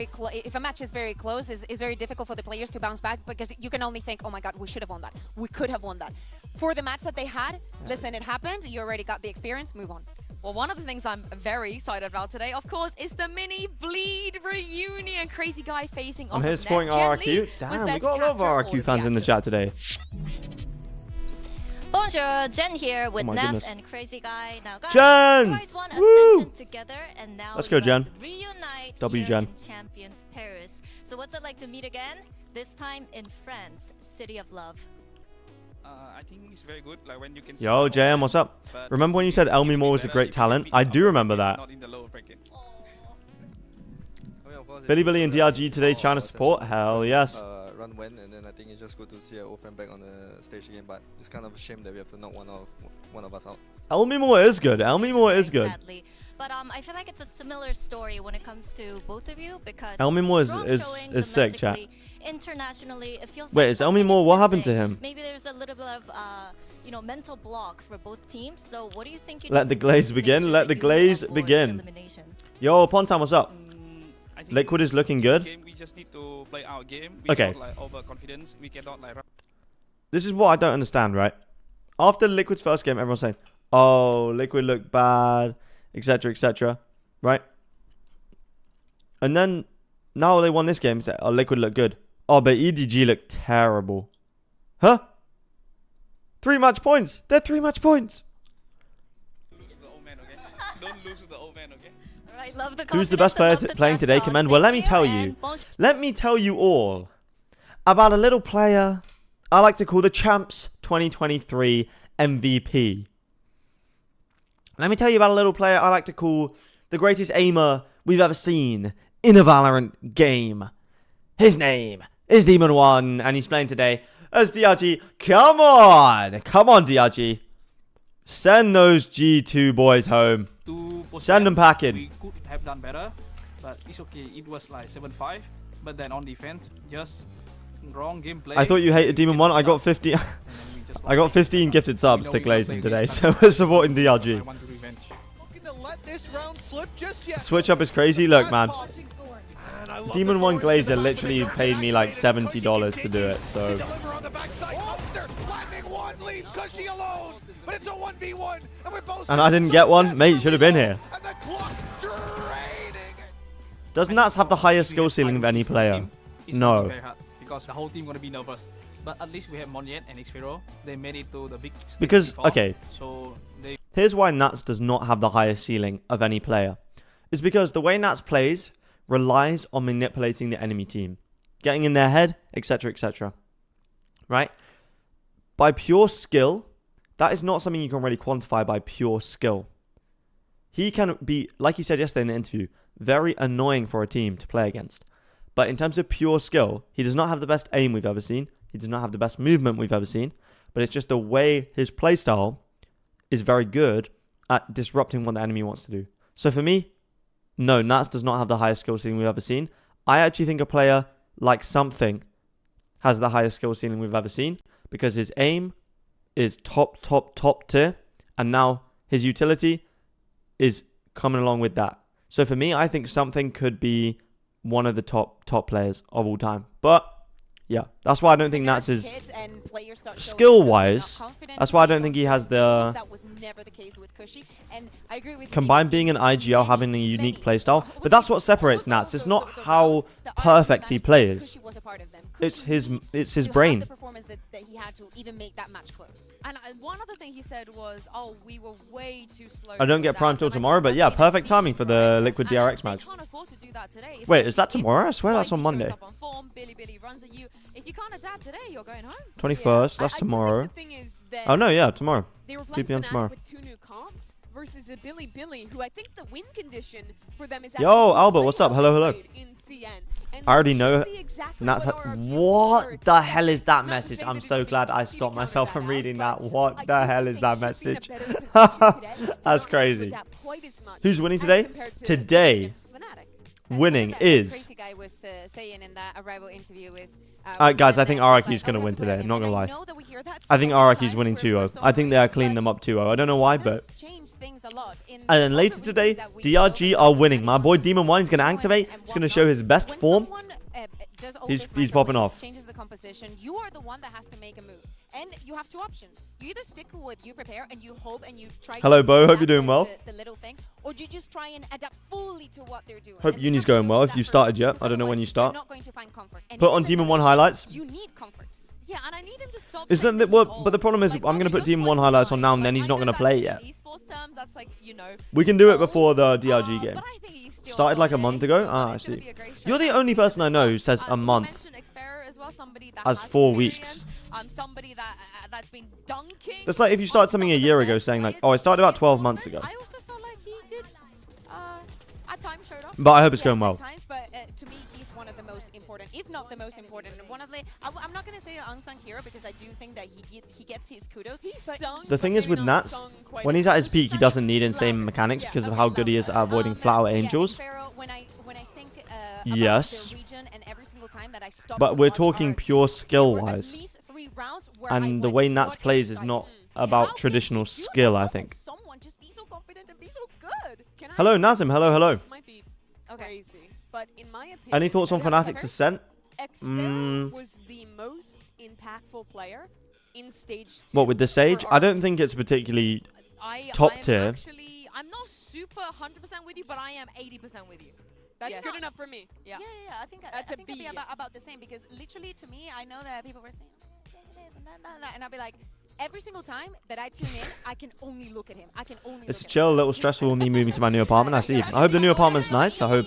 if a match is very close, it's very difficult for the players to bounce back because you can only think, oh my god, we should have won that. We could have won that. For the match that they had, listen, it happened. You already got the experience. Move on. Well, one of the things I'm very excited about today, of course, is the mini bleed reunion. Crazy guy facing off. I'm here supporting RRQ. Damn, we got a lot of RRQ fans in the chat today. Bonjour, Jen here with Neff goodness. and Crazy Guy. Now, guys, Jen! you guys won Ascension together, and now Let's go, Jen. Reunite W here Jen. in Champions Paris. So what's it like to meet again? This time in France, City of Love. I think it's very good. Like when you can. Yo, JM, what's up? Remember when you said Elmi Moore was a great talent? I do remember that. Not in the lower bracket. Billy and DRG today trying to support? Hell yes. Run went, and then I think it's just good to see an old friend back on the stage again. But it's kind of a shame that we have to knock one of us out. Elmi Moore is good. Elmi Moore is good. Sadly. But I feel like it's a similar story when it comes to both of you because Elmi Moore strong is showing sick, chat. Internationally, it feels Wait, like is Elmi something Moore? is What happened to missing. him? Maybe there's a little bit of you know, mental block for both teams. So what do you think? Let the glaze begin. Let the glaze begin. Yo, Pontan, what's up? Liquid is looking good. We just need to play our game. Okay. Like overconfidence. We cannot like. This is what I don't understand, right? After Liquid's first game, everyone's saying, "Oh, Liquid looked bad," etc., etc., right? And then now they won this game. Say, "Oh, Liquid looked good." Oh, but EDG looked terrible. Huh? 3 match points. They're 3 match points. Don't lose to the old man, okay? Right, love the Who's the best player playing today, Commend? Well, let me tell you. Let me tell you all about a little player I like to call the Champs 2023 MVP. Let me tell you about a little player I like to call the greatest aimer we've ever seen in a Valorant game. His name is Demon1, and he's playing today as DRG. Come on! Come on, DRG. Send those G2 boys home. Send them packing. We could have done better, but it's okay. It was like 7-5, but then on defense, just wrong gameplay. I thought you hated Demon1. I got 50. I got 15 gifted subs to Glazing today, so we're supporting DRG. Switch up is crazy. Look, man. Demon1 Glazer literally paid me like $70 to do it, so. And I didn't get one? Mate, should have been here. Does Nats have the highest skill ceiling of any player? No. Because the whole team gonna be nervous. But at least we have Monyet and Xfero. They made it to the big stage Because, before, okay, so here's why Nats does not have the highest ceiling of any player. It's because the way Nats plays relies on manipulating the enemy team. Getting in their head, etc., etc. Right? By pure skill, that is not something you can really quantify by pure skill. He can be, like he said yesterday in the interview, very annoying for a team to play against. But in terms of pure skill, he does not have the best aim we've ever seen. He does not have the best movement we've ever seen. But it's just the way his playstyle is very good at disrupting what the enemy wants to do. So for me, no, Nats does not have the highest skill ceiling we've ever seen. I actually think a player like Something has the highest skill ceiling we've ever seen because his aim is top tier. And now his utility is coming along with that. So for me, I think Something could be one of the top players of all time. But yeah, that's why I don't think Nats is skill-wise. That's why I don't think he has the. That was never the case with Cushy, and I agree with you. Combined being an IGL, having a unique playstyle, but that's what separates Nats. It's not how perfect he plays. It's his brain. The performance that he had to even make that match close. And one other thing he said was, "Oh, we were way too slow." I don't get Prime till tomorrow, but yeah, perfect timing for the Liquid DRX match. Wait, is that tomorrow? I swear that's on Monday. If you can't adapt today, you're going home. 21st, that's tomorrow. Oh no, yeah, tomorrow. 2 p.m. tomorrow. With 2 new comps versus a Billy, who I think the win condition for them is. Yo, Albert, what's up? Hello. I already know. Nats. What the hell is that message? I'm so glad I stopped myself from reading that. What the hell is that message? That's crazy. Who's winning today? Today. winning That is... crazy guy was saying in that Arrival interview with... guys, I think Jen, RRQ is was going to like, win "Oh, today. I'm not and going to I lie. know that we hear that I think so many RRQ is times winning for 2-0. so I think many they are years, cleaning but them up 2-0. I don't know why, it but... does change things a lot in And then all later the today, reviews that we DRG know are and winning. My boy everyone Demon One is going to join activate. and He's going to show his whatnot. best When form. someone, does all He's this random popping plays, off. changes the composition, you are the one that has to make a move. And you have two options. You either stick with you prepare and you hope and you try Hello, to Bo. Hope adapt you're doing well. the little things, or you just try and adapt fully to what they're doing. Hope And you uni's have to going go well. to If that you've first started option, yet, because I don't know when you otherwise start. You're not going to find comfort. And Put in on the Demon 1 relation, highlights. You need comfort. Yeah, and I need him to stop. Isn't taking it, well, all. but the problem is, Like, I'm going to brother, put Demon you're 1 highlights on 29. now, and then Like, he's I not know going to play it yet. that's in esports terms, that's like, you know. We can do it old, before the DRG game. But I think he's still Started like a on it. month He's ago? still on Ah, it. I It's gonna see. be a great show. You're the And only I think person I know who says a you month mentioned Xfera as well, somebody that as has 4 experience, weeks. somebody that's been dunking. That's like if you started on something some a of the year ago best saying like, players oh, I in started about previous 12 months tournaments. ago. I also felt like he did at times showed up. But I hope it's going At well. times, but to me, he's one of the most important, if not the most important. And one of the, I'm not going to say an unsung hero because I do think that he gets his kudos. The thing is with Nats, when he's at his peak, he doesn't need insane mechanics because of how good he is at avoiding flower angels. When I think Yes. about the region and every single time that I stop But to we're watch talking RRQ, pure there skill were at wise. least 3 rounds where I And the went, way Nats "What plays is is I not doing?" about How traditional can you skill, I let think. someone just be so confident and be so good? Can I- Hello, Nazim. Hello, hello. This might be crazy, but in my opinion, Any thoughts on Fnatic's ascent? Xfera was the most impactful player in stage 2. What, with the Sage? for I don't RRQ. think it's particularly... I'm Top tier. Actually, I'm not super 100% with you, but I am 80% with you. That's Yeah. good enough for me. Yeah. Yeah. I think That's I a think it'd be B. about the same because literally to me, I know that people were saying this and that, and I'll be like, every single time that I tune in, I can only look at him. I can only. It's look at chill, a him. little stressful me moving to my new apartment. I see. I hope the new apartment's nice. I hope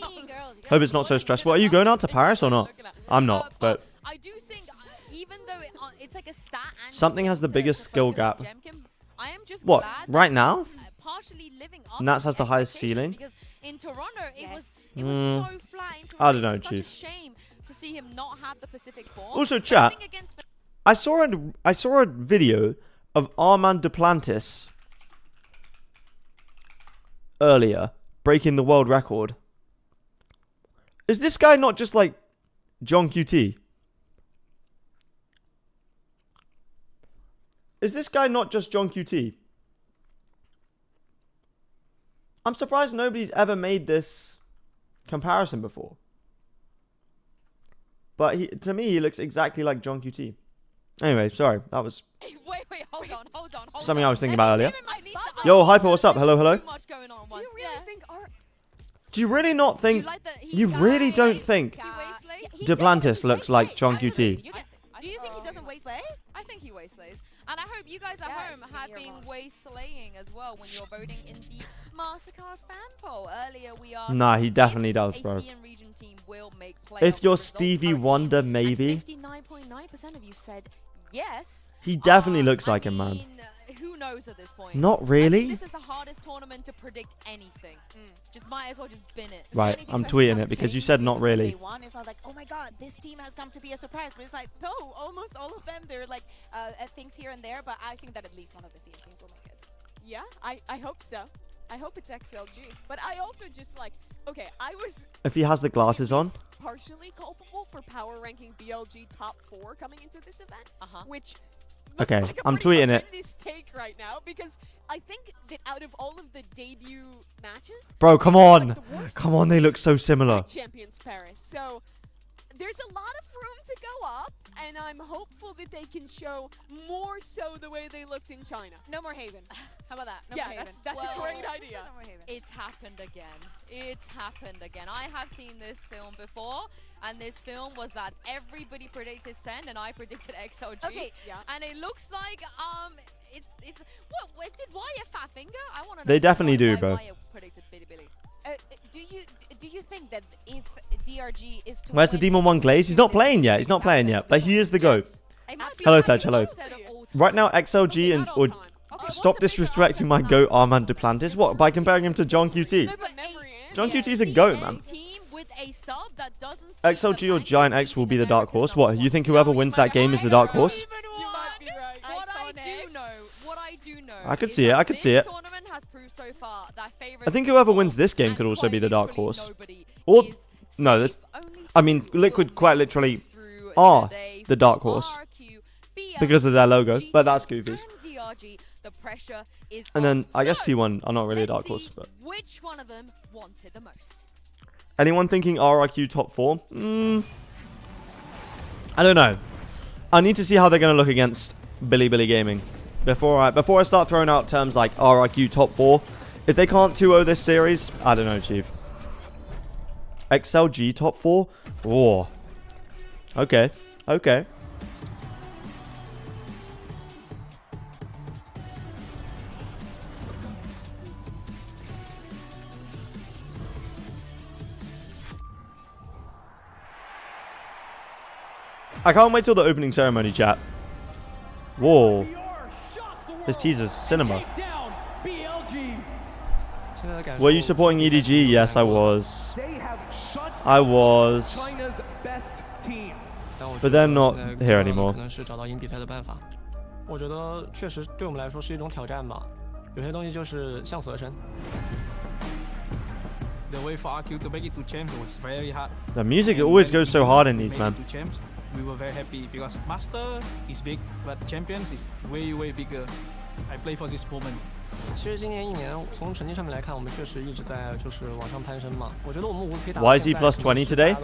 it's not so stressful. Are you going out to Paris or not? I'm not, but I do think, even though it's like a stat and something has the to biggest skill focus on gap. Gemkim, I am just What, glad that right he's, now? Partially living up Nats to has the highest expectations, ceiling. Because in Toronto, it was Mm. so flat. In Toronto, I don't know, it was such Chief. a shame to see him not have the Pacific form. Also, But I chat, think against I saw a video of Armand Duplantis earlier breaking the world record. Is this guy not just like John QT? Is this guy not just John QT? I'm surprised nobody's ever made this comparison before. But to me, he looks exactly like John QT. Anyway, sorry, that was Wait, hold on. something I was thinking about earlier. I need to Yo, Hyper, what's up? Hello, hello. Too much going on Do you once. really think Do you really not think... like that he You really guys- don't think he wastelays? He Duplantis definitely looks like wastelays. John Absolutely. QT? You get- Do you think he doesn't waste lay? I think he wastelays. And I hope you guys at Yes, home have you're been wrong. wastelaying as well when you're voting in the Mastercard fan poll. Earlier we asked Nah, he if definitely does, bro. ACN region team will make If playoffs. you're Results Stevie currently Wonder, in, maybe. And 59.9% of you said yes. He definitely looks I like him, man. mean, who knows at this point? Not I really. think this is the hardest tournament to predict anything. Just might as well just bin it. Right, Many I'm things tweeting have it because you changed said not since really. Day one. It's not like, oh my god, this team has come to be a surprise. But it's like, no, almost all of them, they're like things here and there. But I think that at least one of the CN teams will make it. Yeah, I hope so. I hope it's XLG. But I also just like, okay, I was If he has the glasses at on. least partially culpable for power ranking BLG top 4 coming into this event, which looks Okay, like a I'm pretty tweeting it. horrendous take right now because I think that out of all of the debut matches, Bro, come like on. the worst Come on, they look so similar. at Champions Paris. So there's a lot of room to go up, and I'm hopeful that they can show more so the way they looked in China. No more Haven. How about that? No Yeah, more Haven. that's a Well, great idea. No more Haven. It's happened again. It's happened again. I have seen this film before, and this film was that everybody predicted Send, and I predicted XOG. Okay, yeah. And it looks like it's what did Wire Fat Finger? I want to know. They definitely do, why bro. Wire predicted Billy Billy. Do you think that if DRG is to Where's the win Demon 1 against Glaze? He's two, not this playing is yet. the He's not biggest playing upset yet. of But he is the GOAT. It might be Hello, like Thedge, the hello. upset of all time. Right now, XLG and not all or time. Okay, stop what's the bigger disrespecting upset my of GOAT time? Armand Duplantis. What? By comparing him to John QT? No, but Memory and John a QT is a GOAT, CN man. team with a sub that doesn't see XLG the or rank Giant of X will being be the dark America's horse. What? number You one. think whoever No, wins you that game might- is the I dark don't horse? You might be right. What I do know I could is see it, that I could see it. This tournament has proved so far that I think whoever wins this game could also be the dark horse. Or No, this, Only I mean, two Liquid will quite make it literally through are today the dark for horse RRQ, BLG, because of their logo, but that's G2 goofy. and DRG. The pressure is And then on. I guess So, T1 are not really a let's dark horse. see But which one of them wanted the most? anyone thinking RRQ top 4? I don't know. I need to see how they're going to look against Billy Gaming before I start throwing out terms like RRQ top 4. If they can't 2-0 this series, I don't know, Chief. XLG top 4? Oh. Okay. Okay. I can't wait till the opening ceremony, chat. Whoa. This teaser's cinema. Were you supporting EDG? Yes, I was. I was. But they're not here anymore. 我觉得确实对我们来说是一种挑战吧，有些东西就是向死而生。 The way for RQ to make it to champs was very hard. The music always goes so hard in these, Made man. it to champs. We were very happy because Master is big, but Champions is way bigger. I play for this moment. 其实今年一年从成绩上面来看，我们确实一直在就是往上攀升嘛。我觉得我们无论可以打到 YZ plus 20 today?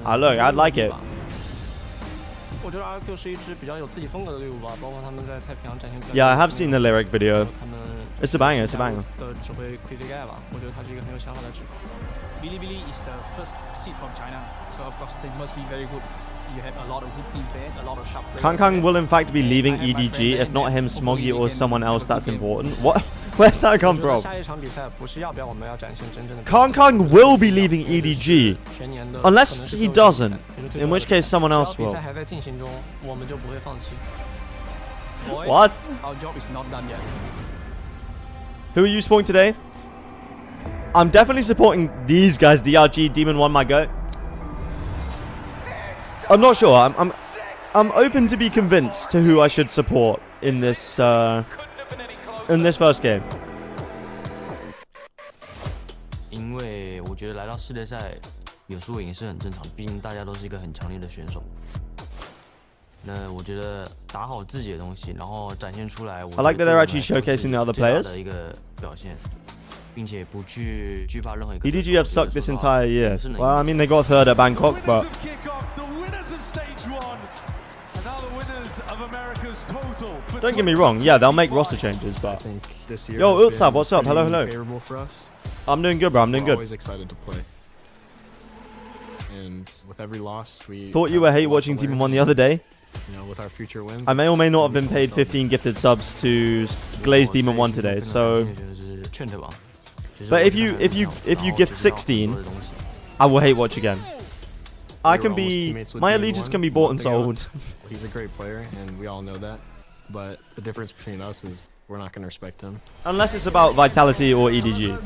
Ah, look, I'd like it. 我觉得 RQ 是一支比较有自己风格的队伍吧，包括他们在太平洋展现。Yeah, I have seen the lyric video. 他们 It's a banger, it's a banger. 的指挥 Crazy Guy 吧，我觉得他是一个很有想法的指挥。 Bilibili is the first seed from China, so of course they must be very good. You have a lot of good teams there, a lot of sharp players. Kang will in fact be leaving I have my EDG, friend if there, not and him, hopefully Smoggy, we or can someone have a else good that's game. important. What? Where's that come 我觉得 from? 下一场比赛不是要不要我们要展现真正的。 Kang will be leaving EDG. 全年的 Unless he doesn't, in which case someone else 只要 will. 比赛还在进行中，我们就不会放弃。 Boys, What? Our job is not done yet. Who are you supporting today? I'm definitely supporting these guys, DRG, Demon 1, my go. I'm not sure. I'm open to be convinced to who I should support in this first game. 因为我觉得来到世界赛有输赢是很正常，毕竟大家都是一个很强烈的选手。那我觉得打好自己的东西，然后展现出来。I like that they're actually showcasing the other players. 的一个表现，并且不去惧怕任何一个。EDG have sucked this entire year. Well, I mean they got third at Bangkok, but. Don't get me wrong, yeah, they'll make roster changes, but. Yo, Utsav, what's up? Hello, hello. I'm doing good, bro. I'm doing good. Always excited to play. And with every loss, we thought you were hate watching Team 1 the other day. You know, with our future wins, I may or may not have been paid 15 gifted subs to Glaze Demon 1 today, so. But if you gift 16, I will hate watch again. I can be my allegiance can be bought and sold. He's a great player, and we all know that. But the difference between us is we're not going to respect him. Unless it's about Vitality or EDG.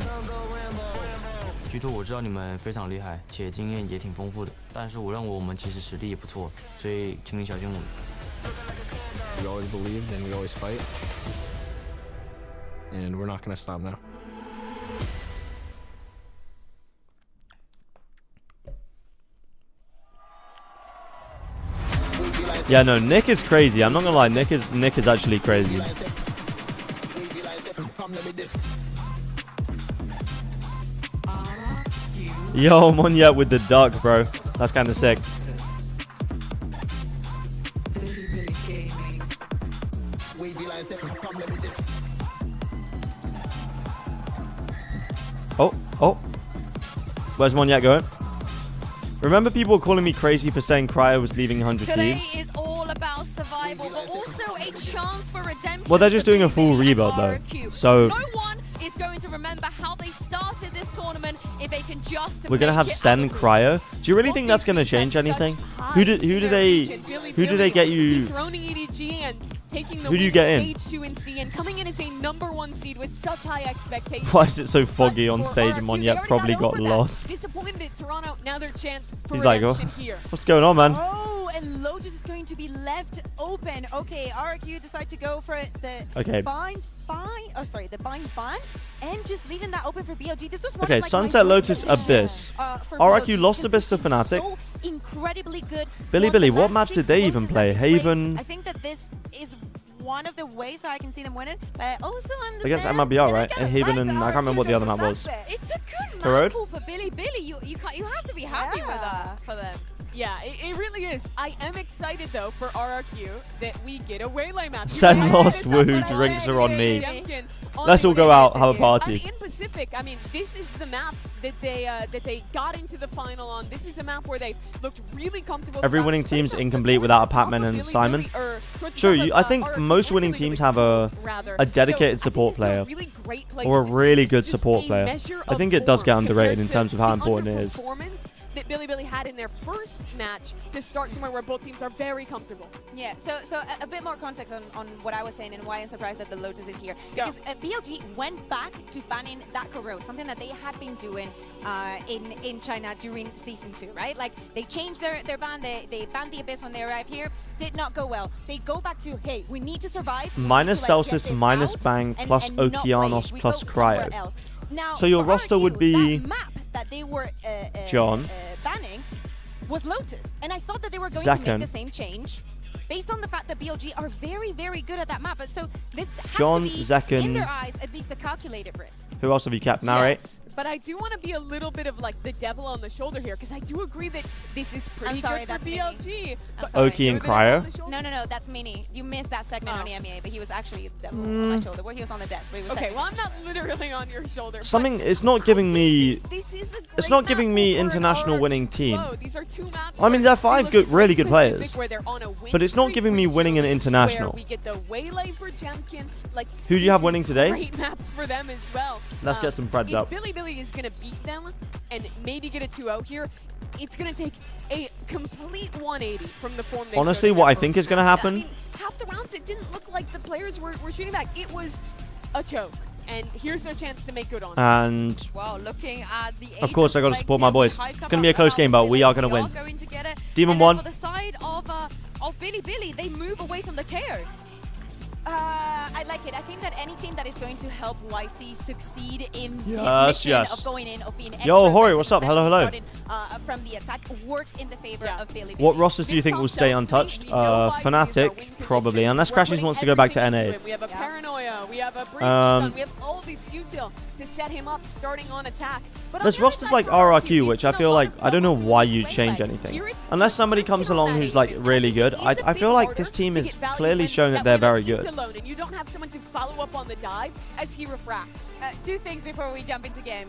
G2我知道你们非常厉害，且经验也挺丰富的，但是我认为我们其实实力也不错，所以请你小心我们。We always believed and we always fight, and we're not going to stop now. Yeah, no, Nick is crazy. I'm not gonna lie, Nick is actually crazy. Yo, Monyet with the duck, bro. That's kind of sick. Oh. Where's Monyet going? Remember people calling me crazy for saying Cryo was leaving 100 Today Thieves? is all about survival, but also a chance for redemption. Well, they're just doing a full rebuild though. So no one is going to remember how they started this tournament if they can just. We're gonna have Sen Cryo. Do you really think that's gonna change anything? Who do they get you? Who do you get in? Stage 2 and C and coming in as a #1 seed with such high expectations. Why is it so foggy on stage? And Monyet probably got lost. Disappointed at Toronto. Now their chance for He's like, oh, here. what's going on, man? Oh, and Lotus is going to be left open. Okay, RRQ decide to go for the Okay. bind. the bind ban, and just leaving that open for BLG. This was one Okay, of, like, Sunset my Lotus predictions, Abyss. for RRQ BLG, lost because Abyss to they've been Fnatic. so incredibly good. Billy For the Billy, what last maps did 6 they even Lotus that play? they played, Haven? I think that this is one of the ways that I can see them winning, but I also understand. Against MRBR, right? And I Haven like and the I can't remember what the other RRQ map was. success. It's a good Corrode? map pool for Billy Billy. You have to be happy with that for them. Yeah, it really is. I am excited though for RRQ that we get a Waylay map. Send lost woo, drinks are on me. Let's all go out, have a party. In Pacific, I mean, this is the map that they got into the final on. This is a map where they looked really comfortable. Every winning team's incomplete without a Patman and Simon. True, I think most winning teams have a dedicated support player or a really good support player. I think it does get underrated in terms of how important it is. That Billy Billy had in their first match to start somewhere where both teams are very comfortable. Yeah, so a bit more context on what I was saying and why I'm surprised that the Lotus is here. Because BLG went back to banning that Corrode, something that they had been doing in China during Season 2, right? Like, they changed their ban, they banned the Abyss when they arrived here, did not go well. They go back to, hey, we need to survive. Minus Celsius, minus Bang, plus Okeanos, plus Cryo. Now, so your roster would be that map that they were John, banning was Lotus, and I thought that they were going Zekken. to make the same change based on the fact that BLG are very, very good at that map. But so this has John, to be, Zekken. in their eyes, at least a calculated risk. Who else have you kept? Narrate. Yes, but I do want to be a little bit of like the devil on the shoulder here, because I do agree that this is pretty good for BLG. Oki and Cryo. No, that's Mini. You missed that segment on EMEA, but he was actually the devil on my shoulder. Where he was on the desk, but he was okay. Well, I'm not literally on your shoulder. Something. It's not giving me. It's not giving me for an international RRQ winning team. flow. These are two maps I mean, they're 5 good, really good Pacific players, where they're on a win but it's not streak giving me winning an regionally, international. where we get the Waylay for champion. Like, Who do you have this winning is today? Great maps for them as well. Let's get some breads if up. Billy Billy is going to beat them and maybe get a 2-0 here, it's going to take a complete 180 from the form they Honestly, showed in what their I think first is going to match. happen. I mean, half the rounds, it didn't look like the players were shooting back. It was a choke. And here's their chance to make good on it. And well, looking at the of course, I got to support my boys. It's going to be a close game, but we are going to win. Demon won. For the side of Billy Billy, they move away from the KO. I like it. I think that anything that is going to help YC succeed in his Yes, mission yes. of going in, of being extra Yo, Hori, aggressive, what's up? Hello, especially hello. starting, from the attack, works in the favor of Billy. What rosters do you think will stay untouched? Fnatic, probably, unless Crashes wants to go back to NA. We have a Paranoia, we have a Breachstone, we have all these util to set him up starting on attack. But There's rosters like RRQ, which I feel like, I don't know why you change anything. Unless somebody comes along who's like really good. I feel like this team is clearly showing that they're very good. Alone, and you don't have someone to follow up on the dive as he refracts. 2 things before we jump into game.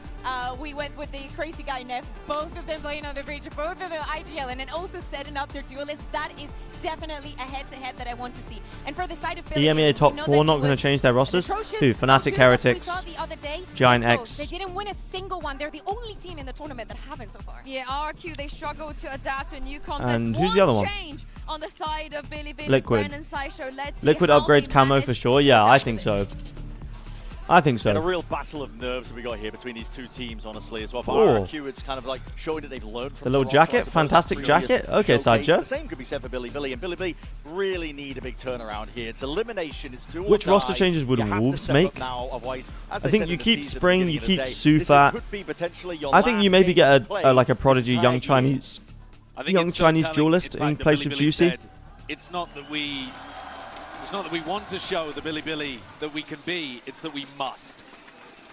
We went with the crazy guy Neff, both of them playing on the Breach, both of them IGL, and then also setting up their duelist. That is definitely a head-to-head that I want to see. And for the side of Billy, EMEA top 4 not going to change their rosters. Who? Fnatic, Heretics, Giant X. They didn't win a single one. They're the only team in the tournament that haven't so far. Yeah, RRQ, they struggle to adapt to a new concept. And who's the other one? Change on the side of Billy Billy, Liquid. Brennan, Sideshow. Let's see Liquid how upgrades they camo manage for sure. Yeah, I think so. I think And a so. real battle of nerves that we got here between these two teams, honestly, as well. For Oh. RRQ, it's kind of like showing that they've learned from The little Toronto, I jacket, suppose, fantastic that previous jacket. Okay, showcase. Sideshow. The same could be said for Billy Billy, and Billy Billy really need a big turnaround here. It's elimination, it's do or Which die. roster changes would You have to Wolves step make? up now, otherwise, as I I think said you in the keep teaser at the Spring, you beginning of keep the day, this Sufat. could be potentially your I think you last maybe game get to play like a this prodigy young entire year. Chinese, I think young it's so Chinese telling, duelist in fact, in that place Billy of Billy Juicy. said, it's not that we want to show the Billy Billy that we can be, it's that we must.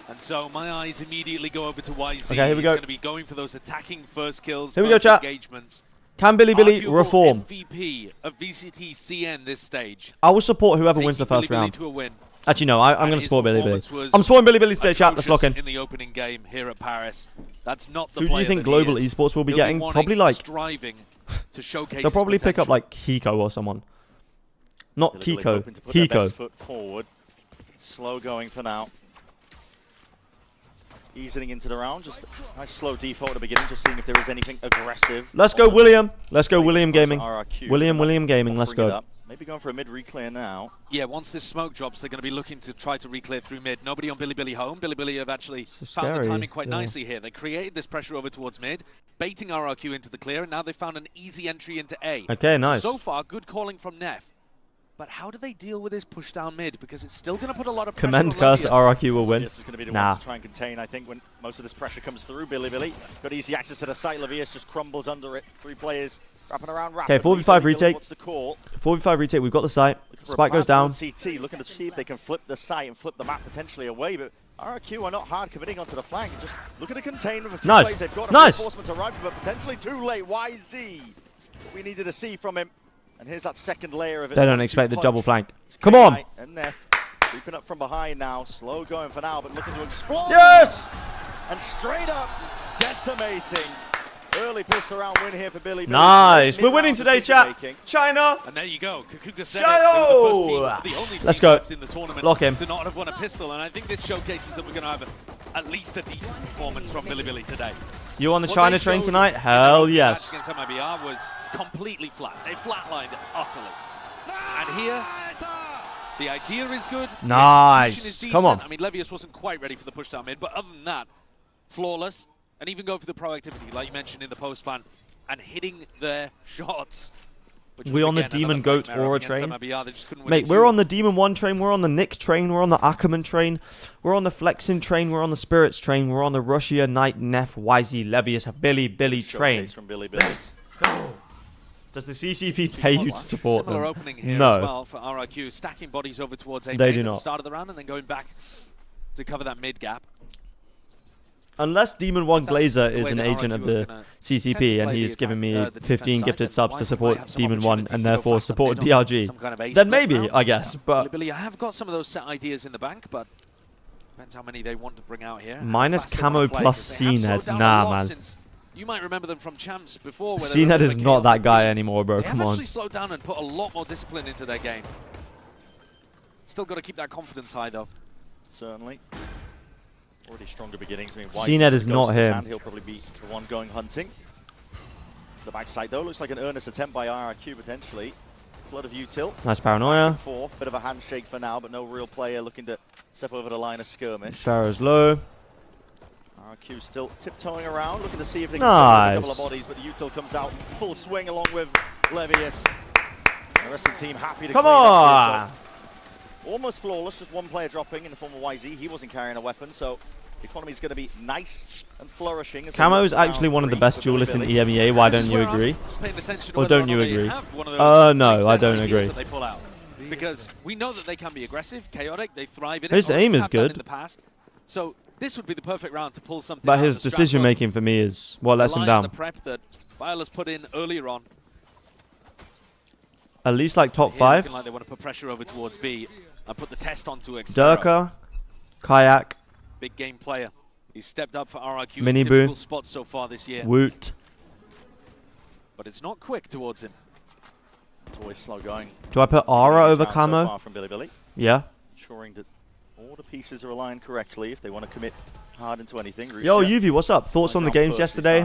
And so my eyes immediately go over to YZ. Okay, here we He's go. going to be going for those attacking first kills, Here we go, first chat. engagements. Can Billy Billy Arguable reform? MVP of VCT CN this stage. I will support whoever wins the Taking first Billy round. to a win. Actually, no, I'm And going to his support Billy Billy. performance was I'm supporting Billy Billy today, chat. Let's lock in. atrocious in the opening game here at Paris. That's not the Who do you player think that he global is. esports will be He'll getting? wanting, Probably like striving to showcase they'll his probably pick up potential. like Hiko or someone. Not Billy Billy Kiko. hoping to put their best Hiko. foot forward. Slow going for now. Easing into the round, just a nice slow default at the beginning, just seeing if there is anything aggressive. Let's go, William. Let's go, William Gaming. RRQ. William Gaming. Let's Offering it go. up. Maybe going for a mid reclear now. Yeah, once this smoke drops, they're going to be looking to try to reclear through mid. Nobody on Billy Billy home. Billy Billy have actually found the scary, timing quite yeah. nicely here. They created this pressure over towards mid, baiting RRQ into the clear, and now they found an easy entry into A. Okay, nice. So far, good calling from Neff. But how do they deal with this push down mid? Because it's still going to put a lot of pressure Commend on curse Levius. RRQ will win. Levius is going to be the Nah. one to try and contain, I think, when most of this pressure comes through. Billy got easy access to the site. Levius just crumbles under it. 3 players wrapping around rapidly. Okay, 4v5 retake. What's the call? 4v5 retake. We've got the site. Spike goes down. CT looking to see if they can flip the site and flip the map potentially away, but RRQ are not hard committing onto the flank. Just looking to contain with a few Nice. plays they've got. Nice. Reinforcements arriving, but potentially too late. YZ. What we needed to see from him. And here's that second layer of it. They don't expect the double flank. Come on. And Neff creeping up from behind now. Slow going for now, but looking to explode. Yes! And straight up decimating. Early pistol round win here for Billy. Nice. We're winning today, chat. China. And there you go. Kakuga said China. the only team Let's go. left in the tournament Lock him. to not have won a pistol. And I think this showcases that we're going to have at least a decent performance from Billy today. You on the What China they train showed tonight? in Hell the yes. match against MIBR was completely flat. They flatlined utterly. And here, the idea is good. Nice. The execution is decent. Come on. I mean, Levius wasn't quite ready for the push down mid, but other than that, flawless. And even go for the proactivity, like you mentioned in the post-ban, and hitting their shots. We on the Demon Goat Aura train? MIBR. Mate, we're on the Demon 1 train, we're on the Nick train, we're on the Ackerman train, we're on the Flexin train, we're on the Spirits train, we're on the Russia, Knight, Neff, YZ, Levius, Billy train. From Billy. Does the CCP pay you to support Similar them? opening here No. as well for RRQ, stacking bodies over towards A They main do at the not. start of the round and then going back to cover that mid gap. Unless Demon 1 Glazer the is way an that agent RRQ of are the gonna tend CCP to and play he's the given me attack, the 15 defense gifted side, subs then to YZ support might have some Demon 1 opportunities and to go therefore faster support middle, DRG. some kind of ace Then split maybe, now. I guess, but Billy, I have got some of those set ideas in the bank, but depends how many they want to bring out here. minus Fast they camo wanna play, plus 'cause they have slowed CNED. down a Nah, lot man. since you might remember them from champs before. Where they were a CNED bit is of a not that chaotic guy team. anymore, bro. They Come have on. actually slowed down and put a lot more discipline into their game. Still got to keep that confidence high, though. Certainly. Already stronger beginnings. I mean, CNED is not him. Hand. He'll probably be the one going hunting. To the backside, though. Looks like an earnest attempt by RRQ, potentially. Flood of util. Nice paranoia. Bit of a handshake for now, but no real player looking to step over the line of skirmish. Sparrow's low. RRQ still tiptoeing around, looking to see if they Nice. can save a couple of bodies, but the util comes out full swing along with Levius. The rest of the team happy to Come clean up on! here, so almost flawless, just one player dropping in the form of YZ. He wasn't carrying a weapon, so the economy is going to be nice and flourishing. Camo is actually one of the best duelists in EMEA. Why don't you agree? Or don't you agree? No, I don't agree. They pull out. Because we know that they can be aggressive, chaotic, they thrive in it. His aim is Have done good. in the past. So this would be the perfect round to pull something But out his of the strap decision book. making for me is what lets him Rely on down. the prep that Viola's put in earlier on. At least like top Here 5. looking like they want to put pressure over towards B and put the test onto Xfero. Durka, Kayak, Big game player. He's stepped up for RRQ Mini in Boo. difficult spots so far this year. Woot. But it's not quick towards him. It's always slow going. Do I put Aura over So Camo? far from Billy. Yeah. Ensuring that all the pieces are aligned correctly if they want to commit hard into anything. Yo, Russia UV, what's up? Thoughts on the games yesterday?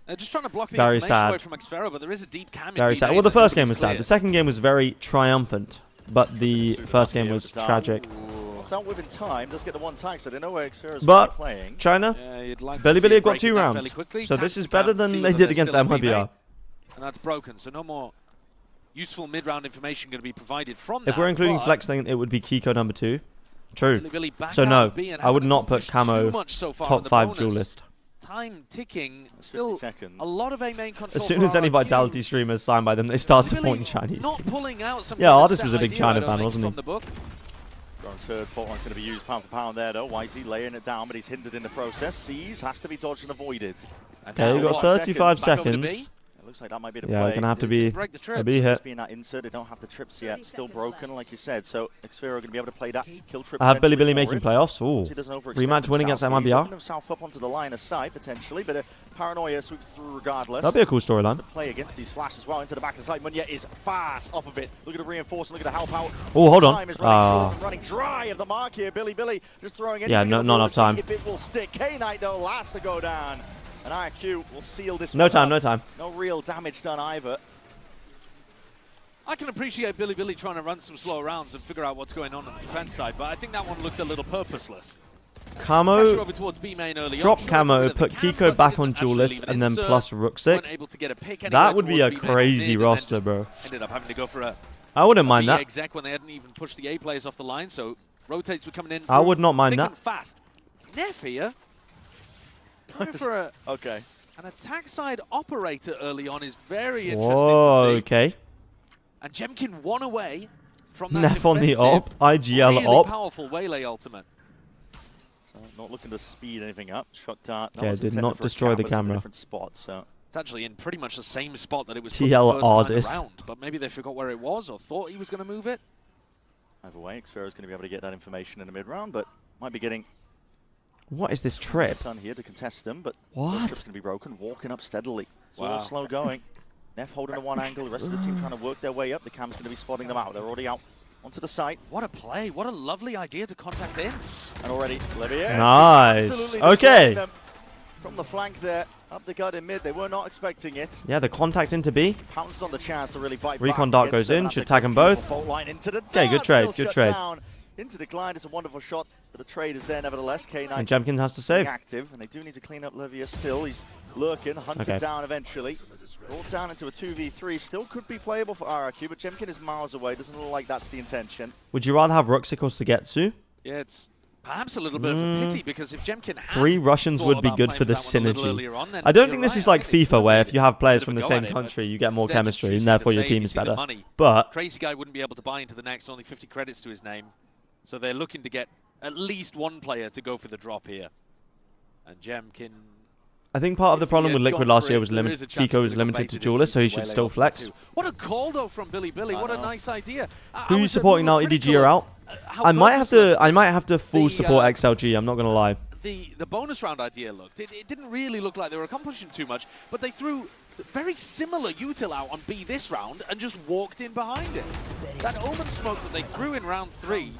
They're just trying to block the Very information away sad. from Xfero, but there is a deep cam in Very B sad. main Well, the that first game nobody's was sad. cleared. The second game was very triumphant. But the first game was tragic. Out within time, does get the one tag, so they know where Xfero's But playing. China, Yeah, you'd like to Billy see Billy it have got breaking 2 down rounds. fairly quickly. So Taps this is the better cam, than see they that did they're against still in B MIBR. main, and that's broken, so no more useful mid-round information going to be provided from that. If we're including but Flex, then it would be Kiko number 2. True. Billy Billy back So out no, of B and I would haven't not put accomplished Camo too much so far in top the 5 bonus. duelist. Time ticking, still seconds. a lot of A main control. As soon for as any RRQ. Vitality streamers signed by them, they start Billy supporting Chinese not teams. pulling out some Yeah, kind of Artist set was a big idea, China I don't fan, think, wasn't he? from the book. Going third, fourth one's going to be used pound for pound there, though. YZ laying it down, but he's hindered in the process. Sees, has to be dodged and avoided. Okay, you've got 35 seconds. It looks like that might be the Yeah, play. we're going to have to be break the a trips. bit hit. Just being that insert, they don't have the trips yet. Still broken, like you said. So Xfero going to be able to play that kill trip. I have Billy Billy potentially making for him. playoffs. Ooh. He doesn't overextend Rematch win against himself. He's MIBR. opened himself up onto the line of sight, potentially. But paranoia sweeps through regardless. That'd be a cool storyline. The play against these flashes as well into the back of the site. Munya is fast off of it. Look at the reinforcement, look at the help out. Oh, hold on. Time is running short and running dry of the mark here. Billy just throwing anything Yeah, in the not ball enough to see time. if it will stick. K-Knight, though, last to go down. And RRQ will seal this No one time, up. no time. No real damage done either. I can appreciate Billy trying to run some slow rounds and figure out what's going on the defense side, but I think that one looked a little purposeless. Pressure Camo, over towards B main early drop on. Camo, Sure, put the cam, Kiko but back didn't on actually duelist, leave an and then insert. plus Weren't Ruxic. able to get a pick That anywhere would be towards a B main, crazy did, and then roster, just bro. Ended up having to go for a I wouldn't mind that. Exec when they hadn't even pushed the A players off the line, so rotates were coming in. I would not mind thick that. And fast. Neff here. Going for okay. An attack side operator early on is very interesting Whoa, to see. okay. And Jemkin one away from that Neff on the op, IGL really op. Powerful waylay ultimate. So not looking to speed anything up. Shot dart. Yeah, did not destroy the camera. Different spot, so. It's actually in pretty much the same spot that it was TL from the first Ardis. time around, but maybe they forgot where it was or thought he was going to move it. Either way, Xfero's going to be able to get that information in the mid-round, but might be getting... What is this trip? Sun here to contest them, but what? The trip's going to be broken, walking up steadily. It's Wow. all slow going. Neff holding to one angle, the rest of the team trying to work their way up. The cam's going to be spotting them out. They're already out onto the site. What a play. What a lovely idea to contact in. And already, Olivier. Nice. Absolutely Okay. them from the flank there, up the gut in mid. They were not expecting it. Yeah, the contact into B. Pounced on the chance to really bite Recon back dart goes them. in, That's should a tag them beautiful both. fault line into the Okay, good dart, trade, still good shut trade. down. Into decline. It's a wonderful shot, but the trade is there nevertheless. K9 And Jemkins has to save. active, and they do need to clean up Livia still. He's lurking, hunted Okay. down eventually. Brought down into a 2v3. Still could be playable for RRQ, but Jemkin is miles away. Doesn't look like that's the intention. Would you rather have Ruxic or Sugetsu? Yeah, it's perhaps a little bit of a pity because if Jemkin had 3 Russians thought would be about good playing for the that one a little synergy. earlier on, then I don't you're think this right. is like I think FIFA where if you have players bit from of the a go same at it, country, but you get more instead just chemistry, and choosing to therefore your save, team you is see the better. money. But Crazy Guy wouldn't be able to buy into the next, only 50 credits to his name. So they're looking to get at least one player to go for the drop here. And Jemkin... I think part of the If he problem had with Liquid gone last for year it, was there is limited. a chance Tico he was would've limited to baited duelists, so he into should Waylay still ultimate flex. too. What a call though from Billy. What a nice idea. Who are you supporting now? EDG are out. I might have to full support XLG. I'm not gonna lie. The bonus round idea looked. It didn't really look like they were accomplishing too much, but they threw very similar util out on B this round and just walked in behind it. That Omen smoke that they threw in round 3,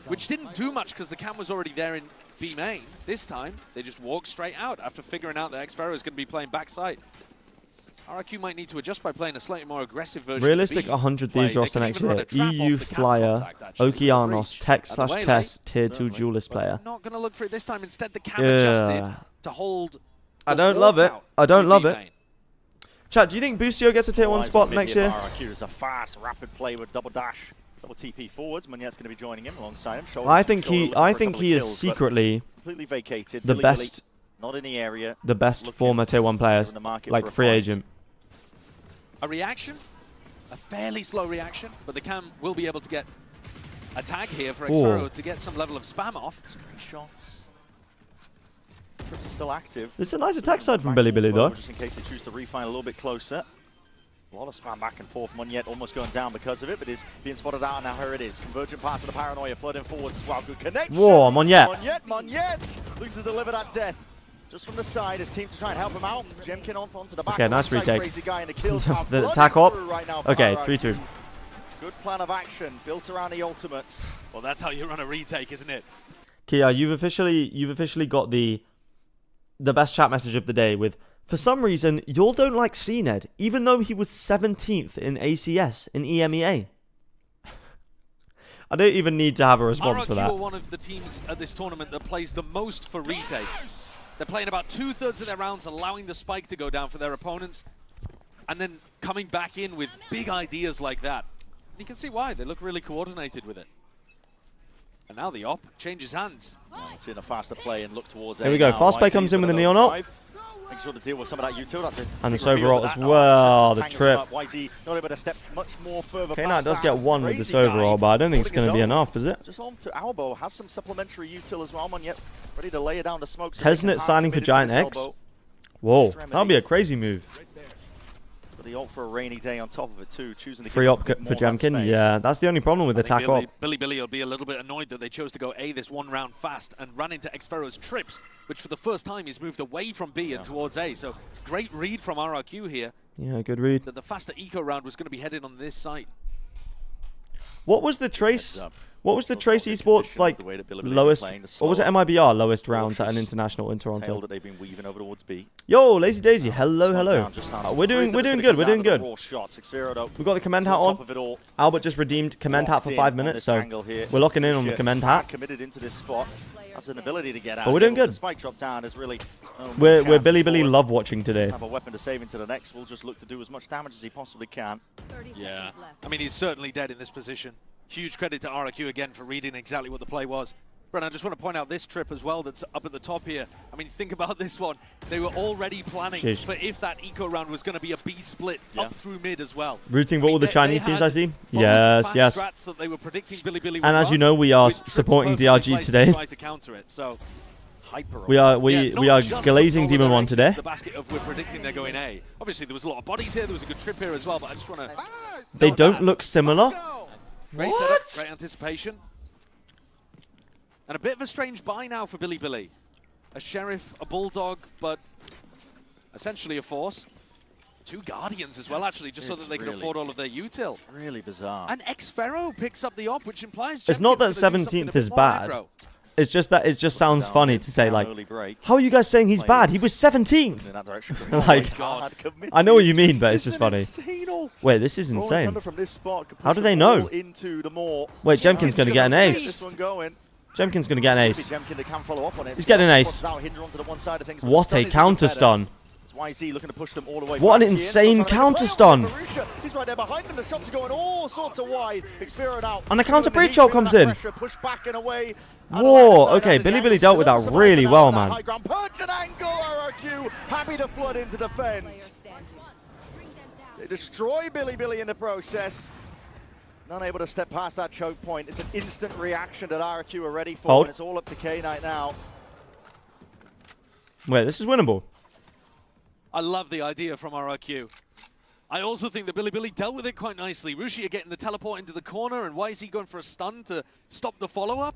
which didn't do much because the cam was already there in B main. This time, they just walked straight out after figuring out that Xfero is going to be playing backside. RRQ might need to adjust by playing a slightly more aggressive version Realistic of the 100 play. Thieves They roster can next even run year. a trap EU off the cam Flyer, contact, actually, Okeanos, reach. Tech And the / Waylay, Kess, Tier 2 certainly, duelist but player. not going to look for it this time. Instead, the cam adjusted to hold. I don't love it. I don't love it. main. Chat, do you think Boostio gets a Tier 1 spot next year? RRQ is a fast, rapid play with double dash, double TP forwards. Munyet's going to be joining him alongside him. I think he is secretly completely vacated. the best, not in the area. The best former Tier 1 players, like free agent. A reaction, a fairly slow reaction, but the cam will be able to get a tag here for Xfero to get some level of spam off. Shots. Still active. It's a nice attack side from Billy though. Just in case they choose to refine a little bit closer. A lot of spam back and forth. Munyet almost going down because of it, but is being spotted out, and now here it is. Convergent pass to the Paranoia, flooding forwards as well. Good connection. Whoa, Munyet. Munyet looking to deliver that death. Just from the side, his team to try and help him out. Jemkin onto the back. Okay, nice retake. Crazy Guy in the kills. The attack up. Right now Okay, RRQ. 3-2. Good plan of action built around the ultimates. Well, that's how you run a retake, isn't it? Kia, you've officially got the best chat message of the day with, for some reason, y'all don't like CNED, even though he was 17th in ACS in EMEA. I don't even need to have a response for that. RRQ are one of the teams at this tournament that plays the most for retake. They're playing about 2/3 of their rounds, allowing the spike to go down for their opponents, and then coming back in with big ideas like that. And you can see why. They look really coordinated with it. And now the op changes hands. Seeing a faster play and look towards. Here we go. Fast play comes in with a neon op. Make sure to deal with some of that util. That's it. And the Sovereign as well. The trip. YZ not able to step much more further. Okay, now it does get one with the Sovereign, but I don't think it's going to be enough, is it? Just on to Albo. Has some supplementary util as well. Munyet ready to lay it down the smoke. Hesnet signing for Giant X. Whoa, that'll be a crazy move. But the ult for a rainy day on top of it too. Choosing to Free op for Jemkin. Yeah, that's the only problem with attack op. Billy will be a little bit annoyed that they chose to go A this one round fast and run into Xfero's trips, which for the first time he's moved away from B and towards A. So great read from RRQ here. Yeah, good read. That the faster eco round was going to be headed on this site. What was the Trace? What was the Trace Esports like lowest? Or was it MIBR lowest rounds at an international in Toronto? That they've been weaving over towards B. Yo, Lazy Daisy, hello. We're doing good. We're doing good. We got the Commend hat on. Albert just redeemed Commend hat for 5 minutes, so we're locking in on the Commend hat. Committed into this spot. Has an ability to get out. But we're doing good. The spike drop down is really. We're Billy love watching today. Have a weapon to save into the next. We'll just look to do as much damage as he possibly can. Yeah, I mean, he's certainly dead in this position. Huge credit to RRQ again for reading exactly what the play was. Brennan, I just want to point out this trip as well that's up at the top here. I mean, think about this one. They were already planning for if that eco round was going to be a B split up through mid as well. Rooting for all the Chinese teams, I see. Yes, yes. That they were predicting Bilibili and as you know, we are supporting DRG today. To counter it. So we are glazing Demon 1 today. The basket of we're predicting they're going A. Obviously, there was a lot of bodies here. There was a good trip here as well, but I just want to. They don't look similar. Great setup, great anticipation. And a bit of a strange buy now for Bilibili. A Sheriff, a Bulldog, but essentially a Force. 2 Guardians as well, actually, just so that they can afford all of their util. Really bizarre. And Xfero picks up the op, which implies it's not that 17th is bad. It's just that it just sounds funny to say, like, how are you guys saying he's bad? He was 17th. Like, I know what you mean, but it's just funny. Wait, this is insane. How do they know? Wait, Jemkin's going to get an ace. Jemkin's going to get an ace. He's getting an ace. What a counter stun. What an insane counter stun. He's right there behind him. The shots are going all sorts of wide. And the counter breach shot comes in. Whoa, okay, Bilibili dealt with that really well, man. Happy to flood into defense. They destroy Bilibili in the process. Not able to step past that choke point. It's an instant reaction that RRQ are ready for, and it's all up to K-Knight now. Wait, this is winnable. I love the idea from RRQ. I also think that Bilibili dealt with it quite nicely. Rushia getting the teleport into the corner, and YZ going for a stun to stop the follow-up.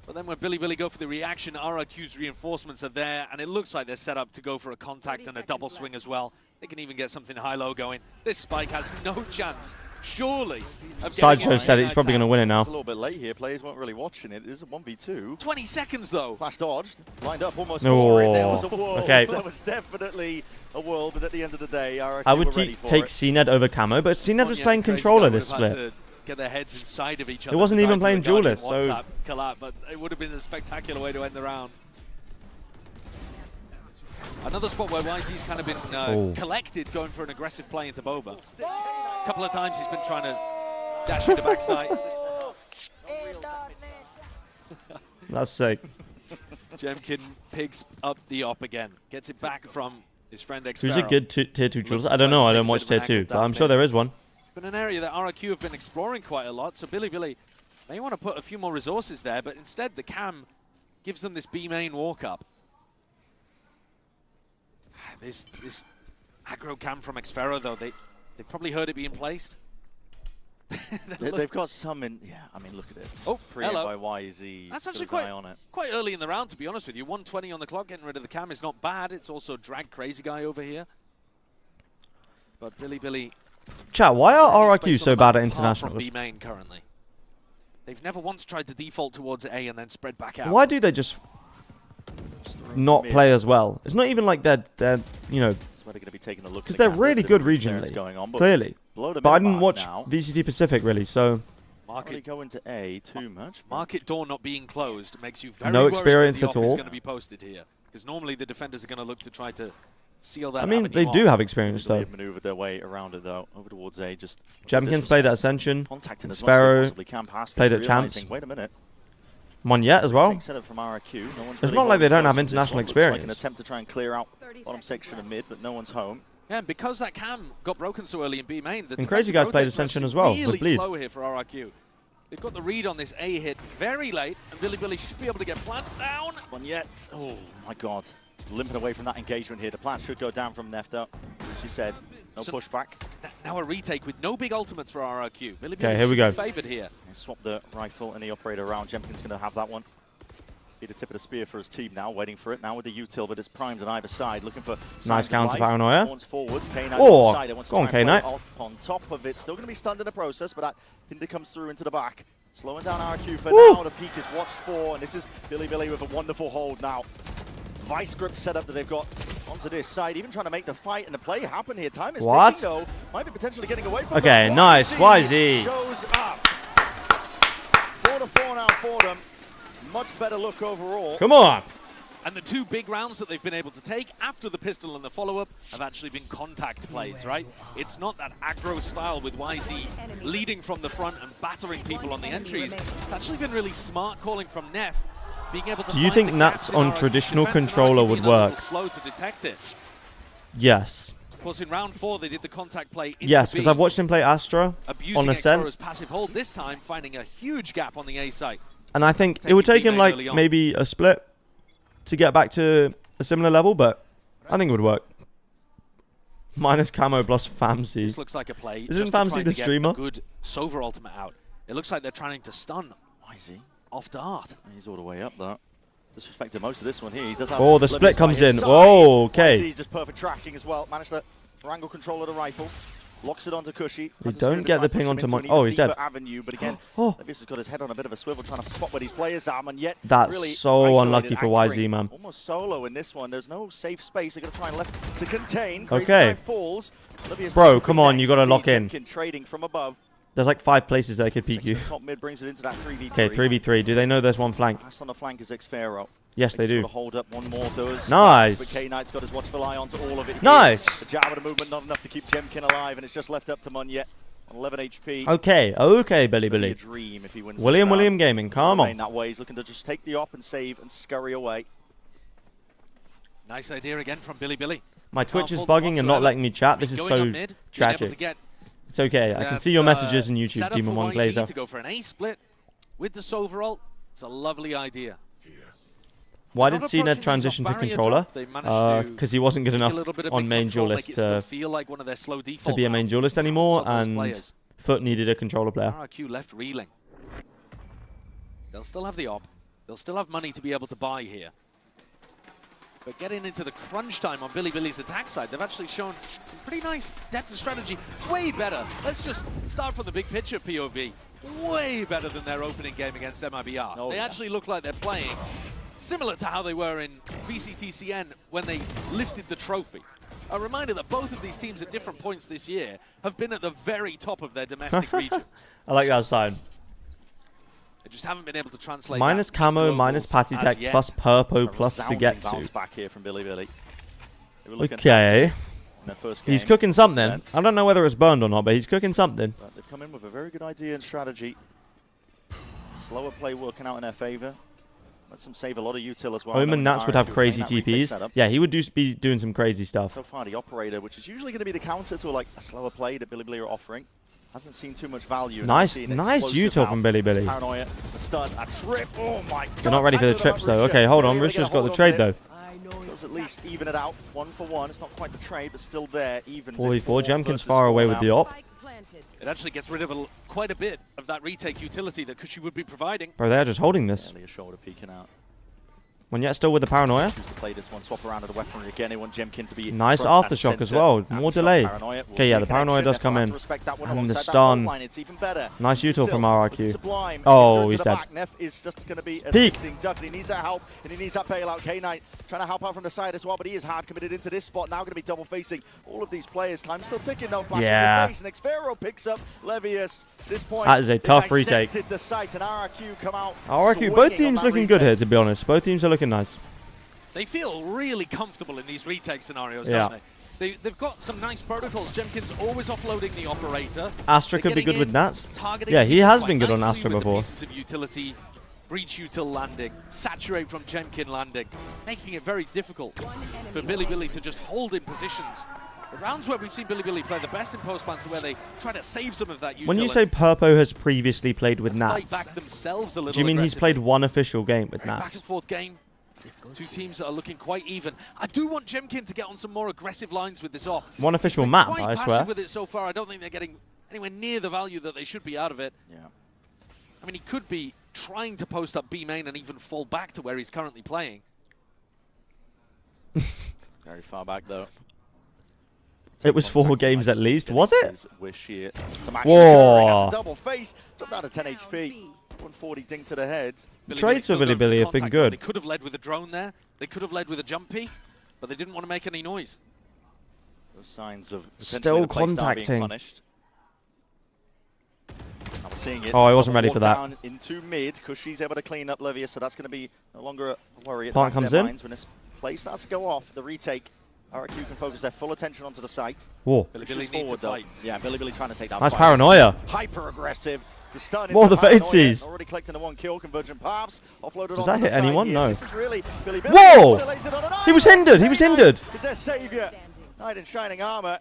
But then when Bilibili go for the reaction, RRQ's reinforcements are there, and it looks like they're set up to go for a contact and a double swing as well. They can even get something high-low going. This Spike has no chance, surely. Sideshow said he's probably going to win it now. It's a little bit late here. Players weren't really watching it. It is a 1v2. 20 seconds, though. Flash dodged. Lined up almost for it. There was a world. Okay. There was definitely a world, but at the end of the day, RRQ I would were ready for take it. CNED over Camo, but CNED was playing controller this split. Get their heads inside of each other. It wasn't even playing duelist, so... But it would have been a spectacular way to end the round. Another spot where YZ's kind of been collected, going for an aggressive play into Boba. A couple of times he's been trying to dash into backside. That's sick. Jemkin picks up the op again. Gets it back from his friend Xfero. Who's a good tier 2 duelist? I don't know, I don't watch tier 2, but I'm sure there is one. It's been an area that RRQ have been exploring quite a lot, so Bilibili may want to put a few more resources there, but instead the cam gives them this B main walk up. This aggro cam from Xfero, though, they've probably heard it being placed. They've got some in. Yeah, I mean, look at it. Oh, hello. By YZ. That's actually quite early in the round, to be honest with you. 120 on the clock, getting rid of the cam is not bad. It's also drag Crazy Guy over here. But Bilibili. Chat, why are RRQ so bad at internationals? B main currently. They've never once tried to default towards A and then spread back out. Why do they just not play as well? It's not even like they're you know, because they're really good regionally, clearly. But I didn't watch VCT Pacific really, so. Market go into A too much. Market door not being closed makes you very no experience worried that the at all. Is going to be posted here, because normally the defenders are going to look to try to seal that. I mean, they do have experience though. They've maneuvered their way around it though, over towards A. Just Jemkin's played at Ascension. Sparrow played at Champs. Wait a minute. One yet as well. From RRQ. No one's it's not like they don't have international experience. Like an attempt to try and clear out bottom section of mid, but no one's home. Yeah, and because that cam got broken so early in B main, the Crazy Guys played Ascension as well. Really slow here for RRQ. They've got the read on this A hit very late, and Bilibili should be able to get plant down. One yet. Oh my God. Limping away from that engagement here. The plant should go down from Nefta. She said, no pushback. Now a retake with no big ultimates for RRQ. Okay, here we go. Favored here. Swap the rifle and the operator around. Jemkin's going to have that one. Be the tip of the spear for his team now, waiting for it now with the util, but it's primed on either side, looking for nice counter paranoia. Forwards. Oh, go on K-Knight. On top of it, still going to be stunned in the process, but that Hinder comes through into the back. Slowing down RRQ for now. The peak is watched for, and this is Bilibili with a wonderful hold now. Vice grip setup that they've got onto this side, even trying to make the fight and the play happen here. Time is ticking though. Might be potentially getting away from them. Nice. YZ shows up. 4-4 now for them. Much better look overall. Come on. And the two big rounds that they've been able to take after the pistol and the follow-up have actually been contact plays, right? It's not that aggro style with YZ leading from the front and battering people on the entries. It's actually been really smart calling from Neff, being able to. Do you think Nats on traditional controller would work? Slow to detect it. Yes. Of course, in round 4 they did the contact play. Yes, because I've watched him play Astra on Ascent. Abusing passive hold this time, finding a huge gap on the A site. And I think it would take him like maybe a split to get back to a similar level, but I think it would work. Minus camo plus Famsi. This looks like a play. Isn't Famsi the streamer? Good Sova ultimate out. It looks like they're trying to stun YZ off Dart. He's all the way up there. Disrespected most of this one here. He does have the split comes in. Oh, okay. YZ's just perfect tracking as well. Managed to wrangle control of the rifle. Locks it onto Cushy. They don't get the ping onto Mon. Oh, he's dead. Avenue, but again, Levius has got his head on a bit of a swivel, trying to spot where these players are, and yet that's really so unlucky for YZ, man. Almost solo in this one. There's no safe space. They're going to try and left to contain. Okay. Falls. Bro, come on, you got to lock in. Trading from above. There's like 5 places they could peek you. Top mid brings it into that 3v3. Okay, 3v3. Do they know there's one flank? Last on the flank is Xpharaoh. Yes, they do. Hold up one more does. Nice. But K-Knight's got his watchful eye onto all of it. Nice. The jab of the movement not enough to keep Jemkin alive, and it's just left up to Munyet on 11 HP. Okay, Billy. Dream if he wins William Gaming, come on. That way. He's looking to just take the op and save and scurry away. Nice idea again from Billy. My Twitch is bugging and not letting me chat. This is so tragic. It's okay. I can see your messages in YouTube, Demon One Glazer. To go for an A split with the Sova ult. It's a lovely idea. Why did Cena transition to controller? Because he wasn't good enough on main duelist to be a main duelist anymore, and Foot needed a controller player. RRQ left reeling. They'll still have the op. They'll still have money to be able to buy here. But getting into the crunch time on Billy's attack side, they've actually shown some pretty nice depth and strategy. Way better. Let's just start from the big picture POV. Way better than their opening game against MIBR. They actually look like they're playing similar to how they were in VCT CN when they lifted the trophy. A reminder that both of these teams at different points this year have been at the very top of their domestic regions. I like that side. They just haven't been able to translate minus camo, minus Patty Tech, plus Purpo, plus Sugetsu. Back here from Billy. Okay. He's cooking something. I don't know whether it's burned or not, but he's cooking something. But they've come in with a very good idea and strategy. Slower play working out in their favor. Lets them save a lot of util as well. Omen Nats would have crazy TPs. Yeah, he would be doing some crazy stuff. So far, the operator, which is usually going to be the counter to like a slower play that Billy are offering, hasn't seen too much value. Nice util from Billy. Paranoia, the stun, a trip. Oh my God! They're not ready for the trips though. Okay, hold on. Risha's got the trade though. Does at least even it out, 1 for 1. It's not quite the trade, but still there. Even 44. Jemkin's far away with the op. It actually gets rid of quite a bit of that retake utility that Kushi would be providing. Bro, they're just holding this. Shoulder peeking out. Munyet still with the paranoia. Choose to play this one, swap around to the weaponry again. They want Jemkin to be nice aftershock as well. More delay. Okay, yeah, the paranoia does come in. And the stun. Nice util from RRQ. Oh, he's dead. Neff is just going to be peek. He needs that help, and he needs that bailout. K-Knight trying to help out from the side as well, but he is hard committed into this spot. Now going to be double facing all of these players. Time still ticking though. Yeah. And Xpharaoh picks up Levius. This point, that is a tough retake. The site, and RRQ come out. RRQ, both teams looking good here, to be honest. Both teams are looking nice. They feel really comfortable in these retake scenarios, don't they? They've got some nice protocols. Jemkin's always offloading the operator. Astra could be good with Nats. Yeah, he has been good on Astra before. Pieces of utility, breach util landing, saturate from Jemkin landing, making it very difficult for Billy to just hold in positions. The rounds where we've seen Billy play the best in post plants are where they try to save some of that utility. When you say Purpo has previously played with Nats, do you mean he's played one official game with Nats? Back and forth game. Two teams that are looking quite even. I do want Jemkin to get on some more aggressive lines with this off. One official map, quite I passive swear. With it so far. I don't think they're getting anywhere near the value that they should be out of it. Yeah. I mean, he could be trying to post up B main and even fall back to where he's currently playing. Very far back though. It was 4 games at least, was it? Whoa! Double face, dropped down to 10 HP. 140 ding to the head. Trades for Billy have been good. They could have led with a drone there. They could have led with a jumpy, but they didn't want to make any noise. Those signs of still contacting. seeing it. Oh, I wasn't ready Walk for that. Down into mid, because she's able to clean up Livia, so that's going to be no longer a worry. Plant comes in. When this play starts to go off, the retake, RRQ can focus their full attention onto the site. Whoa. Billy forward, though. Yeah, Billy trying to take that Nice fight. paranoia. Hyper aggressive. Whoa, the faces. Already collecting a 1 kill, convergent paths. Offloaded. Does that hit anyone? No. This is really Billy Whoa! He was hindered. He was hindered. Is their savior. Knight in shining armor.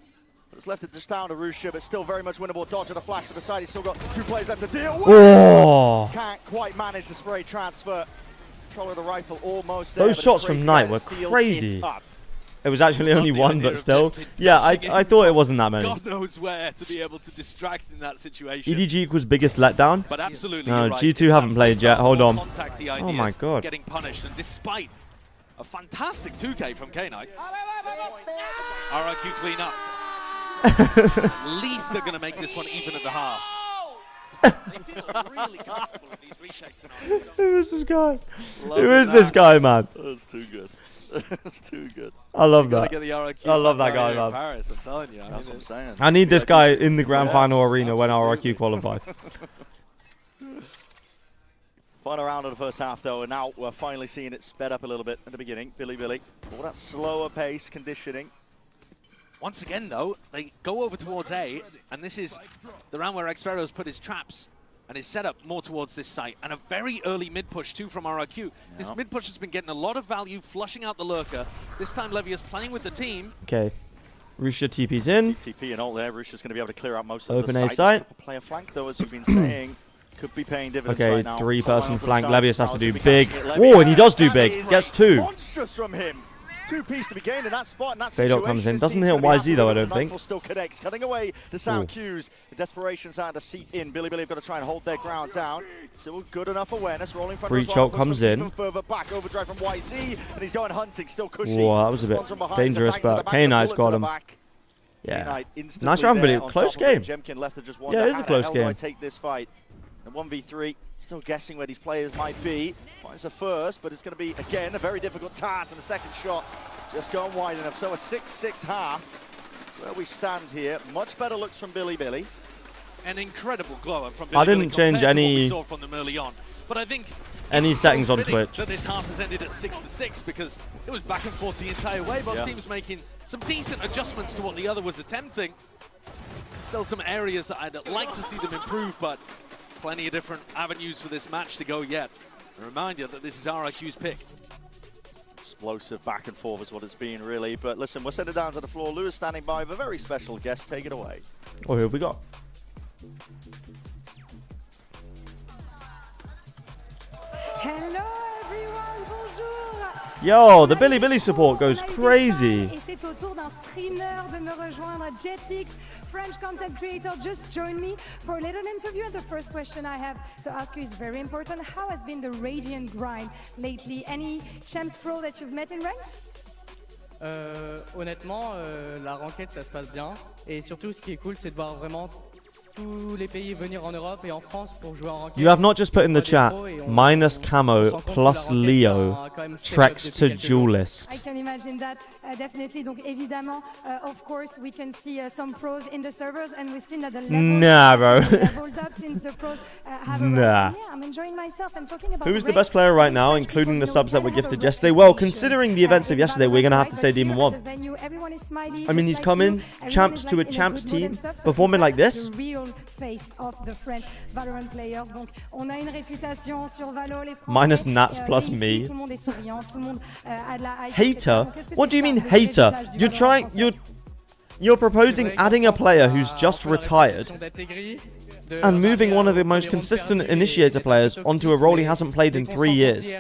It's left it just down to Rusha, but still very much winnable. Dodge and a flash to the side. He's still got 2 players left to deal with. Oh. Can't quite manage the spray transfer. Control of the rifle almost there. Those shots from Knight were crazy. It was actually only 1, but still. Yeah, I thought it wasn't that many. God knows where to be able to distract in that situation. EDG equals biggest letdown. But absolutely, No, you're right. G2 haven't played yet. Hold on. Oh my god. Getting punished, and despite a fantastic 2K from K-Knight, RRQ clean up. At least they're going to make this one even at the half. They feel really comfortable in these retakes tonight. Who is this guy? Who is this guy, man? That's too good. That's too good. I love that. Get the RRQ I love that guy, in man. Paris, I'm telling you. That's what I'm saying. I need this guy in the grand final arena when RRQ qualified. Final round of the first half, though, and now we're finally seeing it sped up a little bit at the beginning. Billy, all that slower pace conditioning. Once again, though, they go over towards A, and this is the round where Xfero's put his traps and his setup more towards this site, and a very early mid-push, too, from RRQ. Yep. This mid-push has been getting a lot of value, flushing out the lurker. This time, Levia's playing with the team. Okay. Rusha TP's in. TP and ult there. Rusha's going to be able to clear out most Open of the A site. Player flank, though, as you've been saying, could be paying dividends right now. 3-person flank. Levius has to do big. Oh, and he does do big. Gets 2. Monstrous from him. 2 piece to be gained in that spot, and that Fade out comes in. Doesn't hit YZ though, I don't think. Still connects, cutting away the sound cues. The desperation starting to seep in. Billy have got to try and hold their ground down. Still good enough awareness. Rolling front. Free choke comes in. Even further back, overdrive from YZ, and he's going hunting. Still cushy. Whoa, that was a bit dangerous, but K-Knight's got him. Yeah. Nice round, Billy. Close game. Yeah, it is a close game. I take this fight. And 1v3, still guessing where these players might be. Finds a first, but it's going to be, again, a very difficult task, and the second shot just gone wide enough. So a 6-6 half, where we stand here. Much better looks from Billy. An incredible glow up from Billy. I didn't change any saw from them early on, but I think any settings on Twitch. That this half has ended at 6-6 because it was back and forth the entire way. Both teams making some decent adjustments to what the other was attempting. Still some areas that I'd like to see them improve, but plenty of different avenues for this match to go yet. A reminder that this is RRQ's pick. Explosive back and forth is what it's been, really. But listen, we'll send it down to the floor. Lewis standing by with a very special guest. Take it away. Oh, who have we got? Hello everyone, bonjour. Yo, the Billy support goes crazy. Et c'est au tour d'un streamer de me rejoindre. Jetix, French content creator, just joined me for a little interview. And the first question I have to ask you is very important. How has been the Radiant grind lately? Any champs pro that you've met in ranked? Honnêtement, la ranked ça se passe bien. Et surtout, ce qui est cool, c'est de voir vraiment tous les pays venir en Europe et en France pour jouer en ranked. You have not just put in the chat minus camo plus Leo treks to duelist. I can imagine that definitely. Donc évidemment, of course, we can see some pros in the servers, and we've seen that the level nah, bro. leveled up since the pros have arrived. Yeah, I'm enjoying myself. I'm talking about. Who's the best player right now, including the subs that were gifted yesterday? Well, considering the events of yesterday, we're gonna have to say Demon 1. I mean, he's coming champs to a champs team, performing like this. Face of the French Valorant players. Donc, on a une réputation sur Valo, les Français. Minus Nats plus me. Tout le monde est souriant, tout le monde a de la hype. Hater? What do you mean hater? You're proposing adding a player who's just retired and moving one of the most consistent initiator players onto a role he hasn't played in 3 years.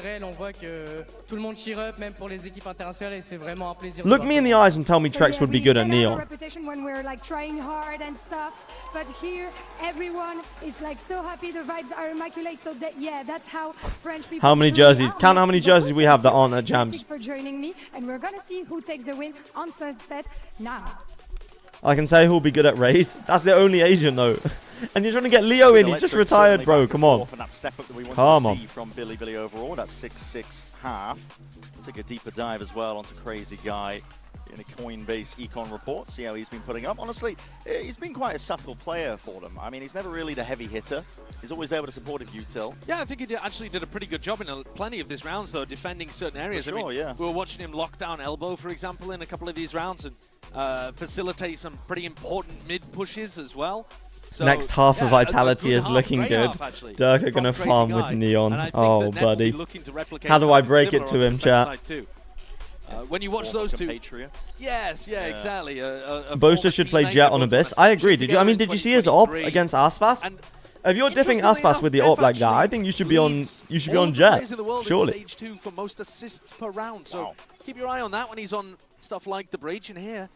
Look me in the eyes and tell me Trex would be good at Neon. When we're like trying hard and stuff, but here everyone is like so happy. The vibes are immaculate. So that, yeah, that's how French people. How many jerseys? Count how many jerseys we have that aren't at jams. Thanks for joining me, and we're gonna see who takes the win on Sunset now. I can say who'll be good at Raze. That's the only Asian though. And you're trying to get Leo in. He's just retired, bro. Come on. Come on. From Billy overall, that 6-6 half. Take a deeper dive as well onto Crazy Guy. in a Coinbase econ report. See how he's been putting up. Honestly, he's been quite a subtle player for them. I mean, he's never really the heavy hitter. He's always there with a supportive util. Yeah, I think he actually did a pretty good job in plenty of these rounds, though, defending certain areas. For sure, I mean, yeah. We were watching him lock down elbow, for example, in a couple of these rounds, and facilitate some pretty important mid pushes as well. So, Next half of Vitality a is half, looking great good. half, Dirk are going to farm with Neon. Oh, buddy. How do I break it to him, chat? When you watch those two, yes, yeah, exactly. Boaster should play Jet on Abyss. I agree. Did you see his op against Aspas? If you're diffing Aspas with the op like that, I think you should be on Jet. Surely. Stage 2 for most assists per round. So keep your eye on that when he's on stuff like the Breach in here.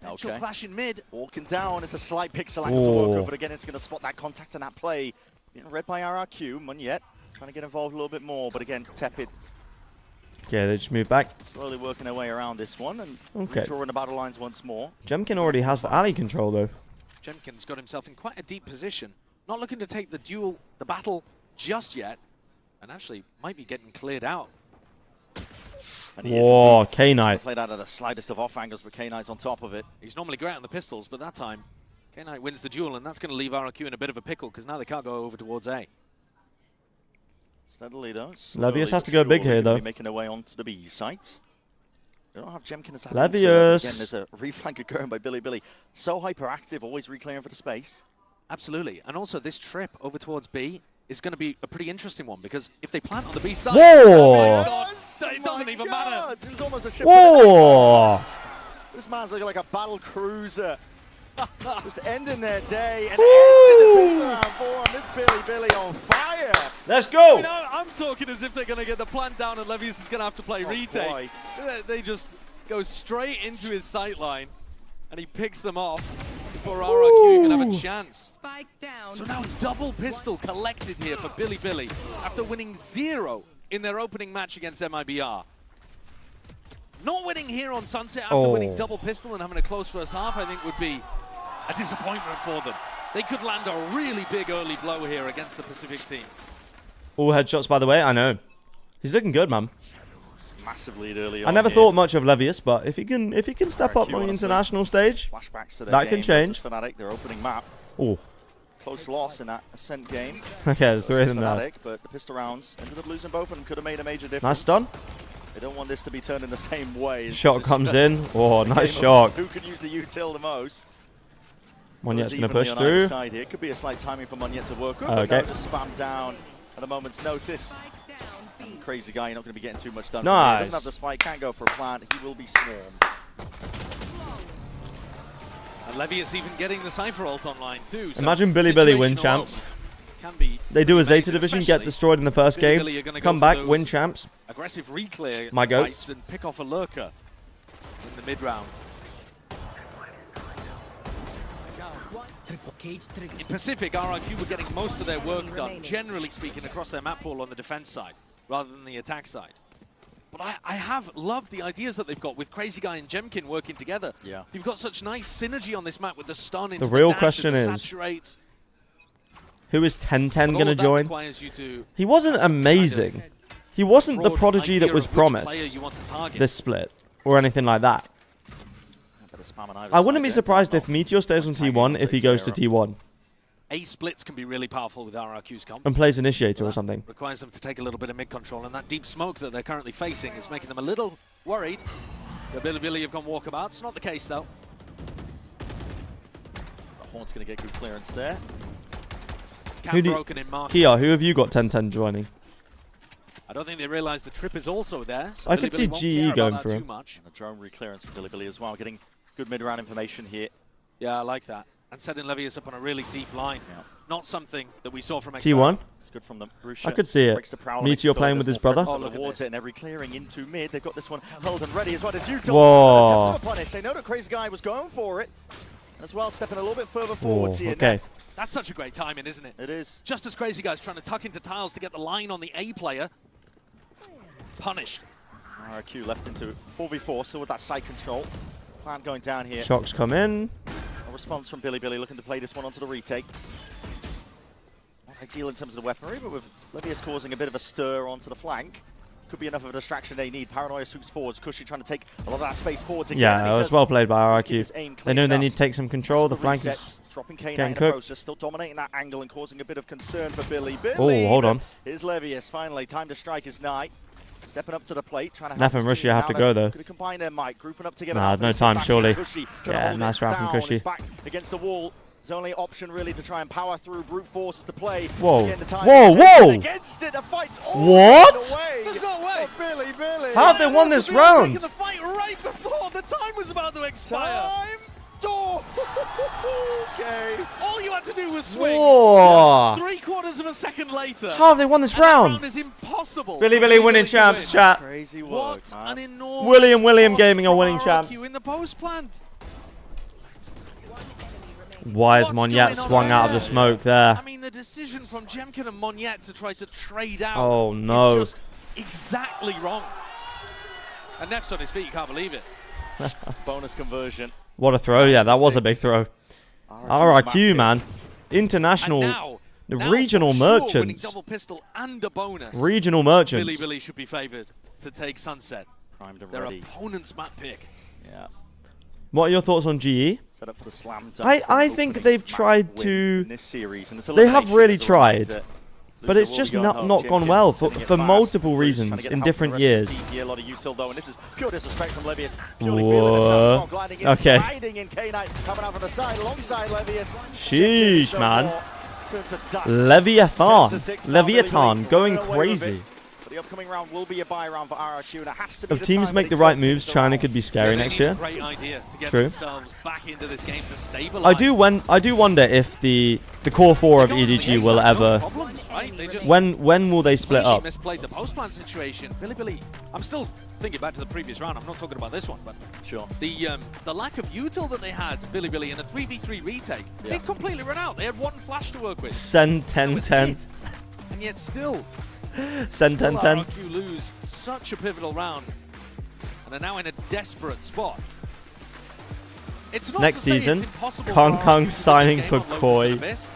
Potential clash in mid. Walking down, it's a slight pixel angle to work with, but again, it's going to spot that contact and that play. Being read by RRQ, Munyet trying to get involved a little bit more, but again, tepid. Okay, they just move back. Slowly working their way around this one and drawing the battle lines once more. Jemkin already has the alley control, though. Jemkin's got himself in quite a deep position. Not looking to take the battle just yet, and actually might be getting cleared out. Whoa, K-Knight. Played out of the slightest of off angles, but K-Knight's on top of it. He's normally great on the pistols, but that time K-Knight wins the duel, and that's going to leave RRQ in a bit of a pickle, because now they can't go over towards A. Steadily, though. Levius has to go big here, though. Making their way onto the B site. They don't have Jemkin as Levius. Again, there's a reflank occurring by Billy. So hyperactive, always reclearing for the space. Absolutely. And also, this trip over towards B is going to be a pretty interesting one, because if they plant on the B side... Whoa! It doesn't even matter. It was almost a ship. Whoa! This man's looking like a battle cruiser. Just ending their day and ending the pistol round 4 on this Billy on fire. Let's go! You know, I'm talking as if they're going to get the plant down and Levius is going to have to play retake. They just go straight into his sight line and he picks them off before RRQ can have a chance. Spike down. So now double pistol collected here for Billy after winning 0 in their opening match against MIBR. Not winning here on Sunset after winning double pistol and having a close first half, I think would be a disappointment for them. They could land a really big early blow here against the Pacific team. All headshots, by the way, I know. He's looking good, man. Massive lead early I on never here. thought much of Levius, but if he can step up on the international stage, Flashbacks to their that can game change. versus Fnatic, their opening map. Oh. Close loss in that Ascent game. Okay, there's 3 of them now. Fnatic, but the pistol rounds ended up losing both of them. Could have made a major difference. Nice stun. They don't want this to be turned in the same way. Shot comes in. Oh, nice shot. Who can use the util the most? Monyet's going to Evenly push on either through. side here. Could be a slight timing for Munyet to work with, but Okay. no, just spam down at a moment's notice. And crazy guy, you're not going to be getting too much done. Nice. He doesn't have the spike, can't go for a plant. He will be swarmed. And Levius even getting the Cypher ult online too. So Imagine Billy win situational champs. Can be They do a Zeta amazing, division, especially get destroyed in the first Billy game, are gonna come go for back, those win champs. Aggressive reclear My goats. fights and pick off a lurker in the mid round. In Pacific, RRQ were getting most of their work done, generally speaking, across their map pool on the defense side, rather than the attack side. But I have loved the ideas that they've got with Crazy Guy and Jemkin working together. Yeah. You've got such nice synergy on this map with the stun into The real dash question and the is, saturate. who is 1010 But all going to of that join? requires you to He wasn't amazing. He wasn't the broad prodigy that idea was of which promised player you want to target. this split, or anything like that. I wouldn't be surprised if Meteor stays on T1 if he goes to T1 A splits can be really powerful with RRQ's comp. and plays Initiator or something. Requires them to take a little bit of mid control, and that deep smoke that they're currently facing is making them a little worried. The Billy have gone walkabout. It's not the case though. Horn's going to get good clearance there. Cam broken in market. Kia, who have you got 1010 joining? I don't think they realise the trip is also there. So I could see won't care GE going about for that him. too much. And a drone reclearance for Billy as well, getting good mid-round information here. Yeah, I like that. And setting Levius up on a really deep line. Yeah. Not something that we saw from T1? It's good from them. I could see it. Meteor playing with his brother. Oh, towards it, and every clearing into mid. They've got this one held and ready as well as Utah. Whoa. Attempt to punish. They know the Crazy Guy was going for it. As well, stepping a little bit further forwards here. Okay. That's such a great timing, isn't it? It is. Just as Crazy Guy's trying to tuck into tiles to get the line on the A player. Punished. RRQ left into 4v4, still with that side control. Plant going down here. Shocks come in. A response from Billy looking to play this one onto the retake. Not ideal in terms of the weaponry, but with Levius causing a bit of a stir onto the flank. could be enough of a distraction they need. Paranoia swoops forwards. Cushy trying to take a lot of that space forwards again. Yeah, it was well played by RRQ. They knew they need to take some control. The flank is dropping K9 getting in the cooked. process, still dominating that angle and causing a bit of concern for Billy. Oh, hold on. Here's Levius. Finally, time to strike is nigh. Stepping up to the plate, trying to Neff and Russia have to go though. Could combine their might, grouping up together. Nah, no time, surely. Yeah, nice round from Cushy. Back against the wall. His only option really to try and power through brute force to play. Whoa. Whoa! Against it, the fight's what? There's no way. Billy. How have they won this round? Taking the fight right before the time was about to expire. Okay. All you had to do was swing. Whoa. 3/4 of a second later. How have they won this round? That round is impossible. Billy winning champs, chat. Crazy work, what man. an enormous William Gaming are winning RRQ champs. in the post plant. Why is Monyet swung out of the smoke there? I mean, the decision from Jemkin and Monyet to try to trade out Oh no. is just exactly wrong. And Neff's on his feet, you can't believe it. Bonus conversion. What a throw. Yeah, that was a big throw. RRQ, man. International, now regional for sure, winning merchants. double pistol and a bonus. Regional merchants. Billy should be favored to take Sunset. Primed and Their ready. opponent's map pick. Yeah. What are your thoughts on GE? Set up for the slam I think they've tried to. in this series, and it's They have really elimination as a tried. reminder. But it's just not gone well for multiple reasons in different years. A lot of util though, and this is pure disrespect from Levius. Whoa. Okay. Sliding in K9, coming out from the side alongside Levius. Sheesh, man. Leviathan going crazy. But the upcoming round will be a buy round for RRQ, and it has to be If the teams time make they the right take moves, this China round. could be scary next year. Great idea to get True. themselves back into this game to stabilize. I do wonder if the core four of EDG will ever. When will they split up? Misplayed the post-plan situation. Billy, I'm still thinking back to the previous round. I'm not talking about this one, but sure. The lack of util that they had, Billy, in a 3v3 retake, they've completely run out. They had one flash to work with. Send 10-10. And yet still, Send 10-10. RRQ lose such a pivotal round and are now in a desperate spot. It's not Next to say season, it's impossible Kong for Kong RRQ to win this signing game for on Lotus and Koi. Abyss.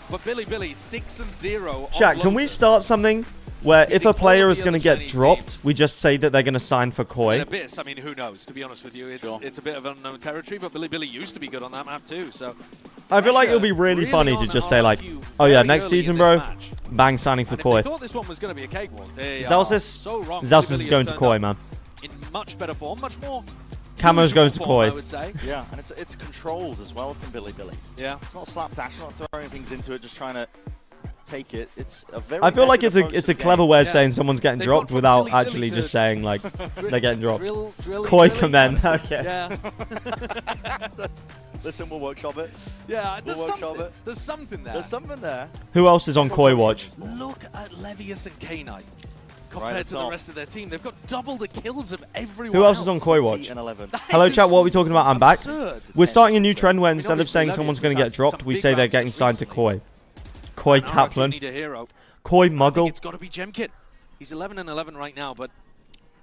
But Billy 6-0. Chat, can we start something where if a player is going to get dropped, we just say that they're going to sign for Koi? Abyss, I mean, who knows? To be honest with you, it's a bit of unknown territory. But Billy used to be good on that map too. So I feel like it'll be really funny to just say like, oh yeah, next season, bro, bang, signing for Koi. I thought this one was going to be a cakewalk. Zelsis, so wrong. Zelsis is going to Koi, man. In much better form, much more. Camo's going to form, Koi. I would say. Yeah, and it's controlled as well from Billy. Yeah. It's not slapdash, not throwing things into it, just trying to take it. It's a very. I feel like it's a clever way of Yeah. saying someone's getting They've dropped gone from without silly actually to just saying like they're getting dropped. Drilling Koi Billy, Commend. honestly. Okay. Yeah. Listen, we'll workshop it. Yeah, We'll workshop it. There's something there. There's something there. Who else is on Koi watch? Look at Levius and K9 compared Right to the rest of their team. They've got double the kills of everyone Who else is on Koi watch? And 11. Hello chat, what are we talking about? I'm back. absurd. We're starting a new trend where instead of obviously saying Levius someone's has going to had get dropped, some we big say they're rounds getting just signed to recently. Koi. Koi RRQ Kaplan. need a hero. Koi I think Muggle. it's got to be Jemkit. He's 11-11 right now, but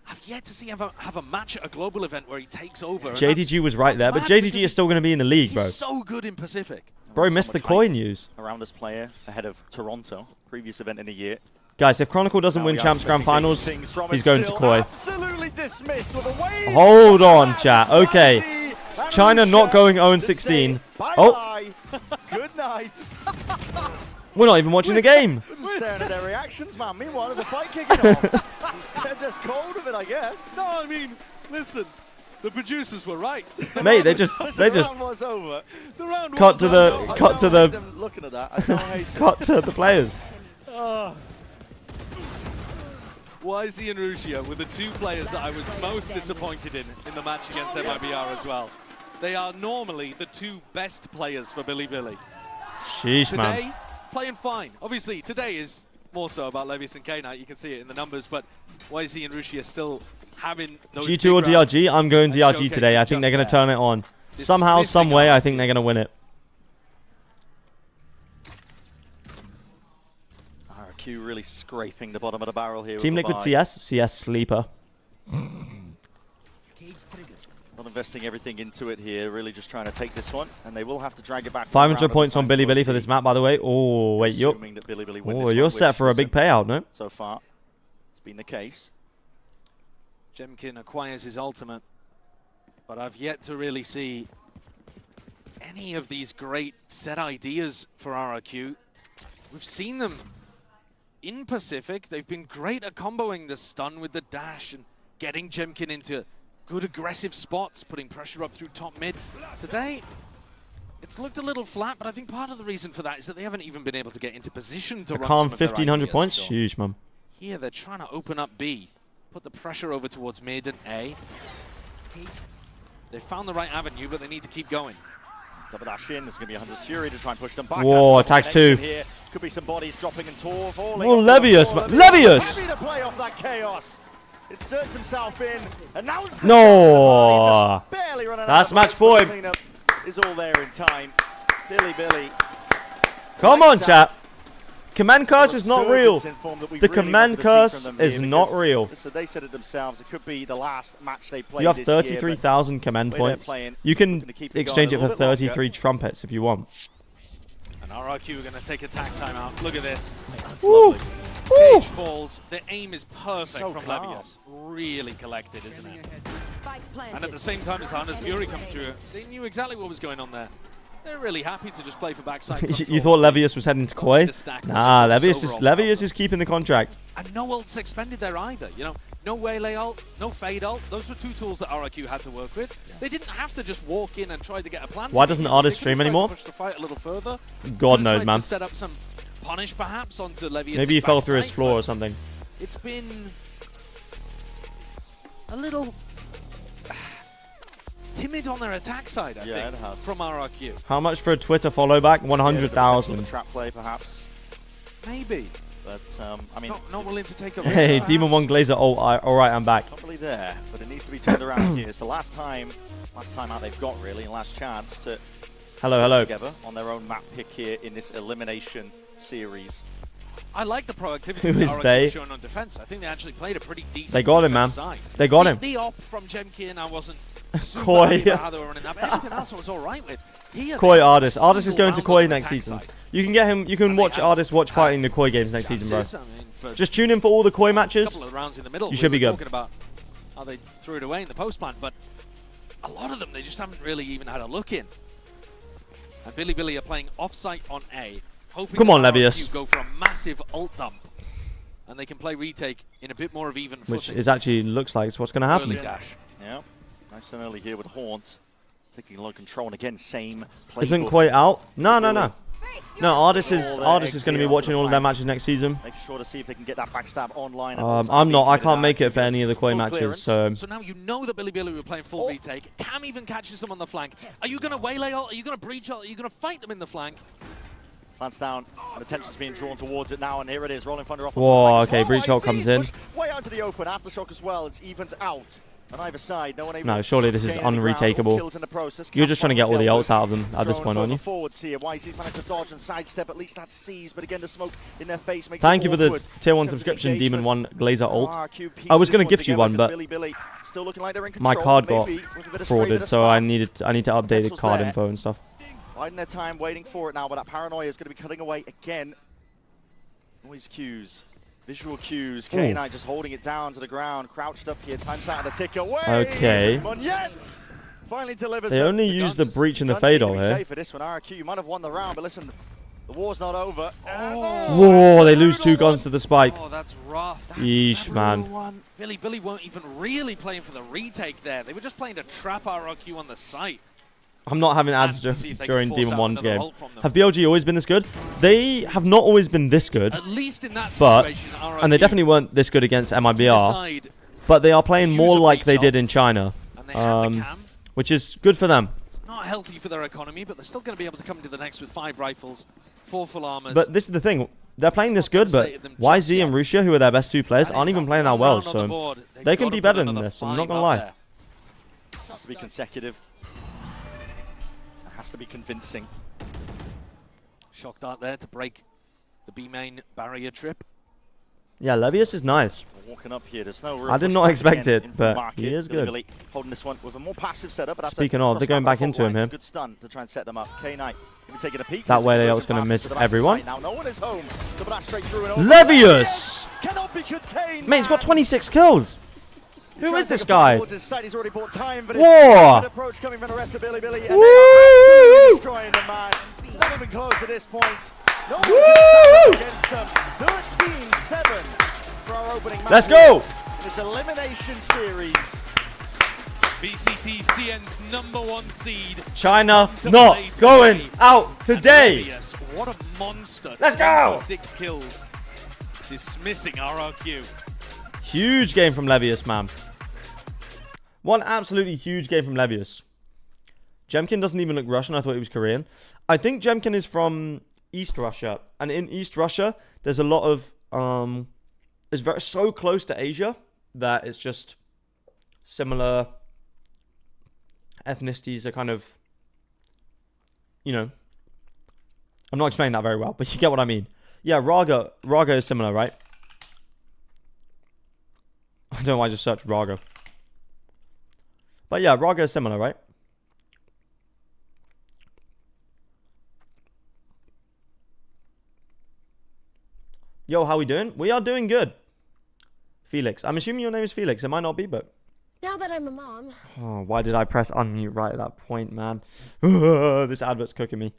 I've yet to see him have a match at a global event where he takes over. and JDG was right there, but mad JDG because is still going to be in the league, bro. He's so good in Pacific. Bro, So missed the much Koi hype news. around this player ahead of Toronto, previous event in the year. Guys, if Chronicle doesn't Now win we are Champs Grand expecting Finals, things from it he's going to still. Koi. Absolutely dismissed with a wave. Hold on, chat. Okay. China not going 0-16. Oh, Bye. Good night. we're not even watching the game. We're just staring at their reactions, man. Meanwhile, there's a fight kicking off. They're just cold of it, I guess. No, I mean, listen, the producers were right. Mate, they just The round was over. The round cut was to over. the cut to the I'm looking at that. I don't hate it. cut to the players. YZ and Rusia were the two players that I was most disappointed in the match against MIBR as well. They are normally the two best players for Billy. Sheesh, Today, man. playing fine. Obviously, today is more so about Levius and K-Knight. You can see it in the numbers, but YZ and Rusia still having those G2 or big rounds DRG? I'm going and DRG today. I showcasing think they're going to just turn it on. This Somehow, missing some way, I RRQ. think they're going to win it. RRQ really scraping the bottom of the barrel here. Team with Liquid the CS? CS sleeper. Not investing everything into it here, really just trying to take this one, and they will have to drag it back. 500 points on Billy for this map, by the way. Oh, wait, Assuming that Billy win oh, this you're one, set which for a big listen, payout, no? So far, it's been the case. Jemkin acquires his ultimate, but I've yet to really see any of these great set ideas for RRQ. We've seen them in Pacific. They've been great at comboing the stun with the dash and getting Jemkin into good aggressive spots, putting pressure up through top mid. Today, it's looked a little flat, but I think part of the reason for that is that they haven't even been able to get into position to run calm some of their 1,500 ideas. points? Huge, man. Here, they're trying to open up B, put the pressure over towards mid and A. They found the right avenue, but they need to keep going. Double dash in, there's going to be a Hunter's Fury to try and push them back. Whoa, attacks two. Here. Could be some bodies dropping and Tor falling. Oh, Levius, man. Levius! Happy to play off that chaos. Inserts himself in, announces no! Barely running That's out match point. Cleanup is all there in time. Billy. Come on, chat. Command curse is not real. The command curse is not real. So they said it themselves. It could be the last match they played. You have 33,000 command points. You can exchange it for 33 trumpets if you want. And RRQ are going to take a tag time out. Look at this. That's Woo. lovely. Cage falls. The aim is perfect So from calm. Levius. Really collected, isn't it? And at the same time as the Hunter's Fury come through, they knew exactly what was going on there. They're really happy to just play for backside You thought Levius was heading to Koi? Nah, Levius is keeping the contract. And no ults expended there either. You know, no Waylay ult, no Fade ult. Those were two tools that RRQ had to work with. They didn't have to just walk in and try to get a plan. Why doesn't Artist stream anymore? Push the fight a little further. God knows, man. To set up some punish perhaps onto Levius. Maybe he fell through his floor or something. It's been a little timid on their attack side, I think, from RRQ. How much for a Twitter follow back? 100,000. Trap play, perhaps. Maybe. But, I mean... Not willing to take a risk. Hey, Demon 1 Glazer, alright, I'm back. Not really there, but it needs to be turned around here. It's the last time out they've got, really, and last chance to Hello. together on their own map pick here in this elimination series. I like the proactivity Who is RRQ they? showing on defense. I think they actually played a pretty decent They got him, man. side. They got him. The op from Jemkin, I wasn't super Koi. happy about how they were running that, but everything else I was all right with. Here, Koi they Artist. single Artist is going to round Koi on the next attack season. side. You can get him. You can watch Artist watch party in the Koi games next season, bro. Just tune in for all the Koi matches. A couple of rounds in the middle. You should be good. Talking about how they threw it away in the post plant, but a lot of them they just haven't really even had a look in. And Billy are playing off-site on A, hoping Come on, that Levius. RRQ go for a massive ult dump, and they can play retake in a bit more of even footing. Which is actually looks like it's what's going to happen. Early dash. Yeah, nice and early here with Haunt taking low control, and again same. Isn't Koi out? No. No, Artist is going to be watching all of their matches next season. Making sure to see if they can get that backstab online. I'm not. I can't make it for any of the Koi matches. So now you know that Billy were playing full retake. Cam even catches them on the flank. Are you going to waylay ult? Are you going to breach ult? Are you going to fight them in the flank? Slants down, and attention's being drawn towards it now, and here it is. Rolling Thunder off. Whoa, okay, breach ult comes in. Way out to the open. Aftershock as well. It's evened out on either side. No one able No, surely this is unretakeable. You're just trying to get all the ults out of them at this point, aren't you? Forwards here. YC's managed to dodge and sidestep. At least that sees, but again the smoke in their face makes Thank it you for the awkward. tier 1 subscription, Demon 1 Glazer ult. RRQ I was going to pieces gift you together one, but Billy still looking like they're in my control, card got maybe with a bit of frauded, straight so I spam. need to update the Potential's card there. info and stuff. Biding their time, waiting for it now, but that paranoia is going to be cutting away again. Noise cues, visual cues. K9 just holding it down to the ground, crouched up here. Time's out of the tick away. Okay. Monyet finally delivers. They only use the breach and the fade ult here. Safe for this one, RRQ. You might have won the round, but listen, the war's not over. Whoa, they lose 2 guns to the spike. Oh, that's rough. Yeesh, man. Billy weren't even really playing for the retake there. They were just playing to trap RRQ on the site. I'm not having ads during force Demon out 1's another game. ult from them. Have BLG always been this good? They have not always been this good. At least in that But, situation, and they RRQ definitely weren't this good against MIBR. decide But they are playing use more a like breach they ult. did in China. And they had the cam. Which is good for them. Not healthy for their economy, but they're still going to be able to come to the next with 5 rifles, 4 full armors. But this is the thing. They're playing this good, but YZ and Rusia, who are their best 2 players, aren't even playing that well. So they can be better than this. I'm not going to lie. It has to be consecutive. It has to be convincing. Shock dart there to break the B main barrier trip. Yeah, Levius is nice. Walking up here, there's no real I did push not back expect again it, in but market. he is Billy good. Billy holding this one with a more passive setup, but that's Speaking of, they're going back into him here. A good stun to try and set them up. K9 going to be taking a peek. That way they was going to miss everyone. Now no one is home. Levius! Cannot be contained. Mate, he's got 26 kills. Who is this guy? He's already bought time, but Whoa! good approach coming from the rest of Billy Billy, and they're absolutely destroying the man. It's not even close at this point. No one can stand up against them. 13-7 for our opening match. Let's go! In this elimination series. VCT CN's #1 seed. China not going out today. Levius, what a monster. Let's go! 6 kills. Dismissing RRQ. Huge game from Levius, man. One absolutely huge game from Levius. Jemkin doesn't even look Russian. I thought he was Korean. I think Jemkin is from East Russia. And in East Russia, there's a lot of... it's so close to Asia that it's just similar ethnicities are kind of... You know. I'm not explaining that very well, but you get what I mean. Yeah, Raga is similar, right? I don't know why I just searched Raga. But yeah, Raga is similar, right? Yo, how we doing? We are doing good. Felix. I'm assuming your name is Felix. It might not be, but... Now that I'm a mom. Oh, why did I press unmute right at that point, man? This advert's cooking me.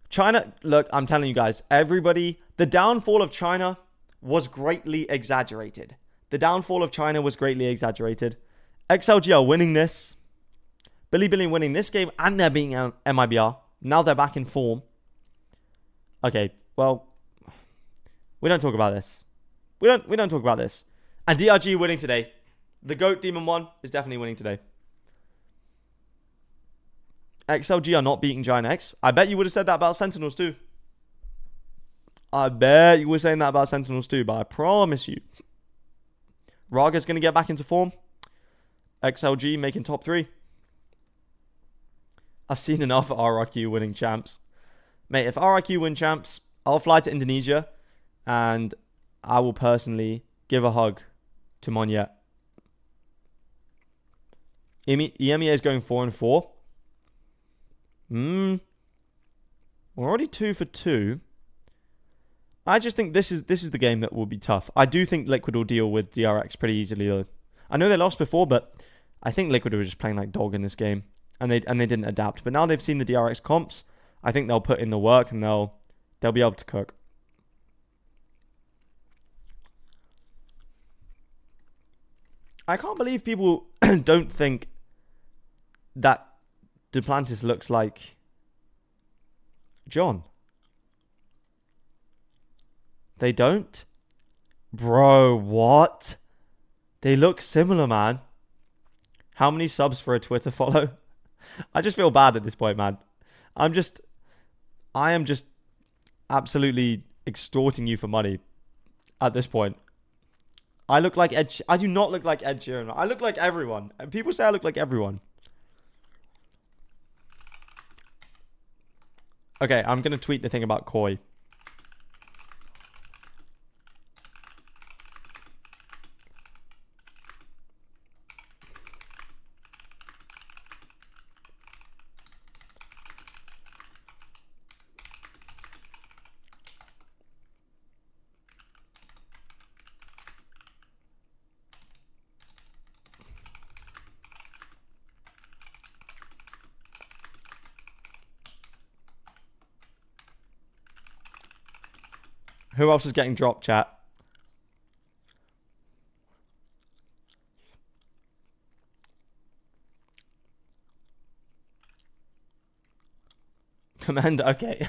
China, look, I'm telling you guys, everybody... The downfall of China was greatly exaggerated. The downfall of China was greatly exaggerated. XLG are winning this. Billy winning this game, and they're beating MIBR. Now they're back in form. Okay, well, we don't talk about this. We don't talk about this. And DRG winning today. The GOAT Demon 1 is definitely winning today. XLG are not beating Giant X. I bet you would have said that about Sentinels too. I bet you were saying that about Sentinels too, but I promise you. Raga's going to get back into form. XLG making top 3. I've seen enough of RRQ winning champs. Mate, if RRQ win champs, I'll fly to Indonesia and I will personally give a hug to Monyet. EMEA is going 4-4. We're already 2 for 2. I just think this is the game that will be tough. I do think Liquid will deal with DRX pretty easily though. I know they lost before, but I think Liquid were just playing like dog in this game, and they didn't adapt. But now they've seen the DRX comps, I think they'll put in the work and they'll be able to cook. I can't believe people don't think that Duplantis looks like John. They don't? Bro, what? They look similar, man. How many subs for a Twitter follow? I just feel bad at this point, man. I am just absolutely extorting you for money at this point. I look like Ed. I do not look like Ed Sheeran. I look like everyone. And people say I look like everyone. Okay, I'm going to tweet the thing about Koi. Who else is getting dropped, chat? Commander, okay.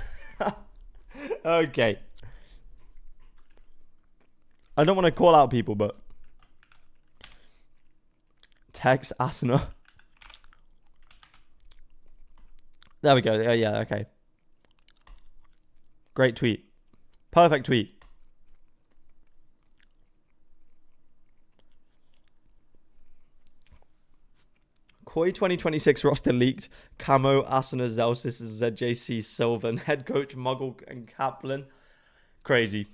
Okay. I don't want to call out people, but... Tex Asuna. There we go. Yeah, okay. Great tweet. Perfect tweet. Koi 2026 roster leaked. Camo, Asuna, Zelsis, ZJC, Sylvan, head coach Muggle and Kaplan. Crazy.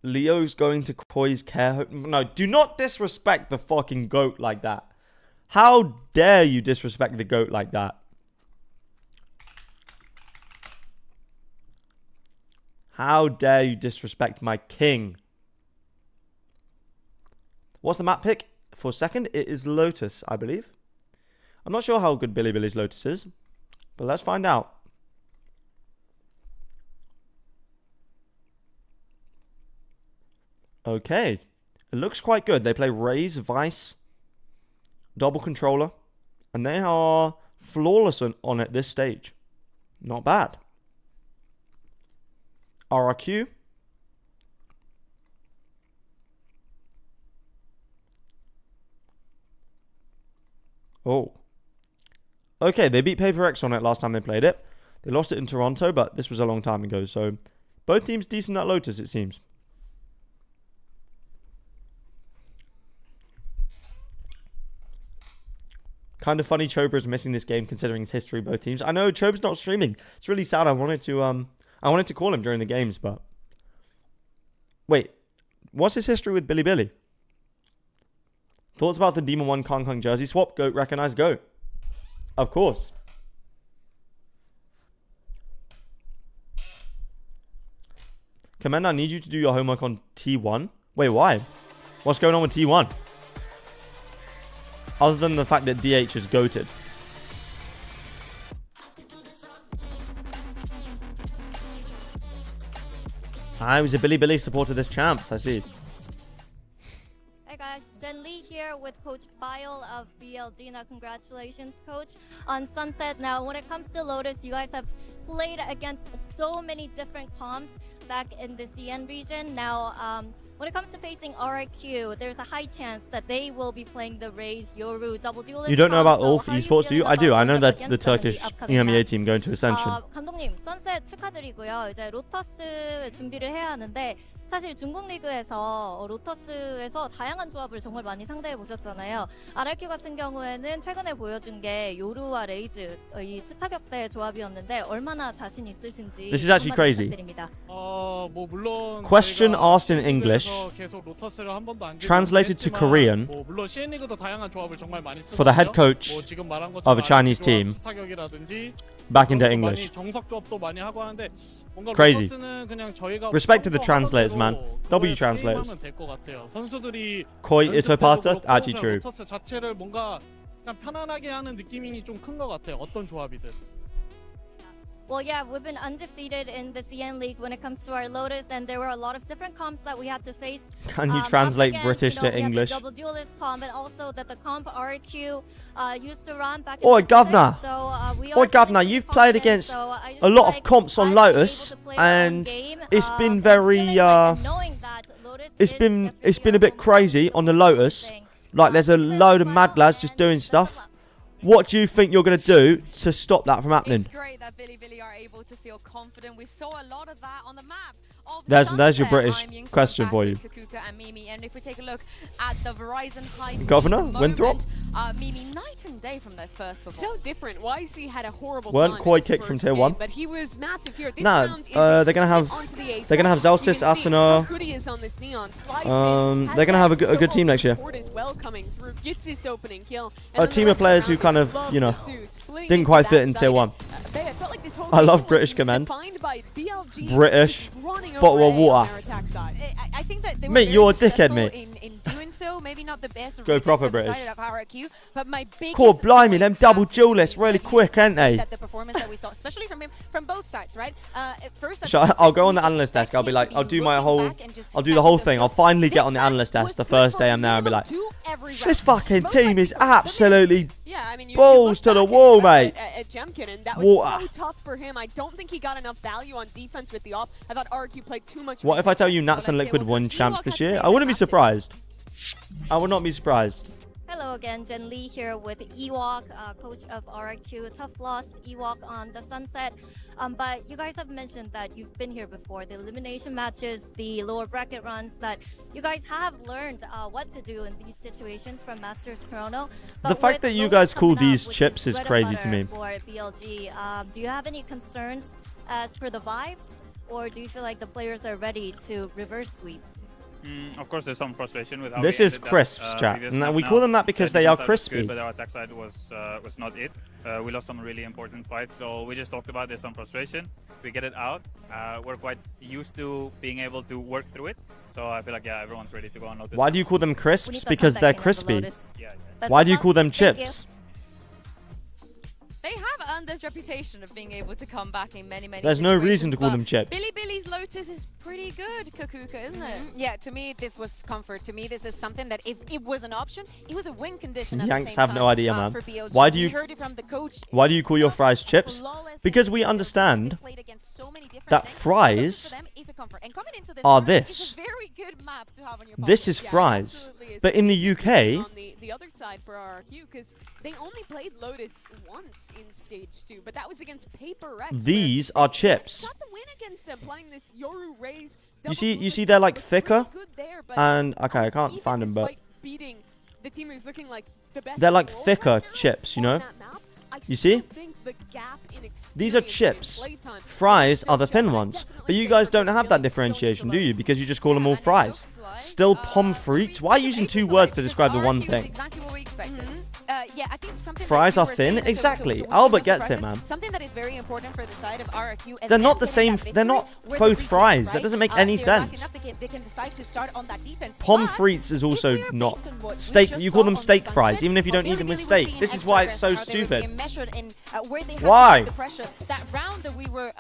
Leo's going to Koi's care home. No, do not disrespect the fucking GOAT like that. How dare you disrespect the GOAT like that? How dare you disrespect my king? What's the map pick for second? It is Lotus, I believe. I'm not sure how good Billy's Lotus is, but let's find out. Okay. It looks quite good. They play Raze, Vice, double controller, and they are flawless on at this stage. Not bad. RRQ. Oh. Okay, they beat Paper X on it last time they played it. They lost it in Toronto, but this was a long time ago, so both teams decent at Lotus, it seems. Kind of funny Chobra's missing this game considering his history both teams. I know Chobra's not streaming. It's really sad. I wanted to call him during the games, but wait. What's his history with Billy? Thoughts about the Demon 1 Kong Kong jersey swap? Goat recognize Goat. Of course. Commend, I need you to do your homework on T1. Wait, why? What's going on with T1? Other than the fact that DH is goated. I was a Billy supporter this champs, I see. Hey guys, Jen Lee here with Coach Bile of BLG. Now congratulations, Coach, on Sunset. Now when it comes to Lotus, you guys have played against so many different comps back in the CN region. Now when it comes to facing RRQ, there's a high chance that they will be playing the Raze Yoru double duelist. You don't know about Ulf so Esports, do you? I do. I know that the Turkish EMEA team going to Ascension. 감독님, 선셋 축하드리고요. 이제 로터스 준비를 해야 하는데 사실 중국 리그에서 로터스에서 다양한 조합을 정말 많이 상대해 보셨잖아요. RRQ 같은 경우에는 최근에 보여준 게 요루와 레이즈 이 투타격대 조합이었는데 얼마나 자신 있으신지 This is actually crazy. 부탁드립니다. 뭐 물론 Question asked in English, 계속 로터스를 한 번도 안 translated to Korean, 뭐 물론 CN 리그도 다양한 조합을 정말 많이 쓰거든요. for the head coach 뭐 지금 말한 of 것처럼 a Chinese team 투타격이라든지 back into English. 정석 조합도 많이 하고 하는데 뭔가 Crazy. 로터스는 그냥 저희가 Respect to the translators, man. W translators. 선수들이 Koi Itopata, actually true. 로터스 자체를 뭔가 그냥 편안하게 하는 느낌이 좀 큰 것 같아요. 어떤 조합이든. Well, yeah, we've been undefeated in the CN League when it comes to our Lotus, and there were a lot of different comps that we had to face. Can you translate against, British you know, to English? We have the double duelist comp, and also that the comp RRQ used to run back in Oi, the Governor. day, so, we Oi, are Governor, feeling you've pretty played confident, against so I just a lot feel of comps on I've been able Lotus, to play our own and game, it's been and very, feeling like and knowing that Lotus is it's been a bit crazy on the Lotus. Like, there's a load of mad lads just doing stuff. What do you think you're going to do to stop that from happening? It's great that Billy are able to feel confident. We saw a lot of that on the map. There's your British question for you. And Mimi, and if we take a look at the Verizon High Governor, Winthrop? Mimi, night and day from their first performance. So different. YC had a horrible Weren't Koi kicked from tier 1? But he was massive here. This Nah, they're gonna have Zelsys, Asuna. They're gonna have a good team next year. A team of players who kind of, you know, didn't quite fit in tier 1. I love British Commend. British bottle of water. I think that they were Mate, you're a very dickhead, successful mate. in doing so. Maybe not the best. Go proper British. British. Of RRQ, but my biggest Cool, blimey, them double point duelists really quick, ain't they? that the performance that we saw, especially from both sides, right? At first, I'll go on the analyst desk. I'll be like, I'll do the whole thing. I'll finally get on the analyst desk the first day I'm there and be like, this fucking team is absolutely balls to the wall, mate. At Jemkin, and that was Water. so tough for him. I don't think he got enough value on defense with the off. I thought RRQ played too much. What if I tell you Nats and Liquid won champs this year? I wouldn't be surprised. I would not be surprised. Hello again, Jen Lee here with Ewok, coach of RRQ. Tough loss, Ewok on the Sunset. But you guys have mentioned that you've been here before. The elimination matches, the lower bracket runs, that you guys have learned what to do in these situations from Masters Toronto. The fact that you guys call these chips is crazy to me. For BLG, do you have any concerns as for the vibes? or do you feel like the players are ready to reverse sweep? Of course, there's some frustration with how This we is ended crisps, that, chat. previous And map. we call them that because The they are defense side was crispy. good, but our attack side was not it. We lost some really important fights, so we just talked about there's some frustration. We get it out. We're quite used to being able to work through it. So I feel like, yeah, everyone's ready to go on Lotus. Why do you call them crisps? Because they're crispy. Yeah. Why do you call them chips? They have earned this reputation of being able to come back in many There's no reason to call them chips. Billy's Lotus is pretty good, Kakuka, isn't it? Yeah, to me, this was comfort. To me, this is something that if it was an option, it was a win condition at Yanks the same have time, no idea, man. for BLG. Why do We you? heard it from the coach. Why do you call your fries chips? Because we understand that fries are this. This is fries. But in the UK, On the other side for RRQ, because they only played Lotus once in stage 2, but that was against Paper Rex. these are chips. Got the win against them, playing this Yoru Raze. You see, they're like thicker, and okay, I can't find them, but Beating the team who's looking like the best they're like overall thicker right now chips, you on know. that map. I You still see? think the gap in These are experience chips. and playtime Fries are the thin ones. But you guys don't have that differentiation, do you? Because you just call them all fries. Still pommes frites? Why are you using two words to describe the one thing? Exactly what we expected. Yeah, I think something Fries that you are were thin? saying, Exactly. what Albert was gets it, impressive, man. Something that is very important for the side of RRQ. and They're them not the getting same. that They're victory not were the both retakes, fries. That right? doesn't make any they're lucky sense. enough they can decide to start on that defense. Pommes But frites is also if we are not based on what we steak. just You call saw them on steak Sunset, fries, even if you don't eat them with Billy steak. was This being is why it's extra so aggressive, how they were stupid. being measured in, where they had Why? to put the pressure. That round that we were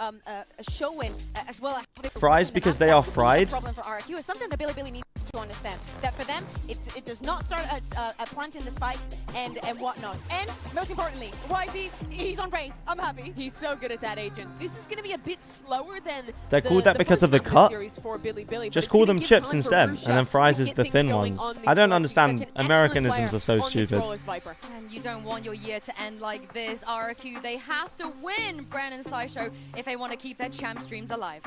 showing as well. Fries because they are fried? Problem for RRQ is something that Billy needs to understand. That for them, it does not start a plant in the spike and whatnot. And most importantly, YV, he's on race. I'm happy. He's so good at that, Agent. This is going to be a bit slower than They're called that because of the cut. Just call them chips instead, and then fries is the thin ones. I don't understand. Americanisms are so stupid. And you don't want your year to end like this. RRQ, they have to win Brandon Sideshow if they want to keep their champ streams alive.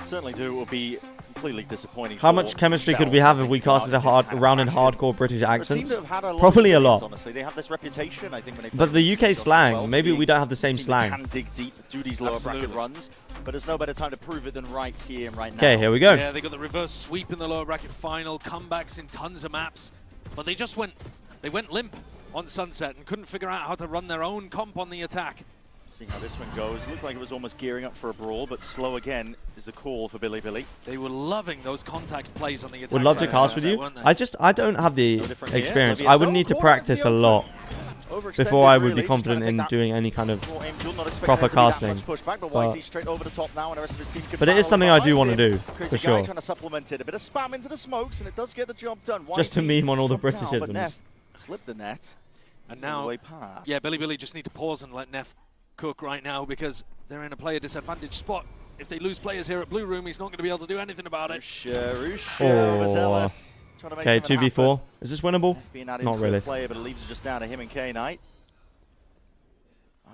Certainly do. It will be completely disappointing. How much chemistry could we have if we casted a round in hardcore British accents? Probably a lot. Honestly, they have this reputation. I think when they But the UK slang, maybe we don't have the same Can slang. dig deep, do these lower bracket runs, but there's no better time to prove it than right here and right now. Okay, here we go. Yeah, they got the reverse sweep in the lower bracket final, comebacks in tons of maps, but they just went limp on Sunset and couldn't figure out how to run their own comp on the attack. Seeing how this one goes, looked like it was almost gearing up for a brawl, but slow again is the call for Billy. They were loving those contact plays on the attack. Would love to side, cast with you. weren't they? I don't have the experience. I would need to practice a lot before I would be confident in doing any kind of proper casting. But it is something I do want to do, for sure. Trying to supplement it, a bit of spam into the smokes, and it does get the job done. Just to meme on all the jumped out, but Britishisms. Neff slipped the net. And now, yeah, Billy just need to pause and let Neff cook right now because they're in a player disadvantage spot. If they lose players here at Blue Room, he's not going to be able to do anything about it. Okay, 2v4. Is this winnable? Not really. Player, but it leaves it just down to him and K-Knight.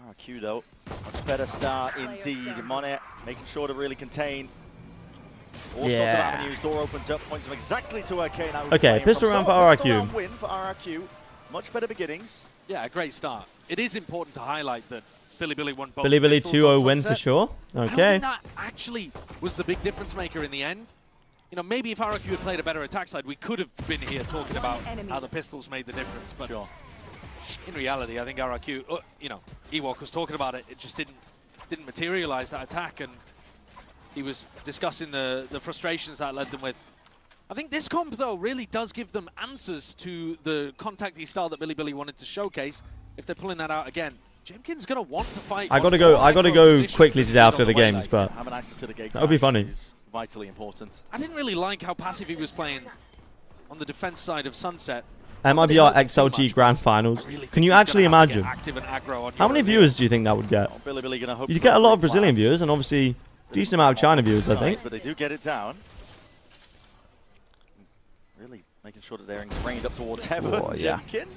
RRQ though, much better start indeed. Monet making sure to really contain all sorts of avenues. Door opens up, points them exactly to where K-Knight. Okay, pistol round for RRQ. Win for RRQ. Much better beginnings. Yeah, a great start. It is important to highlight that Billy won both. Billy pistols 2-0 on win Sunset. for sure. I don't Okay. think that actually was the big difference maker in the end. You know, maybe if RRQ had played a better attack side, we could have been here talking about how the pistols made the difference. But in reality, I think RRQ, you know, Ewok was talking about it. It just didn't materialize, that attack, and he was discussing the frustrations that led them with. I think this comp, though, really does give them answers to the contacty style that Billy wanted to showcase. If they're pulling that out again, Jemkin's going to want to fight. I gotta go quickly today after the games, but having access to the gate that'll be funny. is vitally important. I didn't really like how passive he was playing on the defense side of Sunset. MIBR XLG Grand Finals. Can you actually imagine? How many viewers do you think that would get? Billy gonna hope You'd for get a lot of 3 Brazilian plants. viewers and obviously decent amount of China viewers, I think. But they do get it down. Really making sure that they're ingrained up towards heaven. Oh, yeah. Jemkin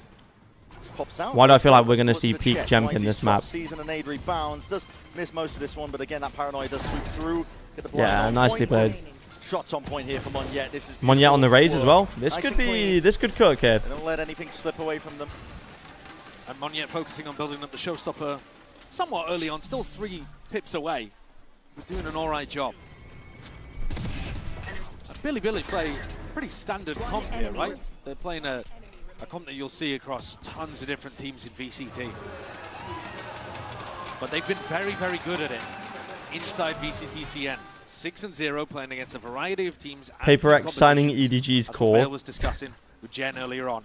pops out. Why do I feel like we're going to see Towards the peak chest. Jemkin YZ's this top map? Season and nade rebounds. Does miss most of this one, but again, that paranoia does sweep through. Get the Yeah, blind on nicely point. played. Shots on point here for Monyet. This is Monyet on the raise as well. beautiful. This Nice could and clean. be, this could cook here. They don't let anything slip away from them. And Monyet focusing on building up the showstopper somewhat early on, still 3 pips away We're doing an alright job. Billy play pretty standard comp here, right? They're playing a comp that you'll see across tons of different teams in VCT. But they've been very, very good at it inside VCT CN. 6-0, playing against a variety of teams. Paper X signing EDG's core. Bale was discussing with Jen earlier on.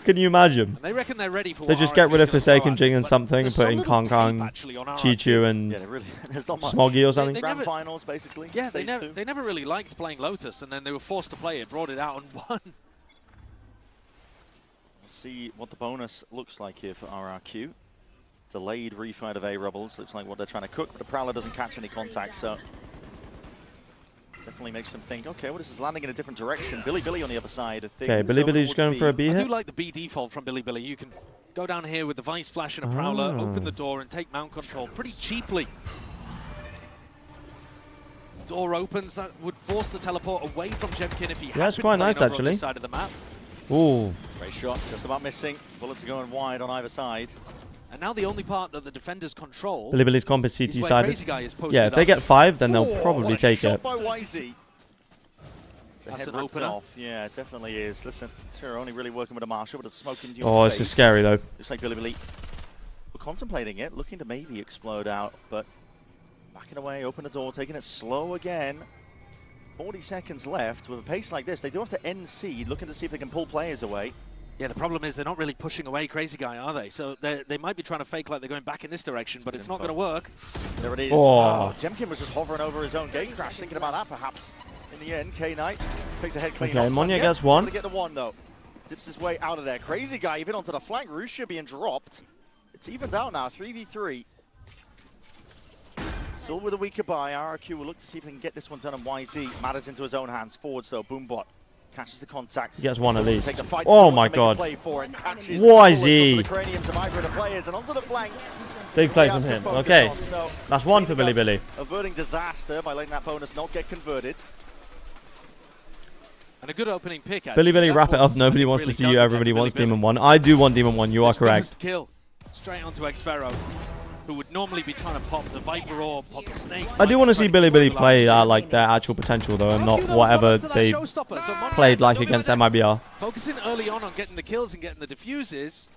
Can you imagine? And they reckon they're ready for they just get rid of Forsaken Jing and something and put in Kong Kong, Chi-Chu and Smoggy or something. Grand finals, basically. Yeah, they never really liked playing Lotus, and then they were forced to play it, brought it out, and won. See what the bonus looks like here for RRQ. Delayed refight of A-Rebels. Looks like what they're trying to cook, but the Prowler doesn't catch any contact, so definitely makes them think, okay, well, this is landing in a different direction. Billy on the other side of things. Okay, Billy's going for a B hit. I do like the B default from Billy. You can go down here with the Vice Flash and a Prowler, open the door and take mount control pretty cheaply. Door opens, that would force the teleport away from Jemkin if he had that's been quite playing nice, over on actually. this side of the map. Ooh. Great shot, just about missing. Bullets are going wide on either side. And now the only part that the defenders control Billy's comp is CT sided. Yeah, if up. they get 5, then they'll probably take it. By YZ. That's an opener. opener. Yeah, it definitely is. Listen, Sierra only really working with a Marshal, but a smoking dual. Oh, this is scary though. Looks like Billy. We're contemplating it, looking to maybe explode out, but backing away, open the door, taking it slow again. 40 seconds left. With a pace like this, they do have to end seed, looking to see if they can pull players away. Yeah, the problem is they're not really pushing away Crazy Guy, are they? So they might be trying to fake like they're going back in this direction, but it's not going to work. There it is. Oh. Wow. Jemkin was just hovering over his own gate crash, thinking about that perhaps. In the end, K-Knight takes a head clean. Okay, Monya gets one. To get the one though. Dips his way out of there. Crazy Guy even onto the flank. Russia being dropped. It's evened out now, 3v3. Still with a weaker buy. RRQ will look to see if they can get this one done, and YZ matters into his own hands. Forwards though, Boombot catches the contact. He gets one at least. Fight, oh my god. YZ. Big play from him. Okay. That's one for Billy. Averting disaster by letting that bonus not get converted. And a good opening pick, actually. Billy, wrap it up. Nobody wants to see you. Everybody wants Demon 1. I do want Demon 1. You are correct. Kill straight onto X-Pharaoh, who would normally be trying to pop the Viper or pop the Snake. I do want to see Billy play like their actual potential though, and not whatever they played like against MIBR. Focusing early on getting the kills and getting the diffuses.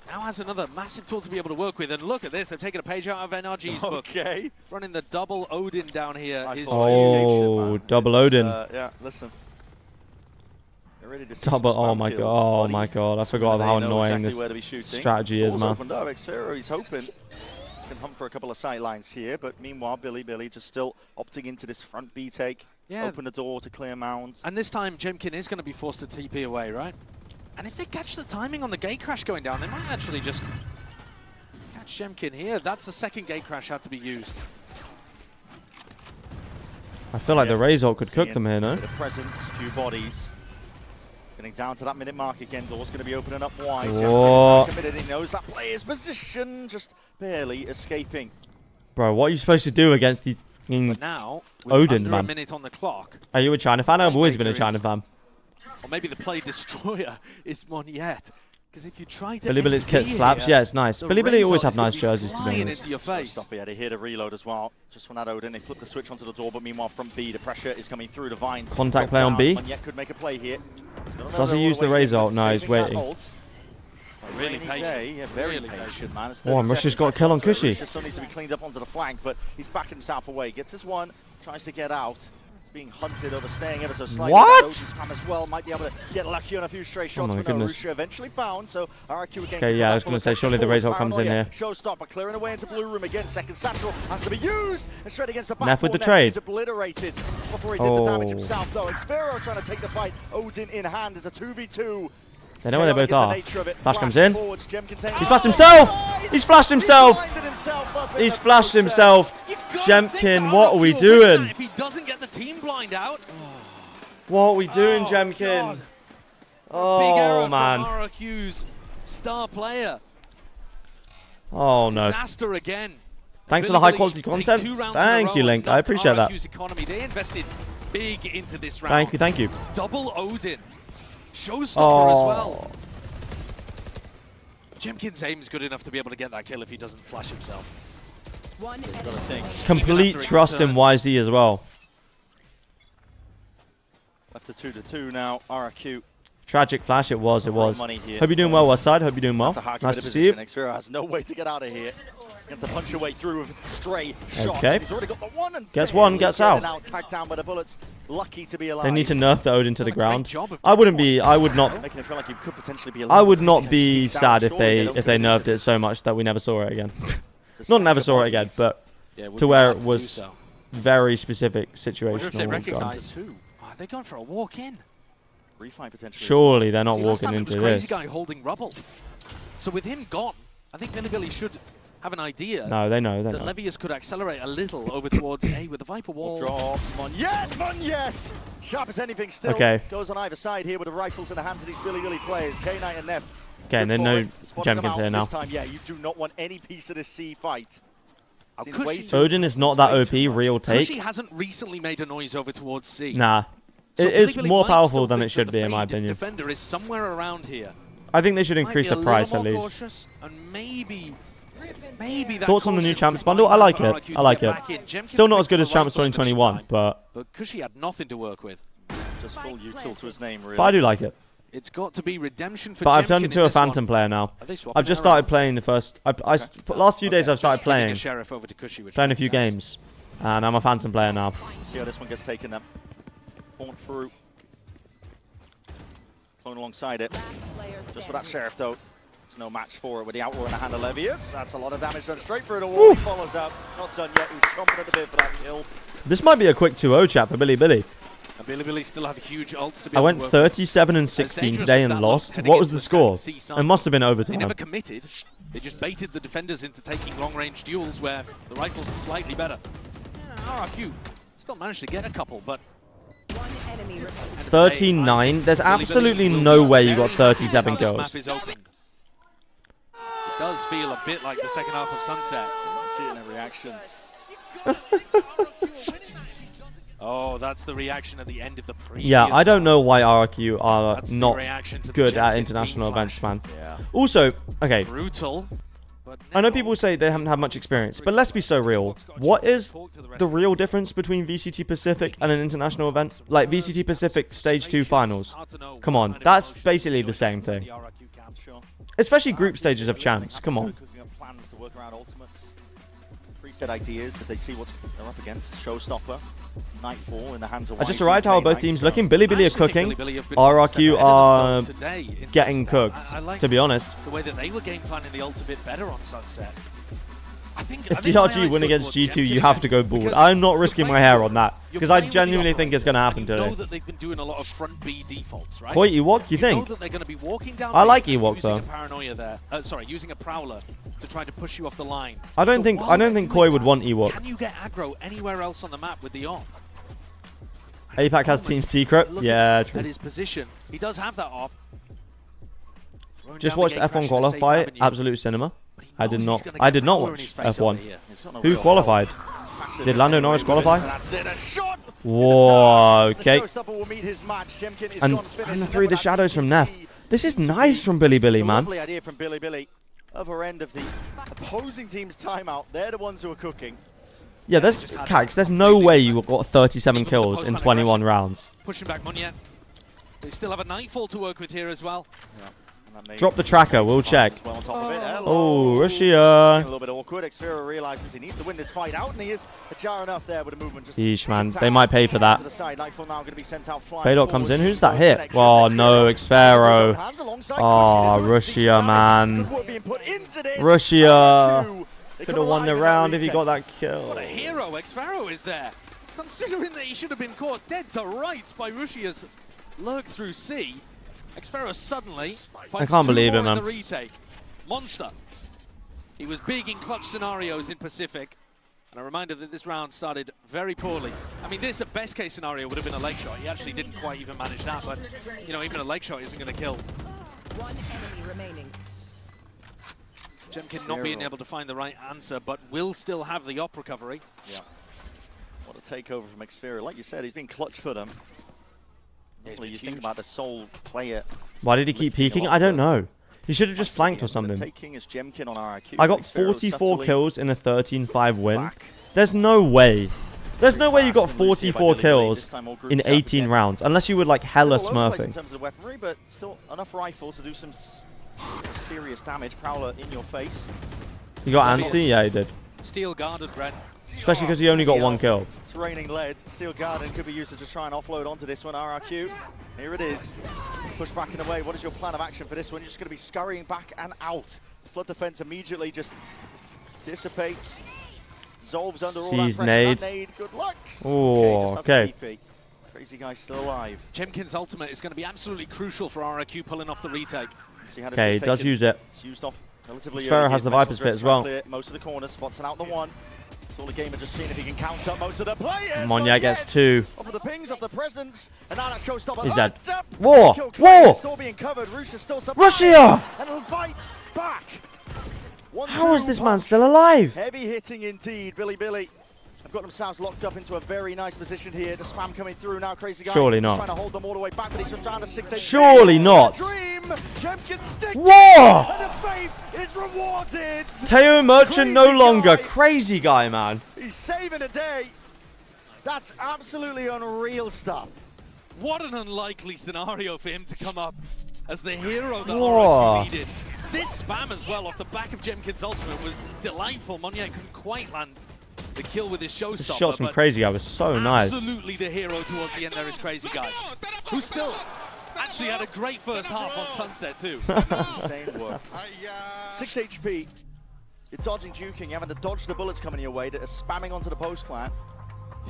Now has another massive tool to be able to work with, and look at this, they've taken a page out of NRG's book. Running the double Odin down here. Oh, double Odin. Yeah, listen. Double, oh my god, I forgot how annoying this strategy is, man. He's hoping he can hunt for a couple of sight lines here, but meanwhile, Billy just still opting into this front B take. Yeah. Open the door to clear mound. And this time, Jemkin is going to be forced to TP away, right? And if they catch the timing on the gate crash going down, they might actually just catch Jemkin here. That's the second gate crash had to be used. I feel like the Razor could cook them here, no? The presence, few bodies. Getting down to that minute mark again. Door's going to be opening up wide. Committed. He knows that player's position, just barely escaping. Bro, what are you supposed to do against these now, Odin, under man? A minute on the clock. Are you a China fan? I've always been a China fan. Or maybe the play destroyer is Moniette. Because if you try to Billy's kit slaps, yeah, it's nice. Billy always have nice jerseys, to be honest. Into your face. Stop here to hear the reload as well. Just from that Odin, they flip the switch onto the door, but meanwhile from B, the pressure is coming through the vines. Contact play on B. Moniette could make a play here. Does he use the Razor? No, he's waiting. Really patient. Yeah, very patient, man. Oh, and Russia's got a kill on Cushy. Still needs to be cleaned up onto the flank, but he's backing himself away. Gets this one, tries to get out. He's being hunted, overstaying ever so slightly. What? Spam as well, might be able to get lucky on a few stray shots, my but goodness. no, Russia eventually found, so RRQ again. Okay, yeah, I was going to say, surely the Razor comes in here. Showstopper clearing away into blue room again. Second satchel has to be used, and straight against the back. Neff with the trade. He's obliterated before he did the damage himself, though. X-Pharaoh trying to take the fight. Odin in hand is a 2v2. They know where they both are. Flash comes in. He's flashed himself! He's flashed himself! He's flashed himself! Jemkin, what are we doing? If he doesn't get the team blind out. What are we doing, Jemkin? Big error man. from RRQ's star player. Oh no. Disaster again. Thanks for the high quality content. Thank you, Link. I appreciate that. Economy. They invested big into this round. Thank you. Double Odin. Showstopper as well. Jemkin's aim is good enough to be able to get that kill if he doesn't flash himself. Complete trust in YZ as well. Left to 2-2 now. RRQ. Tragic flash it was. Hope Here. you're doing well, Westside. Hope you're doing well. Nice to see you. Xfero has no way to get out of here. Gets to punch your way through with stray shots. Okay. He's already got the one and Gets one, gets out. Tagged down by the bullets. Lucky to be alive. They need to nerf the Odin to the ground. I would not. Making it feel like you could potentially be I would not be sad if they nerfed it so much that we never saw it again. Not never saw it again, but to where it was very specific situational. If they recognize who? They're going for a walk in. Refight potentially. Surely they're not walking into this. Crazy guy holding rubble. So with him gone, I think Billy should have an idea. No, they know. That Levius could accelerate a little over towards A with the Viper wall. Drops Monyet! Sharp as anything still. Okay. Goes on either side here with the rifles in the hands of these Billy players. K9 and Nev. Okay, and then no Jemkins here now. This time, yeah, you do not want any piece of this C fight. Odin is not that OP, real take. Cushy hasn't recently made a noise over towards C. Nah. So it is Billy more might powerful still than think it should that be, the in my Fade opinion. Defender is somewhere around here. I think they should increase the price at least. Cautious, and maybe that Thoughts on the new caution Champs bundle? I like it. RRQ to I like get it. back in. Jemkins Still not as picked good up as the Champs rifle in the 2021, meantime, but Cushy had nothing to work with. Just full util to his name, really. but I do like it. It's got to be redemption for But I've Jemkin turned in into a this one. Phantom player now. Are they swapping I've just around? started playing the first. Last few days I've started Just giving a playing. Sheriff over to Cushy, which Playing a makes few sense. games, and I'm a Phantom player now. See how this one gets taken then. Born through. Flown alongside it. Just for that Sheriff though. There's no match for it with the outroar in the hand of Levius. That's a lot of damage done straight through the wall. He follows up. Not done yet. He was chomping at the bit for that kill. This might be a quick 2-0 chat for Billy. And Billy still have huge ults to be I able went to work 37 and with. As 16 dangerous today as and that lost. looked, heading What was into the score? C It side. must have been They overtime. never committed. They just baited the defenders into taking long-range duels where the rifles are slightly better. RRQ still managed to get a couple, but 13-9. There's absolutely no way you got 37 kills. map is open. It does feel a bit like the second half of Sunset. See it in their reactions. Oh, that's the reaction at the end of the previous Yeah, I don't know why RRQ are That's the not reaction to the good at Jenkins international team events, flash. man. Yeah. Also, okay, Brutal. But I know people say they haven't had much experience, but let's be so real. What is the real difference between VCT Pacific and an international event? Like VCT Pacific Stage 2 Finals. Come on, that's basically the same thing. Especially group stages of champs, come on. Cooking up plans to work around ultimates. Preset ideas if they see what they're up against. Showstopper. Nightfall in the hands of I just YZ arrived how are K9, both teams so- looking. Billy are cooking. RRQ are getting cooked, to be honest. The way that they were game planning the ults a bit better on Sunset. If DRG win against G2, you have to go bald. I'm not risking my hair on that, because I genuinely think it's going to happen You know today. that they've been doing a lot of front B defaults, right? Koi Ewok, you You know think? that they're going to be walking down I B like and Ewok, using though. a paranoia there. Sorry, using a prowler to try to push you off the line. I don't So think while I don't they're think doing Koi would that, want Ewok. Can you get aggro anywhere else on the map with the op? APAC has Team Secret. Look Yeah, at true. his position. He does have that op. Throwing Just down the watched gate crash F1 in a safe qualify. avenue. Absolute cinema. I did knows not. he's gonna I get did not power in watch his face F1. over here. Who qualified? Did Lando Norris qualify? That's it, a shot! Whoa. Okay. The showstopper will meet his match. Jemkin is And gone finished. the three of the shadows from Neff. This is nice from Billy, It's a man. lovely idea from Billy. Other end of the opposing team's timeout. They're the ones who are cooking. Yeah, there's Cax. There's no way you got 37 kills in 21 rounds. Pushing back Monyet. They still have a Nightfall to work with here as well. Drop the tracker. We'll check. Well on top of it. Oh, A Russia. little bit awkward. Xfero realizes he needs to win this fight out, and he is ajar enough there with a movement. Just Yeesh, man. They might pay for that. to the side. Nightfall now going to be sent out flying. Fadok comes in. forwards. Who's that hit? Oh, no. Xfero. Oh, Russia, man. Russia. Could have won the round if he got that kill. What a hero Xfero is there. Considering that he should have been caught dead to rights by Russia's lurk through C. Xfero suddenly finds can't two believe more it, in man. the retake. Monster. He was big in clutch scenarios in Pacific. And a reminder that this round started very poorly. I mean, this, at best case scenario, would have been a leg shot. He actually didn't quite even manage that, but, you know, even a leg shot isn't going to kill. One enemy remaining. Jemkin not being able to find the right answer, but will still have the op recovery. Yeah. What a takeover from Xfero. Like you said, he's been clutch for them. Yeah, he's Normally been you think huge. about the sole player. Why did he keep peeking? I don't know. He should have just flanked or something. Taking is Jemkin on RRQ. I got 44 kills in a 13-5 win. There's no way. There's no way you got 44 kills in 18 rounds, unless you were like hella smurfing. In terms of weaponry, but still enough rifles to do some serious damage. Prowler in your face. You got Ansi? Yeah, he did. Steel guarded, Ren. Especially because he only got 1 kill. It's raining lead. Steel Garden could be used to just try and offload onto this one. RRQ. Here it is. Push back and away. What is your plan of action for this one? You're just going to be scurrying back and out. Flood defense immediately just dissipates. Zolv's under all that pressure. Nade. Good luck. Oh, okay. Crazy Guy's still alive. Jemkin's ultimate is going to be absolutely crucial for RRQ pulling off the retake. Okay, he does use it. It's used off relatively Sphero has the Viper's Pit as well. Most of the corners, spots out the one. It's all the gamer just seeing if he can count up most of the players. Monya gets 2. Off of the pings, off the presence, and now that showstopper. He's dead. War! Still being covered. Russia still Russia! And fights back. How is this man still alive? Heavy hitting indeed, Billy. Have got themselves locked up into a very nice position here. The spam coming through now. Crazy Guy. Surely not. Trying to hold them all the way back, but he's just down to 6-8. Surely not. Whoa! And the faith is rewarded. Teo Merchant no longer. Crazy Guy, man. He's saving a day. That's absolutely unreal stuff. What an unlikely scenario for him to come up as the hero that RRQ needed. This spam as well off the back of Jemkin's ultimate was delightful. Monya couldn't quite land the kill with his showstopper. The shots from Crazy Guy was so nice. Absolutely the hero towards the end there is Crazy Guy, who still actually had a great first half on Sunset too. Insane work. 6 HP. You're dodging juking, you're having to dodge the bullets coming your way that are spamming onto the post plant.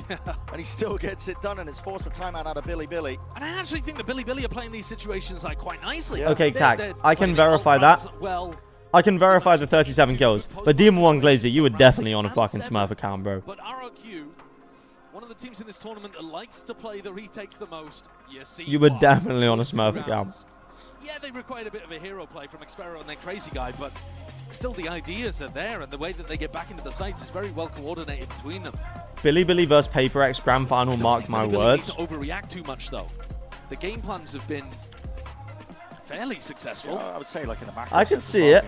And he still gets it done, and it's forced a timeout out of Billy. And I actually think the Billy are playing these situations like quite nicely. Yeah. Okay, Cax, I can verify that. Well, I can verify the 37 kills. But Demon 1 Glazer, you were definitely on a fucking Smurf account, bro. But RRQ, one of the teams in this tournament that likes to play the retakes the most. You were definitely on a Smurf account. Yeah, they required a bit of a hero play from Xfero and then Crazy Guy, but still the ideas are there, and the way that they get back into the sites is very well coordinated between them. Billy versus Paper X Grand Final, mark my words. Don't need to overreact too much, though. The game plans have been fairly successful. Yeah, I would say, like in the macro I could see it.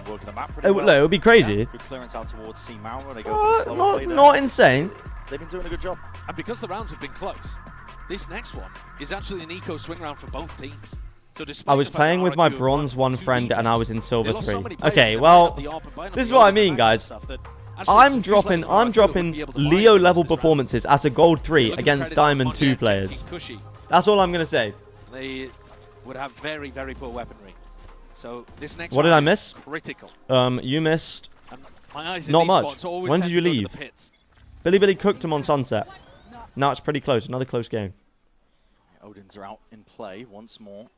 It would be crazy. Yeah, good clearance out towards C Mauer. They go for the slower play not insane. They've been doing a good job. And because the rounds have been close, this next one is actually an eco swing round for both teams. So I was playing with my bronze 1 friend and I was in silver 3. Okay, well, this is what I mean, guys. I'm dropping Leo level performances as a gold 3 against diamond 2 players. That's all I'm gonna say. They would have very, very poor weaponry. So this next what did I miss? Critical. You missed my eyes in not these much. spots always When did you leave? Billy cooked him on Sunset. Now it's pretty close. Another close game. Odins are out in play once more.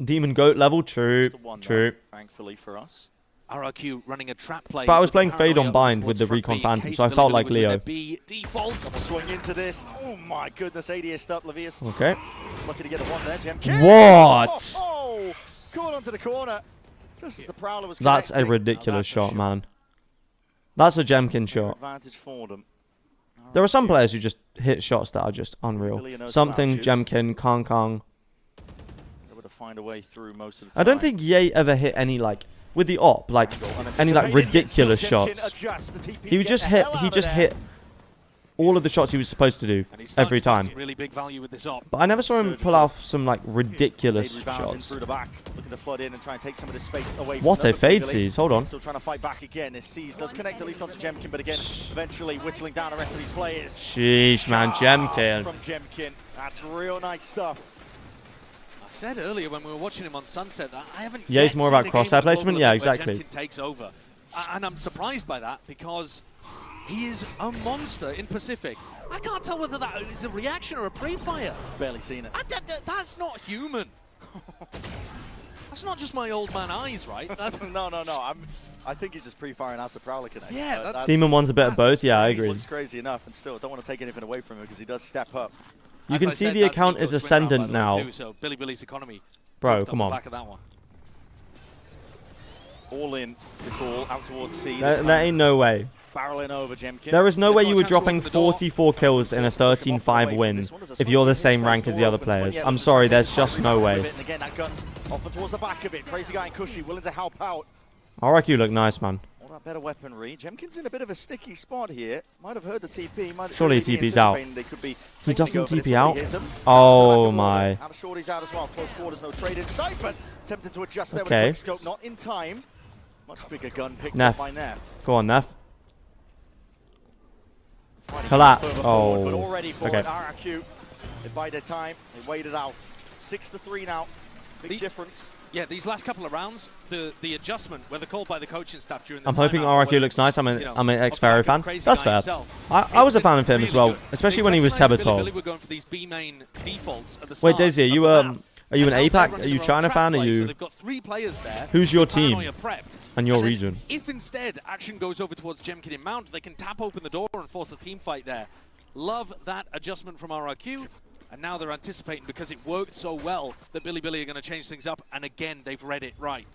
Demon Goat level, true. Thankfully for us. RRQ running a trap play. But I was playing Fade on Bind with the Recon Phantom, so I felt like Leo. Default. Double swing into this. Oh my goodness, ADS up, Levius. Okay. Lucky to get a 1 there, Jemkin. What? Oh, caught onto the corner. Just as the Prowler was That's a ridiculous shot, man. That's a Jemkin shot. Advantage for them. There are some players who just hit shots that are just unreal. Something, Jemkin, Kong. Find a way through most of the time. I don't think Ye ever hit any, like, with the op, like, any, like, ridiculous shots. He would just hit all of the shots he was supposed to do every time. Really big value with this op. But I never saw him pull off some, like, ridiculous shots. Through the back, looking to flood in and try and take some of the space away. What a fade sees, hold on. Still trying to fight back again. This sees does connect at least onto Jemkin, but again, eventually whittling down the rest of these players. Sheesh, man, Jemkin. From Jemkin, that's real nice stuff. I said earlier when we were watching him on Sunset that I haven't. Yeah, it's more about crosshair placement. Yeah, exactly. Jemkin takes over, and I'm surprised by that because he is a monster in Pacific. I can't tell whether that is a reaction or a pre-fire. Barely seen it. That's not human. That's not just my old man eyes, right? No. I think he's just pre-firing as the Prowler connect. Yeah, that's Demon 1's a bit of both. Yeah, I agree. He looks crazy enough, and still don't want to take anything away from him because he does step up. You can see the account is ascendant now. So Billy's economy. Bro, come on. Back of that one. All in is the call out towards C. There ain't no way. Barreling over Jemkin. There is no way you were dropping 44 kills in a 13-5 win if you're the same rank as the other players. I'm sorry, there's just no way. And again, that gun's often towards the back of it. Crazy Guy and Cushy willing to help out. RRQ look nice, man. All that better weaponry. Jemkin's in a bit of a sticky spot here. Might have heard the TP. Surely he TP's out. He doesn't TP out? Out Oh my. Out of Shorty's out as well. Close quarters, no trade in sight, but attempting to adjust there with Okay. a quick scope. Not in time. Much bigger gun picked Neff. up by Neff. Go on, Neff. Collapse. But Oh. already for Okay. an RRQ. They bide their time. They wait it out. 6-3 now. Big difference. Yeah, these last couple of rounds, the adjustment, whether called by the coaching staff during the I'm hoping timeout or RRQ whether looks it's, nice. I'm you know, an off ex-Pharaoh the back fan. of Crazy That's Guy fair. himself. I was a fan of him as well, Really especially good. when he was They recognized that Tebatol. Billy were going for these B main defaults at the Wait, start Daisy, of are you the map. are you an And now they're APAC? running Are you their own China trap fan? Are play, so you? they've got 3 players there. Who's your with team Paranoia prepped. and your And then region? If instead action goes over towards Jemkin in Mount, they can tap open the door and force a team fight there. Love that adjustment from RRQ. And now they're anticipating, because it worked so well, that Billy are going to change things up. And again, they've read it right.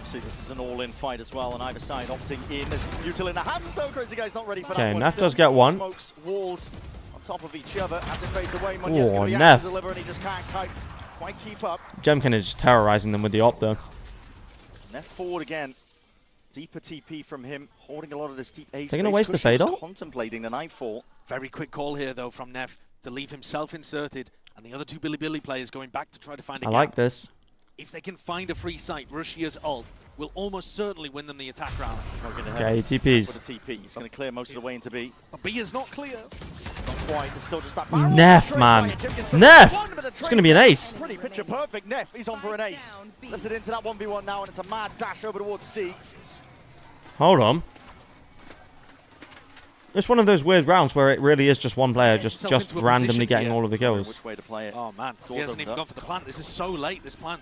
See, this is an all-in fight as well, on either side opting in. There's Util in the hands, though. Crazy Guy's not ready for that Okay, one. Neff Still does get one. Smokes, walls on top of each other as it fades away. Ooh, Munya's going to be Neff. out to deliver, and he just can't quite keep up. Jemkin is just terrorizing them with the op though. Neff forward again. Deeper TP from him, holding a lot of this deep ace. They're gonna waste the Cushy was fatal? contemplating the nightfall. Very quick call here, though, from Neff to leave himself inserted, and the other 2 Billy players going back to try to find a I gap. like this. If they can find a free site, Russia's ult will almost certainly win them the attack round. Okay, TPs. With a TP, he's going to clear most of the way into B. But B is not clear. Not quite. It's still just that barrel. Neff, Trade man. by Jemkin, still Neff! one, but the It's going to be an trade ace. Pretty picture perfect. Neff, he's on for an ace. Lifted into that 1v1 now, and it's a mad dash over towards C. Hold on. It's one of those weird rounds where it really is just one player just into a randomly position getting here. all of the kills. Which way to play it? Oh, man. He Doors hasn't even opened gone up. for the plant. This is so late, this plant.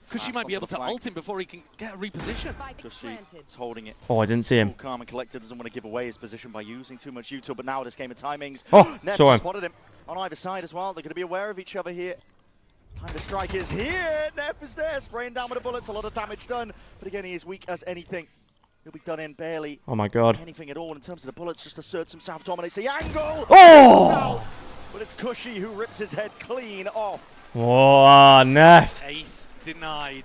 Because she Pass might be onto able the to flank. ult him before he can get a reposition. Cushy is holding it. Oh, I didn't see him. Cool, calm and collected, doesn't want to give away his position by using too much util, but now this game of timings. Oh, Neff saw him. spotted him on either side as well. They're going to be aware of each other here. Time to strike is here. Neff is there, spraying down with the bullets. A lot of damage done, but again, he is weak as anything. He'll be done in barely Oh my god. anything at all in terms of the bullets. Just asserts himself, dominates the angle. Oh! But it's Cushy who rips his head clean off. Oh, Neff. Ace denied.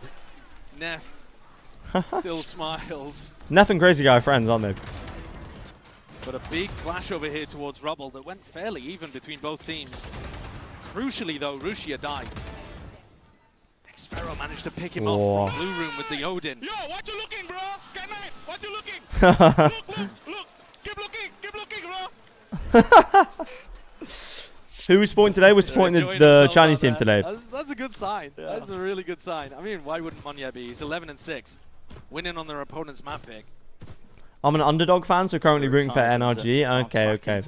Neff still smiles. Neff and Crazy Guy are friends, aren't they? But a big clash over here towards Rubble that went fairly even between both teams. Crucially, though, Rusia died. Xpharaoh managed to pick him Whoa. off from Blue Room with the Odin. Yo, what you looking, bro? Can I? What you looking? Look. Keep looking, bro. Who was supporting today? We're supporting Enjoying the himself Chinese out team there. today. That's a good sign. That's a really good sign. I mean, why wouldn't Munya be? He's 11-6, winning on their opponent's map pick. I'm an underdog fan, so currently rooting for NRG. Okay, okay.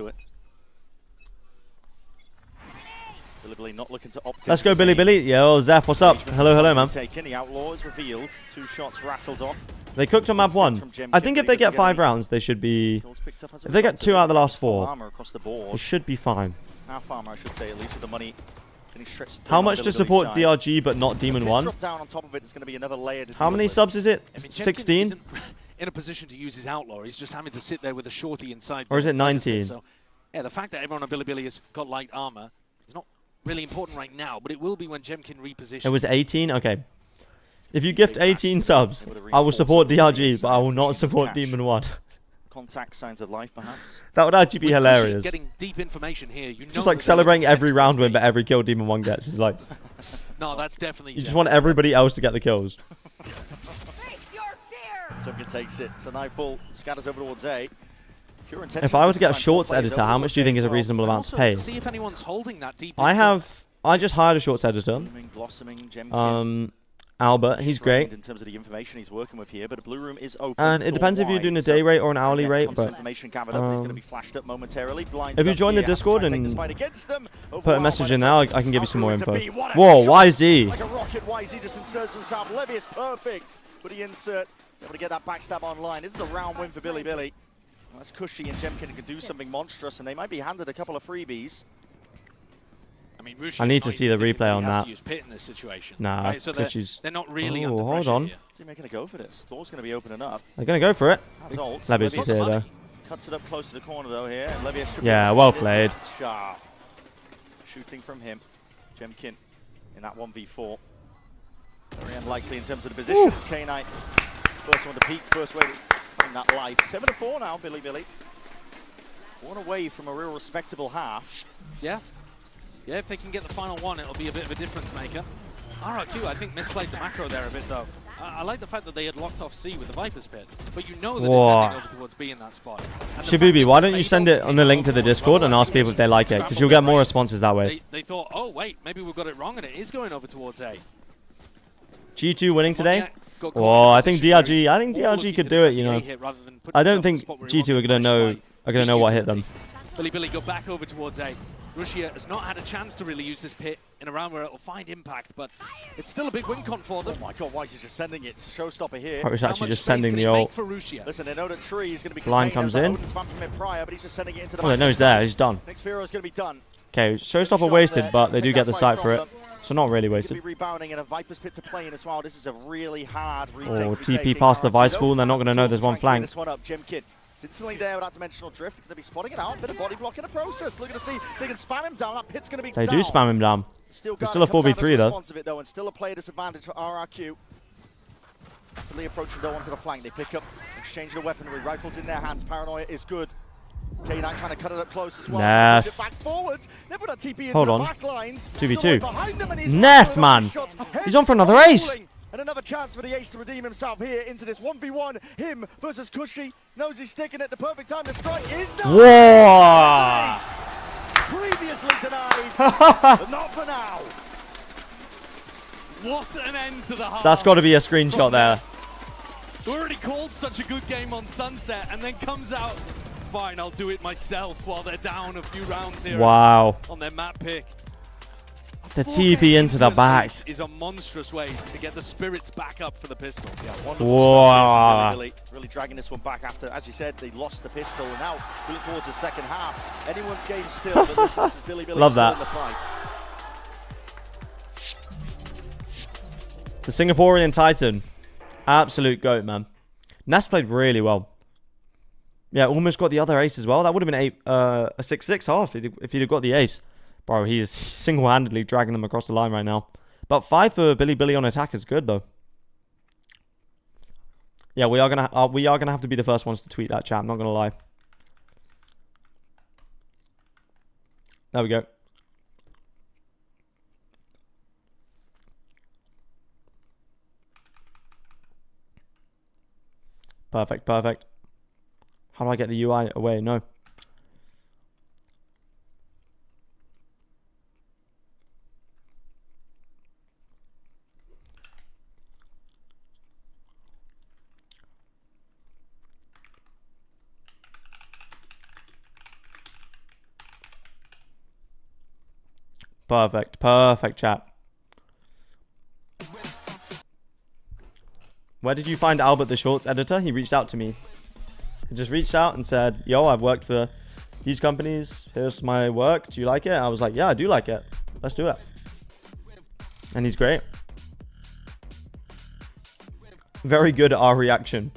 Billy not looking to opt Let's into go, the Billy same Billy. Yo, Zeph, what's up? Hello, hello, man. taken. The outlaw is revealed. 2 shots rattled off. They cooked on map 1. I think if they get 5 rounds, they should be... If they get 2 out of the last 4, armor across the board. they should be fine. Half armor, I should say, at least with the money. How much to support DRG but not Demon 1? Drop down on top of it. It's going to be another layer to How many subs is it? I mean, Jemkin 16? isn't in a position to use his outlaw. He's just having to sit there with a shorty inside. Or is the it 19? So, yeah, the fact that everyone on Billy has got light armor is not really important right now, but it will be when Jemkin repositions. It was 18? Okay. If you gift 18 subs, I will support DRG, but I will not support Demon 1. Contact signs of life, perhaps. That would actually be With hilarious. Getting deep information here, you know Just like celebrating every round win, but every kill Demon 1 gets is like... No, that's definitely... You just want everybody else to get the kills. Jemkin takes it. It's a nightfall. Scatters over towards A. Pure If I were to get a shorts editor, how much do you think is a reasonable amount to pay? See if anyone's holding that deep. I just hired a shorts editor. Blossoming, Jemkin. Albert, he's great. In terms of the information he's working with here, but a Blue Room is open. And it depends if you're doing a day rate or an hourly rate, but information gathered up, it's going to be flashed up momentarily. if you join the Discord and put a message in there, I can give you some more info. Whoa, Whoa, YZ! Like a rocket, YZ just inserts himself. Levy is perfect, but he insert is able to get that backstab online. This is a round win for Billy. Well, that's Cushy and Jemkin can do something monstrous, and they might be handed a couple of freebies. I mean, I need to see the replay on that. Use Pit in this situation, Nah, right? So because she's... they're not really Oh, under hold pressure on. here. team are going to go for this. Door's going to be opening up. They're going to go for it. Levius is here, though. Cuts it up close to the corner, though, here. And Levius should Yeah, be well played. Sharp. Shooting from him. Jemkin in that 1v4. Very unlikely in terms of the positions. K-Knight, first one to peak, first way to bring that life. 7-4 now, Billy. One away from a real respectable half. Yeah. Yeah, if they can get the final one, it'll be a bit of a difference maker. RRQ, I think, misplayed the macro there a bit, though. I like the fact that they had locked off C with the Viper's Pit, but you know that it's ending over towards B in that spot. Shibubi, why don't you send it on the link to the Discord and ask people if they like it? Because you'll get more responses that way. They thought, oh, wait, maybe we've got it wrong, and it is going over towards A. G2 winning today? Oh, I think DRG could do it, you know. I don't think G2 are gonna know what hit them. Billy go back over towards A. Russia has not had a chance to really use this pit in a round where it will find impact, but it's still a big win con for them. Oh my god, why is he just sending it? It's a showstopper here. I was actually just sending the ult. Listen, they know that Tree is going to be Line comes in. Prior, but he's just sending it into the Oh, they know he's there. He's done. Next Pharaoh's going to be done. Okay, showstopper wasted, but they do get the sight for it. So not really wasted. Be rebounding in a Viper's Pit to play in as well. This is a really hard retake. Oh, TP past the Vice Pool, and they're not going to know there's one flank. This one up, Jemkin. It's instantly there with that dimensional drift. It's going to be spotting it out. Bit of body block in the process. Looking to see if they can spam him down. That pit's going to be They down. do spam him down. It's still a 4v3 though. And still a player disadvantage for RRQ. Billy approaching though onto the flank. They pick up, exchange the weaponry. Rifles in their hands. Paranoia is good. K9 trying to cut it up close as well. Neff. Push it back forwards. They put that TP into Hold the on. back lines. 2v2. Neff, man. He's on for another ace. And another chance for the ace to redeem himself here into this 1v1. Him versus Cushy. Knows he's sticking it. The perfect time to strike is done. Whoa! Previously denied, but not for now. What an end to the half. That's got to be a screenshot there. We already called such a good game on Sunset and then comes out, fine, I'll do it myself while they're down a few rounds here. Wow. On their map pick. The TP into the back. Is a monstrous way to get the spirits back up for the pistol. Yeah, wonderful wow. stuff. Really dragging this one back after, as you said, they lost the pistol. And now going towards the second half. Anyone's game still, but this is Billy Love still that. in the fight. The Singaporean Titan. Absolute GOAT, man. Nas played really well. Yeah, almost got the other ace as well. That would have been a 6-6 half if he'd have got the ace. Bro, he's single-handedly dragging them across the line right now. But 5 for Billy on attack is good, though. Yeah, we are gonna have to be the first ones to tweet that, chat. I'm not gonna lie. There we go. Perfect, perfect. How do I get the UI away? No. Perfect, perfect, chat. Where did you find Albert the Shorts editor? He reached out to me. He just reached out and said, yo, I've worked for these companies. Here's my work. Do you like it? I was like, yeah, I do like it. Let's do it. And he's great. Very good at our reaction.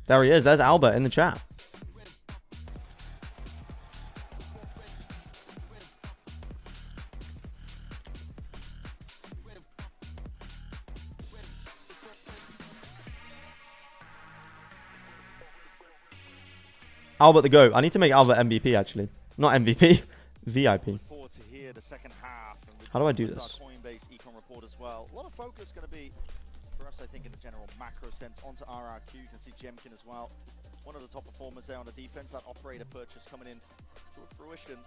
There he is. There's Albert in the chat. Albert the GOAT. I need to make Albert MVP, actually. Not MVP. VIP. How do I do this? Coinbase econ report as well. A lot of focus going to be, for us, I think, in the general macro sense, onto RRQ. You can see Jemkin as well. One of the top performers there on the defense. That operator purchase coming in to fruition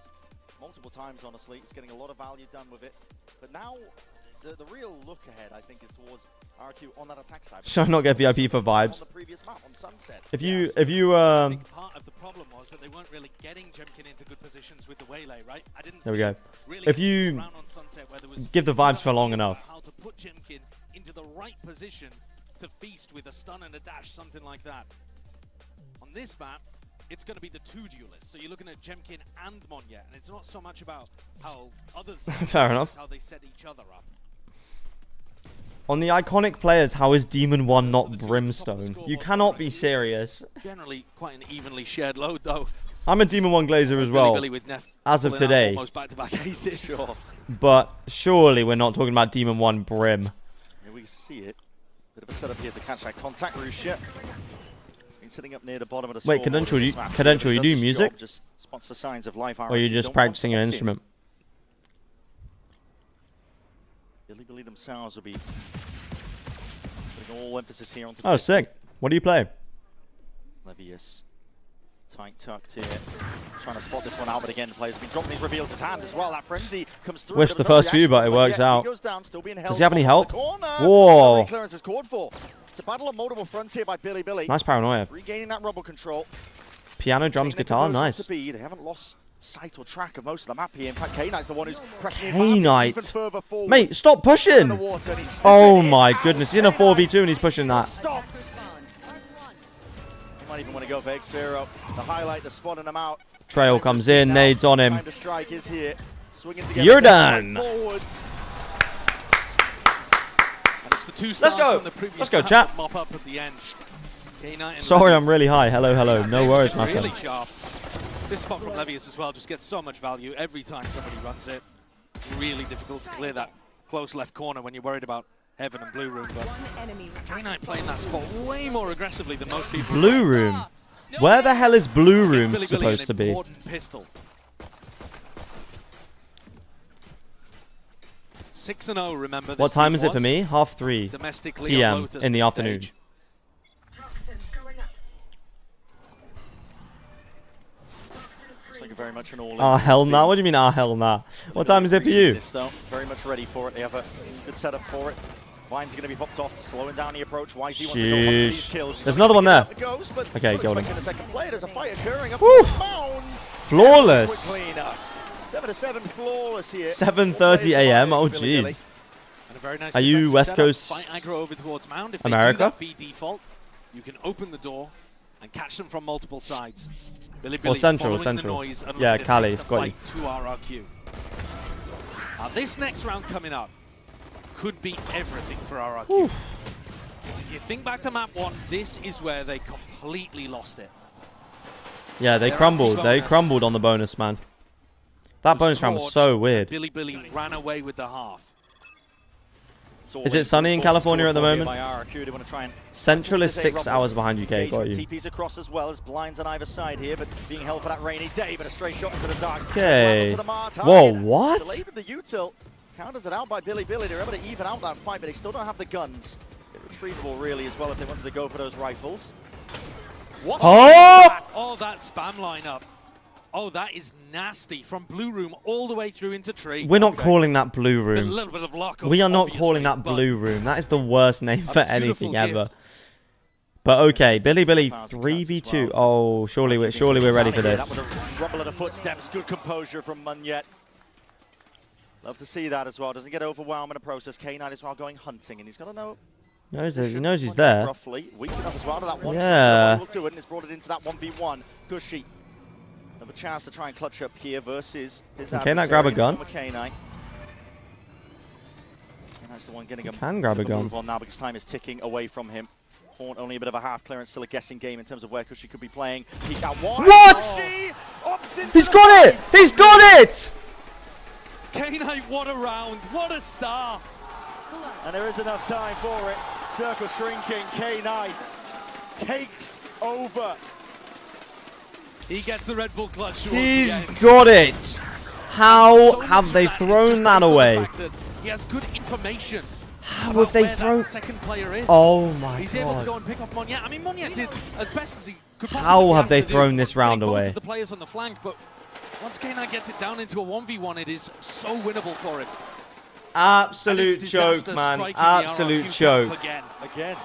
multiple times, honestly. It's getting a lot of value done with it. But now, the real look ahead, I think, is towards RRQ on that attack side. Should I not get VIP for vibes? If you part of the problem was that they weren't really getting Jemkin into good positions with the waylay, right? I didn't there we go. Really If you give the vibes for long enough. How to put Jemkin into the right position to feast with a stun and a dash, something like that. On this map, it's going to be the two duelists. So you're looking at Jemkin and Monya, and it's not so much about how others Fair enough. how they set each other up. On the iconic players, how is Demon 1 not Brimstone? You cannot be serious. Generally quite an evenly shared load, though. I'm a Demon 1 Glazer as well, as of today. Almost back-to-back aces. Sure. But surely we're not talking about Demon 1 Brim. Here we see it. Bit of a setup here to catch that contact. Russia been sitting up near the bottom of the Wait, Cadential, you do music? Just spots the signs of life. Or are you just practicing an instrument? Illegally themselves will be putting all emphasis here on. Oh, sick. What do you play? Levius. Tight tucked here. Trying to spot this one out, but again, the player's been dropping his reveals his hand as well. That frenzy comes through. Wish the first few, but it works out. Goes down, still being held. Does he have any help? Whoa. Clearance is called for. It's a battle on multiple fronts here by Billy. Nice paranoia. Regaining that rubble control. Piano, drums, guitar, nice. They haven't lost sight or track of most of the map here. In fact, K-Knight's the one who's pressing K-Knight. Mate, stop pushing! Oh my goodness, he's in a 4v2 and he's pushing that. Stopped. Might even want to go for X-Vero. The highlight, the spotting him out. Trail comes in, nades on him. Time to strike is here. Swinging together. You're done. Forwards. And it's the two stars from the previous Let's go, chat. mop up at the end. Sorry, I'm really high. Hello, hello. No worries, my friend. Really sharp. This spot from Levius as well just gets so much value every time somebody runs it. Really difficult to clear that close left corner when you're worried about Heaven and Blue Room, but K-Knight playing that spot way more aggressively than most people. Blue Room? Where the hell is Blue Room supposed to be? Pistol. 6-0, remember. What time is it for me? 3:30 PM in the afternoon. Like very much an all-in. Ah, hell nah. What do you mean, ah, hell nah? What time is it for you? This, though, very much ready for it. They have a good setup for it. Vine's going to be popped off, slowing down the approach. YZ wants to go for these kills. There's another one there. Goes, okay, got him. The second play, there's a fight occurring. Flawless. 7-7, flawless here. 7:30 AM. Oh, jeez. Nice are you West Coast over towards Mound. If America? They do that B default, you can open the door and catch them from multiple sides. Billy or Central. Yeah, Cali's got you. To RRQ. Now this next round coming up could be everything for RRQ. Because if you think back to map 1, this is where they completely lost it. Yeah, they crumbled. They crumbled on the bonus, man. That bonus round was so weird. Billy ran away with the half. Is it sunny in California at the moment? Central is 6 hours behind UK. Got you. TP's across as well as blinds on either side here, but being held for that rainy day, but a stray shot into the dark. Okay. Whoa, what? Delayed the util. Counters it out by Billy. They're able to even out that fight, but they still don't have the guns. They're retrievable really as well if they wanted to go for those rifles. What? Oh, that spam lineup. Oh, that is nasty. From Blue Room all the way through into Tree. We're not calling that Blue Room. A little bit of luck, we are not calling that Blue Room. That is the worst name for anything ever. But okay, Billy 3v2. Oh, surely we're ready for this. That was a rumble of the footsteps. Good composure from Munyet. Love to see that as well. Doesn't get overwhelmed in the process. K-Knight as well going hunting, and he's got to know. He knows he's there. Roughly weak enough as well to that one. Yeah. Will do it, and it's brought it into that 1v1. Gushy. Another chance to try and clutch up here versus his Can K-Knight grab a gun? K-Knight. K-Knight's the one getting a move on now because time is ticking away from him. Horn only a bit of a half clearance, still a guessing game in terms of where Gushy could be playing. Peek out wide. What? He's got it! He's got it! K-Knight, what a round, what a star! And there is enough time for it. Circle shrinking, K-Knight takes over. He gets the Red Bull clutch. He's got it. How have they thrown that away? He has good information. How have they thrown? Second player is. Oh my god. He's able to go and pick off Munyet. I mean, Munyet did as best as he could possibly. How have they thrown this round away? The players on the flank, but once K-Knight gets it down into a 1v1, it is so winnable for him. Absolute joke, man. Absolute joke. Again,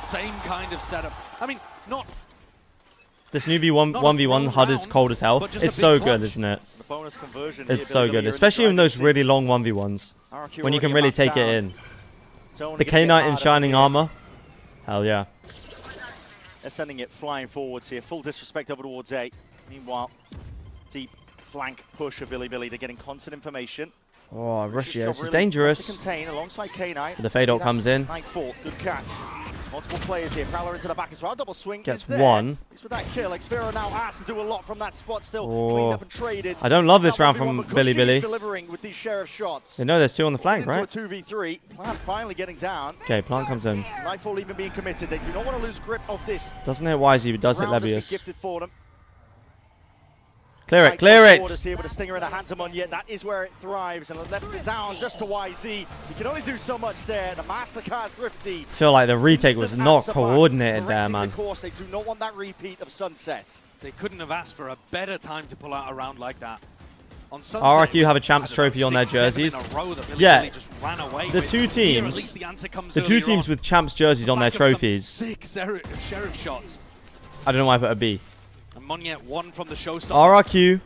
same kind of setup. I mean, not. This new 1v1 HUD is cold as hell. It's so good, isn't it? The bonus conversion it's so good, especially in those really long 1v1s. When you can really take it in. The K-Knight in Shining Armor. Hell yeah. They're sending it flying forwards here. Full disrespect over towards A. Meanwhile, deep flank push of Billy. They're getting constant information. Oh, Russia, this is dangerous. Contain alongside K9. The fade out comes in. Nightfall, good catch. Multiple players here. Prowler into the back as well. Double swing. Gets one. It's with that kill. Xfero now has to do a lot from that spot. Still cleaned up and traded. I don't love this round from Billy Billy. Delivering with these sheriff shots. They know there's two on the flank, right? Into a 2v3. Plant finally getting down. Okay, Plant comes in. Nightfall even being committed. They do not want to lose grip of this. Doesn't hit Wisey, but does hit Levius. Gifted for them. Clear it, clear it! Here with a stinger in the hands of Munyet. That is where it thrives, and left it down just to YZ. He can only do so much there. The MasterCard thrifty. I feel like the retake was not coordinated there, man. Of course, they do not want that repeat of Sunset. They couldn't have asked for a better time to pull out a round like that. On Sunset, RRQ have a champs trophy on their jerseys. Yeah, the two teams with champs jerseys on their trophies. 6 sheriff shots. I don't know why I put a B. And Munyet won from the showstopper. RRQ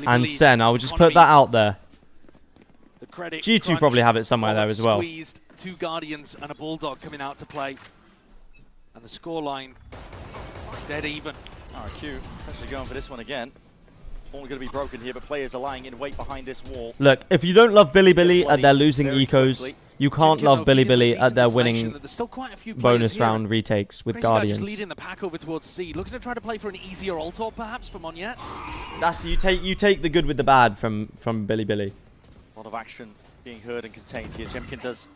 and Sen. I will just put that out there. G2 probably have it somewhere there as well. Squeezed, 2 Guardians and a Bulldog coming out to play. And the scoreline dead even. RRQ essentially going for this one again. All going to be broken here, but players are lying in wait behind this wall. Look, if you don't love Billy Billy at their losing ecos, you can't love Billy Billy at their winning bonus round retakes with Guardians. Just leading the pack over towards C, looking to try to play for an easier ult perhaps for Munyet. That's you take the good with the bad from Billy Billy. A lot of action being heard and contained here. Jemkin does.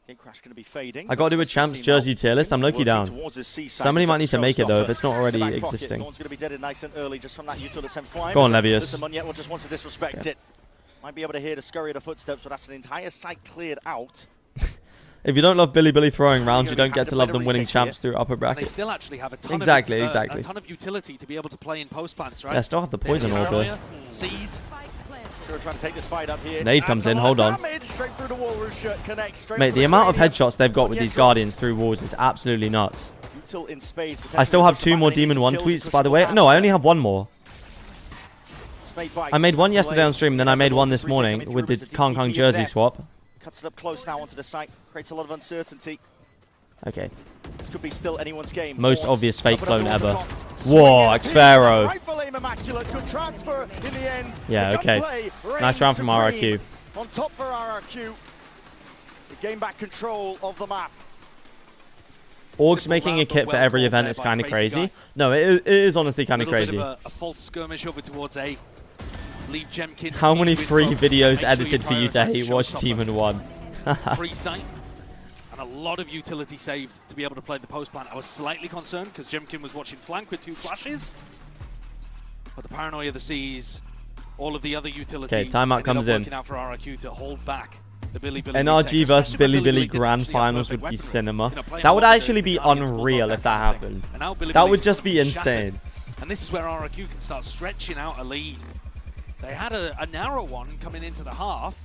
Game Crash going to be fading. I got to do a champs jersey tier list. I'm low-key down. Somebody might need to make it though if it's not already existing. Going to be dead nice and early just from that util. Go on, Levius. Munyet will just want to disrespect it. Might be able to hear the scurry of the footsteps, but that's an entire site cleared out. If you don't love Billy Billy throwing rounds, you don't get to love them winning champs through upper bracket. They still actually have a ton exactly. A ton of utility to be able to play in post plants, right? Yeah, still have the poison orb. Sees. Trying to take this fight up here. Nade comes in, hold on. Straight through the wall, Mate, the amount of headshots they've got with these Guardians through walls is absolutely nuts. I still have 2 more Demon 1 tweets, by the way. No, I only have 1 more. I made one yesterday on stream, and then I made one this morning with the Kong Kong jersey swap. Cuts it up close now onto the site. Creates a lot of uncertainty. Okay. This could be still anyone's game. Most obvious fake clone ever. Whoa, Xfero. Yeah, okay. Nice round from RRQ. On top for RRQ. They gain back control of the map. Orgs making a kit for every event is kind of crazy. No, it is honestly kind of crazy. A false skirmish over towards A. Leave Jemkin. How many free videos edited for you to hate watch Demon 1? Free sight. And a lot of utility saved to be able to play the post plant. I was slightly concerned because Jemkin was watching flank with 2 flashes. But the paranoia of the seas, all of the other utility. Okay, timeout comes in. Working out for RRQ to hold back the Billy Billy NRG versus Billy Billy grand finals would be cinema. That would actually be unreal if that happened. That would just be insane. And this is where RRQ can start stretching out a lead. They had a narrow one coming into the half.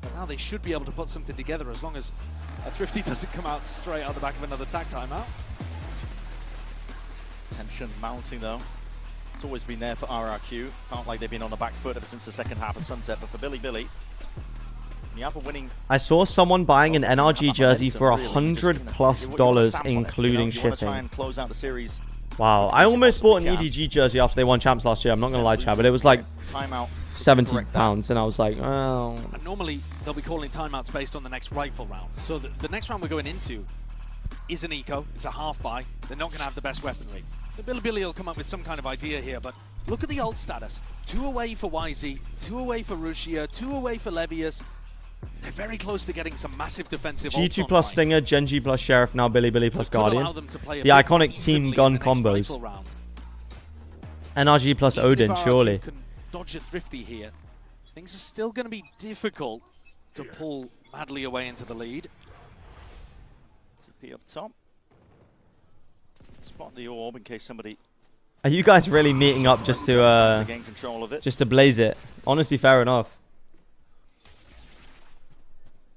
But now they should be able to put something together as long as a Thrifty doesn't come out straight out the back of another tag timeout. Tension mounting though. It's always been there for RRQ. Felt like they've been on the back foot ever since the second half of Sunset. But for Billy Billy, winning. I saw someone buying an NRG jersey for $100+ including shipping. Wow, I almost bought an EDG jersey after they won champs last year. I'm not gonna lie, Chad, but it was like £70, and I was like, oh. And normally they'll be calling timeouts based on the next rifle round. So the next round we're going into is an eco. It's a half buy. They're not gonna have the best weaponry. The Billy will come up with some kind of idea here, but look at the ult status. 2 away for YZ, 2 away for Rushia, 2 away for Levius. They're very close to getting some massive defensive G2 plus Stinger, Genji plus Sheriff, now Billy Billy plus Guardian. The iconic team gun combos. NRG plus Odin, surely. Can dodge a Thrifty here. Things are still going to be difficult to pull madly away into the lead. TP up top. Spot the orb in case somebody... Are you guys really meeting up just to blaze it? Honestly, fair enough.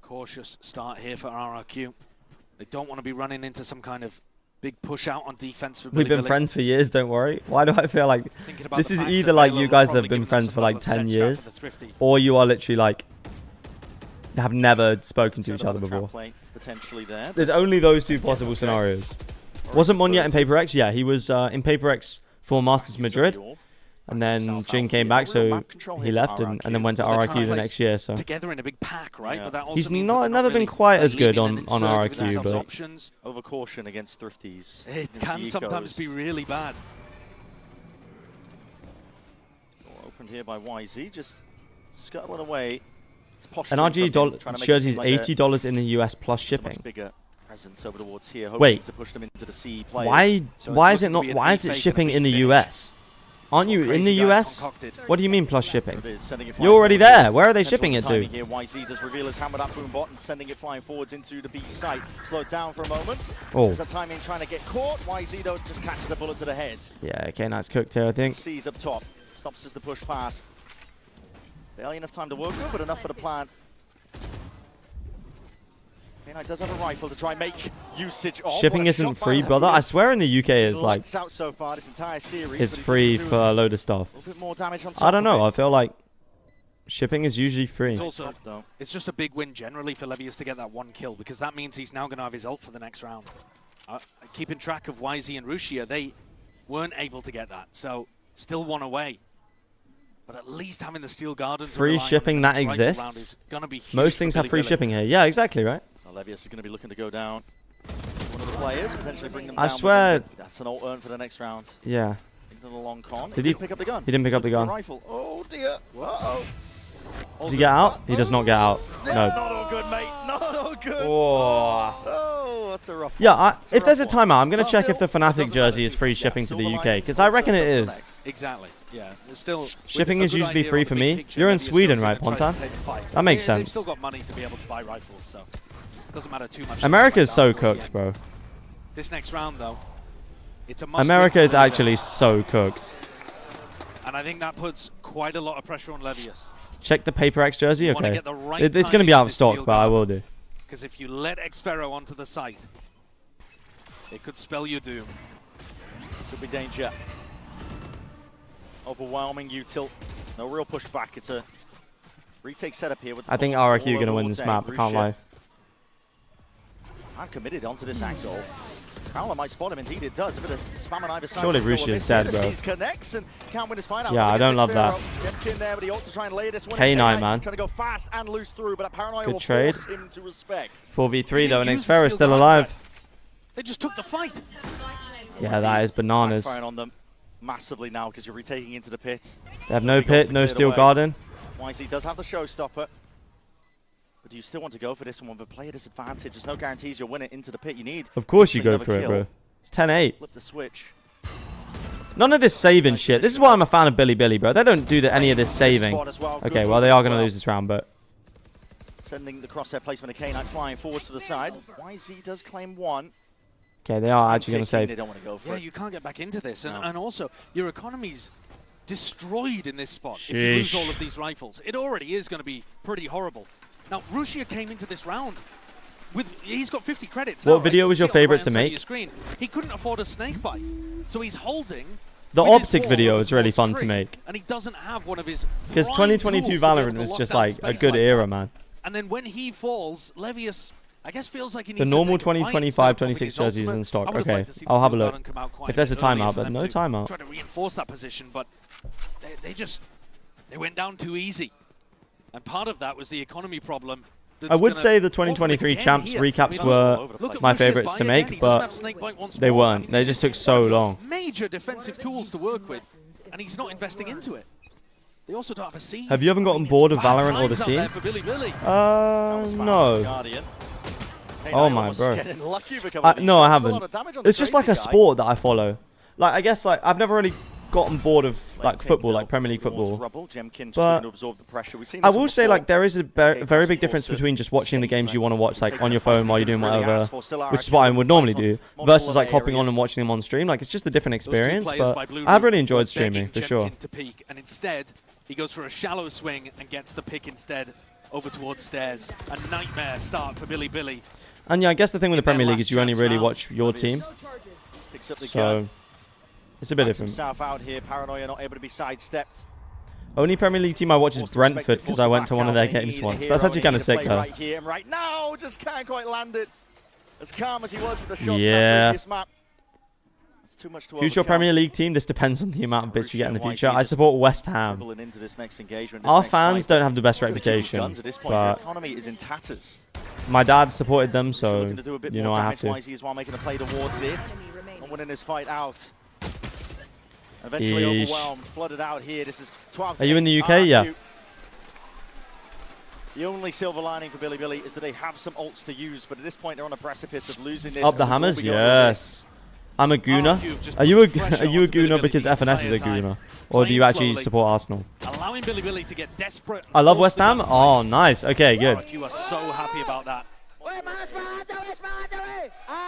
Cautious start here for RRQ. They don't want to be running into some kind of big push out on defense for Billy. We've been friends for years, don't worry. Why do I feel like this is either like you guys have been friends for like 10 years, or you are literally like have never spoken to each other before. There's only those 2 possible scenarios. Wasn't Munyet in Paper X? Yeah, he was in Paper X for Masters Madrid. And then Jin came back, so he left and then went to RRQ the next year. So together in a big pack, right? Yeah. But that also he's means not that never been quite as good on RRQ, but options. Over caution against Thrifties. It can sometimes be really bad. Opened here by YZ, just scuttling away. An RG jersey is $80 in the US plus shipping. Over towards here, wait, to push them into the C why is it not? Why is it shipping in the US? Aren't you in the US? What do you mean plus shipping? You're already there. Where are they shipping it to? Here, YZ does reveal his hammer that boom bot and sending it flying forwards into the B site. Slowed down for a moment. Oh. There's a timing trying to get caught. YZ though just catches a bullet to the head. Yeah, okay, nice cooked here, I think. C's up top. Stops as the push past. Barely enough time to work with, but enough for the plant. K9 does have a rifle to try and make usage of. Shipping isn't free, brother. I swear in the UK is like out so far this entire series, it's free for a load of stuff. A bit more damage on top I don't know. I feel like shipping is usually free. It's also it's just a big win generally for Levius to get that one kill, because that means he's now going to have his ult for the next round. Keeping track of YZ and Rushia, they weren't able to get that, so still one away. But at least having the Steel Garden free shipping that exists. Most things have free shipping here. Yeah, exactly, right? So Levius is going to be looking to go down. One of the players potentially bring them I down. swear. That's an ult earn for the next round. Yeah. A long con. Did he pick up the gun? He didn't pick up the gun. Rifle. Oh dear. Whoa. Does he get out? He does not get out. No. Not all good, mate. Not all good. Oh, that's a rough one. Yeah, if there's a timeout, I'm going to check if the Fnatic jersey is free shipping to the UK, because I reckon it is. Exactly. Yeah. Still shipping is usually free for me. You're in Sweden, right, Pontan? That makes sense. They've still got money to be able to buy rifles, so it doesn't matter too much. America is so cooked, bro. This next round, though, it's a must. America is actually so cooked. And I think that puts quite a lot of pressure on Levius. Check the Paper X jersey. Okay, it's going to be out of stock, but I will do. Because if you let Xferro onto the site, it could spell your doom. Could be danger. Overwhelming util. No real pushback. It's a retake setup here. With I think RRQ are going to win this map. I can't lie. I'm committed onto this angle. Prowler might spot him. Indeed, it does. A bit of spam on either side. Surely Rushi is dead, bro. Connects and can't win his fight out. Yeah, I don't love that. There, but he ought to try and lay this one K9, man. Trying to go fast and loose through, but Paranoia good will trade. force him to respect. 4v3 though, and Xferro is still alive. They just took the fight. Yeah, that is bananas. Firing on them massively now because you're retaking into the pit. They have no pit, no Steel Garden. YZ does have the showstopper. But do you still want to go for this one with a player disadvantage? There's no guarantees you'll win it into the pit. You need. Of course you go for it, bro. It's 10-8. Flip the switch. None of this saving shit. This is why I'm a fan of Billy, bro. They don't do any of this saving. Okay, well, they are going to lose this round, but... Sending the crosshair placement of K9 flying forwards to the side. YZ does claim one. Okay, they are actually going to save. They don't want to go for it. You can't get back into this. And also, your economy's destroyed in this spot. Sheesh. If you lose all of these rifles. It already is going to be pretty horrible. Now, Rushia came into this round he's got 50 credits. What video was your favorite to make? He couldn't afford a snake bite, so he's holding. The optic video is really fun to make. And he doesn't have one of his. Because 2022 Valorant was just like a good era, man. And then when he falls, Levius, I guess, feels like he needs the normal to take 2025 26 jerseys in stock. Okay, I'll have a look. If there's a timeout, but no timeout. Try to reinforce that position, but they went down too easy. And part of that was the economy problem. I would say the 2023 champs recaps were my favorites to make, but they weren't. They just took so long. Major defensive tools to work with, and he's not investing into it. They also don't have a C. Have you ever gotten bored of Valorant or the scene? No. Oh my bro. No, I haven't. It's just like a sport that I follow. Like I guess like I've never really gotten bored of like football, like Premier League football. But I will say like there is a very big difference between just watching the games you want to watch like on your phone while you're doing whatever, which is what I would normally do, versus like hopping on and watching them on stream. Like it's just a different experience, but I've really enjoyed streaming for sure. And instead, he goes for a shallow swing and gets the pick instead over towards stairs. A nightmare start for Billy. And yeah, I guess the thing with the Premier League is you only really watch your team. So it's a bit different. South out here, Paranoia not able to be sidestepped. Only Premier League team I watch is Brentford because I went to one of their games once. That's actually kind of sick though. Right here and right now, just can't quite land it. As calm as he was with the shots in that previous map. too much to Who's your overcome. Premier League team? This depends on the amount of bits we get in the Crucial future. YG I just support West Ham. dribbling into this next engagement, Our this next fans fight. don't have the best Look at these reputation, guns at this point. Your but economy is in tatters. my dad supported them, so Looking to do a bit you more know I have damage. to. YZ as well, making a play towards it and winning this fight out. Eventually overwhelmed, flooded out here. This is 12. Are you in the UK? Yeah. The only silver lining for Billy is that they have some ults to use, but at this point they're on a precipice of losing this. Up the hammers, yes. I'm a gooner. Are you a gooner because FNS is a gooner, or do you actually support Arsenal? Allowing Billy to get desperate. I love West Ham. Oh, nice. Okay, good. You are so happy about that.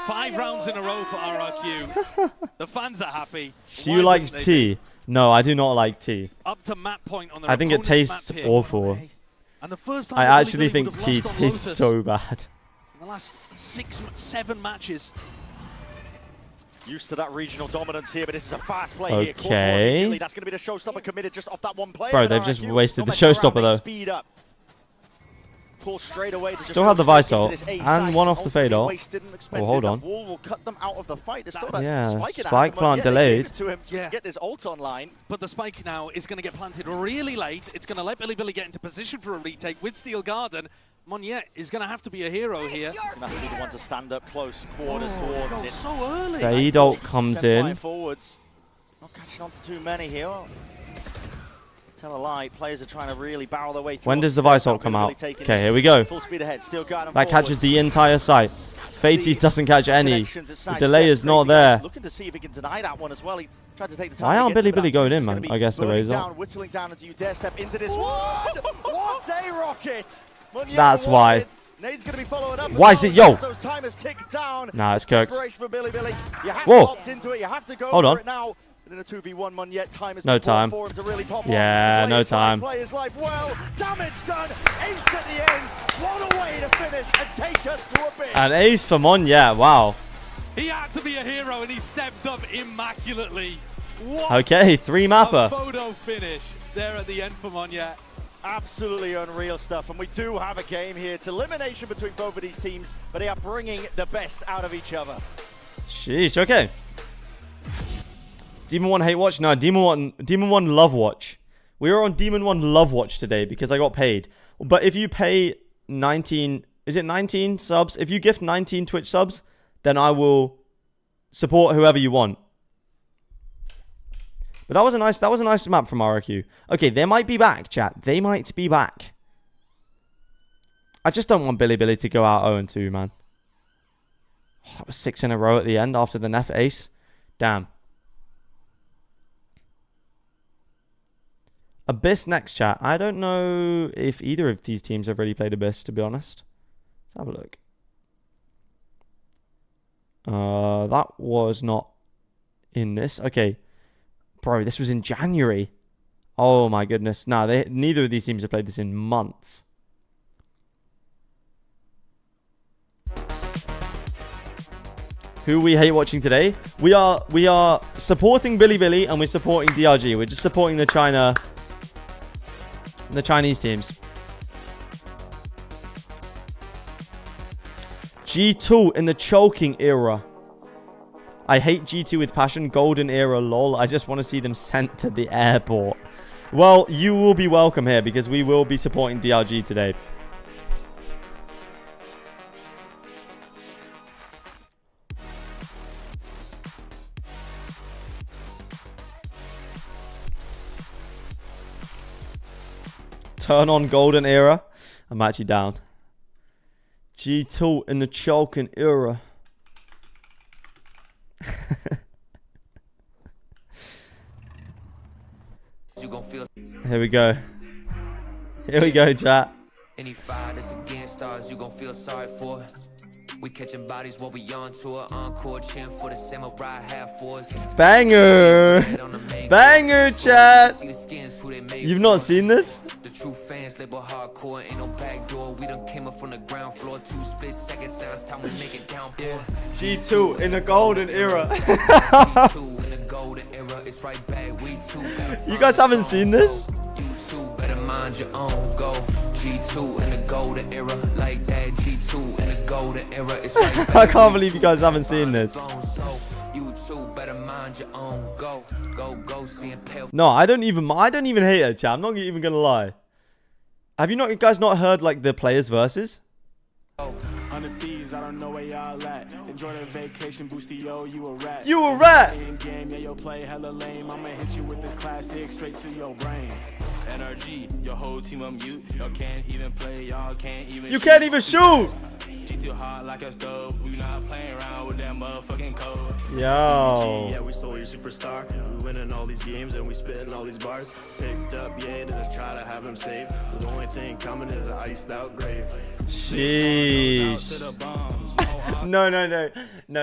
5 rounds in a row for RRQ. The fans are happy. Do you like tea? No, I do not like tea. Up to map point on their I think it opponent's tastes map pick. awful. And the first time I that actually Billy think would have tea lost on tastes Lotus so bad. in the last 7 matches. Used to that regional dominance here, but this is a fast play here. Okay. That's going to be the showstopper committed just off that one play. Bro, they've just wasted the showstopper though. Speed up. Pull straight away to Still have the Vice ult and one off the fade ult. Oh, hold on. Wall will cut them out of the fight. There's still that Yeah, spike plant delayed. To him to get this ult online. But the spike now is going to get planted really late. It's going to let Billy get into position for a retake with Steel Garden. Monette is going to have to be a hero here. He's going to have to be the one to stand up close quarters towards it. So early. Fade ult comes in. Forwards. Not catching on to too many here. Tell a lie, players are trying to really barrel their way through. When does the Vice ult come out? Okay, here we go. Full speed ahead, Steel Garden That catches the entire site. Fates doesn't catch any. The delay is not there. Looking to see if he can deny that one as well. He tried to take the time. Why aren't Billy going in, man? I guess the Razor. Whittling down until you dare step into this one. What a rocket! That's why. Nade's going to be followed up. Why is it yo? Those timers tick down. Nah, it's cooked. For Billy. You have Whoa. to opt into it. You have to go Hold on. for it now. In a 2v1 Monette, time is no time. for him to really pop yeah, no time. Players like, well, damage done. Ace at the end. What a way to finish and take us to a bit. An ace for Monette, wow. He had to be a hero and he stepped up immaculately. What okay, 3 mapper. A photo finish there at the end for Monette. Absolutely unreal stuff, and we do have a game here. It's elimination between both of these teams, but they are bringing the best out of each other. Sheesh, okay. Demon 1 hate watch? No, Demon 1 love watch. We are on Demon 1 love watch today because I got paid. But if you pay 19, is it 19 subs? If you gift 19 Twitch subs, then I will support whoever you want. But that was a nice map from RRQ. Okay, they might be back, chat. They might be back. I just don't want Billy to go out 0-2, man. Oh, that was 6 in a row at the end after the Neff ace. Damn. Abyss next, chat. I don't know if either of these teams have really played Abyss, to be honest. Let's have a look. That was not in this. Okay. Bro, this was in January. Oh my goodness. Nah, neither of these teams have played this in months. Who we hate watching today? We are supporting Billy and we're supporting DRG. We're just supporting the Chinese teams. G2 in the choking era. I hate G2 with passion. Golden era, lol. I just want to see them sent to the airport. Well, you will be welcome here because we will be supporting DRG today. Turn on golden era. I'm actually down. G2 in the choking era. Here we go. Here we go, chat. Any fire that's against stars, you gon' feel sorry for. We catching bodies while we on tour. Encore cheering for the samurai half force. Banger! Banger, chat! You've not seen this? The true fans label hardcore, ain't no back door. We done came up from the ground floor. 2 split second sounds, time we make it down. Yeah. G2 in the golden era. G2 in the golden era, it's right back. We too. You guys haven't seen this? You too better mind your own go. G2 in the golden era, like that. G2 in the golden era, it's right back. I can't believe you guys haven't seen this. You too better mind your own. Go, seeing pale. No, I don't even hate it, chat. I'm not even gonna lie. Have you guys not heard like the players' verses? Under thieves, I don't know where y'all at. Enjoy the vacation, boosty, yo, you a rat. You a rat! Game, yeah, yo, play hella lame. I'ma hit you with this classic straight to your brain. NRG, your whole team on mute. Y'all can't even play, y'all can't even You can't even shoot! G too hot like a stove. We not playing around with that motherfucking code. Yo. Yeah, we stole your superstar. We winning all these games and we spitting all these bars. Picked up, yeah, to try to have him safe. The only thing coming is an iced out grave. Sheesh. No,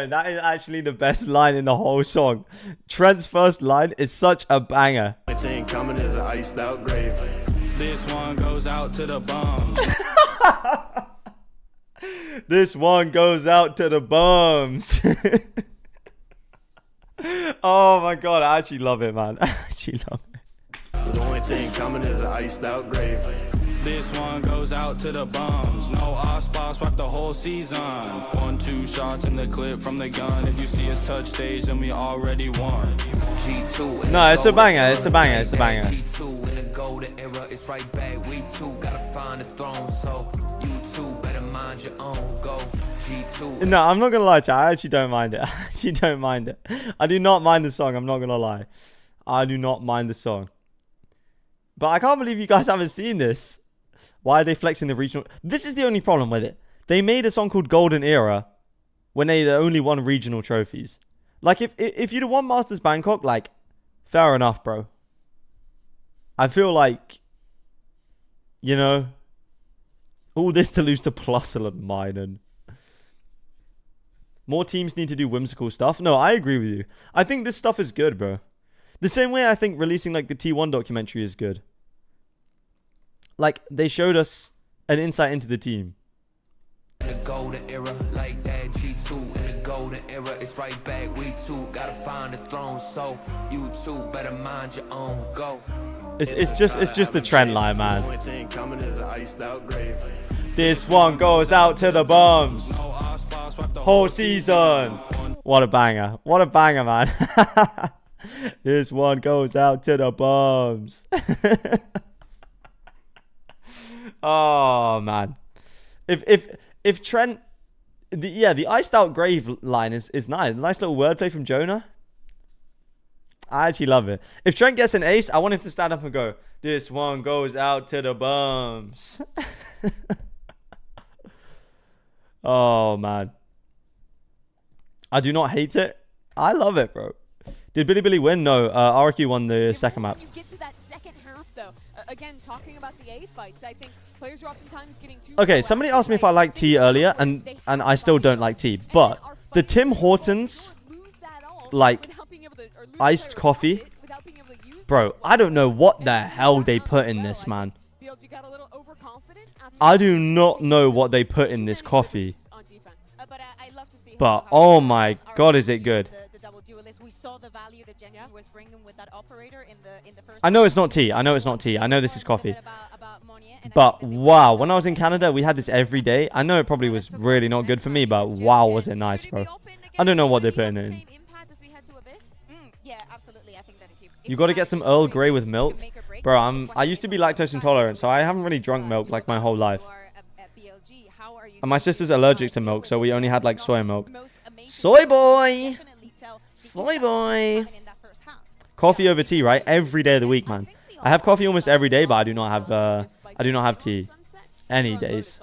that is actually the best line in the whole song. Trent's first line is such a banger. The only thing coming is an iced out grave. This one goes out to the bums. This one goes out to the bums. Oh my god, I actually love it, man. I actually love it. The only thing coming is an iced out grave. This one goes out to the bums. No off spots, swipe the whole season. 1-2 shots in the clip from the gun. If you see us touch stage, then we already won. G2 No, it's a banger. It's a banger. It's a banger. G2 in the golden era, it's right back. We too gotta find the throne, so you too better mind your own. Go G2. No, I'm not gonna lie, chat. I actually don't mind it. I actually don't mind it. I do not mind the song. I'm not gonna lie. I do not mind the song. But I can't believe you guys haven't seen this. Why are they flexing the regional? This is the only problem with it. They made a song called Golden Era when they only won regional trophies. Like, if you'd have won Masters Bangkok, like, fair enough, bro. I feel like, you know, all this to lose to Plusel and Minen. More teams need to do whimsical stuff. No, I agree with you. I think this stuff is good, bro. The same way I think releasing, like, the T1 documentary is good. Like, they showed us an insight into the team. In the golden era, like that G2 in the golden era, it's right back. We too gotta find the throne, so you too better mind your own. Go. It's just the trend line, man. This one goes out to the bums. Whole season. What a banger. What a banger, man. This one goes out to the bums. Oh man, if Trent, the iced out grave line is nice. Nice little wordplay from Jonah. I actually love it. If Trent gets an ace, I want him to stand up and go, "This one goes out to the bums." Oh man, I do not hate it. I love it, bro. Did Billy win? No, RRQ won the second map. You get to that second half, though. Again, talking about the A fights, I think players are oftentimes getting too. Okay, somebody asked me if I like tea earlier, and I still don't like tea. But the Tim Hortons, like, iced coffee, bro, I don't know what the hell they put in this, man. I do not know what they put in this coffee. But oh my god, is it good? I know it's not tea. I know it's not tea. I know this is coffee. But wow, when I was in Canada, we had this every day. I know it probably was really not good for me, but wow, was it nice, bro. I don't know what they're putting in. You got to get some Earl Grey with milk. Bro, I used to be lactose intolerant, so I haven't really drunk milk like my whole life. And my sister's allergic to milk, so we only had like soy milk. Soy boy! Soy boy! Coffee over tea, right? Every day of the week, man. I have coffee almost every day, but I do not have tea any days.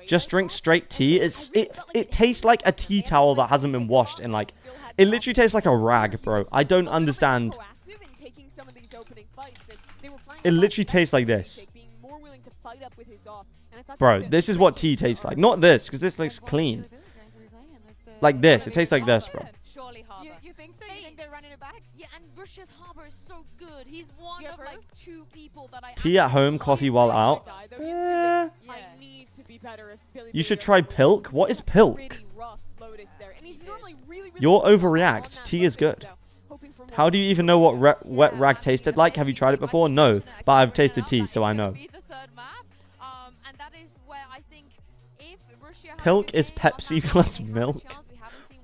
Just drink straight tea. It tastes like a tea towel that hasn't been washed in like. It literally tastes like a rag, bro. I don't understand. It literally tastes like this. Bro, this is what tea tastes like. Not this, because this looks clean. Like this. It tastes like this, bro. You think so? You think they're running it back? Yeah, and Russia's Harbor is so good. He's one of like 2 people that I. Tea at home, coffee while out. You should try Pilk. What is Pilk? You'll overreact. Tea is good. How do you even know what wet rag tasted like? Have you tried it before? No, but I've tasted tea, so I know. Pilk is Pepsi plus milk.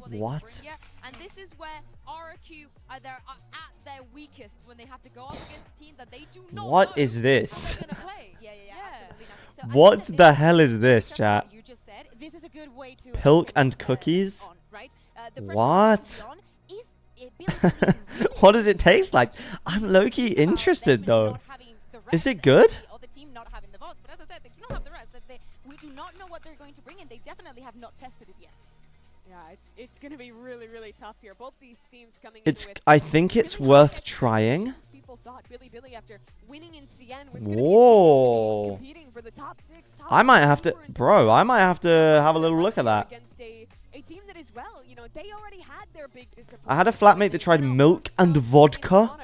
What? And this is where RRQ are at their weakest when they have to go up against a team that they do not What know is this? how they're gonna play. Yeah, absolutely not. So What the hell is this, chat? you just said, this is a good way to Pilk and cookies? right? What? What does it taste like? I'm low-key interested though. Is it good? Or the team not having the votes, but as I said, they don't have the rest. We do not know what they're going to bring, and they definitely have not tested it yet. Yeah, it's going to be really, really tough here. Both these teams coming It's. in with I think it's worth trying. people thought Billy after winning in CN was Whoa. competing for the top 6. I might have to, bro. I might have to have a little look at that. Against a team that is well, you know, they already had their big disappointment. I had a flatmate that tried milk and vodka.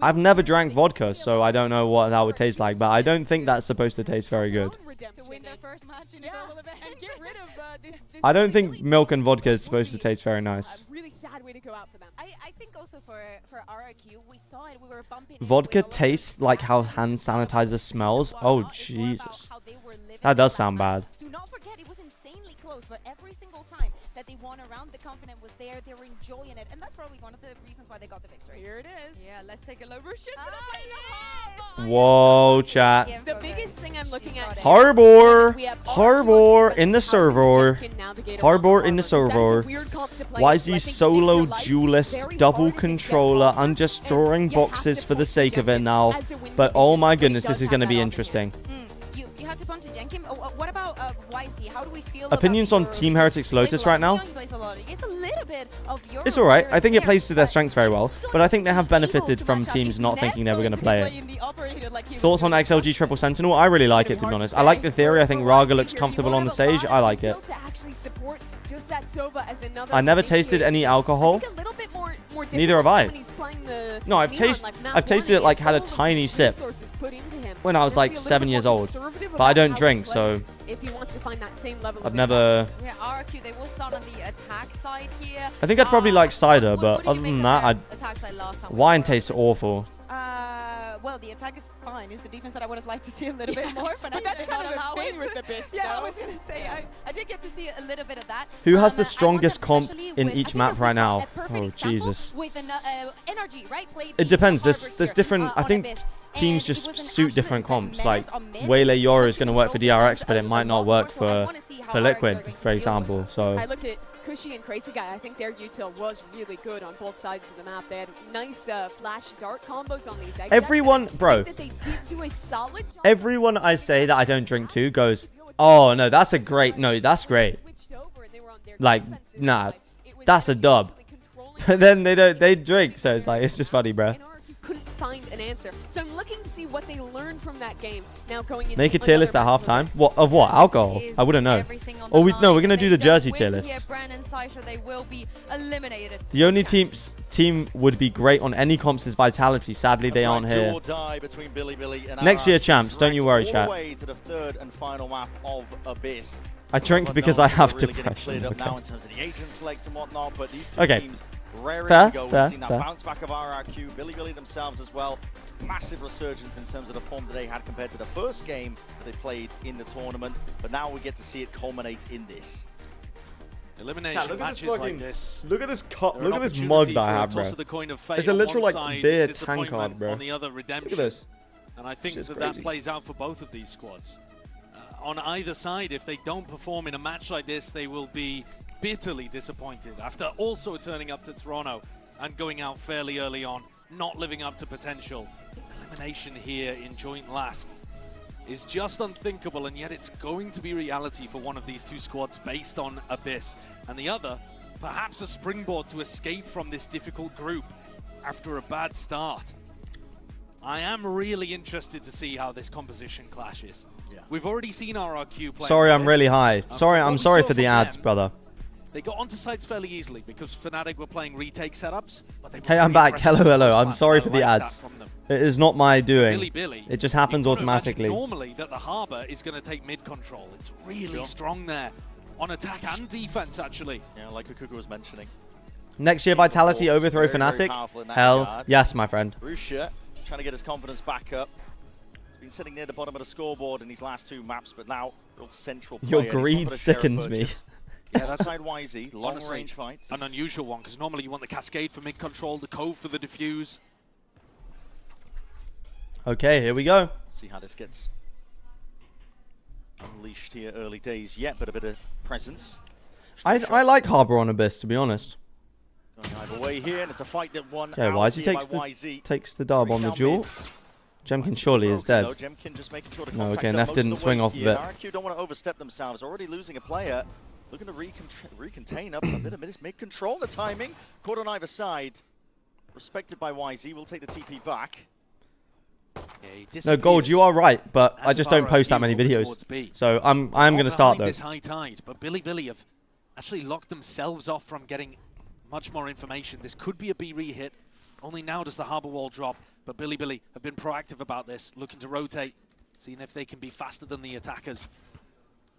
I've never drank vodka, so I don't know what that would taste like, but I don't think that's supposed to taste very good. To win their first match in a global event. And get rid of this I don't think milk and vodka is supposed to taste very nice. really sad way to go out for them. I think also for RRQ, we saw it, we were bumping Vodka tastes like how hand sanitizer smells. Oh, Jesus. That does sound bad. Do not forget, it was insanely close, but every single time that they won around, the confidence was there, they were enjoying it, and that's probably one of the reasons why they got the victory. Here it is. Yeah, let's take a look. Russia's gonna play the harbor. Whoa, chat. The biggest thing I'm looking at Harbor. Harbor in the server. Harbor in the server. YZ solo duelist double controller. I'm just drawing boxes for the sake of it now. But oh my goodness, this is going to be interesting. You had to punch a Jenkin. What about YZ? How do we feel Opinions on Team Heretics Lotus right now? It's a little bit of your It's alright. I think it plays to their strengths very well. But I think they have benefited from teams not thinking they were going to play it. Thoughts on XLG Triple Sentinel? I really like it, to be honest. I like the theory. I think Raga looks comfortable on the stage. I like it. I never tasted any alcohol. Neither have I. No, I've tasted it like had a tiny sip when I was like 7 years old. But I don't drink, so I've never... Yeah, RRQ, they will start on the attack side here. I think I'd probably like cider, but other than that, wine tastes awful. Well, the attack is fine. It's the defense that I would have liked to see a little bit more. But that's kind of the thing with the BIS. Yeah, I was going to say, I did get to see a little bit of that. Who has the strongest comp in each map right now? Oh, Jesus. With an NRG, right? It depends. There's different... I think teams just suit different comps. Like, Waylay Yora is going to work for DRX, but it might not work for Liquid, for example. So I looked at Cushy and Crazy Guy. I think their util was really good on both sides of the map. They had nice flash dart combos on these exits. Everyone, bro, they did do a solid job. Everyone I say that I don't drink to goes, oh, no, that's a great... No, that's great. Like, nah, that's a dub. But then they drink, so it's like, it's just funny, bro. Couldn't find an answer. So I'm looking to see what they learned from that game. Now going into Make a tier list at halftime. What of what? Alcohol? I wouldn't know. Or we're gonna do the jersey tier list. They will be eliminated. The only team would be great on any comps is Vitality. Sadly, they aren't here. Next year, champs. Don't you worry, chat. To the third and final map of Abyss. I drink because I have depression. Okay. Now in terms of the agent select and whatnot, but these two Okay. teams raring Fair, to go. fair, We've seen that fair. bounce back of RRQ, Billy themselves as well. Massive resurgence in terms of the form that they had compared to the first game that they played in the tournament. But now we get to see it culminate in this. Elimination Chat, matches like this. Look at this cup. Look at this mug that I have, bro. It's a literal like beer tank card, bro. On the other, redemption. Look at this. And I think This is that crazy. plays out for both of these squads. On either side, if they don't perform in a match like this, they will be bitterly disappointed after also turning up to Toronto and going out fairly early on, not living up to potential. Elimination here in joint last is just unthinkable, and yet it's going to be reality for one of these two squads based on Abyss, and the other perhaps a springboard to escape from this difficult group after a bad start. I am really interested to see how this composition clashes. Yeah. We've already seen RRQ play. Sorry, I'm really high. I'm sorry for the ads, brother. They got onto sites fairly easily because Fnatic were playing retake setups. But they Hey, I'm back. Hello. I'm sorry for the ads. It is not my doing. Billy, It just happens automatically. Normally that the Harbor is going to take mid control. It's really strong there on attack and defense, actually. Yeah, like Kuku was mentioning. Next year, Vitality overthrow Very, very Fnatic. powerful in that Hell, regard. yes, my friend. Rusha trying to get his confidence back up. He's been sitting near the bottom of the scoreboard in these last two maps, but now real central player. Your and he's gone greed for the share of sickens me. purchase. Yeah, that's Side YZ, long honestly range fight. an unusual one, because normally you want the cascade for mid control, the cove for the diffuse. Okay, here we go. See how this gets unleashed here. Early days yet, but a bit of presence. I like Harbor on Abyss, to be honest. Going either way here, and it's a fight that won. Okay, YZ takes the dub on the duel. Jemkin surely is dead. Jemkin just making sure to No, okay, contact Neff most didn't of the swing way off of here. it. RRQ don't want to overstep themselves. Already losing a player. Looking to recontain up a bit of mid control. The timing caught on either side. Respected by YZ. We'll take the TP back. Yeah, No, Gold, you are right, but I just don't post that many videos. So I'm going to start though. This high tide, but Billy have actually locked themselves off from getting much more information. This could be a B re-hit. Only now does the Harbor Wall drop, but Billy have been proactive about this, looking to rotate, seeing if they can be faster than the attackers.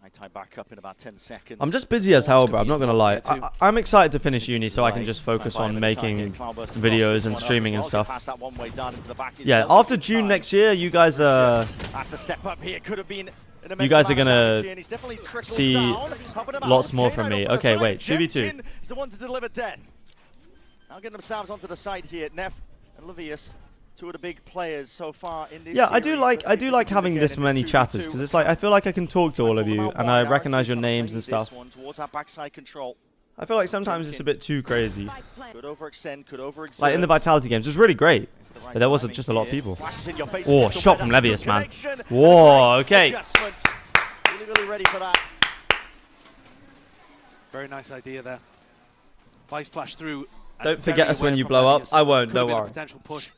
I tie back up in about 10 seconds. I'm just busy as hell, bro. I'm not going to lie. I'm excited to finish uni so I can just focus on making videos and streaming and stuff. Yeah, after June next year, you guys are... You guys are going to see lots more from me. Okay, wait. 2v2. Is the one to deliver dead. Now getting themselves onto the side here. Neff and Livius, two of the big players so far in this Yeah, series. I do like having this many chatters because it's like I feel like I can talk to all of you and I recognize your names and stuff. Towards our backside control. I feel like sometimes it's a bit too crazy. Could overextend, could overexert. Like in the Vitality games, it was really great. But there was just a lot of people. Oh, shot from Levius, man. Whoa, okay. Really ready for that. Very nice idea there. Vice flash through. Don't forget us when you blow up. I won't, don't worry. Potential push.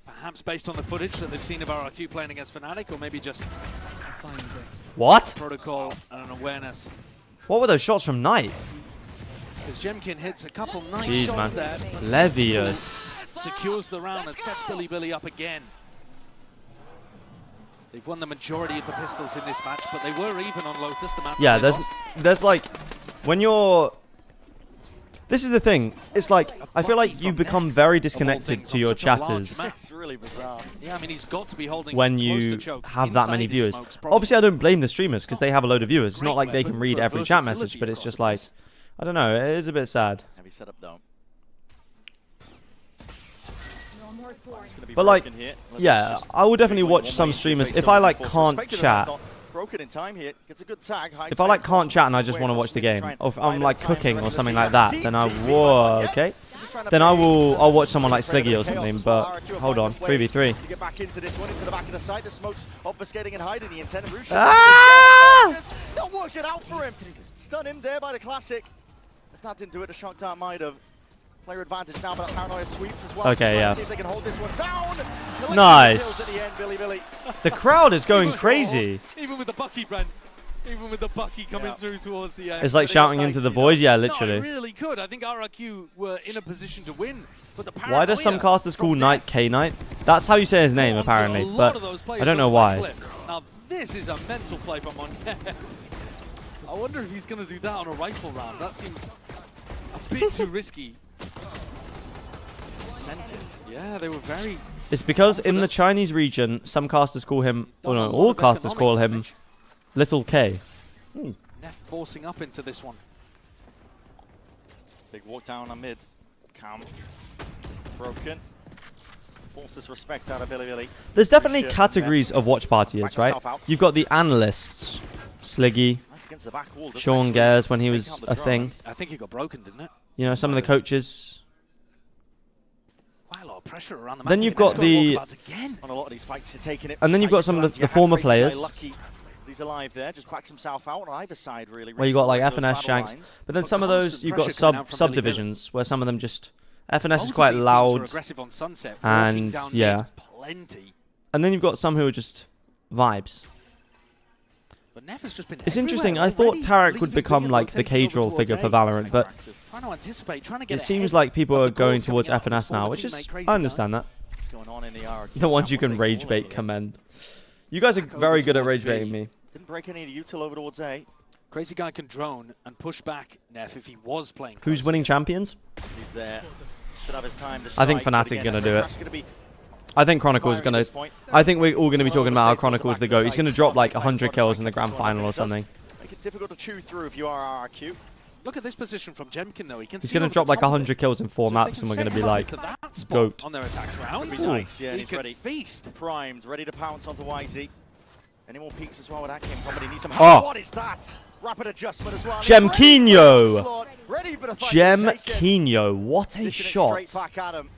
Perhaps based on the footage that they've seen of RRQ playing against Fnatic, or maybe just What? protocol and an awareness. What were those shots from Knight? Because Jemkin hits a couple nice Jeez, shots man. there. Levius. Secures the round and sets Billy up again. They've won the majority of the pistols in this match, but they were even on Lotus. The map Yeah, there's like, when you're... This is the thing. It's like, I feel like you become very disconnected to your chatters It's really bizarre. Yeah, I mean, he's got to be holding when close to you chokes have that many inside his viewers. smokes, probably. Obviously, I don't blame the streamers because they have a load of viewers. It's not like they Great can read weapon for every chat versatility message, but it's across just the like, board. I don't know. It is a bit sad. Heavy setup though. But like, yeah, I will definitely watch some streamers if I like can't chat. Broken in time here. Gets a good tag. If I like can't chat and I just want to watch the game, or if I'm like cooking or something like that, then then I'll watch someone like Sliggy or something. But hold on, 3v3. To get back into this one, into the back of the side, the smoke's obfuscating and hiding the intent. Not working out for him. Stun him there by the classic. If that didn't do it, the shock dart might have. Player advantage now, but that paranoia sweeps as well. Okay, yeah. See if they can hold this one down. Nice. At the end, Billy. The crowd is going crazy. Even with the Bucky, Brent. Even with the Bucky coming through towards the end. It's like shouting into the void, yeah, No, literally. it really could. I think RRQ were in a position to win. But the Why does some casters call Knight K-Knight? That's how you say his name, apparently, but I don't know why. Now, this is a mental play from Monet. I wonder if he's going to do that on a rifle round. That seems a bit too risky. Sent it. Yeah, they were very... It's because in the Chinese region, some casters call him, well, no, all casters call him Little K. Neff forcing up into this one. Big walk down on mid. Cam. Broken. Forces respect out of Billy. There's definitely categories of watch parties, right? You've got the analysts, Sliggy, Sean Gares when he was a thing. I think he got broken, didn't it? You know, some of the coaches. Quite a lot of pressure around the map. Then you've got the... On a lot of these fights, you're taking it. And then you've got some of the former players. He's alive there, just backs himself out on either side, really. Where you got like FNS, Shanks. But then some of those, you've got subdivisions where some of them just... FNS is quite loud. And yeah. And then you've got some who are just vibes. But Neff has just been it's interesting. I thought Tarek would become like the cage-roll figure for Valorant, but it seems like people are going towards FNS now, which is... I understand that. The ones you can rage bait commend. You guys are very good at rage baiting me. Didn't break any util over towards A. Crazy Guy can drone and push back Neff if he was playing. Who's winning champions? He's there. Should have his time to I think strike, Fnatic are going to do it. I think Chronicle's going to... I think we're all going to be talking about how Chronicle's the GOAT. He's going to drop like 100 kills in the grand final or something. Make it difficult to chew through if you are RRQ. Look at this position from Jemkin, though. He can He's see going to drop like 100 kills in 4 maps, and we're going to be like, GOAT. On their attack rounds. Be nice, yeah, he's can ready. Feast. Primed, ready to pounce onto YZ. Any more peeks as well where that came from, but he needs some help. Oh. What is that? Rapid adjustment as well. Jemkinho! Ready for the fight to take it. Jemkinho, what a Dishing it shot. straight back at him.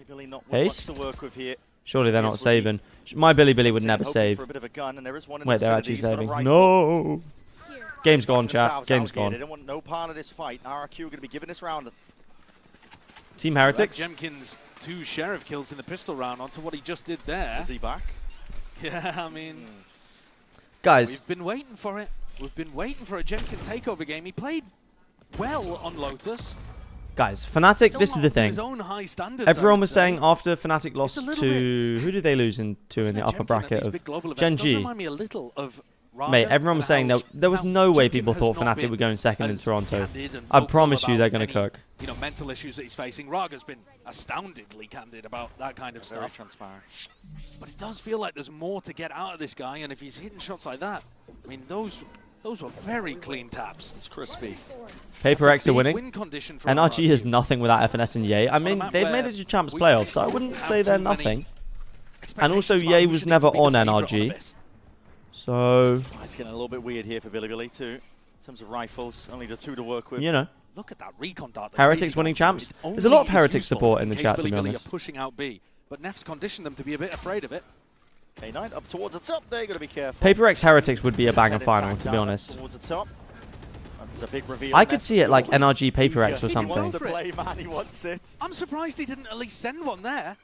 Billy not much Ace? to work with here. Surely they're not saving. My Billy would never save. For a bit of a gun, and there is one in Wait, the they're vicinity. actually He's got a saving. rifle. No! Game's gone, chat. Themselves Game's out here. They gone. don't want no part of this fight. RRQ are going to be giving this round. Team Heretics. Jemkin's 2 Sheriff kills in the pistol round onto what he just did there. Is he back? Yeah, I mean... Guys. We've been waiting for it. We've been waiting for a Jemkin takeover game. He played well on Lotus. Guys, Fnatic, Still this is not the up to thing. his own high standards, Everyone I would was say. saying after Fnatic lost to... Who did they lose to in the upper bracket of Gen G? Remind me a little of Mate, everyone was saying there was no way people thought Fnatic were going second in Toronto. I promise you they're going to cook. You know, mental issues that he's facing. Raga's been astoundingly candid about that kind of Very stuff. transparent. But it does feel like there's more to get out of this guy, and if he's hitting shots like that, I mean, those were very clean taps. It's crispy. Paper X are winning. Win condition for NRG is nothing without FNS and Ye. I mean, they've made it to Champs playoffs, so I wouldn't say they're nothing. And also, Ye was never on NRG. So... It's getting a little bit weird here for Billy too. In terms of rifles, only the 2 to work with. You know. Look at that recon dart. Heretics winning Champs. There's a lot of Heretics support in the chat, to be honest. Pushing out B, but Nef's conditioned them to be a bit afraid of it. K9 up towards the top. They're going to be careful. Paper X Heretics would be a banger final, to be honest. Towards the top. That's a big reveal. I could see it like NRG Paper X or He wants something. to play, man. He wants it. I'm surprised he didn't at least send one there.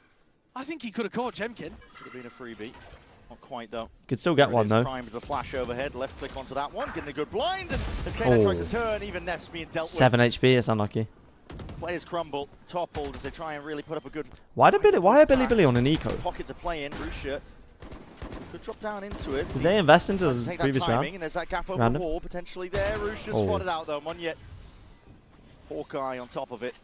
I think he could have caught Jemkin. Could have been a freebie. Not quite, though. Could still get one, though. Primed with a flash overhead. Left click onto that one. Getting a good blind. And as K9 tries to turn, even Nef's being dealt 7 HP, it's unlucky. with. Players crumble. Toppled as they try and really put up a good Why are Billy on an eco? pocket to play in. Rusha could drop down into it. Did they invest into Tries to the take that previous timing, round? and there's that gap over Random. the wall potentially there. Rusha spotted out, though. Monyet. Hawkeye on top of it.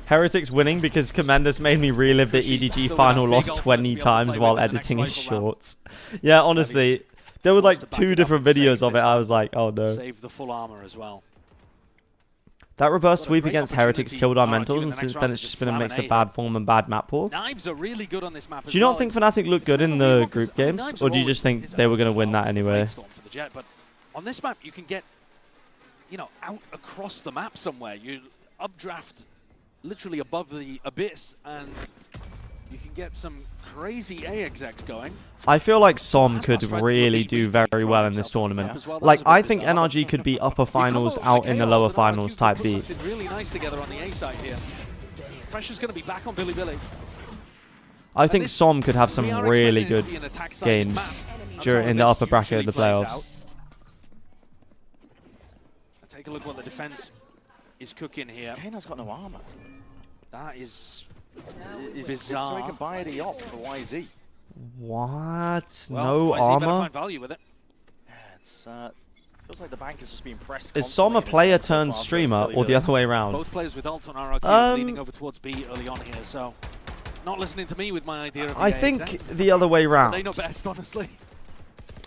Heretics winning because Commendus made me relive the EDG final loss 20 times while editing his shorts. Yeah, honestly, there were like 2 different videos of it. I was like, oh no. Save the full armor as well. That reverse sweep against Heretics killed our mentals, and since then it's just been a mix of bad form and bad map pool. Knives are really good on this map. Do you not think Fnatic looked good in the group games, or do you just think they were going to win that anyway? For the Jet, but on this map, you can get, you know, out across the map somewhere. You updraft literally above the abyss, and you can get some crazy AXX going. I feel like Som could really do very well in this tournament. Like, I think NRG could be upper finals out in the lower finals type B. Something really nice together on the A side here. Pressure's going to be back on Billy. I think Som could have some really good games in the upper bracket of the playoffs. Take a look what the defense is cooking here. Kano's got no armor. That is bizarre. So he can buy the op for YZ. What? Well, No YZ better armor? find value with it. Yeah, it's feels like the bank is just being pressed. Is Som a player turned streamer or the other way around? Both players with ults on RRQ leading over towards B early on here, so not listening to me with my idea of the I AXX. think the other way round. They know best, honestly.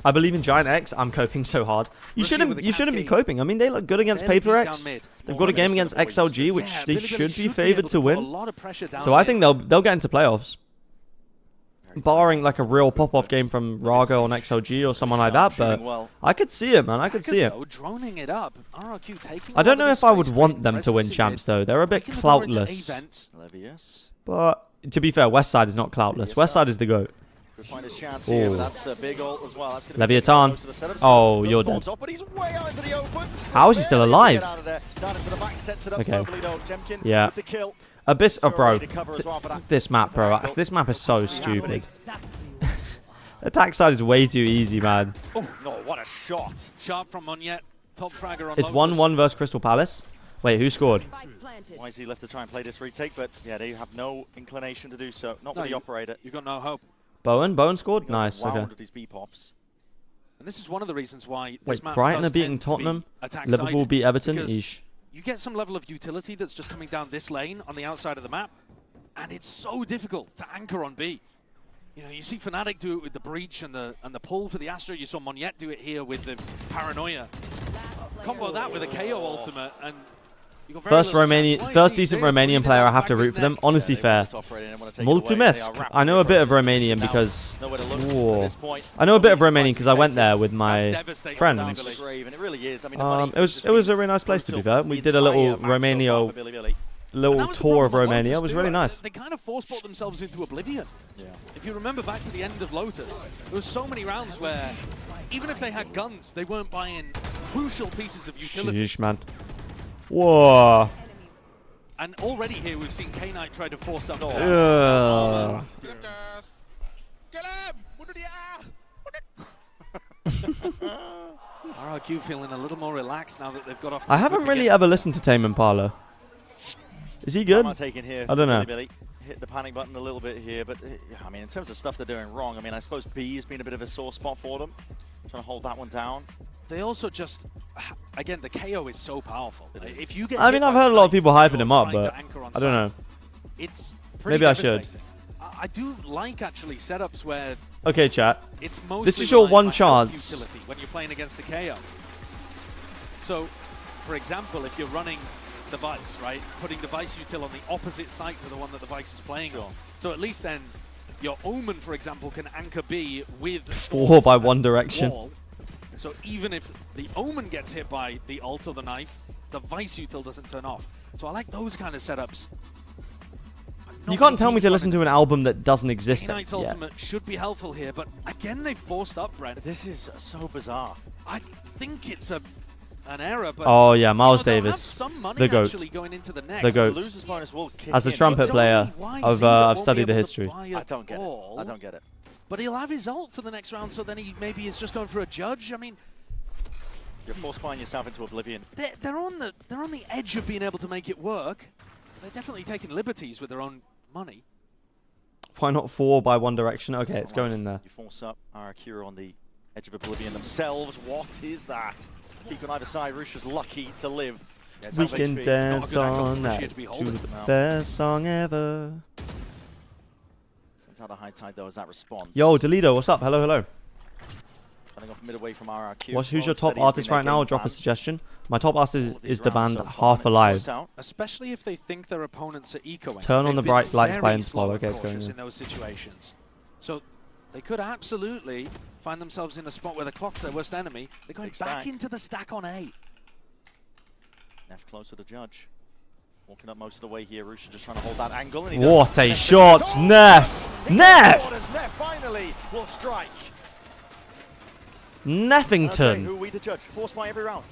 I believe in Giant X. I'm coping so hard. You shouldn't be coping. I mean, they look good against Paper X. They've got a game against XLG, which they should be favored to win. So I think they'll get into playoffs. Barring like a real pop-off game from Raga on XLG or someone like that, but I could see it, man. I could see it. Droning it up. RRQ taking I don't know if I would want them to win champs, though. They're a bit cloutless. But to be fair, Westside is not cloutless. Westside is the GOAT. Could find his chance here, but that's a big ult as well. That's gonna be Leviathan. close to the setup. Oh, you're dead. But he's way out into the open. How is he still alive? Down into the back, sets it up Okay. globally, though. Jemkin Yeah. with the kill. Abyss, oh, bro. Ready to cover as well for that. This map, bro. This map is so stupid. Attack side is way too easy, man. Oh, no, what a shot. Sharp from Monyet. Top fragger on It's Lotus. 1-1 versus Crystal Palace. Wait, who scored? YZ left to try and play this retake, but yeah, they have no inclination to do so. Not with the operator. You've got no hope. Bowen scored? Nice, okay. Wound with his B-pops. And this is one of the reasons why Wait, this map Brighton does are beating tend to be Tottenham? attack-sided, Liverpool beat Everton? because Eesh. You get some level of utility that's just coming down this lane on the outside of the map, and it's so difficult to anchor on B. You know, you see Fnatic do it with the breach and the pull for the Astra. You saw Monyet do it here with the paranoia. Combo that with a KO ultimate, and you got first decent Romanian player I have to root for them. Honestly, fair. Mulțumesc. I know a bit of Romanian because I know a bit of Romanian because I went there with my friends. It was a really nice place to be fair. We did a little tour of Romania. It was really nice. They kind of force-bought themselves into oblivion. Yeah. If you remember back to the end of Lotus, there was so many rounds where even if they had guns, they weren't buying crucial pieces of utility. Sheesh, man. Whoa. And already here we've seen K-Knight try to force up. RRQ feeling a little more relaxed now that they've got off. I haven't really ever listened to Tame Impala. Is he good? I don't know. Hit the panic button a little bit here, but I mean, in terms of stuff they're doing wrong, I mean, I suppose B has been a bit of a sore spot for them. Trying to hold that one down. They also just, again, the KO is so powerful. If you get, I mean, I've heard a lot of people hyping him up, but I don't know. It's maybe I should. I do like actually setups where. Okay, chat. It's mostly this is your one chance. Utility when you're playing against a KO. So, for example, if you're running the Vice, right? Putting the Vice util on the opposite side to the one that the Vice is playing on. So at least then your Omen, for example, can anchor B with 4 by one direction. Wall. So even if the Omen gets hit by the ult or the knife, the Vice util doesn't turn off. So I like those kind of setups. You can't tell me to listen to an album that doesn't exist K-Knight's yet. ultimate should be helpful here, but again they forced up, Brent. This is so bizarre. I think it's an error, but oh yeah, Miles Davis, the GOAT. The GOAT. As a trumpet player, I've studied the history. I don't get it. I don't get it. But he'll have his ult for the next round, so then he maybe is just going for a judge. I mean, you're force buying yourself into oblivion. They're on the edge of being able to make it work. They're definitely taking liberties with their own money. Why not 4 by one direction? Okay, it's going in there. You force up. RRQ on the edge of oblivion themselves. What is that? Keep on either side. Russia's lucky to live. Yeah, we can dance on that to the best song ever. Sends out a high tide though as that response. Yo, Deleto, what's up? Hello, hello. Running off mid away from RRQ. Who's your top artist right now? Drop a suggestion. My top artist is the band Half Alive. Especially if they think their opponents are ecoing. Turn on the bright lights by Install. Okay, it's going in those situations. So they could absolutely find themselves in a spot where the clock's their worst enemy. They're going back into the stack on A. Neff close to the judge. Walking up most of the way here. Rusha just trying to hold that angle. And what a shot, Neff! Neff! Neff finally will strike. Neffington. Okay, who are we to judge? Force by every round.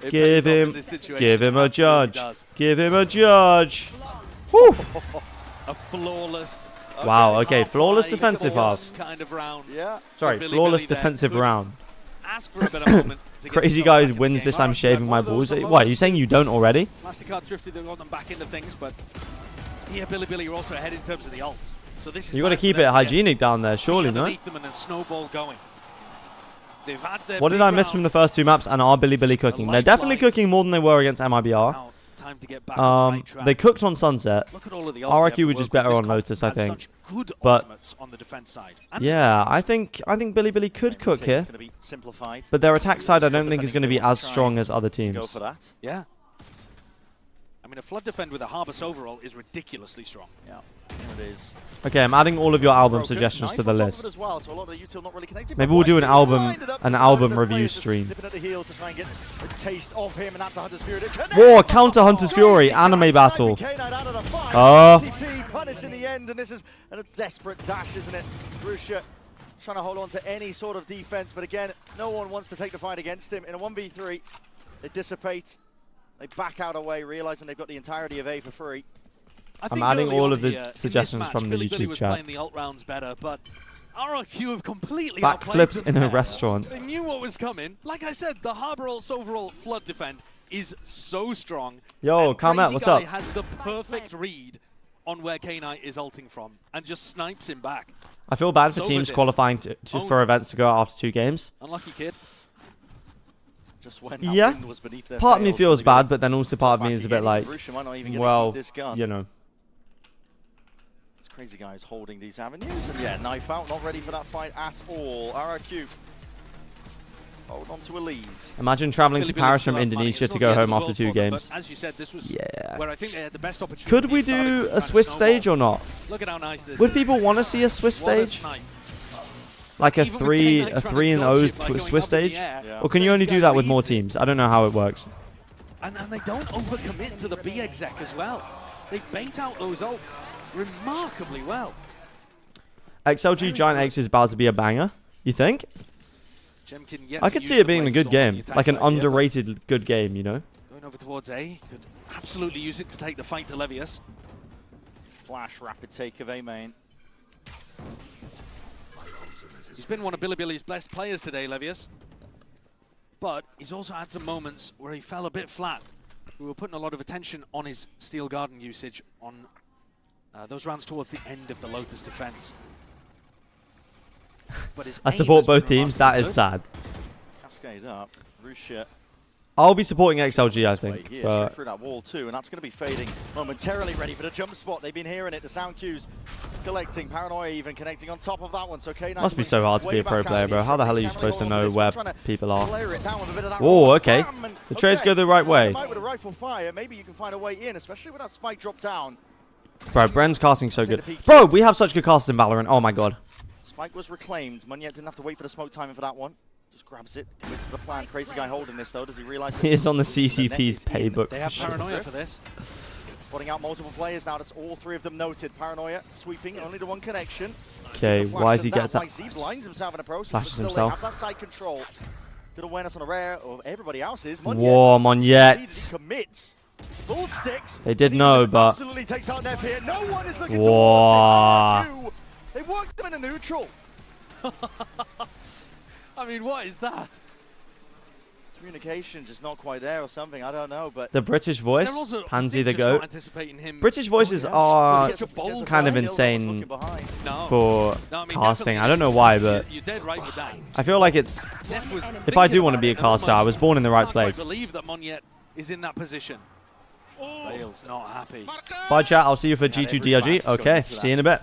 Give him a judge. Give him a judge. Woo! A flawless. Wow. Okay, flawless defensive half. Kind of round. Yeah. Sorry, flawless defensive round. Ask for a better moment. Crazy guy wins this. I'm shaving my balls. What? Are you saying you don't already? Mastercard drifted. They got them back into things, but here Billy are also ahead in terms of the ults. So this is you got to keep it hygienic down there, surely, no? Them and a snowball going. They've had their what did I miss from the first 2 maps? And are Billy cooking? They're definitely cooking more than they were against MIBR. Time to get back on the right track. They cooked on Sunset. RRQ was just better on Lotus, I think. But on the defense side. Yeah, I think Billy could cook here. But their attack side, I don't think is going to be as strong as other teams. Go for that. Yeah. I mean, a flood defend with a Harvest overall is ridiculously strong. Yeah, here it is. Okay, I'm adding all of your album suggestions to the list. Maybe we'll do an album review stream. Whoa, counter Hunter's Fury, anime battle. Punish in the end, and this is a desperate dash, isn't it? Rusha trying to hold on to any sort of defense, but again, no one wants to take the fight against him. In a 1v3, they dissipate. They back out away, realizing they've got the entirety of A for free. I'm adding all of the suggestions from the YouTube was chat. Playing the ult rounds better, but RRQ have completely backflips in a restaurant. They knew what was coming. Like I said, the Harbor ult's overall flood defend is so strong. Yo, Carmet, what's up? Has the perfect read on where K-Knight is ulting from and just snipes him back. I feel bad for teams qualifying for events to go out after 2 games. Unlucky kid. Just when yeah, was beneath their part of me feels bad, but then also part of me is a bit like, well, you know. Crazy Guy is holding these avenues, and yeah, knife out, not ready for that fight at all. RRQ hold on to a lead. Imagine traveling to Paris from Indonesia to go home after 2 games. As you said, this was yeah. where I think they had the best opportunity. Could we do a Swiss stage or not? Look at how nice this Would is. people want to see a Swiss stage? Like a 3-0 Swiss stage? Or can you only do that with more teams? I don't know how it works. And they don't overcommit to the B exec as well. They bait out those ults remarkably well. XLG Giant X is about to be a banger, you think? I could see it being a good game. Like an underrated good game, you know? Going over towards A. Could absolutely use it to take the fight to Levius. Flash rapid take of A main. He's been one of Billy's best players today, Levius. But he's also had some moments where he fell a bit flat. We were putting a lot of attention on his Steel Garden usage on those rounds towards the end of the Lotus defense. But I support both teams. That is sad. Cascade up. Russia. I'll be supporting XLG, I think. Here, but through that wall too, and that's going to be fading momentarily. Ready for the jump spot. They've been hearing it. The sound cues collecting. Paranoia even connecting on top of that one. So K9 must be so hard to be a pro player, bro. How the hell are you supposed to know where people are? Oh, okay. The trades go the right way. With a rifle fire, maybe you can find a way in, especially with that spike drop down. Bro, Bren's casting so good. Bro, we have such good casters in Valorant. Oh my god. Spike was reclaimed. Munyet didn't have to wait for the smoke timing for that one. Just grabs it, commits to the plan. Crazy Guy holding this though. Does he realize he is on the CCP's playbook? They have Paranoia for this. Spotting out multiple players now. That's all 3 of them noted. Paranoia sweeping only to 1 connection. Okay, why is he getting that? YZ blinds himself in a process, Flashes but still himself. They have that side control. Good awareness on a rare of everybody else's. Whoa, Munyet. Commits. Full sticks. They did know, but Absolutely takes out Nev here. No one is looking whoa. towards it. They worked them in a neutral. I mean, what is that? Communication just not quite there or something, I don't know, but the British voice, Pansy the Goat. British voices are kind of insane for casting. I don't know why, but I feel like it's, if I do want to be a caster, I was born in the right place. I believe that Munyet is in that position. Bale's not happy. Bye chat, I'll see you for G2 DRG. Okay, see you in a bit.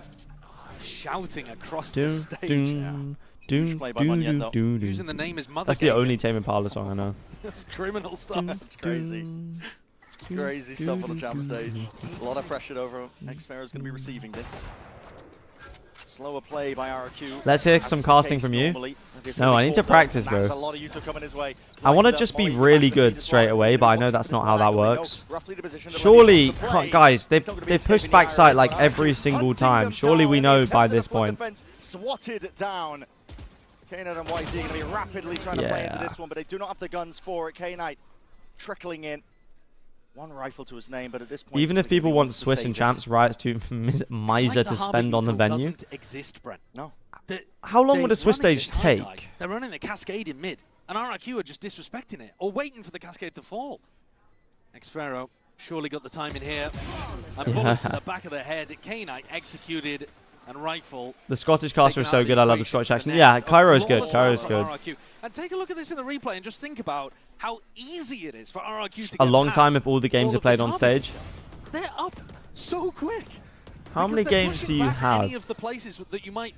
Shouting across the stage. Using the name his mother. That's the only Tame Impala song I know. That's criminal stuff. That's crazy. Crazy stuff on the champ stage. A lot of pressure over him. Xfero's going to be receiving this. Slower play by RRQ. Let's hear some casting from you. No, I need to practice, bro. I want to just be really good straight away, but I know that's not how that works. Surely, guys, they've pushed backside like every single time. Surely we know by this point. Swatted down. K-Knight and YZ going to be rapidly trying to play into this one, but they do not have the guns for it. K-Knight trickling in. 1 rifle to his name, but at this point, even if people want Swiss and champs, Riot's too miser to spend on the venue. Doesn't exist, Brent. No. How long would a Swiss stage take? They're running the Cascade in mid, and RRQ are just disrespecting it, or waiting for the Cascade to fall. Xfero surely got the time in here, and bullets to the back of the head. K-Knight executed, and rifle. The Scottish caster is so good. I love the Scottish accent. Yeah, Cairo's good. Cairo's good. And take a look at this in the replay and just think about how easy it is for RRQ to get a long past time if all the games are played on stage. They're up so quick. How many games do you have? Any of the places that you might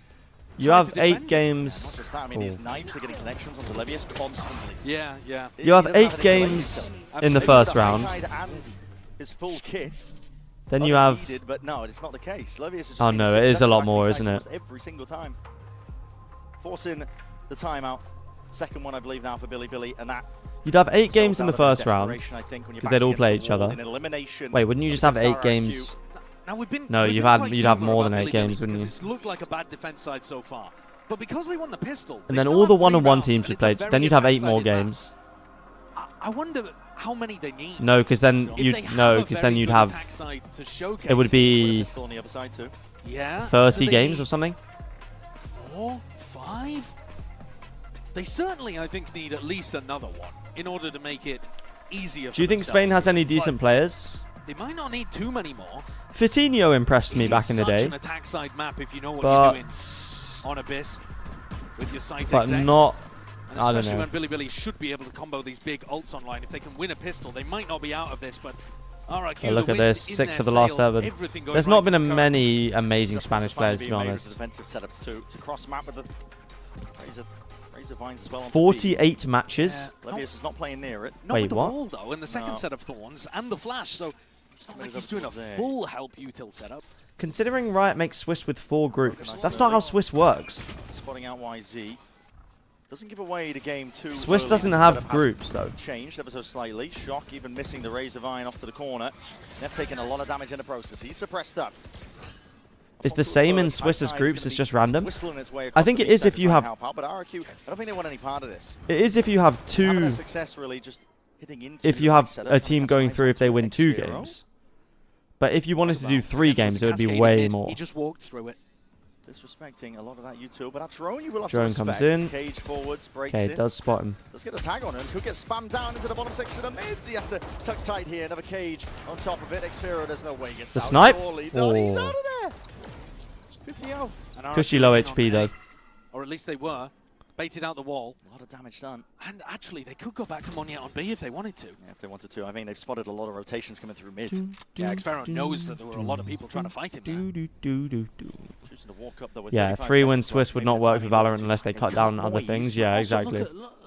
you have 8 games. I mean, these knives are getting connections onto Levius constantly. Yeah, yeah. You have 8 games in the first round. His full kit. Then you have. But no, it's not the case. Levius is oh no, it is a lot more, isn't it? Every single time. Forcing the timeout. Second one, I believe, now for Billy, and that. You'd have 8 games in the first round because they'd all play each other. Wait, wouldn't you just have 8 games? No, you'd have more than 8 games, wouldn't you? It's looked like a bad defense side so far, but because they won the pistol, and then all the one-on-one teams would play. Then you'd have 8 more games. I wonder how many they need. No, because then you'd have. It would be 30 games or something. 4, 5. They certainly, I think, need at least another one in order to make it easier. Do you think Spain has any decent players? They might not need too many more. Fitinho impressed me back in the day. An attack side map if you know what you're doing on Abyss with your sight but XX. Not. And I don't especially know. when Billy should be able to combo these big ults online. If they can win a pistol, they might not be out of this, but Oh, look at this, 6 of the last 7. There's not been many amazing Spanish players, to be honest. Defensive setups to cross map with the Razor Vines as well. 48 matches. Levius is not playing near it. Not Wait, with the what? wall though, and the second set of Thorns and the Flash, so it's not like he's doing a full help util setup. Considering Riot makes Swiss with 4 groups, that's not how Swiss works. Spotting out YZ. Doesn't give away the game too Swiss early. doesn't have groups though. Changed ever so slightly. Shock even missing the Razor Vine off to the corner. Neff taking a lot of damage in the process. He's suppressed up. It's the same in Swiss's groups, it's just random. I think it is if you have... But RRQ, I don't think they want any part of this. It is if you have 2... Success really just hitting into if you have a team going through if they win 2 games. But if you wanted to do 3 games, it would be way more. He just walked through it. Disrespecting a lot of that U2, but that drone you will have drone to comes respect. in. Cage forwards, breaks okay, it. Does spot him. Let's get a tag on him. Could get spammed down into the bottom section of mid. He has to tuck tight here. Another Cage on top of it. Xfero, there's no way he gets the out. snipe? No, he's out of there. 50 health. Cushy low HP though. Or at least they were. Baited out the wall. A lot of damage done. And actually, they could go back to Monyet on B if they wanted to. Yeah, if they wanted to. I mean, they've spotted a lot of rotations coming through mid. Yeah, Xfero knows that there were a lot of people trying to fight him there. Choosing to walk up, though, with yeah, 3-win Swiss would not work with Valorant unless they cut down on other things. Yeah, exactly.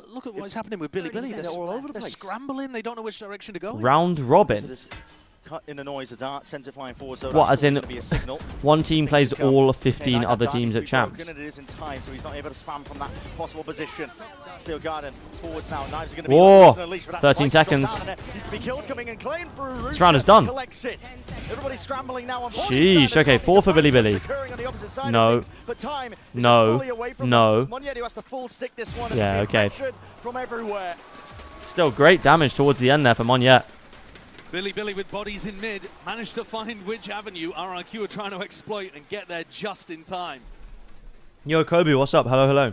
Look at what's happening with Billy. They're all over the place. They're scrambling. They don't know which direction to go. Round robin. Cut in the noise, a dart, sends it flying forward. So what, as in be a signal. one team plays all 15 other teams at champs? It is in time, so he's not able to spam from that possible position. Steel Garden forwards now. Knives are going to be whoa, unleashed, but 13 seconds. Needs to be kills coming and claimed through. This round is done. Collects it. Everybody's scrambling now on sheesh, okay, 4 for Billy Billy. No, no, no. Yeah, okay. Still great damage towards the end there for Monyet. Billy with bodies in mid, managed to find which avenue RRQ are trying to exploit and get there just in time. Yo, Kobe, what's up? Hello, hello.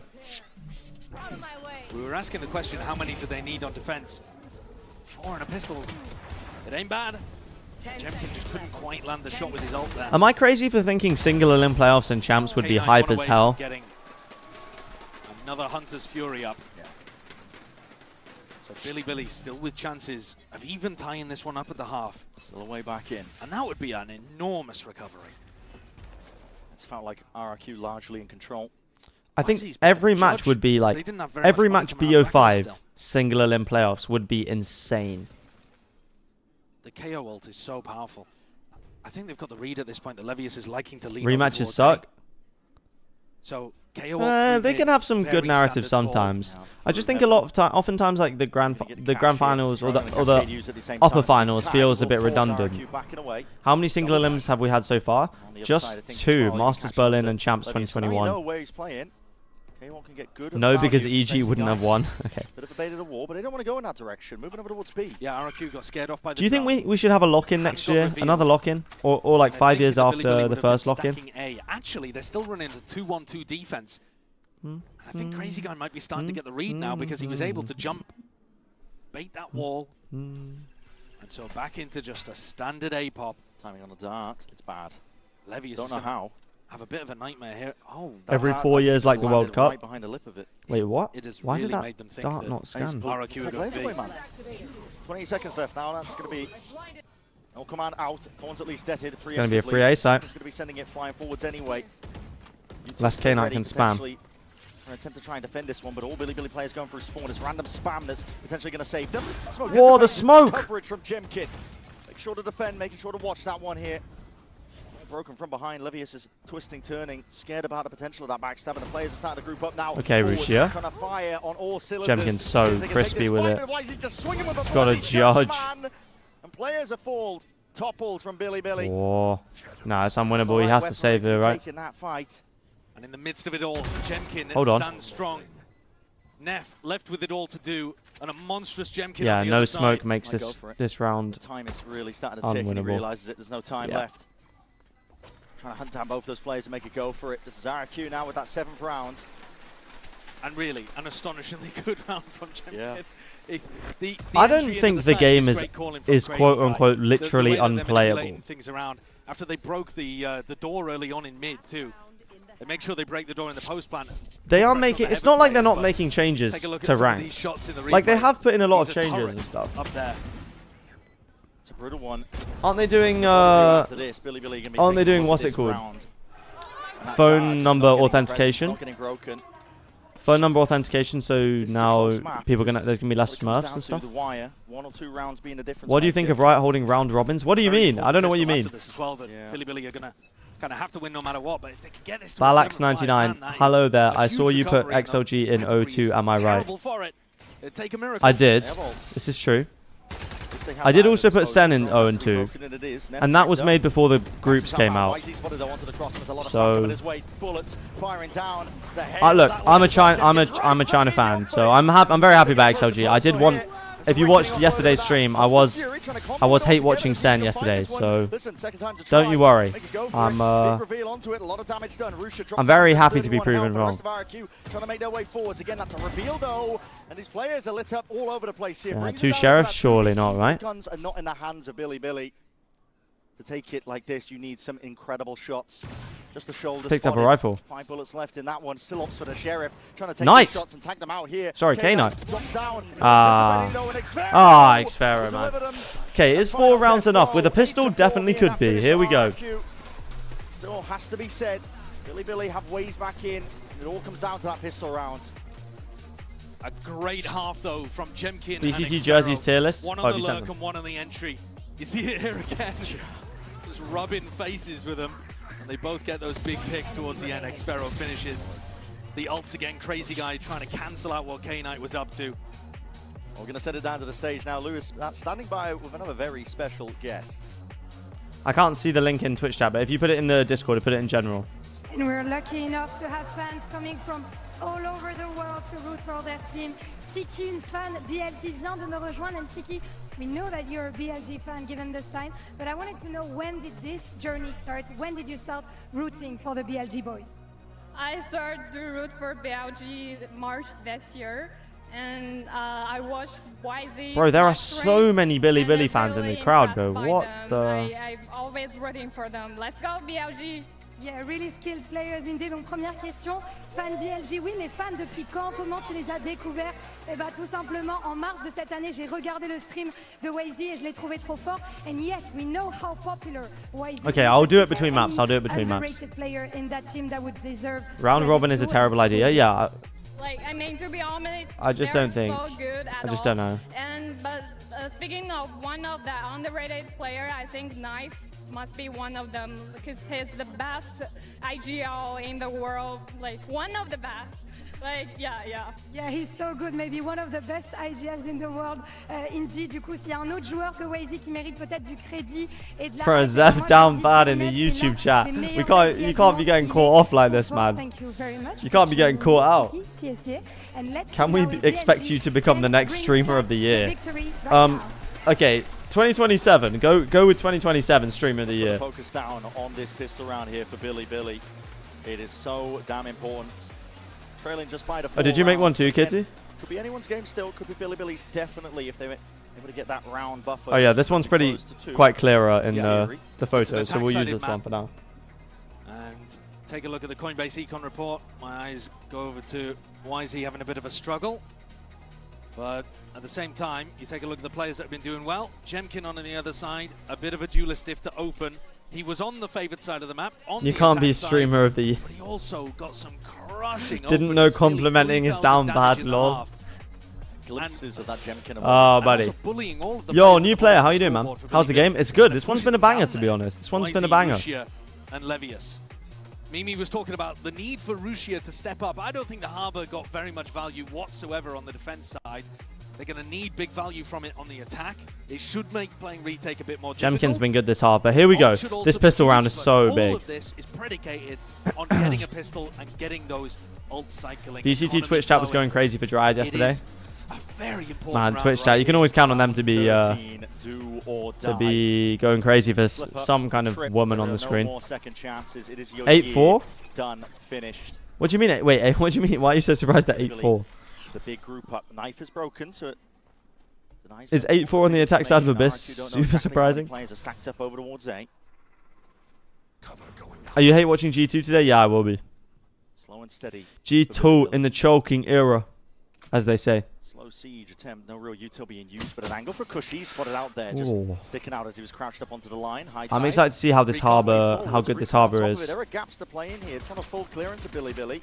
We were asking the question, how many do they need on defense? 4 and a pistol. It ain't bad. Jemkin just couldn't quite land the shot with his ult there. Am I crazy for thinking single elim playoffs and champs would be hype as hell? Another Hunter's Fury up. So Billy still with chances of even tying this one up at the half. Still a way back in. And that would be an enormous recovery. It's felt like RRQ largely in control. I think every match would be like, every match BO5 single elim playoffs would be insane. The KO ult is so powerful. I think they've got the read at this point. The Levius is liking to lead. Rematches suck. So KO ult they can have some good narratives sometimes. Yeah, I just think a lot of oftentimes like the grand finals or the upper finals feels a bit redundant. How many single elims have we had so far? Just 2, Masters Berlin and Champs 2021. No, because EG wouldn't have won. Okay. Bit of a bait of the wall, but they don't want to go in that direction. Moving over towards B. Yeah, RRQ got scared off by the Do you think we should have a lock-in next year? Another lock-in? Or like 5 years after the first lock-in? Actually, they're still running the 2-1-2 defense. And I think Crazy Guy might be starting to get the read now because he was able to jump, bait that wall. And so back into just a standard A-pop. Timing on the dart, it's bad. Levius don't know how. Have a bit of a nightmare here. Oh, every 4 years like the World Cup. Right behind the lip of it. Wait, what? It has Why really did made them that think dart not scan? RRQ got 20 seconds left now. That's going to be no command out. Thorn's at least deaded. Going to be a free A site. It's going to be sending it flying forwards anyway. Last K9 can spam. An attempt to try and defend this one, but all Billy players going through spawn. It's random spam that's potentially going to save them. Whoa, the smoke! Coverage from Jemkin. Make sure to defend, making sure to watch that one here. Broken from behind. Levius is twisting, turning, scared about the potential of that backstab, and the players are starting to group up now. Okay, Rushia. Trying to fire on all cylinders. Jemkin's so crispy with it. Got a judge. And players are fooled. Toppled from Billy. Whoa. Nah, it's unwinnable. He has to save it, right? Taking that fight. And in the midst of it all, Jemkin stands strong. Neff left with it all to do, and a monstrous Jemkin. Yeah, on the no other smoke side. makes this round the time is really starting to tick, and he realizes it. There's no time left. Trying to hunt down both those players and make a go for it. This is RRQ now with that 7th round. And really, an astonishingly good round from Jemkin. Yeah. I don't think the game is quote unquote literally unplayable. Things around after they broke the door early on in mid too. They make sure they break the door in the post plant. They are making. It's not like they're not making changes to rank. Like they have put in a lot of changes and stuff. Up there. It's a brutal one. Aren't they doing After this, Billy gonna be aren't they taking doing over what's it this called? round. And that Phone tower just number not getting authentication. presence, not getting broken. Phone number authentication, so now close map. people there's gonna be less Well, it comes Smurfs down and to stuff. the wire. 1 or 2 rounds being the difference. What do you think of Riot holding round robins? What do you Very mean? I don't know what you important mean. pistol after this as well, that Billy are going to kind of have to win no matter what. But if they can get this to Balax a 99. 7-5, man, Hello there. a I huge saw you put recovery, and XLG in Recovery O2. is Am I right? terrible for it. It'd take a miracle. I did. Devil. This is true. If they have I did that also put exposure, Sen in it's 0 and obviously 2, broken, and it is. and Never that was checked made up. before the groups Maxes came out. out. Wisely spotted though onto the cross, and there's a lot of So- stuff coming his way. Bullets firing down. To hail Look, that I'm one. a China fan, so I'm very happy about XLG. I did want. If you watched yesterday's stream, I was hate watching Sen yesterday, so don't you worry. I'm very happy to be proven wrong. Trying to make their way forwards again. That's a reveal though, and these players are lit up all over the place here. Yeah, Brings 2 it down to sheriffs, that surely 3. not, right? Guns are not in the hands of Billy. To take it like this, you need some incredible shots. Just the shoulder Picked up a spotted. rifle. 5 bullets left in that one. Still ops for the sheriff. Trying to take Knight. these shots and tag them out here. Sorry, K9 K9. drops down. Xfero, man. Okay, is 4 rounds enough? With a pistol, definitely could be. Here we go. Still has to be said. Billy have ways back in. It all comes down to that pistol round. A great half though from Jemkin. VCT and Jersey's Xfero. tier list? One Oh, on have the you sent lurk them? and one on the entry. You see it here again. Just rubbing faces with them. And they both get those big picks towards the end. Xfero finishes. The ults again. Crazy guy trying to cancel out what K-Knight was up to. We're going to send it down to the stage now. Lewis standing by with another very special guest. I can't see the link in Twitch chat, but if you put it in the Discord, put it in general. And we're lucky enough to have fans coming from all over the world to root for their team. Tiki, une fan BLG, vient de me rejoindre. And Tiki, we know that you're a BLG fan given the sign, but I wanted to know, when did this journey start? When did you start rooting for the BLG boys? I started to root for BLG March this year, and I watched YZ. Bro, there are so many Billy fans in the crowd, bro. What the... I'm always rooting for them. Let's go, BLG! Yeah, really skilled players indeed. Donc première question, fan BLG, oui, mais fan depuis quand? Comment tu les as découverts? Eh ben tout simplement en mars de cette année, j'ai regardé le stream de YZ et je l'ai trouvé trop fort. And yes, we know how popular YZ Okay, is. I'll do it Is there between maps. any I'll do it between maps. underrated player in that team that would deserve Round credit robin is a too? terrible idea. Yeah, Like, I mean, to be honest, I just they're don't think. so good at I just all. don't know. But speaking of one of the underrated player, I think Knife must be one of them because he's the best IGL in the world, like one of the best. Like, yeah, he's so good, maybe one of the best IGLs in the world. Indeed, du coup, s'il y a un autre joueur que YZ qui mérite peut-être du crédit et de la... For a Zeph down bad in the YouTube chat. You can't be getting caught off like this, man. Thank you very much. You can't be getting caught out. And let's Can see we how expect BLG you to become the next bring streamer of back the year? victory right now. Okay, 2027. Go with 2027 streamer of the year. Focus down on this pistol round here for Billy. It is so damn important. Trailing just by the 4 Oh, did you make one rounds. too, Again, Kitty? Could be anyone's game still. Could be Billy's definitely if they were able to get that round buffer. Oh yeah, this one's pretty close to 2. quite clearer in Yeah. the photos, so we'll use this one for now. And take a look at the Coinbase Econ report. My eyes go over to YZ having a bit of a struggle. But at the same time, you take a look at the players that have been doing well. Jemkin on the other side, a bit of a duelist if to open. He was on the favoured side of the map. You can't be streamer of the year. But he also got some crushing Didn't know complimenting is down bad, lol. Glimpses of that Jemkin. Oh, buddy. Yo, new player, how you doing, man? How's the game? It's good. This one's been a banger, to be honest. This one's been a banger. Rusia and Levius. Mimi was talking about the need for Rusia to step up. I don't think the Harbour got very much value whatsoever on the defense side. They're going to need big value from it on the attack. It should make playing retake a bit more difficult. Jemkin's been good this half, but here we go. This pistol round is so All big. of this is predicated on getting a pistol and getting those ult cycling. VCT Twitch chat was going crazy for Dryad yesterday. Very important Man, round, Twitch chat, you can always count on them to be going crazy for some kind of woman on the screen. 8-4? Done, finished. What do you mean? Wait, what do you mean? Why are you so surprised at 8-4? The big group up. Knife is broken, so Is 8-4 on the attack side of Abyss super surprising? Players are stacked up over towards A. Are you hate watching G2 today? Yeah, I will be. Slow and steady. G2 in the choking era, as they say. Slow Slow siege attempt, no real util being used, but an angle for Cushy spotted out there, just sticking out as he was crouched up onto the line. I'm excited to see how this harbor, how good this harbor is. There are gaps to play in here. It's not a full clearance of Billy, but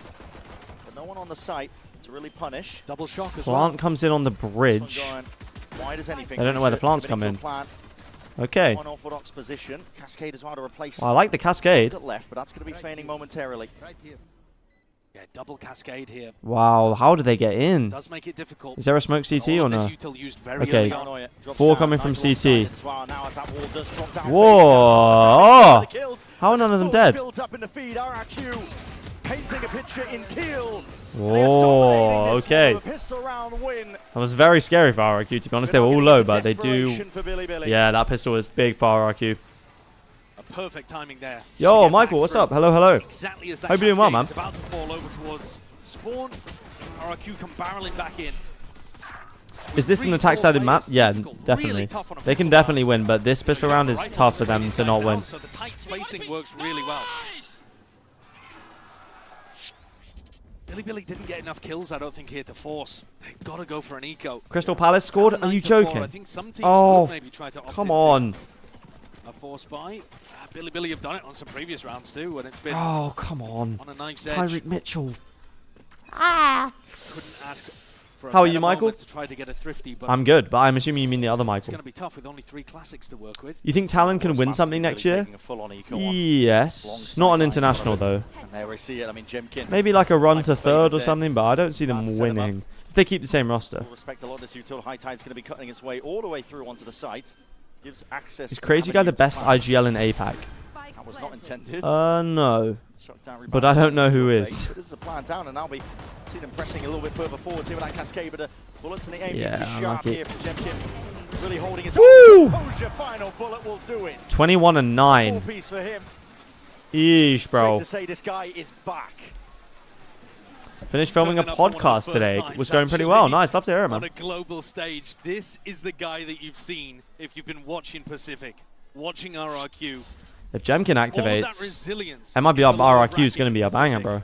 no one on the site to really punish. Double shock as well. Plant comes in on the bridge. Wide as anything. I don't know where the plants come in. Okay. Unorthodox position. Cascade is hard to replace. Well, I like the Cascade. Left, but that's going to be feigning momentarily. Right here. Yeah, double Cascade here. Wow, how do they get in? Does make it difficult. Is there a smoke CT or no? Okay, on. 4 coming from CT. Whoa! Oh, how are none of them dead? Painting a picture in teal. Oh, okay. That was very scary for RRQ, to be honest. They were all low, but they do... Yeah, that pistol is big for RRQ. Perfect timing there. Yo, Michael, what's up? Hello, hello. Exactly as that Hope you're doing well, man. About to fall over towards spawn. RRQ come barreling back in. Is this an attack-sided map? Yeah, definitely. They can definitely win, but this pistol round is tough for them to not win. So the tight spacing works really well. Billy didn't get enough kills, I don't think, here to force. They've got to go for an eco. Crystal Palace scored? Are you joking? Oh, come on. A force buy. Billy have done it on some previous rounds too, and it's been come on a knife's edge. Tyreek Mitchell. Couldn't ask for a How are you, Michael? to try to get a thrifty, but I'm good, but I'm assuming you mean the other it's Michael. going to be tough with only 3 classics to work with. You think Talon can win something next year? Yes. Not an international though. And there we see it. I mean, Jemkin. Maybe like a run to 3rd or something, but I don't see them winning. If they keep the same roster. Respect a lot of this util. High Tide's going to be cutting its way all the way through onto the site. Gives access. Is Crazy Guy the best IGL in APAC? That was not intended. No. But I don't know who is. This is a plan down, and now we see them pressing a little bit further forward here with that Cascade, but the bullets in the aim needs to be sharp here from Jemkin. Really holding his own. Final bullet will do it. 21 and 9. Piece for him. Eesh, bro. Safe to say this guy is back. Finished filming a podcast today. It was going pretty well. Nice, love to hear it, man. On a global stage, this is the guy that you've seen if you've been watching Pacific, watching RRQ. If Jemkin activates, MIBR RRQ is going to be a banger, bro.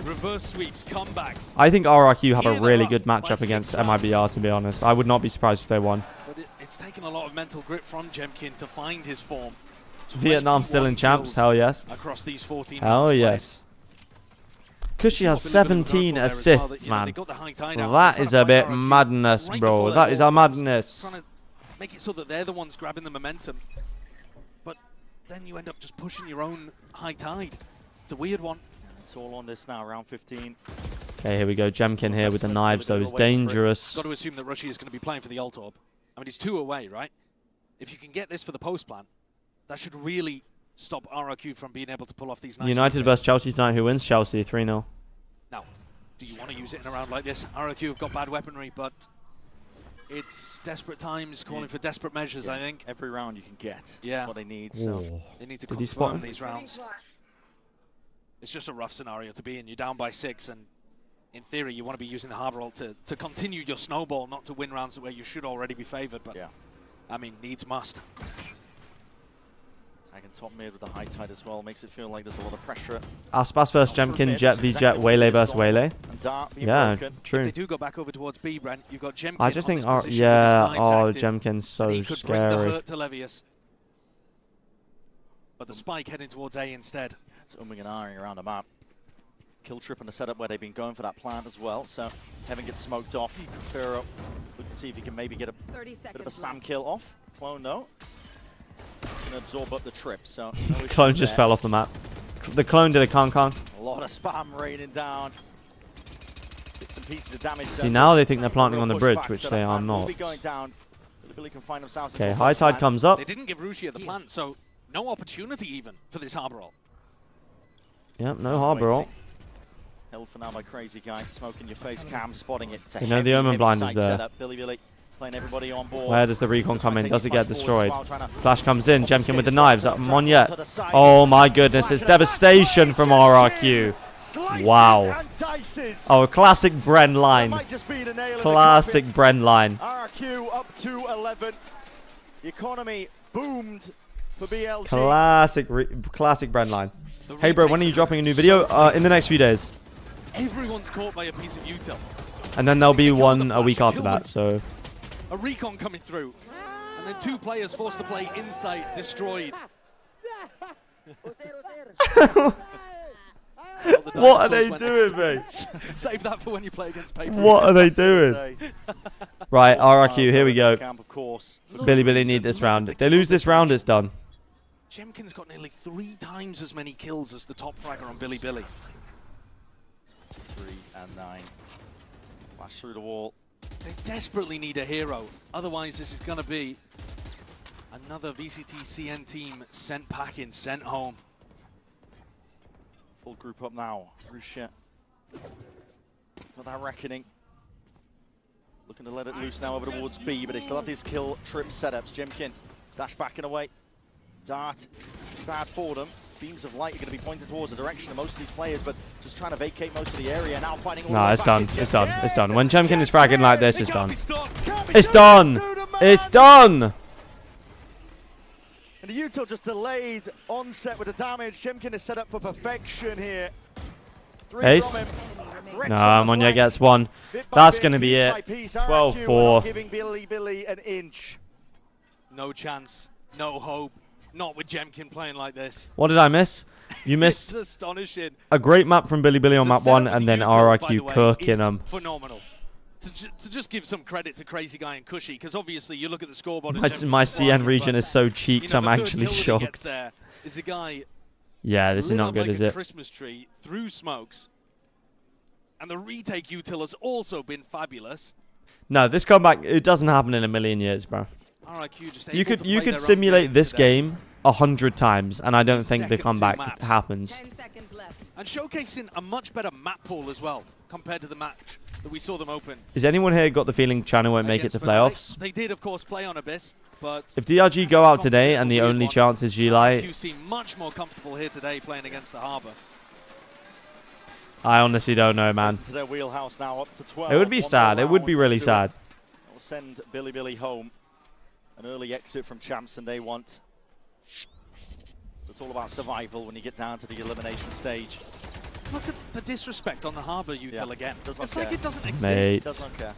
Reverse sweeps, comebacks. I think RRQ have a really good matchup against MIBR, to be honest. I would not be surprised if they won. But it's taken a lot of mental grip from Jemkin to find his form. Vietnam still in champs, hell yes. Across these 14 hell yes. Cushy has 17 assists, man. Well, that is a bit madness, bro. That is a madness. Trying to make it so that they're the ones grabbing the momentum. But then you end up just pushing your own High Tide. It's a weird one. It's all on this now, round 15. Okay, here we go. Jemkin here with the knives, though, is dangerous. Got to assume that Rushy is going to be playing for the ult orb. I mean, he's 2 away, right? If you can get this for the post plan, that should really stop RRQ from being able to pull off these nice United versus Chelsea tonight. Who wins? Chelsea 3-0. Now, do you want to use it in a round like this? RRQ have got bad weaponry, but it's desperate times calling for desperate measures, I think. Every round you can get. Yeah. What they need. So they need to confirm these rounds. It's just a rough scenario to be in. You're down by 6, and in theory, you want to be using the Harbor ult to continue your snowball, not to win rounds where you should already be favored. But I mean, needs must. Tagging top mid with the High Tide as well makes it feel like there's a lot of pressure. Aspas versus Jemkin, Jet v Jet, Waylay versus Waylay. Yeah, true. If they do go back over towards B, Brent, you've got Jemkin. I just think, Jemkin's so he could bring the scary. hurt to Levius. But the spike heading towards A instead. It's umming and ahhing around the map. Kill trip on the setup where they've been going for that plant as well. So Heaven gets smoked off. Sphero, we can see if he can maybe get a bit of a spam kill off. Clone though. Going to absorb up the trip. So no Clone just fell off the map. The clone did a con-con. A lot of spam raining down. Bits and pieces of damage. See, now they think they're planting on the bridge, which they are not. Okay, High Tide comes up. They didn't give Rushia the plant, so no opportunity even for this Harbor ult. Yep, no Harbor ult. Held for now by Crazy Guy. Smoke in your face, Cam spotting it. You know the Omen blind is there. Billy playing everybody on board. Where does the recon come in? Does it get destroyed? Flash comes in. Jemkin with the knives. Mon yet. Oh my goodness, it's devastation from RRQ. Wow. Oh, classic Bren line. Classic Bren line. RRQ up to 11. The economy boomed for BLG. Classic Bren line. Hey bro, when are you dropping a new video? In the next few days. Everyone's caught by a piece of util. And then there'll be one a week after that, so... A recon coming through. And then 2 players forced to play inside, destroyed. What are they doing, mate? Save that for when you play against paper. What are they doing? Right, RRQ, here we go. Billy need this round. If they lose this round, it's done. Jemkin's got nearly 3 times as many kills as the top fragger on Billy. 3 and 9. Flash through the wall. They desperately need a hero. Otherwise, this is going to be another VCT CN team sent packing, sent home. Full group up now. Rusha. Got that reckoning. Looking to let it loose now over towards B, but they still have these kill trip setups. Jemkin dash backing away. Dart, bad for them. Beams of light are going to be pointed towards the direction of most of these players, but just trying to vacate most of the area. Now finding all Nah, it's done. It's done. It's done. When Jemkin is fragging like this, it's done. It's done. It's done. And the util just delayed onset with the damage. Jemkin is set up for perfection here. Ace. Nah, Monya gets one. That's going to be it. 12-4. Giving Billy an inch. No chance. No hope. Not with Jemkin playing like this. What did I miss? You missed It's astonishing. a great map from Billy on map 1, and then RRQ cooking them. Phenomenal. To just give some credit to Crazy Guy and Cushy, because obviously you look at the scoreboard. My CN region is so cheeks, I'm actually shocked. There is a guy. Yeah, this is not good, like is a it? Christmas tree through smokes, and the retake util has also been fabulous. No, this comeback, it doesn't happen in a million years, bro. RRQ just You able to play could their own simulate this today. game 100 times, and I don't think the Second 2 comeback maps. happens. And showcasing a much better map pool as well, compared to the match that we saw them open. Has anyone here got the feeling China won't make it to against Fnatic. playoffs? They did, of course, play on Abyss, but If DRG go out today and the only chance is G-Light, RRQ seem much more comfortable here today playing against the Harbour. I honestly don't know, man. To their wheelhouse now, up to 12. It would be sad. It would be really sad. We'll send Billy home. An early exit from Champs, and they want. It's all about survival when you get down to the elimination stage. Look at the disrespect on the Harbour util again. Does not It's care. like it doesn't exist. Mate. Does not care.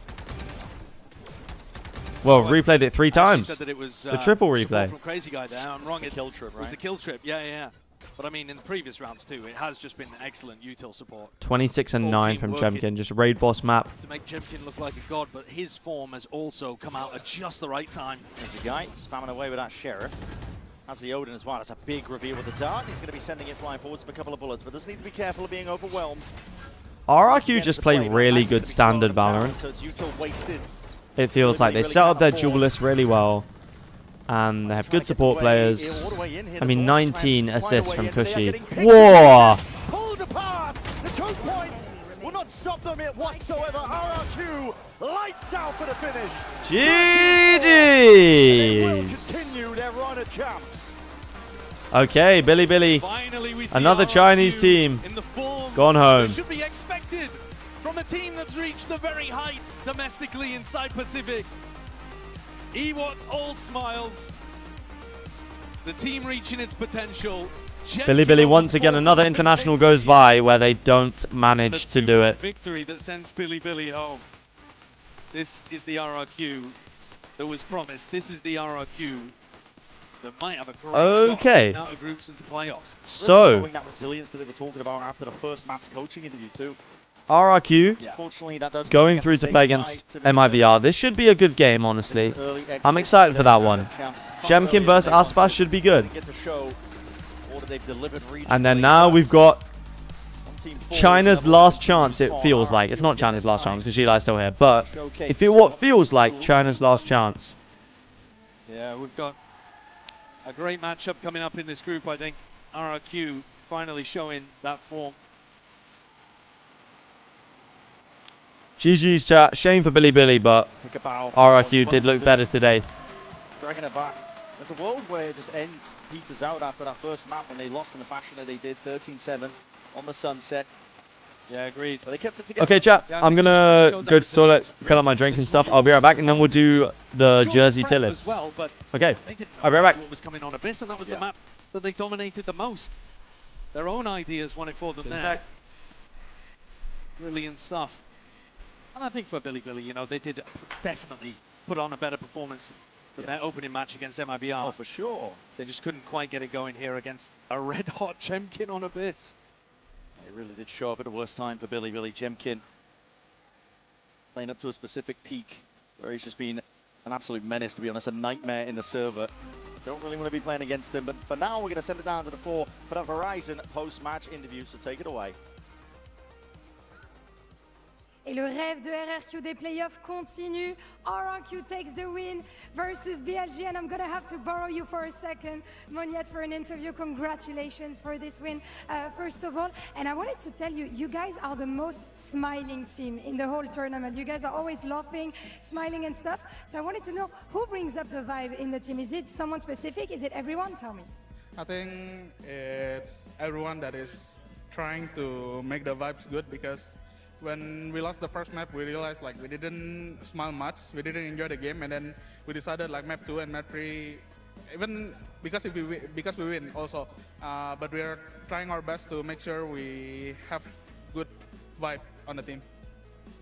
Well, replayed it 3 times. Said that it was, The triple support replay. from Crazy Guy there. I'm wrong. The kill trip, It was right? the kill trip. Yeah. But I mean, in the previous rounds too, it has just been excellent util support. 26 and Full 9 team from working Chemkin, just raid boss map. To make Jemkin look like a god, but his form has also come out at just the right time. There's a guy spamming away with that Sheriff. Has the Odin as well. That's a big reveal with the dart. He's going to be sending it flying forwards with a couple of bullets, but does need to be careful of being overwhelmed. RRQ just play really good standard Valorant. So it's util wasted. It feels like they set up their duelists really well, and they have good support players. I mean, 19 assists from Cushy. Whoa! Pulled apart. The choke point will not stop them whatsoever. RRQ lights out for the finish. GG's! Continue their run at Champs. Okay, Billy. Another Chinese team gone home. Should be expected from a team that's reached the very heights domestically inside Pacific. Ewok all smiles. The team reaching its potential. Billy once again, another international goes by where they don't manage to do it. Victory that sends Billy home. This is the RRQ that was promised. This is the RRQ that might have a great Okay. shot out of groups into playoffs. So, Showing that resilience that they were talking about after the first match coaching interview too. RRQ Unfortunately, that does going through to play against MIBR. This should be a good game, honestly. I'm excited for that one. Jemkin versus Aspas should be good. And then now we've got China's last chance, it feels like. It's not China's last chance because G-Li's still here, but what feels like China's last chance. Yeah, we've got a great matchup coming up in this group, I think. RRQ finally showing that form. GG's chat. Shame for Billy, but RRQ did look better today. Dragging it back. There's a world where it just peters out after that first map when they lost in the fashion that they did, 13-7 on the sunset. Yeah, agreed. But they kept it together. Okay, chat. I'm gonna go to the toilet, fill up my drink and stuff. I'll be right back, and then we'll do the Jersey tier list. Well, but Okay, they didn't I'll be right back. what was coming on Abyss, and that was the map that they dominated the most. Their own ideas won it for them there. Brilliant stuff. And I think for Billy, you know, they did definitely put on a better performance than their opening match against MIBR. Oh, for sure. They just couldn't quite get it going here against a red-hot Chemkin on Abyss. It really did show up at the worst time for Billy. Chemkin playing up to a specific peak where he's just been an absolute menace, to be honest, a nightmare in the server. Don't really want to be playing against him, but for now we're going to send it down to the floor for that Verizon post-match interview, so take it away. Et le rêve de RRQ des playoffs continue. RRQ takes the win versus BLG, and I'm gonna have to borrow you for a second, Moniette, for an interview. Congratulations for this win, first of all. And I wanted to tell you, you guys are the most smiling team in the whole tournament. You guys are always laughing, smiling and stuff. So I wanted to know, who brings up the vibe in the team? Is it someone specific? Is it everyone? Tell me. I think it's everyone that is trying to make the vibes good, because when we lost the first map, we realized like we didn't smile much, we didn't enjoy the game, and then we decided like map 2 and map 3, even because we win also, but we are trying our best to make sure we have good vibe on the team.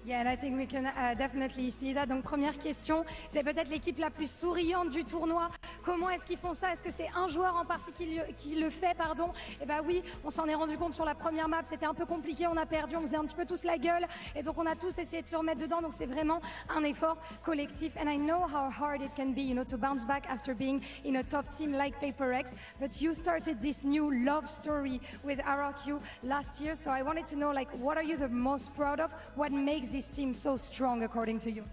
Yeah, and I think we can definitely see that. Donc première question, c'est peut-être l'équipe la plus souriante du tournoi. Comment est-ce qu'ils font ça? Est-ce que c'est un joueur en particulier qui le fait, pardon? Eh ben oui, on s'en est rendu compte sur la première map, c'était un peu compliqué, on a perdu, on faisait un petit peu tous la gueule, et donc on a tous essayé de se remettre dedans, donc c'est vraiment un effort collectif. And I know how hard it can be, you know, to bounce back after being in a top team like Paper X, but you started this new love story with RRQ last year, so I wanted to know, like, what are you the most proud of? What makes this team so strong according to you?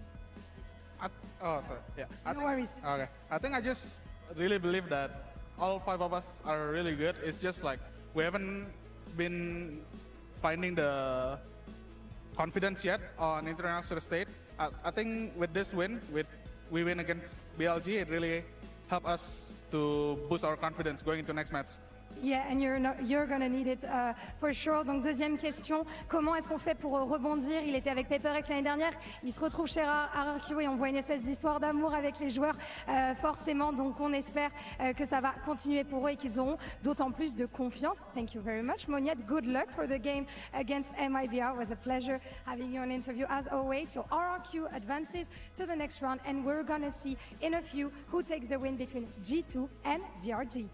Oh, sorry. Yeah. No worries. Okay. I think I just really believe that all 5 of us are really good. It's just like we haven't been finding the confidence yet on international stage. I think with this win, we win against BLG, it really helped us to boost our confidence going into next match. Yeah, and you're gonna need it for sure. Donc deuxième question, comment est-ce qu'on fait pour rebondir? Il était avec Paper X l'année dernière, il se retrouve chez RRQ et on voit une espèce d'histoire d'amour avec les joueurs forcément, donc on espère que ça va continuer pour eux et qu'ils auront d'autant plus de confiance. Thank you very much, Moniette. Good luck for the game against MIBR. It was a pleasure having you on interview as always. So RRQ advances to the next round, and we're gonna see in a few who takes the win between G2 and DRG.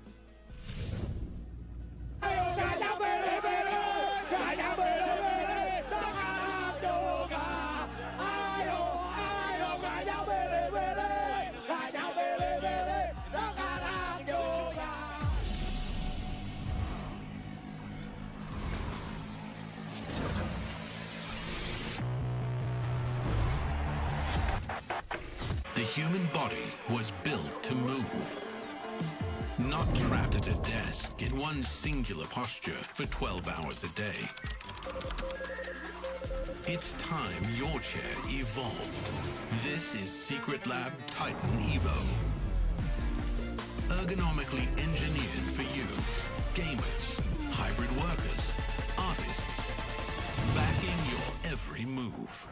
The human body was built to move. Not trapped at a desk in one singular posture for 12 hours a day. It's time your chair evolved. This is Secret Lab Titan Evo. Ergonomically engineered for you, gamers, hybrid workers, artists, backing your every move.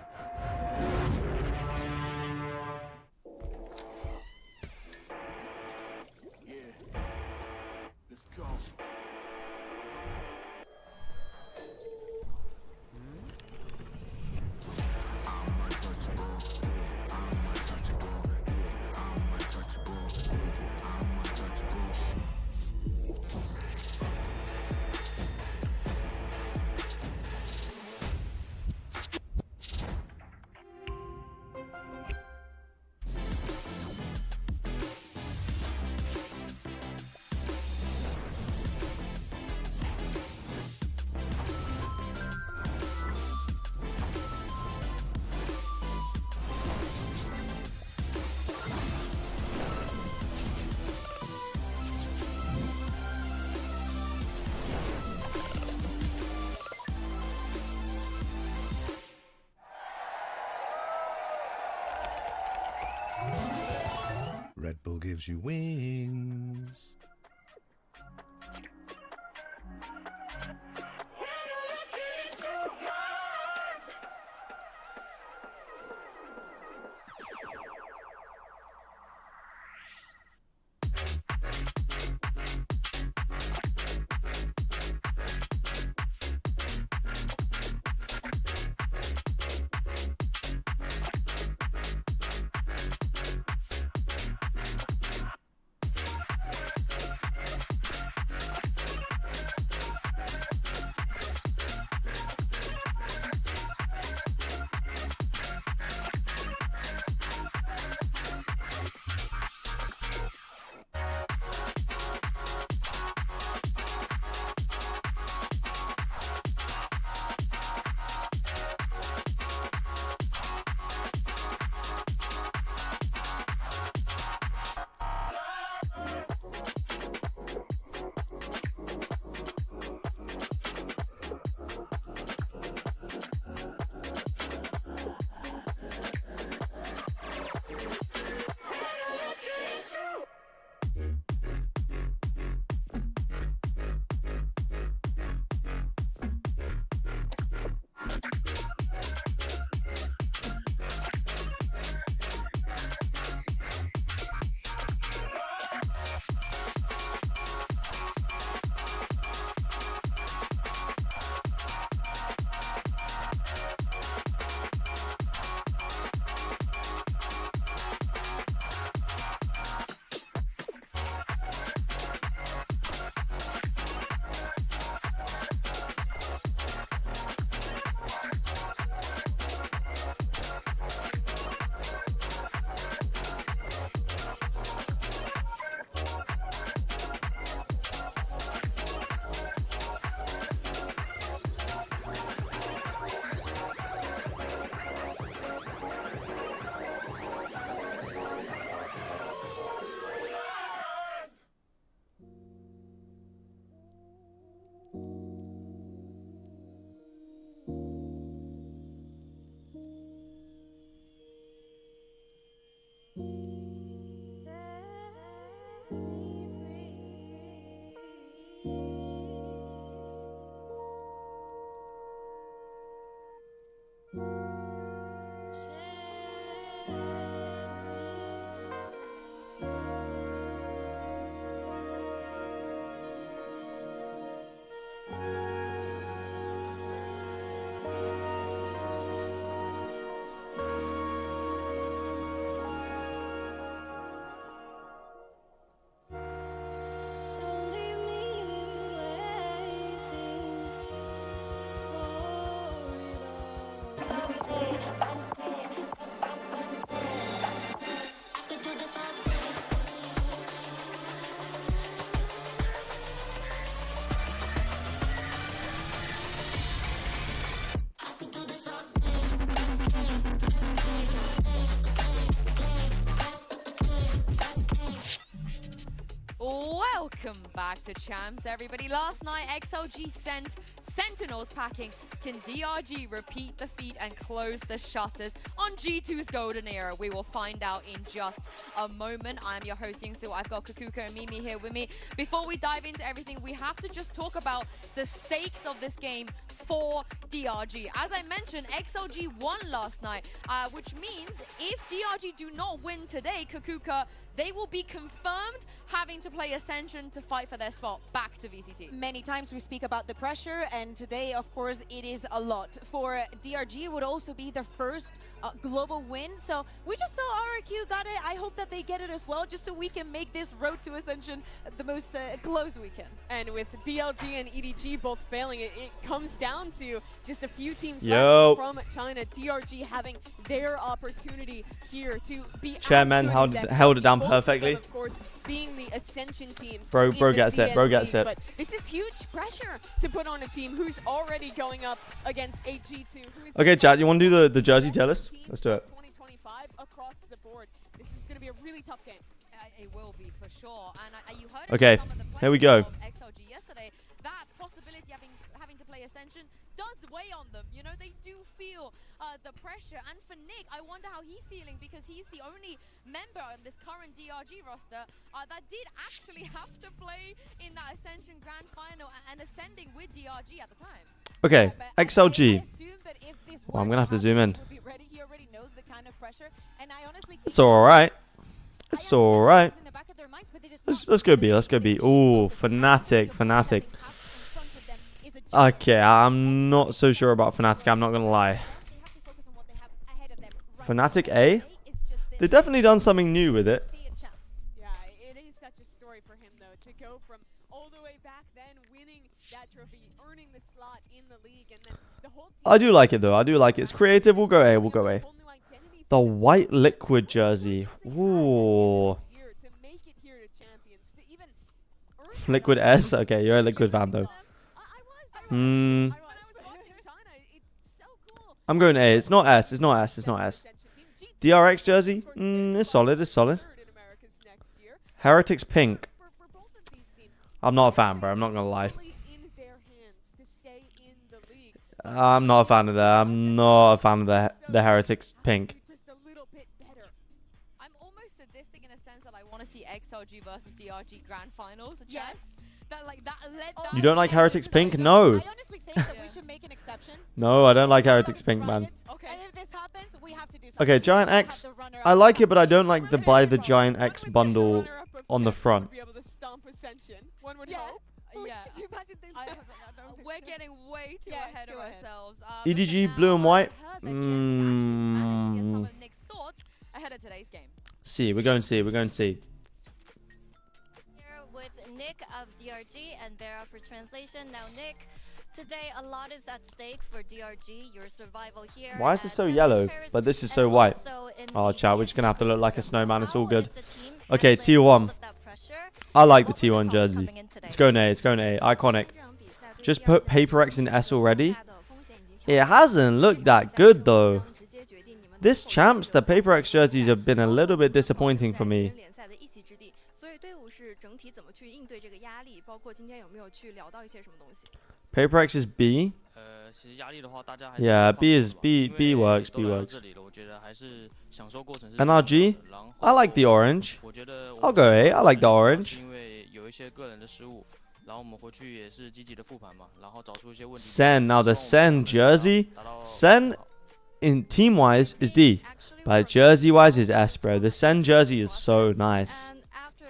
Red Bull gives you wings. Welcome back to Champs, everybody. Last night, XLG sent Sentinels packing. Can DRG repeat the feat and close the shutters on G2's golden era? We will find out in just a moment. I'm your host, Yingsu. I've got Kakuka and Mimi here with me. Before we dive into everything, we have to just talk about the stakes of this game for DRG. As I mentioned, XLG won last night, which means if DRG do not win today, Kakuka, they will be confirmed having to play Ascension to fight for their spot back to VCT. Many times we speak about the pressure, and today, of course, it is a lot. For DRG, it would also be their first global win. So we just saw RRQ got it. I hope that they get it as well, just so we can make this road to Ascension the most close we can. And with BLG and EDG both failing, it comes down to just a few teams Yo. left from China. DRG having their opportunity here to be Chairman held it down perfectly. Of course, being the Ascension teams. Bro gets it. Bro gets it. But this is huge pressure to put on a team who's already going up against a G2. Okay, chat, you want to do the jersey tell us? Let's do it. 2025 across the board. This is going to be a really tough game. It will be for sure. And you heard Okay, some of the here we go. XLG yesterday. That possibility of having to play Ascension does weigh on them. You know, they do feel the pressure. And for Nick, I wonder how he's feeling, because he's the only member on this current DRG roster that did actually have to play in that Ascension Grand Final and ascending with DRG at the time. Okay, I XLG. assume that if this Well, I'm going to have to zoom in. he would be ready. He already knows the kind of pressure. And I honestly think It's alright. It's alright. Let's go B. Let's go B. Ooh, Fnatic. Okay, I'm not so sure about Fnatic. I'm not going to lie. Fnatic A? They've definitely done something new with it. Yeah, it is such a story for him, though, to go from all the way back then, winning that trophy, earning the slot in the league, and then the whole team. I do like it, though. I do like it. It's creative. We'll go A. We'll go A. The white liquid jersey. Ooh. Liquid S? Okay, you're a liquid fan, though. I'm going A. It's not S. It's not S. It's not S. DRX jersey? It's solid. It's solid. Heretics pink. I'm not a fan, bro. I'm not going to lie. I'm not a fan of that. I'm not a fan of the Heretics pink. I'm almost sadistic in a sense that I want to see XLG versus DRG Grand Finals. Yes. You don't like Heretics pink? No. I honestly think that we should make an exception. No, I don't like Heretics pink, man. Okay. And if this happens, we have to do something. Okay, Giant X. I like it, but I don't like the buy the Giant X bundle on the front. One would hope. Yeah. We're getting way too ahead of ourselves. EDG blue and white. Some of Nick's thoughts ahead of today's game. C. We're going C. We're going C. With Nick of DRG and Vera for translation. Now, Nick, today a lot is at stake for DRG. Your survival here. Why is this so yellow? But this is so white. Oh, chat, we're just going to have to look like a snowman. It's all good. Okay, T1. I like the T1 jersey. It's going A. It's going A. Iconic. Just put Paper X in S already. It hasn't looked that good, though. This champs, the Paper X jerseys have been a little bit disappointing for me. Paper X is B. Yeah, B works. NRG. I like the orange. I'll go A. I like the orange. Sen. Now the Sen jersey. Sen in team-wise is D, but jersey-wise is S, bro. The Sen jersey is so nice. And after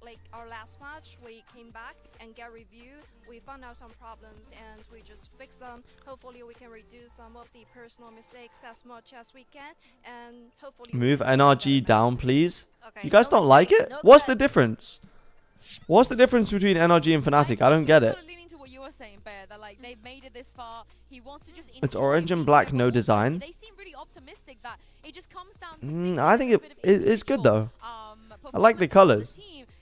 like our last match, we came back and get review. We found out some problems and we just fixed them. Hopefully we can reduce some of the personal mistakes as much as we can, and hopefully Move NRG down, please. Okay, You guys don't like it? What's the difference? What's the difference between NRG and Fnatic? I don't get it. Saying Bear that like they've made it this far. He wants to just It's orange and black, no design. They seem really optimistic that it just comes down to I think it's good though. I like the colors.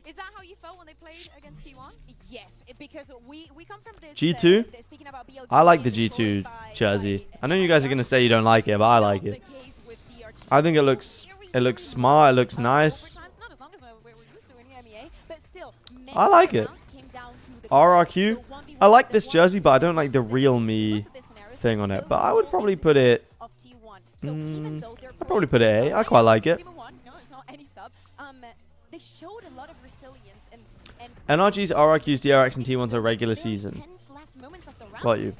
Is that how you felt when they played against T1? Yes, because we come from this G2? speaking about BLG, I like the G2 jersey. I know you guys are gonna say you don't like it, but I like it. I think it looks smart. It looks nice. I like it. RRQ. I like this jersey, but I don't like the real me thing on it. But I would probably put it. I'd probably put it A. I quite like it. NRG's, RRQ's, DRX, and T1's are regular season. Got you.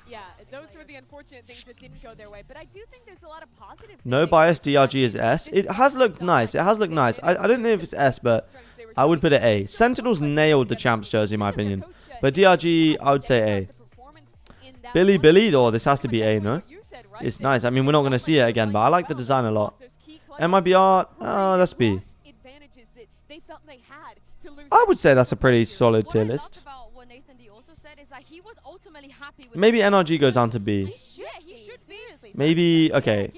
Yeah, those were the unfortunate things that didn't go their way. But I do think there's a lot of positive. No bias. DRG is S. It has looked nice. It has looked nice. I don't know if it's S, but I would put it A. Sentinels nailed the champs jersey, in my opinion. But DRG, I would say A. Billy, oh, this has to be A, no? It's nice. I mean, we're not going to see it again, but I like the design a lot. MIBR, oh, that's B. I would say that's a pretty solid tier list. Maybe NRG goes down to B. Maybe, okay.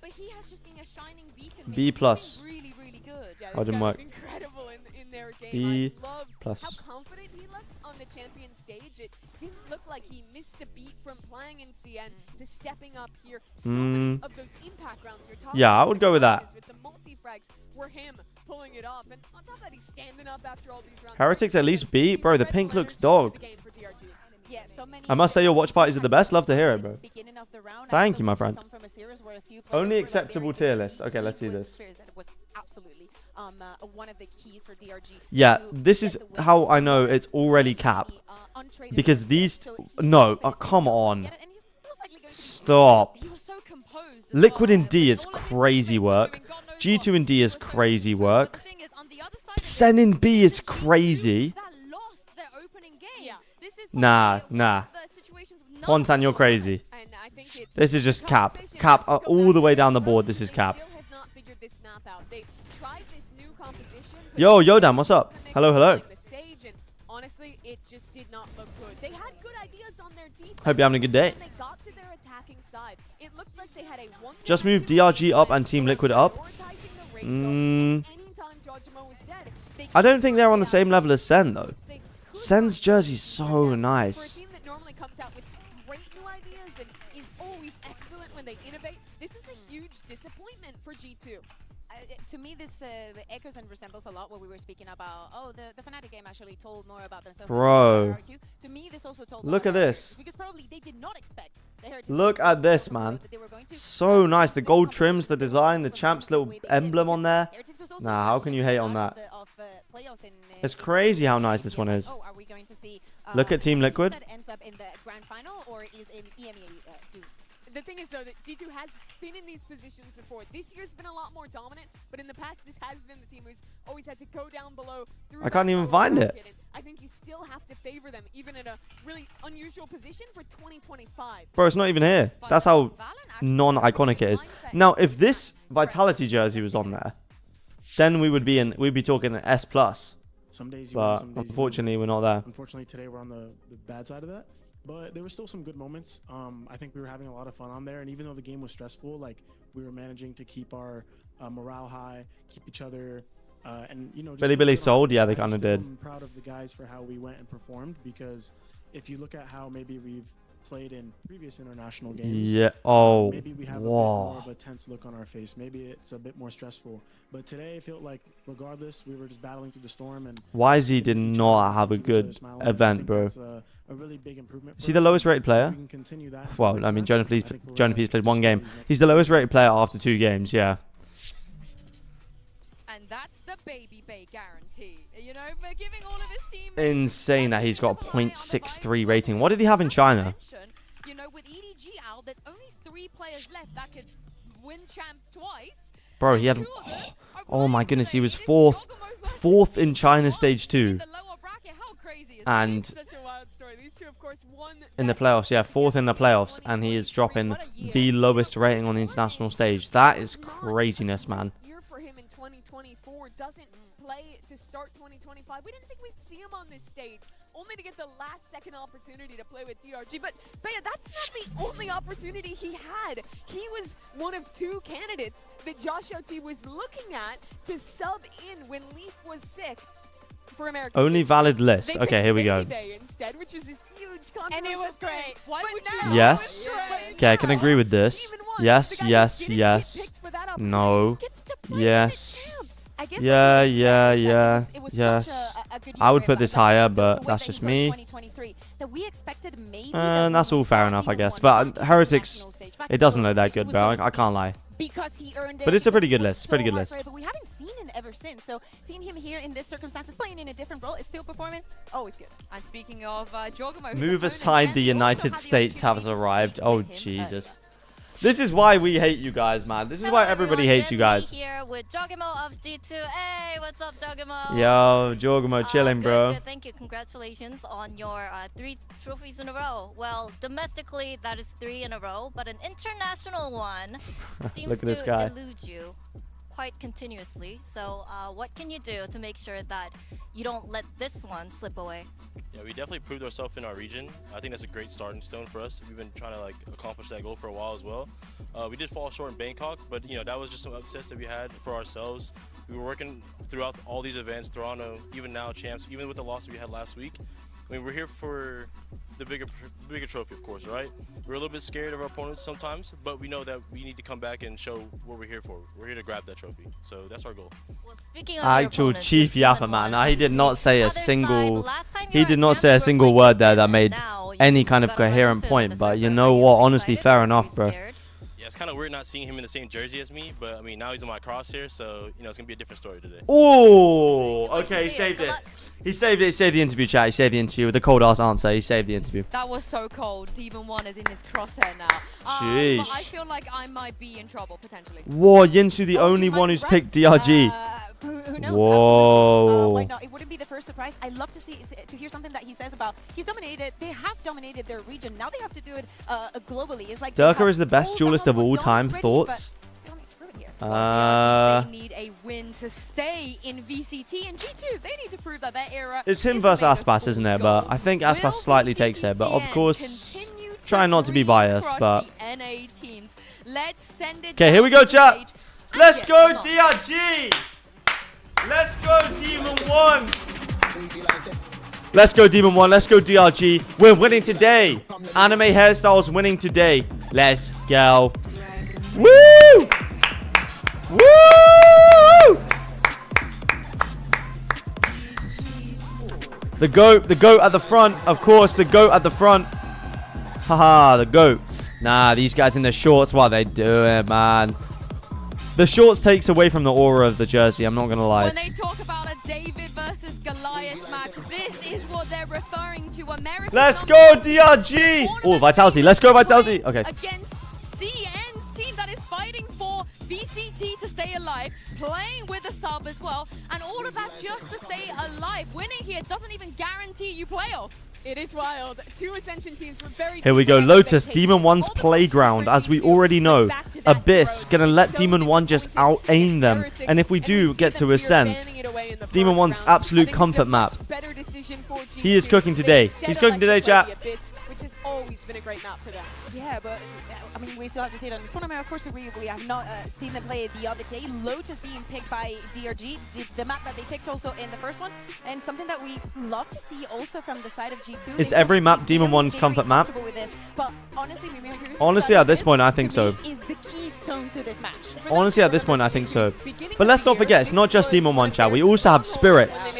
But he has just been a shining beacon. B plus. Really, really good. Yeah, I didn't work. Incredible in their game. B I loved plus. how confident he looked on the champion stage. It didn't look like he missed a beat from playing in CN to stepping up here. So many of those impact rounds you're talking Yeah, I would go with that. With the multi-frags were him pulling it off. And on top of that, he's standing up after all these rounds. Heretics at least B? Bro, the pink looks dog. I must say your watch parties are the best. Love to hear it, bro. Thank you, my friend. Only acceptable tier list. Okay, let's see this. Yeah, this is how I know it's already cap. Because these... No, oh, come on. Stop. Liquid in D is crazy work. G2 in D is crazy work. Sen in B is crazy. Nah. Quantan, you're crazy. This is just cap. Cap all the way down the board. This is cap. Yo, Yodan, what's up? Hello. Honestly, it just did not look good. They had good ideas on their defense. Hope you're having a good day. When they got to their attacking side, it looked like they had a Just move DRG up and Team Liquid up. I don't think they're on the same level as Sen, though. Sen's jersey's so nice. For a team that normally comes out with great new ideas and is always excellent when they innovate, this was a huge disappointment for G2. To me, this echoes and resembles a lot what we were speaking about. Oh, the Fnatic game actually told more about themselves. Bro. To me, this also told Look at this. Because probably they did not expect the Heretics. Look at this, man. So nice. The gold trims, the design, the champ's little emblem on there. Nah, how can you hate on that? It's crazy how nice this one is. Look at Team Liquid. The thing is, though, that G2 has been in these positions before. This year's been a lot more dominant, but in the past, this has been the team who's always had to go down below. I can't even find it. I think you still have to favor them, even in a really unusual position for 2025. Bro, it's not even here. That's how non-iconic it is. Now, if this Vitality jersey was on there, then we'd be talking an S+. Some days but unfortunately, we're not there. Unfortunately, today we're on the bad side of that. But there were still some good moments. I think we were having a lot of fun on there. And even though the game was stressful, like we were managing to keep our morale high, keep each other, and you know. Billy sold. Yeah, they kind of did. I'm proud of the guys for how we went and performed, because if you look at how maybe we've played in previous international games. Yeah. Oh. Maybe we have a bit more of a tense look on our face. Maybe it's a bit more stressful. But today, I felt like, regardless, we were just battling through the storm. And YZ did not have a good event, bro. A really big improvement. Is he the lowest rated player? Well, I mean, Jonah Please played one game. He's the lowest rated player after 2 games. Yeah. And that's the baby bay guarantee. You know, but giving all of his team Insane that he's got a 0.63 rating. What did he have in China? You know, with EDG out, there's only 3 players left that could win champs twice. Bro, he had... Oh my goodness, he was fourth in China stage 2. And in the playoffs, yeah, 4th in the playoffs, and he is dropping the lowest rating on the international stage. That is craziness, man. Year for him in 2024, doesn't play to start 2025. We didn't think we'd see him on this stage, only to get the last-second opportunity to play with DRG. But Bea, that's not the only opportunity he had. He was one of 2 candidates that Josh LT was looking at to sub in when Leaf was sick. For America. Only valid list. Okay, here we go. Instead, which is this huge and it was great. Why would you? Yes. Okay, I can agree with this. Yes, yes, yes. No. Yes. Yeah, yeah, yeah. Yes. I would put this higher, but that's just me. And that's all fair enough, I guess. But Heretics, it doesn't look that good, bro. I can't lie. But it's a pretty good list. Pretty good list. But we haven't seen him ever since. So seeing him here in this circumstances, playing in a different role, is still performing. Always good. And speaking of Jorgamo, move aside, the United States has arrived. Oh Jesus. This is why we hate you guys, man. This is why everybody hates you guys. Here with Jorgamo of G2. Hey, what's up, Jorgamo? Yo, Jorgamo, chilling, bro. Good, thank you. Congratulations on your 3 trophies in a row. Well, domestically, that is 3 in a row, but an international one seems Look at this guy. to elude you quite continuously. So what can you do to make sure that you don't let this one slip away? Yeah, we definitely proved ourselves in our region. I think that's a great starting stone for us. We've been trying to accomplish that goal for a while as well. We did fall short in Bangkok, but that was just some upsets that we had for ourselves. We were working throughout all these events, Toronto, even now champs, even with the loss that we had last week. I mean, we're here for the bigger trophy, of course, right? We're a little bit scared of our opponents sometimes, but we know that we need to come back and show what we're here for. We're here to grab that trophy, so that's our goal. Well, speaking of actual Chief Yapper, man. He did not say a single. He did not say a single word there that made any kind of coherent point. But you know what? Honestly, fair enough, bro. Yeah, it's kind of weird not seeing him in the same jersey as me, but I mean, now he's in my crosshair, so it's gonna be a different story today. Oh, okay, he saved it. He saved it. He saved the interview, chat. He saved the interview with a cold ass answer. He saved the interview. That was so cold. Demon 1 is in his crosshair now. Jeez. But I feel like I might be in trouble potentially. Whoa, Yinsu, the only one who's picked DRG. Who knows? Whoa. Why not? It wouldn't be the first surprise. I love to hear something that he says about he's dominated. They have dominated their region. Now they have to do it globally. It's like Durka is the best duelist of all time. Thoughts? They need a win to stay in VCT, and G2, they need to prove that their era It's him versus Aspas, isn't it? But I think Aspas slightly takes it. But of course, try not to be biased. But okay, here we go, chat. Let's go, DRG. Let's go, Demon 1. Let's go, Demon 1. Let's go, DRG. We're winning today. Anime Hairstyles winning today. Let's go. Woo! Woo! The goat at the front, of course, the goat at the front. Haha, the goat. Nah, these guys in the shorts, what are they doing, man? The shorts takes away from the aura of the jersey, I'm not going to lie. When they talk about a David versus Goliath match, this is what they're referring to. America. Let's go, DRG! Oh, Vitality. Let's go, Vitality. Okay. Against CN's team that is fighting for VCT to stay alive, playing with a sub as well, and all of that just to stay alive. Winning here doesn't even guarantee you playoffs. It is wild. 2 Ascension teams were very... Here we go. Lotus, Demon 1's playground. As we already know, Abyss gonna let Demon 1 just out-aim them. And if we do get to Ascend, Demon 1's absolute comfort map. He is cooking today. He's cooking today, chat. Which has always been a great map for them. Yeah, but I mean, we still have to see it on the tournament. Of course, we have not seen them play the other day. Lotus being picked by DRG, the map that they picked also in the first one, and something that we love to see also from the side of G2. Is every map Demon 1's comfort map? But honestly, honestly, at this point, I think so. Is the keystone to this match. Honestly, at this point, I think so. But let's not forget, it's not just Demon 1, chat. We also have Spirits.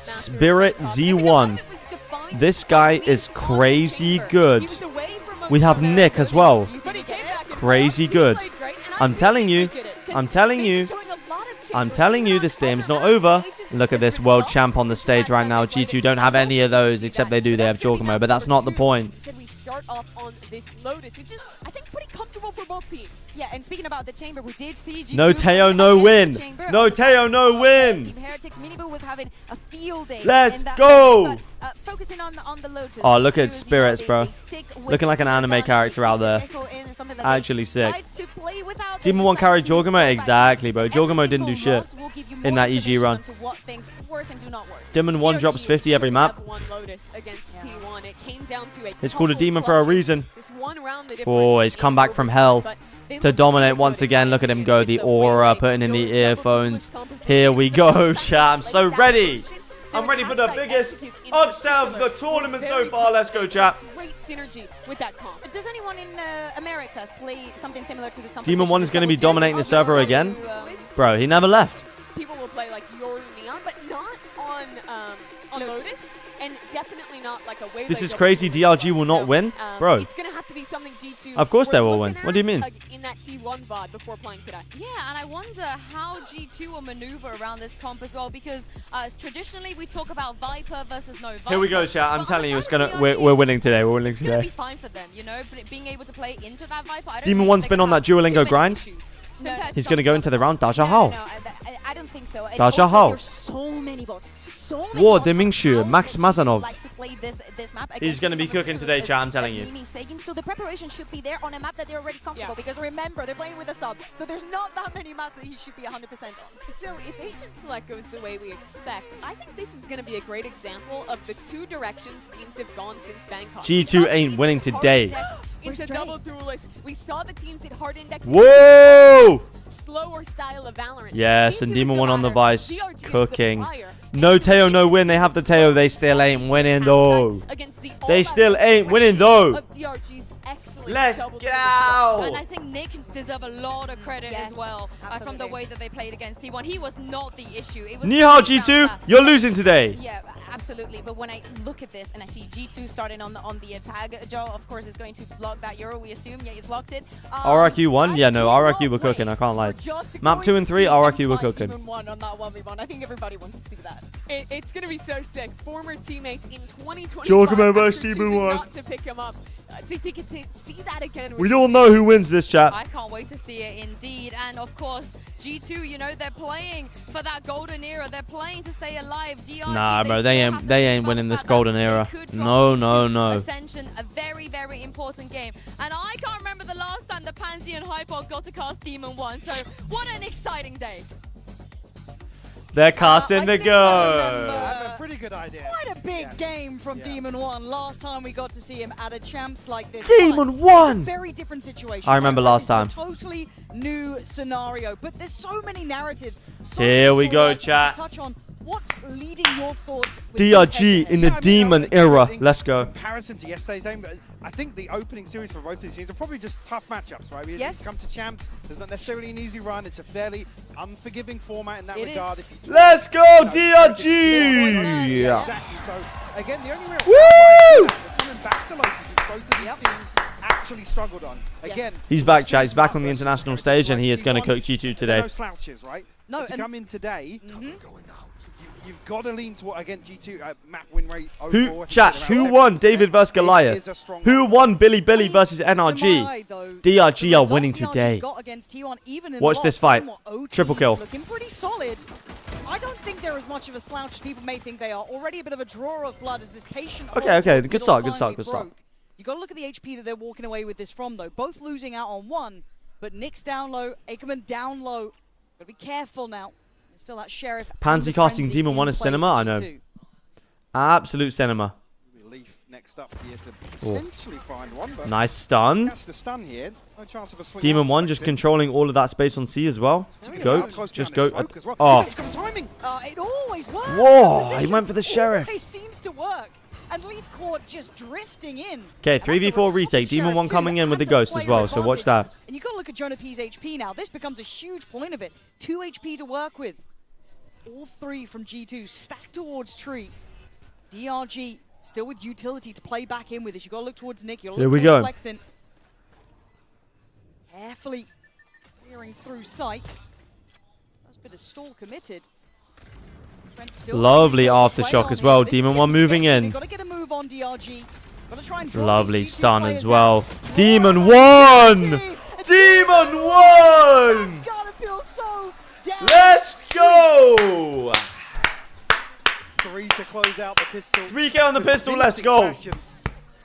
Spirit Z1. This guy is crazy good. We have Nick as well. Crazy good. I'm telling you. I'm telling you. I'm telling you, this game's not over. Look at this world champ on the stage right now. G2 don't have any of those, except they do. They have Jorgamo, but that's not the point. Said we start off on this Lotus, which is, I think, pretty comfortable for both teams. Yeah, and speaking about the chamber, we did see G2 No Teo, no win. No Teo, no win. Team Heretics Minibu was having a field day. Let's go. Focusing on the Lotus. Oh, look at Spirits, bro. Looking like an anime character out there. Actually sick. Demon 1 carried Jorgamo? Exactly, bro. Jorgamo didn't do shit in that EG run. Demon 1 drops 50 every map. It's called a Demon for a reason. Oh, he's come back from hell to dominate once again. Look at him go. The aura, putting in the earphones. Here we go, chat. I'm so ready. I'm ready for the biggest upset of the tournament so far. Let's go, chat. Great synergy with that comp. Does anyone in Americas play something similar to this competition? Demon 1 is going to be dominating the server again. Bro, he never left. People will play like Yoru Neon, but not on Lotus, and definitely not like a way. This is crazy. DRG will not win, bro. It's gonna have to be something G2. Of course they will win. What do you mean? In that T1 VOD before playing today. Yeah, and I wonder how G2 will maneuver around this comp as well, because traditionally we talk about Viper versus no Viper. Here we go, chat. I'm telling you, it's gonna. We're winning today. We're winning It's gonna be today. fine for them, you know, being able to play into that Viper. I don't Demon think 1's been on that Duolingo grind. He's going to go into the round. Daja Hao. I don't think so. Daja Hao. There's so many bots. So many War, bots. Demingshu, Max Mazanov. Likes to play this map He's going to be cooking today, chat. I'm telling you. So the preparation should be there on a map that they're already comfortable. Because remember, they're playing with a sub. So there's not that many maps that he should be 100% on. So if Agent Select goes the way we expect, I think this is going to be a great example of the two directions teams have gone since Bangkok. G2 ain't winning today. Into double duelist. We saw the teams hit hard index. Whoa! Slower style of Valorant. Yes, and Demon 1 on the Vice. Cooking. No Teo, no win. They have the Teo. They still ain't winning, though. They still ain't winning, though. Let's go! And I think Nick deserves a lot of credit as well from the way that they played against T1. He was not the issue. It was Nihao G2, you're losing today. Yeah, absolutely. But when I look at this and I see G2 starting on the attack, Joe, of course, is going to block that Euro, we assume. Yeah, he's locked it. RRQ 1? Yeah, no, RRQ were cooking. I can't lie. Map 2 and 3, RRQ were cooking. On that 1v1. I think everybody wants to see that. It's going to be so sick. Former teammates in 2025 Jorgamo versus Demon 1. not to pick him up. To see that again. We all know who wins this, chat. I can't wait to see it indeed. And of course, G2, you know, they're playing for that golden era. They're playing to stay alive. DRG, Nah, bro, they ain't winning this golden era. No, no, no. Ascension, a very, very important game. And I can't remember the last time the Pansy and Hypod got to cast Demon 1. So what an exciting day. They're casting the go. I have a pretty good idea. Quite a big game from Demon 1. Last time we got to see him at a champs like this. Demon 1! Very different situation. I remember last time. It's a totally new scenario, but there's so many narratives. So Here we go, chat. Touch on what's leading your thoughts with DRG in the Demon era. Let's go. Comparison to yesterday's game, but I think the opening series for both of these teams are probably just tough matchups, right? Yes. Come to champs, there's not necessarily an easy run. It's a fairly unforgiving format in that regard. Let's go, DRG! Yeah, exactly. So again, the only real coming back to Lotus, which both of these teams actually struggled on. Again, He's back, chat. He's back on the international stage, and he is going to cook G2 today. No slouches, right? No. To come in today, you've got to lean toward, again, G2 map win rate overall. Who won David versus Goliath? Who won Billy versus NRG? DRG are winning today. Watch this fight. Triple kill. Looking pretty solid. I don't think they're as much of a slouch as people may think they are. Already a bit of a draw of blood as this patient. Okay. Good start. Good start. Good start. You got to look at the HP that they're walking away with this from, though. Both losing out on one, but Nick's down low, Ackerman down low. Got to be careful now. There's still that Sheriff. Pansy casting Demon 1 is cinema? I know. Absolute cinema. Leaf next up here to essentially find one, but nice stun. catch the stun here. No chance of a swing Demon 1 just controlling all of that space on C as well. Goat. Just goat. Oh. It always works. Whoa, he went for the Sheriff. It seems to work. And Leaf Court just drifting in. Okay, 3v4 retake. Demon 1 coming in with the Ghost as well, so watch that. And you've got to look at Jonah P's HP now. This becomes a huge point of it. 2 HP to work with. All 3 from G2 stacked towards Tree. DRG still with utility to play back in with this. You've got to look towards Nick. You've got to look towards Flexin. Carefully clearing through sight. Bit of stall committed. Still Lovely aftershock as well. Demon 1 moving in. Got to get a move on DRG. Got to try and draw Lovely these G2 stun as players well. out. Demon 1! Demon 1! Gotta feel so down. Let's go! 3 to close out the pistol. 3K on the pistol, let's go. Fashion.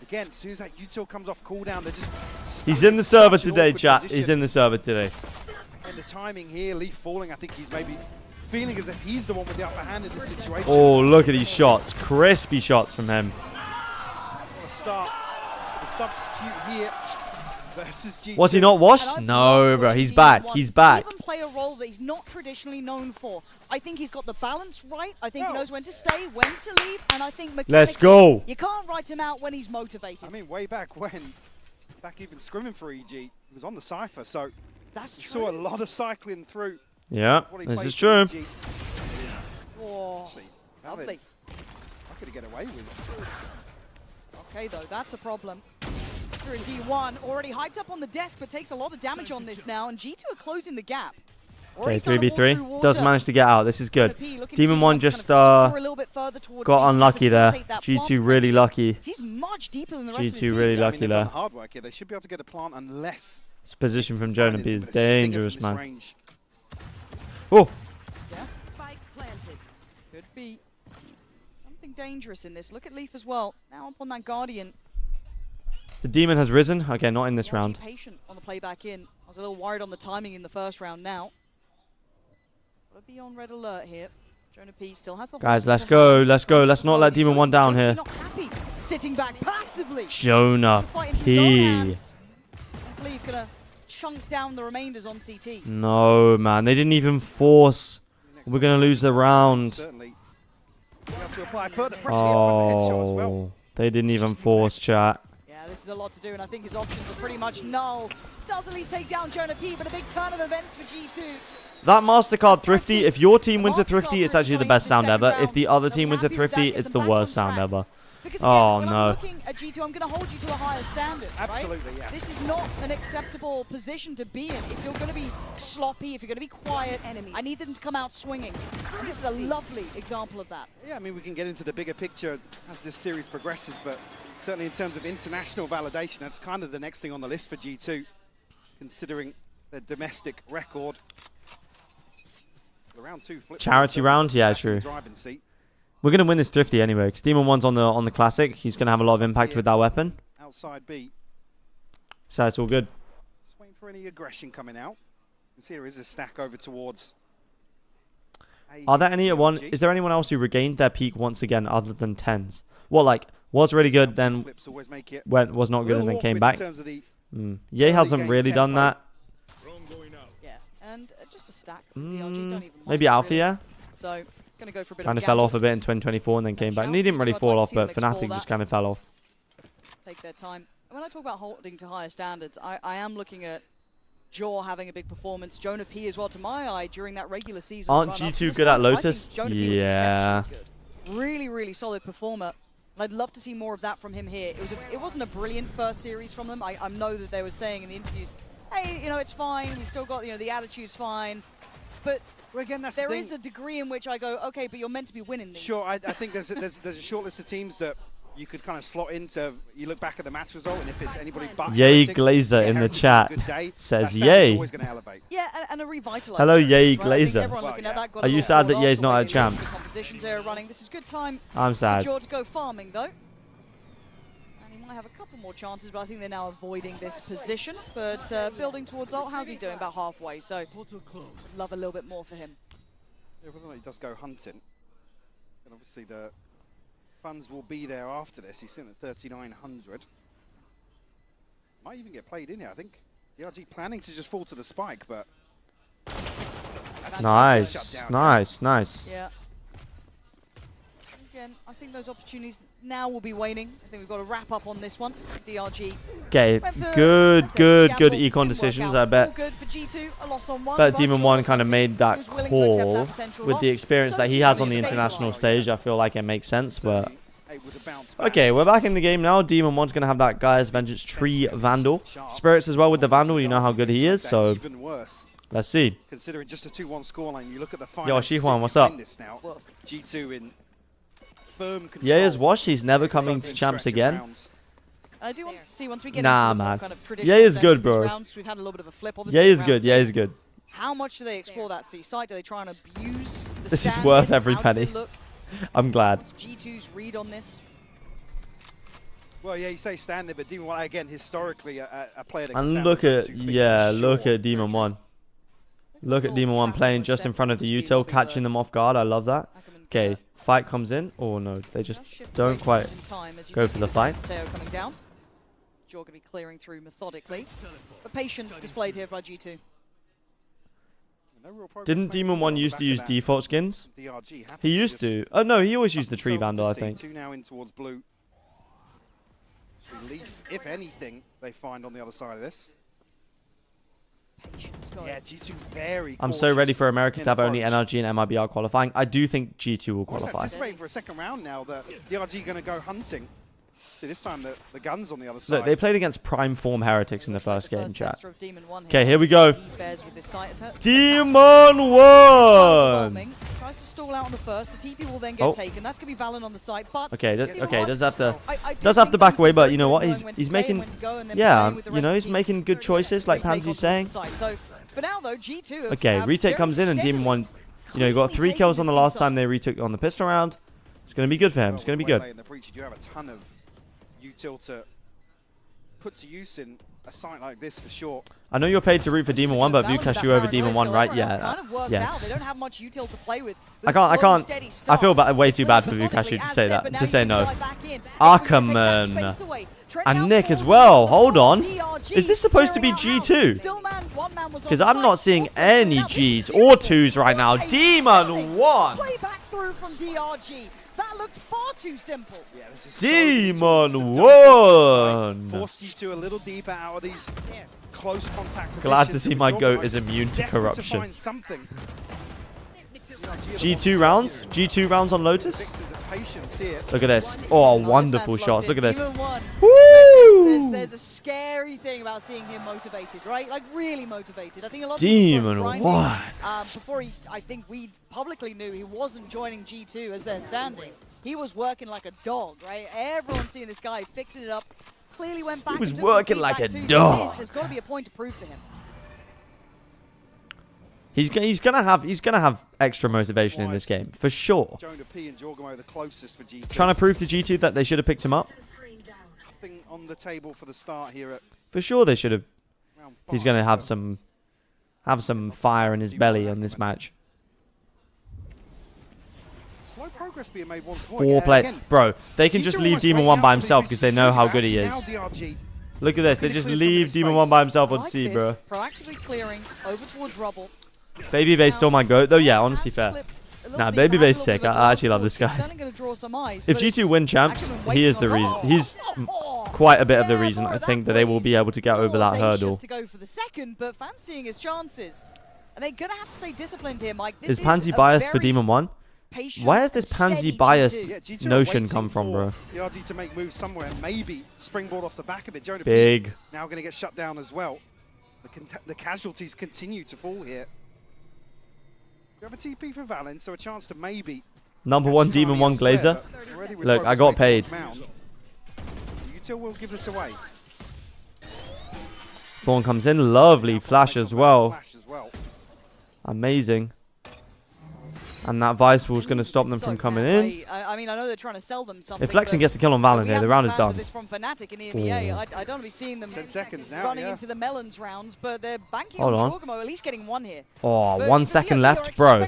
Again, as soon as that util comes off cooldown, they're just He's in the server today, chat. He's in the server today. And the timing here, Leaf falling, I think he's maybe feeling as if he's the one with the upper hand in this situation. Oh, look at these shots. Crispy shots from him. The substitute here versus G2. Was he not washed? No, bro. He's back. He's back. Even play a role that he's not traditionally known for. I think he's got the balance right. I think he knows when to stay, when to leave, and I think Let's go. You can't write him out when he's motivated. I mean, way back when, back even scrimming for EG, he was on the Cypher, so that's true. Saw a lot of cycling through. Yeah, this is true. Oh, lovely. I could get away with it. Okay, though, that's a problem. Through D1, already hyped up on the desk, but takes a lot of damage on this now, and G2 are closing the gap. Okay, 3v3. Does manage to get out. This is good. Demon 1 just got unlucky there. G2 really lucky. He's much deeper than the rest of his G2 team. really lucky there. Hard work here. They should be able to get a plant unless This position from Jonah B is it's a stinger dangerous, from this man. range. Oh! Yeah. Spike planted. Could be something dangerous in this. Look at Leaf as well. Now up on that Guardian. The Demon has risen. Okay, not in this round. Patient on the playback in. I was a little worried on the timing in the first round now. Gotta be on red alert here. Jonah P still has the Guys, let's go. Let's go. Let's not let Demon 1 down here. Not happy. Sitting back passively. Jonah P. Leaf gonna chunk down the remainders on CT. No, man. They didn't even force. We're going to lose the round. Oh, they didn't even force, chat. Yeah, this is a lot to do, and I think his options are pretty much null. Does at least take down Jonah P, but a big turn of events for G2. That MasterCard Thrifty, if your team wins a Thrifty, it's actually the best sound ever. If the other team wins a Thrifty, it's the worst sound ever. Oh, no. I'm looking at G2, I'm going to hold you to a higher standard. Absolutely, right? yeah. This is not an acceptable position to be in. If you're going to be sloppy, if you're going to be quiet, I need them to come out swinging. And this is a lovely example of that. Yeah, I mean, we can get into the bigger picture as this series progresses, but certainly in terms of international validation, that's kind of the next thing on the list for G2, considering their domestic record. Round 2 flip Charity round? Yeah, true. We're going to win this Thrifty anyway, because Demon 1's on the Classic. He's going to have a lot of impact with that weapon. Outside B. So it's all good. Just waiting for any aggression coming out. You can see there is a stack over towards... Are there any one? Is there anyone else who regained their peak once again other than Tens? Well, like, was really good, then was not good, and then came back? Ye hasn't really done that. Yeah, and just a stack. DRG don't even Maybe Alpha, yeah? So... Gonna go for a bit kind of fell off a bit in 2024 and then came back. And he didn't really fall off, but Fnatic just kind of fell off. Take their time. When I talk about holding to higher standards, I am looking at Jaw having a big performance. Jonah P as well, to my eye, during that regular season. Aren't G2 good at Lotus? Yeah. Really, really solid performer. I'd love to see more of that from him here. It wasn't a brilliant first series from them. I know that they were saying in the interviews, hey, you know, it's fine. We still got, you know, the attitude's fine. But well, again, that's there is a degree in which I go, okay, but you're meant to be winning these. Sure, I think there's a short list of teams that you could kind of slot into. You look back at the match result, and if it's anybody but Yay Glazer in the chat says yay. Yeah, and a revitalized. Hello, Yay right? Glazer. Are you sad that Yay's not at champs? Competitions they're running. This is good time. I'm sad. For Jaw to go farming though. I have a couple more chances, but I think they're now avoiding this position. But building towards ult, how's he doing? About halfway, so love a little bit more for him. Yeah, whether or not he does go hunting, and obviously the funds will be there after this. He's sitting at 3,900. Might even get played in here, I think. DRG planning to just fall to the spike, but... Nice, nice. Yeah. Again, I think those opportunities now will be waning. I think we've got to wrap up on this one. DRG. Okay, good econ decisions, I bet. Good for G2, a loss on one. But Demon 1 kind of made that call with the experience that he has on the international stage. I feel like it makes sense, but... Okay, we're back in the game now. Demon 1's going to have that Gaia's Vengeance Tree Vandal. Spirits as well with the Vandal, you know how good he is, so... Let's see. Considering just a 2-1 scoreline, you look at the Yo, finals. Shihuan, what's up? This now. G2 in firm control. Yeah, is Wash. He's never coming to champs again. I do want to see once we get Nah, into the more man. kind of traditional Yeah, is sense good, of these bro. rounds, we've had a little bit of a flip. Yeah, Obviously, is round good. Yeah, two, is good. How much do they explore that C site? Do they try and abuse the This is stand-in? worth every How does penny. it look? I'm glad. What's G2's read on this? Well, yeah, you say stand there, but Demon One, again, historically, a player that can And stand look on at, 2 feet, yeah, for look sure. at Demon 1. Look at Demon 1 playing just in front of the util, catching them off guard. I love that. Okay, fight comes in. Oh, no, they just don't quite go for the fight. Teo coming down. Jaw going to be clearing through methodically. The patience displayed here by G2. Didn't Demon 1 used to use default skins? He used to. Oh, no, he always used the tree vandal, I think. 2 now in towards blue. Relief, if anything, they find on the other side of this. Yeah, G2 very I'm so ready for America to have only NRG and MIBR qualifying. I do think G2 will I was qualify. anticipating for a second round now that DRG going to go hunting. See, this time the gun's on the other side. Look, they played against Prime Form Heretics in the first game, chat. tester of Demon 1 Okay, here. here we go. He fares with this site attack. Demon 1! Tries to stall out on the first. The TP will then get taken. That's going to be Valen on the side. But Okay, okay, does have to I does have to back away, but you know what? He's making you know, he's making good choices, like Pansy's saying. So for now though, G2 Okay, retake comes in and Demon 1, you know, he got 3 kills on the last time they retook on the pistol round. It's going to be good for him. It's going to be good. In the breach, you do have a ton of util to put to use in a site like this for sure. I know you're paid to root for Demon 1, but Vukash you over Demon 1, right? Yeah. Yeah. They don't have much util to play with. I can't. I feel way too bad for Vukashu to say that. To say no. Ackerman. And Nick as well. Hold on. Is this supposed to be G2? Because I'm not seeing any Gs or 2s right now. Demon 1. Play back through from DRG. That looked far too simple. Yeah, this is Demon 1. Forced you to a little deeper out of these close contact positions. Glad to see my goat is immune to corruption. To find something. G2 rounds? G2 rounds on Lotus? Patience here. Look at this. Oh, wonderful shots. Look at this. Woo! There's a scary thing about seeing him motivated, right? Like really motivated. I think a lot of Demon people saw him 1. grinding, before I think we publicly knew he wasn't joining G2 as they're standing. He was working like a dog, right? Everyone's seeing this guy fixing it up. Clearly went back. He was and took working some like a feedback too, dog. but This has got to be a point to prove for him. He's gonna have extra motivation in this game for sure. Jonah P and Jorgamo the closest for G2. Trying to prove to G2 that they should have picked him up. Nothing on the table for the start here at For sure they should have. He's gonna have some fire in his belly on this match. slow progress being made once more. 4 play, bro. They can just leave Demon 1 by himself because they know how good he is. Look at this. They just leave Demon 1 by himself on C, bro. Proactively clearing over towards rubble. Baby Base still might go. Though, yeah, honestly fair. Nah, Baby Base sick. I actually love this guy. If G2 win champs, he is the reason. He's quite a bit of the reason, I think, that they will be able to get over that hurdle. To go for the second, but fancying his chances. And they're going to have to stay disciplined here, Mike. Is Pansy biased for Demon 1? Where has this Pansy biased notion come from, bro? DRG to make moves somewhere and maybe springboard off the back of it. Jonah Big. P now going to get shut down as well. The casualties continue to fall here. You have a TP for Valen, so a chance to maybe. Number 1 Demon 1 Glazer. Look, I got paid. Util will give this away. Thorn comes in, lovely flash as well. Amazing. And that Vice Wall's going to stop them from coming in. I mean, I know they're trying to sell them something. If Flexen gets the kill on Valen here, the round is done. This from Fnatic in EMEA. I don't want to be seeing them 10 seconds now, running into the Melons rounds, but they're banking Hold on on. Jorgamo at least getting one here. Oh, But 1 second left, bro.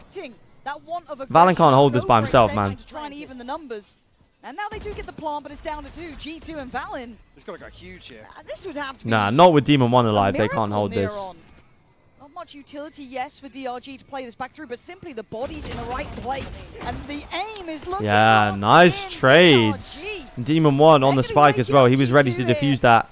Valen can't hold this by himself, man. To try and even the numbers. And now they do get the plant, but it's down to 2. G2 and Valen. It's got to go huge here. This would have to be Nah, not with Demon 1 alive. They can't hold this. Not much utility, yes, for DRG to play this back through, but simply the body's in the right place. And the aim is looking Yeah, nice trades. Demon 1 on the spike as well. He was ready to defuse that.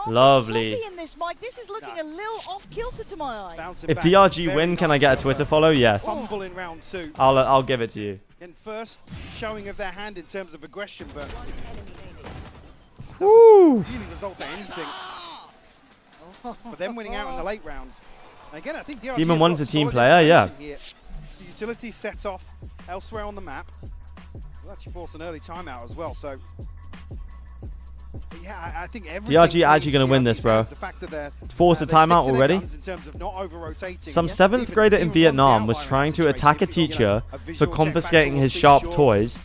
Lovely. In this, Mike. This is looking a little off kilter to my eye. If DRG win, can I get a Twitter follow? Yes. Fumble in round 2. I'll give it to you. In first showing of their hand in terms of aggression, but Woo! really result to instinct. But then winning out in the late round. Again, I think DRG Demon have One's got a team solid player, yeah. information here. The utility set off elsewhere on the map. We'll actually force an early timeout as well. So, yeah, I think everything DRG actually going to win this, bro. Force a timeout already. Some 7th grader in Vietnam was trying to attack a teacher for confiscating his sharp toys,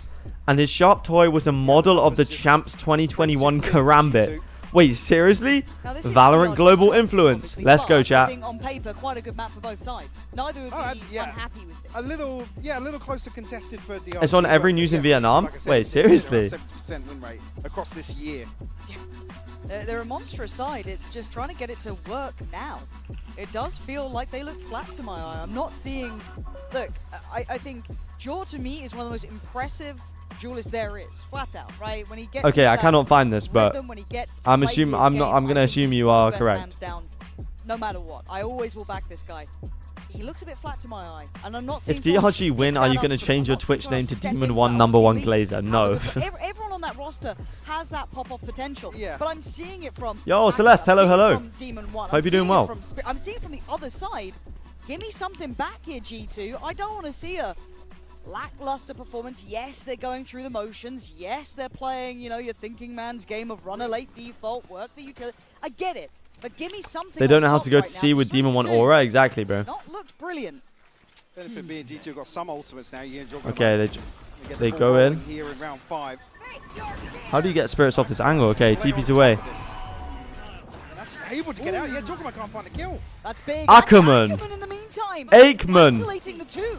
and his sharp toy was a model of the Champs 2021 Karambit. Wait, seriously? Valorant global influence. Let's go, chat. On paper, quite a good map for both sides. Neither would be unhappy with it. A little closer contested for DRG. It's on every news in Vietnam? Like I said, Wait, seriously? 70% win rate across this year. They're a monstrous side. It's just trying to get it to work now. It does feel like they look flat to my eye. I'm not seeing... Look, I think Jaw to me is one of the most impressive duelist there is, flat out, right? When he gets Okay, I cannot find this, but I'm gonna assume you are correct. Down, no matter what, I always will back this guy. He looks a bit flat to my eye, and I'm not seeing. If DRG win, are you gonna change your Twitch name to Demon One #1 Glazer? No. Everyone on that roster has that pop-off potential, but I'm seeing it from. Yo, Celeste, hello. Demon One. Hope you're doing well. I'm seeing it from the other side. Give me something back here, G2. I don't want to see a lackluster performance. Yes, they're going through the motions. Yes, they're playing, you know, your thinking man's game of run a late default, work the utility. I get it, but give me something. They don't know how to go to C with Demon One Aura, exactly, bro. It's not looked brilliant. Benefit being G2 got some ultimates now. Okay, they go in. Here in round 5. How do you get spirits off this angle? Okay, TP's away. That's able to get out. Yeah, Joggerman can't find a kill. That's big. Ackerman. In the meantime, Aikman. Isolating the two.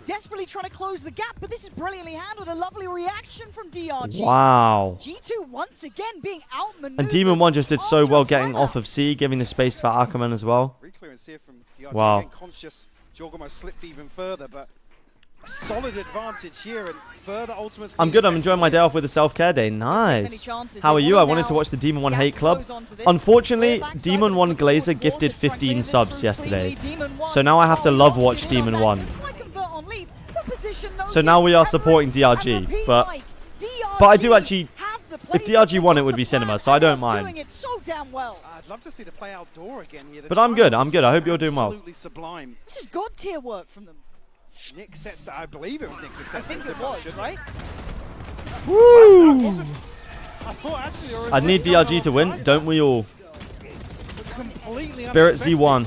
Desperately trying to close the gap, but this is brilliantly handled. A lovely reaction from DRG. Wow. G2 once again being outmaneuvered. And Demon One just did so well getting off of C, giving the space for Ackerman as well. Reclearance here from DRG. Wow. Again, conscious. Jorgomo slipped even further, but a solid advantage here and further ultimates. I'm good. I'm enjoying my day off with a self-care day. Nice. How are you? I wanted to watch the Demon One Hate Club. Unfortunately, Demon One Glazer gifted 15 subs yesterday. So now I have to love watch Demon One. So now we are supporting DRG, but I do actually, if DRG won, it would be cinema, so I don't mind. I'd love to see the play outdoor again here. But I'm good. I hope you're doing well. Absolutely sublime. This is god tier work from them. Nick sets that. I believe it was Nick that sets. I think it was, right? Woo! I need DRG to win, don't we all? Spirit Z1.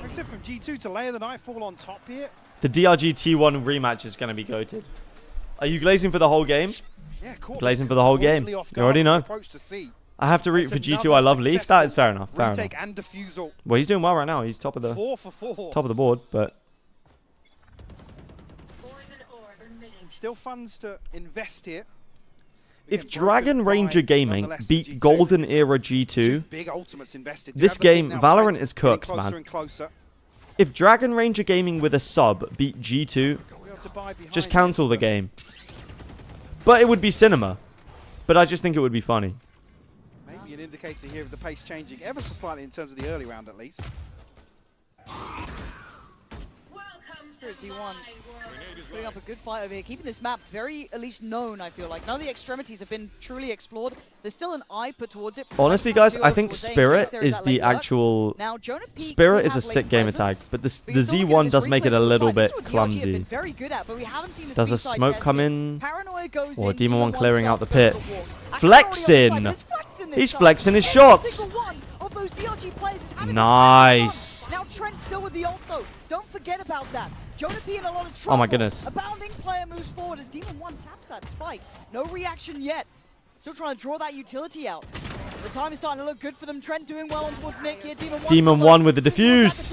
Except from G2 to layer the nightfall on top here. The DRG T1 rematch is going to be goated. Are you glazing for the whole game? Yeah, cool. Glazing for the whole game. You already know. I have to root for G2. I love Leaf. That is fair enough. Fair enough. And defusal. Well, he's doing well right now. He's top of the 4 for 4. Top of the board, but still funds to invest here. If Dragon Ranger Gaming beat Golden Era G2, big ultimates invested. This game, Valorant is cooked, man. If Dragon Ranger Gaming with a sub beat G2, just cancel the game. But it would be cinema. But I just think it would be funny. Maybe an indicator here of the pace changing ever so slightly in terms of the early round at least. Z1 putting up a good fight over here, keeping this map very, at least known, I feel like. None of the extremities have been truly explored. There's still an eye put towards it. Honestly, guys, I think Spirit is the actual... Spirit is a sick gamer tag, but the Z1 does make it a little bit clumsy. Does a smoke come in? Or Demon One clearing out the pit? Flexing! He's flexing his shots! Nice! Now Trent still with the ult though. Don't forget about that. Jonah P in a lot of trouble. Oh my goodness. A bounding player moves forward as Demon One taps that spike. No reaction yet. Still trying to draw that utility out. The time is starting to look good for them. Trent doing well on towards Nick here. Demon One with the defuse.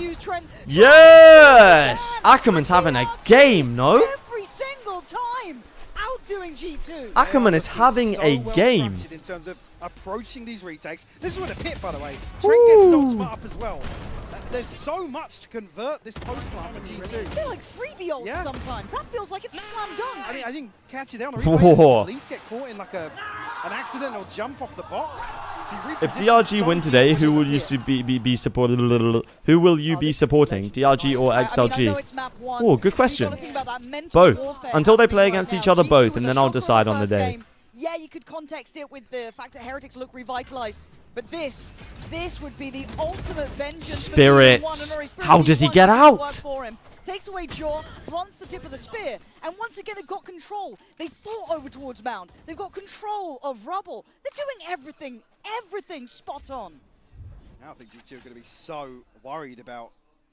Yes! Ackerman's having a game, no? Every single time. Outdoing G2. Ackerman is having a game. In terms of approaching these retakes. This is where the pit, by the way. Trent gets his ultimate up as well. There's so much to convert this post plant for G2. I feel like freebie ult sometimes. That feels like it's slam dunk. I mean, I didn't catch it down. Leaf get caught in like an accidental jump off the box. If DRG win today, who will you be supporting? Who will you be supporting, DRG or XLG? Oh, good question. Both. Until they play against each other, both, and then I'll decide on the day. Yeah, you could context it with the fact that Heretics look revitalized. But this would be the ultimate vengeance. Spirits. How does he get out? Takes away Jaw, blunts the tip of the spear, and once again they've got control. They thought over towards Mound. They've got control of Rubble. They're doing everything spot on. Now I think G2 are going to be so worried about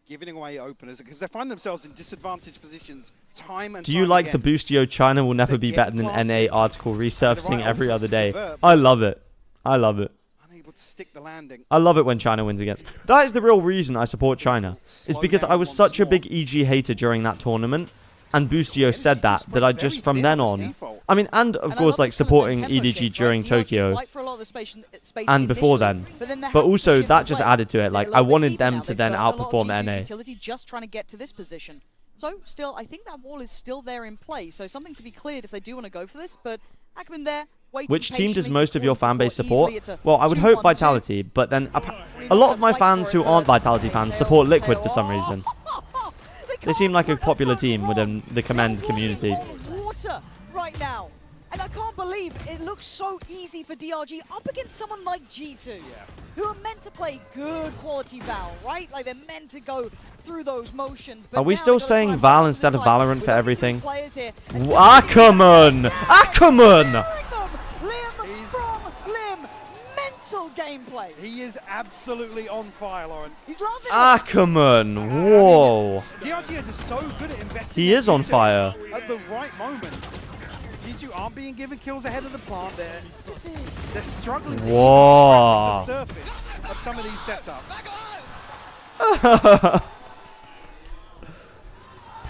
giving away openers because they find themselves in disadvantaged positions time and time Do you like again. the Boostio China will never be better than NA article resurfacing every other day? I love it. I love it. Unable to stick the landing. I love it when China wins against. That is the real reason I support China. It's because I was such a big EG hater during that tournament. And Boostio said that I just from then on, I mean, and of course like supporting EDG during Tokyo and before then, but also that just added to it. Like I wanted them to then outperform NA. Utility just trying to get to this position. So still, I think that wall is still there in play. So something to be cleared if they do want to go for this. But Ackerman there. Which team does most of your fan base support? Well, I would hope Vitality, but then a lot of my fans who aren't Vitality fans support Liquid for some reason. They seem like a popular team within the Commend community. Water right now. And I can't believe it looks so easy for DRG up against someone like G2, who are meant to play good quality Val, right? Like they're meant to go through those motions. But are we still saying Val instead of Valorant for everything? Ackerman! Ackerman! Gameplay. He is absolutely on fire, Lauren. He's loving Ackerman, whoa. DRG are just so good at investing. He is on fire. At the right moment. G2 aren't being given kills ahead of the plant there. They're struggling to even scratch the surface of some of these setups.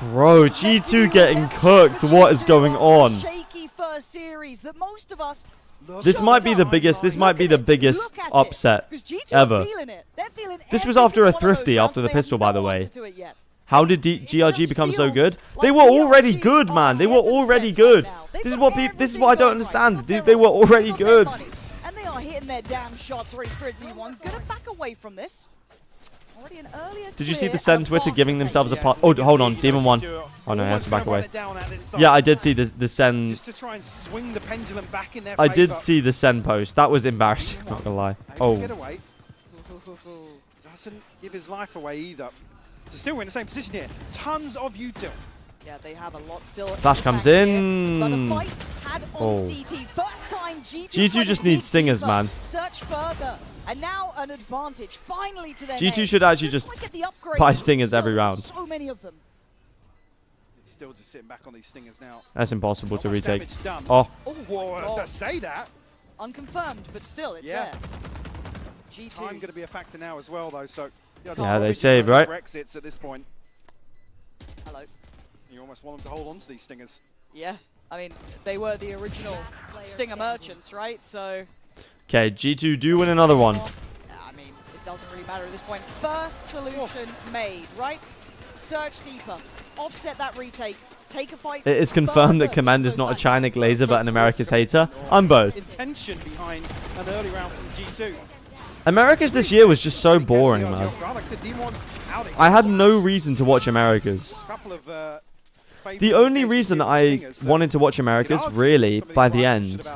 Bro, G2 getting cooked. What is going on? Shaky first series that most of us This might be the biggest upset ever. This was after a thrifty after the pistol, by the way. How did GRG become so good? They were already good, man. They were already good. This is what I don't understand. They were already good. And they are hitting their damn shots already. Z1 gonna back away from this. Did you see the Sen Twitter giving themselves a part? Oh, hold on, Demon 1. Oh no, he has to back away. Yeah, I did see the Sen. Just to try and swing the pendulum back in their I did see the Sen post. That was embarrassing. Not gonna lie. Oh. Doesn't give his life away either. So still we're in the same position here. Tons of util. Yeah, they have a lot still. Flash comes in. But a fight had on CT. First time G2 just needs stingers, man. Search further. And now an advantage finally to their G2 should actually just buy stingers every round. So many of them. It's still just sitting back on these stingers now. That's impossible to retake. Oh. Whoa, does say that? Unconfirmed, but still, it's there. G2 time going to be a factor now as well, though. So yeah, they save, right? Exits at this point. Hello. You almost want them to hold on to these stingers. Yeah, I mean they were the original stinger merchants, right? So. Okay, G2 do win another one. I mean, it doesn't really matter at this point. First solution made, right? Search deeper, offset that retake, take a fight. It is confirmed that Commend is not a China glazer but an America's hater. I'm both. Intention behind an early round from G2. America's this year was just so boring, man. I had no reason to watch America's. The only reason I wanted to watch America's, really, by the end,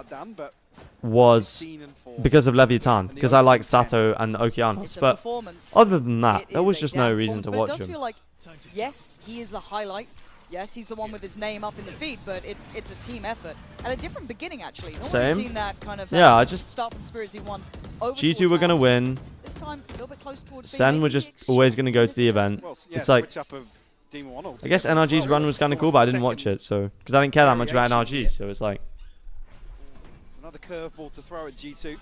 was because of Leviathan, because I like Sato and Okeanos. But other than that, there was just no reason to watch him. It does feel like, yes, he is the highlight. Yes, he's the one with his name up in the feed, but it's a team effort. And a different beginning, actually. Same. Seen that kind of, yeah, I just... start from Spirit Z1. G2 were going to win. This time, a little bit close towards Sen were just always going to go to the event. It's like... I guess NRG's run was kind of cool, but I didn't watch it, so... Because I didn't care that much about NRG, so it's like... Another curveball to throw at G2.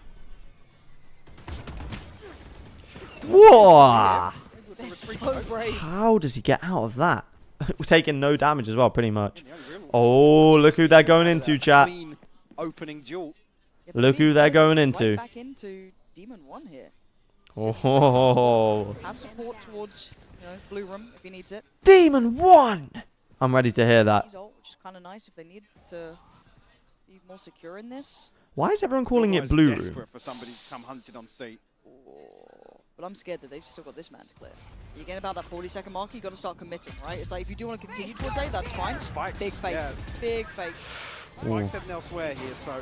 Whoa! So brave. How does he get out of that? We're taking no damage as well, pretty much. Oh, look who they're going into, chat. Opening duel. Look who they're going into. Back into Demon 1 here. Oh. Has support towards, blue room if he needs it. Demon 1! I'm ready to hear that. Which is kind of nice if they need to be more secure in this. Why is everyone calling it blue room? Desperate for somebody to come hunted on C. But I'm scared that they've still got this man to clear. You get about that 40-second mark, you got to start committing, right? It's like if you do want to continue towards A, that's fine. Spikes. Big fake. Yeah. Big fake. Spike's heading elsewhere here, so...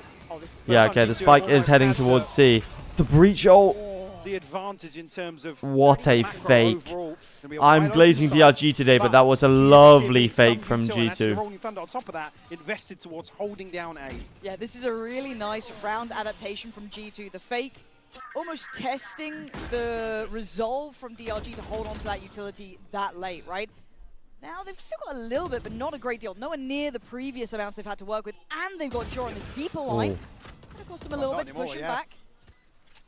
Yeah, okay, the spike is heading towards C. The breach ult. The advantage in terms of What a macro fake. overall. Gonna be a I'm wide glazing open side, DRG today, but that was a lovely fake from and actually G2. Rolling Thunder on top of that invested towards holding down A. Yeah, this is a really nice round adaptation from G2. The fake almost testing the resolve from DRG to hold on to that utility that late, right? Now they've still got a little bit, but not a great deal. Nowhere near the previous amounts they've had to work with, and they've got Jaw on this deeper line. Gonna cost them a little bit to push him back.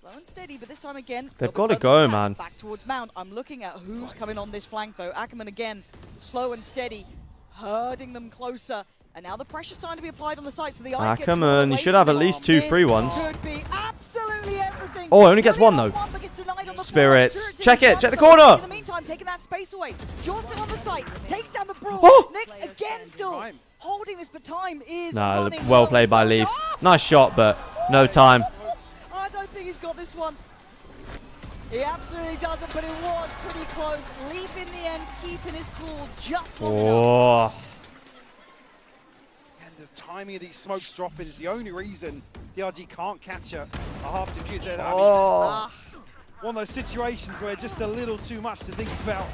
Slow and steady, but this time again, They've got to go, man. Back towards Mount. I'm looking at who's coming on this flank, though. Ackerman again, slow and steady, herding them closer. And now the pressure's starting to be applied on the site, so the ice gets Ackerman, drawn he away should from have at this. least 2 free ones. Could be absolutely everything. Oh, only gets one, though. Spirits. Check it. Check the corner. In the meantime, taking that space away. Jaw still on the site. Takes down the Brawl. Oh! Nick again still holding this, but time is Nah, running well low. played by Leaf. Nice shot, but no time. I don't think he's got this one. He absolutely doesn't, but it was pretty close. Leaf in the end, keeping his cool just long enough. And the timing of these smokes dropping is the only reason DRG can't catch a half diffuser. I mean, one of those situations where just a little too much to think about.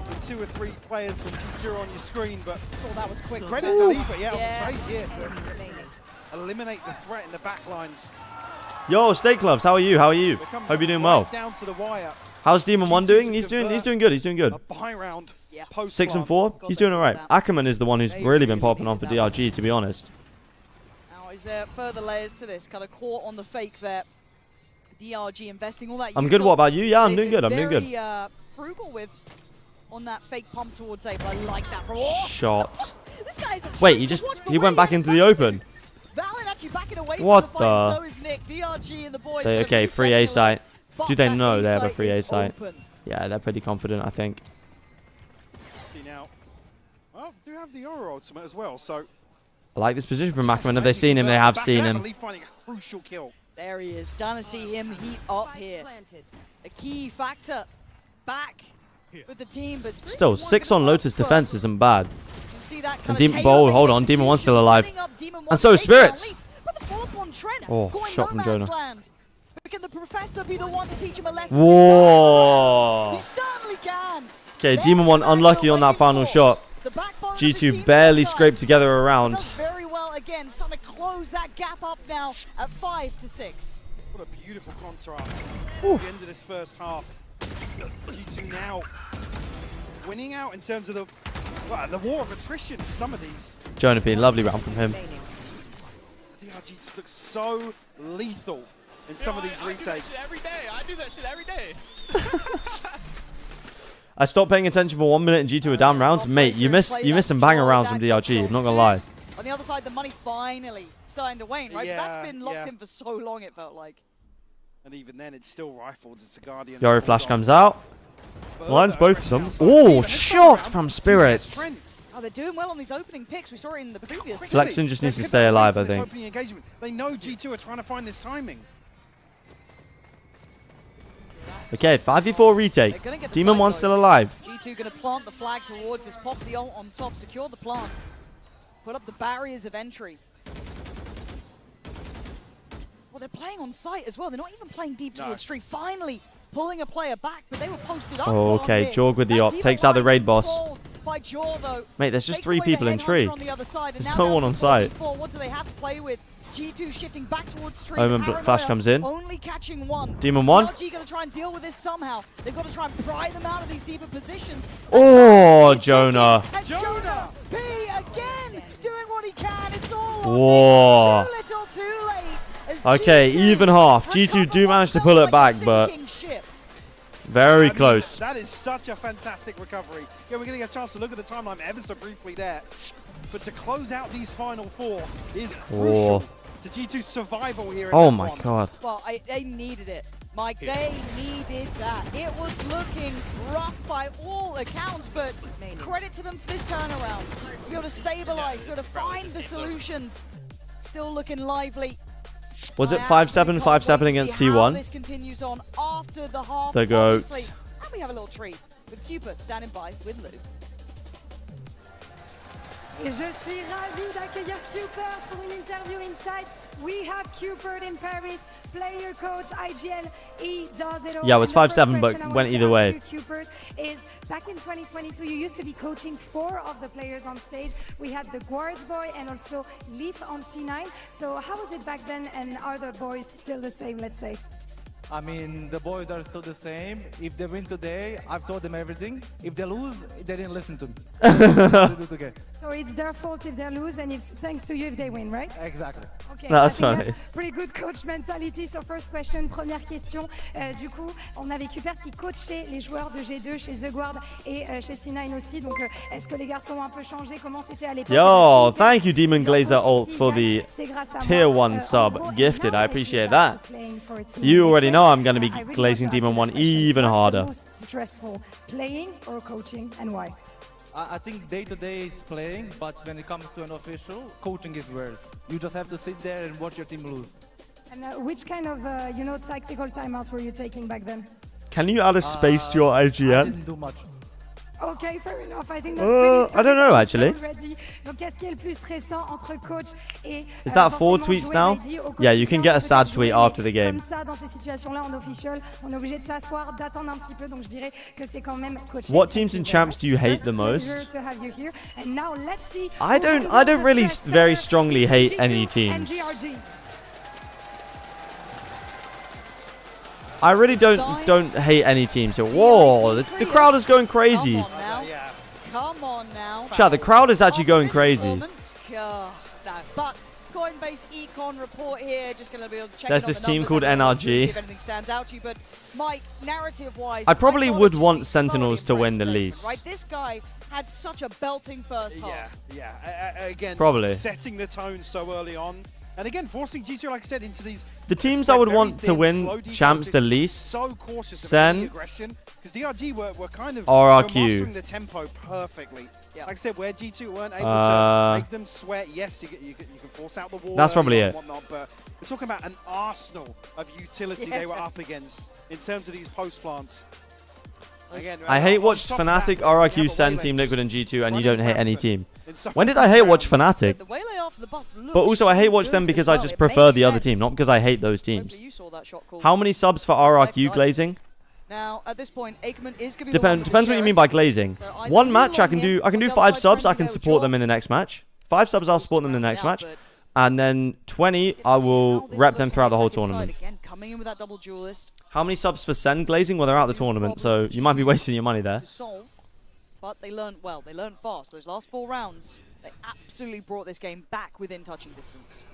With 2 or 3 players from G2 on your screen, but that was quick. Credit to Leaf, yeah, on the trade here to eliminate the threat in the back lines. Yo, Steak Gloves, how are you? How are you? Hope you're doing well. Down to the wire. How's Demon 1 doing? He's doing good. He's doing good. Buy round. 6 and 4. He's doing all right. Ackerman is the one who's really been popping on for DRG, to be honest. Now is there further layers to this? Kind of caught on the fake there. DRG investing all that. I'm good. What about you? Yeah, I'm doing good. I'm doing good. Very frugal with on that fake pump towards A, but I like that from Shot. This guy is a Wait, treat he went back into the open. Valid actually backing away What from the fight, the? so is Nick. DRG and the boys. Okay, free A site. Do they that know A they have a site free A is site? open. Yeah, they're pretty confident, I think. See now. Well, do have the Aura ultimate as well, so. I like this position from Ackerman. Have they seen him? They have seen him. Leaf finding a crucial kill. There he is. Starting to see him heat up here. A key factor back with the team, but Still, 6 on Lotus defense isn't bad. see that And Demon Bowl, hold on, Demon 1's still alive. And so is Spirits. Oh, shot from Jonah. Can the professor be the one to teach him a lesson? Whoa. He certainly can. Okay, Demon 1 unlucky on that final shot. G2 barely scraped together a round. Does very well again, starting to close that gap up now at 5-6. What a beautiful contrast at the end of this first half. G2 now winning out in terms of the war of attrition for some of these. Jonah P, lovely round from him. DRG just looks so lethal in some of these retakes. I do that shit every day. I stopped paying attention for 1 minute and G2 were down rounds. Mate, you missed some banger rounds from DRG, I'm not gonna lie. On the other side, the money finally starting to wane, right? Yeah, But that's been locked in for so long, it felt like. And even then, it's still rifled. It's a Guardian. Yoro Flash comes out. Lines both of them. Oh, shot from Spirits. Oh, they're doing well on these opening picks. We saw it in the previous. Flexen just needs to stay alive, I think. Opening engagement. They know G2 are trying to find this timing. Okay, 5v4 retake. Demon 1 still alive. G2 going to plant the flag towards this, pop the ult on top, secure the plant, put up the barriers of entry. Well, they're playing on site as well. They're not even playing deep towards tree. Finally pulling a player back, but they were posted up. Oh, okay. Jorg with the op. Takes out the raid boss. By Jaw, though. Mate, there's just Takes 3 away the people in headhunter tree. on the other side, and There's now no one down on to site. 4v4. What do they have to play with? G2 shifting back towards tree. Omen Flash comes in. Only catching one. Demon 1. DRG going to try and deal with this somehow. They've got to try and pry them out of these deeper positions. Oh, Jonah. And Jonah P again doing what he can. It's all Whoa. too little, too late. Okay, even half. G2 do manage to pull it back, but very close. That is such a fantastic recovery. Yeah, we're getting a chance to look at the timeline ever so briefly there. But to close out these final 4 is crucial to G2's survival here. Oh my god. Well, they needed it. Mike, they needed that. It was looking rough by all accounts, but credit to them for this turnaround. To be able to stabilize, to be able to find the solutions. Still looking lively. Was it 5-7, 5-7 against T1? This continues on after the half. The goats. And we have a little treat with Cupid standing by with Lou. Et je suis ravie d'accueillir Cooper pour une interview inside We have Cupid in Paris, player coach IGL. He does it all. Yeah, it was And the first 5-7, but question I went wanted to either ask way. you, Cupid, is back in 2022, you used to be coaching 4 of the players on stage. We had the Guards boy and also Leaf on C9. So how was it back then, and are the boys still the same, let's say? I mean, the boys are still the same. If they win today, I've told them everything. If they lose, they didn't listen to me. They do today. So it's their fault if they lose, and if thanks to you if they win, right? Exactly. Okay, That's I think funny. That's pretty good coach mentality. So first question, première question. Du coup, on avait Cupert qui coachait les joueurs de G2 chez The Guard et chez C9 aussi. Donc, est-ce que les garçons ont un peu changé? Comment c'était à l'époque? Yo, thank you, Demon Glazer Alt, for the tier 1 sub. Gifted, I appreciate that. You already know I'm going to be glazing Demon 1 even harder. What's the most stressful, playing or coaching, and why? I think day to day it's playing, but when it comes to an official, coaching is worse. You just have to sit there and watch your team lose. And which kind of, tactical timeouts were you taking back then? Can you add a space to your I IGN? didn't do much. Okay, fair enough. I think that's pretty I don't know, solid actually. already. Donc, qu'est-ce qui est le plus stressant entre coach et Is that 4 forcément tweets jouer now? ready au Yeah, you can get a quotidien, sad peut-être tweet jouer, after the mais game. Comme ça, dans ces situations-là, en official, on est obligé de s'asseoir, d'attendre un petit peu. Donc, je dirais que c'est quand même coaché. What teams in champs do you hate the Pleasure most? to have you here. And now let's see I who don't handles the really stress very better strongly between hate G2 any and teams. DRG. I really don't hate any team. So whoa, the crowd is going crazy. Come on now. Chat, the crowd is actually going crazy. No, but Coinbase Econ report here, just going to be checking There's on this the team numbers called and NRG. see if anything stands out to you. But Mike, narrative-wise, I probably gotta would just want be Sentinels to thoroughly win the impressed, least. right? This guy had such a belting first half. Yeah. Again, Probably. setting the tone so early on. And again, forcing G2, like I said, into these... The teams I would want to win champs the least, So cautious Sen, of aggression. Because DRG were kind of RRQ. mastering the tempo perfectly. Like I said, where G2 weren't able to make them sweat, yes, you can force out the wall. That's probably and it. whatnot, but we're talking about an arsenal of utility they were up against in terms of these post plants. Again, I hate watch on top of that, Fnatic, you have RRQ, a Sen, Waylay Team Liquid, and G2, and you running don't hate around any the- team. in some When did of I these hate watch rounds. Fnatic? The Waylay after the buff looks But also I hate watch good them as because I well. just It prefer makes the other team, sense. not because I hate those teams. Hopefully you saw that shot call. How many subs for RRQ glazing? Now, at this point, Ackerman is going to be Depends what you mean by glazing. One match I can do 5 subs, I can support them in the next match. 5 subs, I'll support them in the next match. And then 20, I will rep them throughout the whole tournament. Again, coming in with that double duelist. How many subs for Sen glazing? Well, they're out the tournament, so you might be wasting your money there. To solve, but they learned well. They learned fast. Those last 4 rounds, they absolutely brought this game back within touching distance.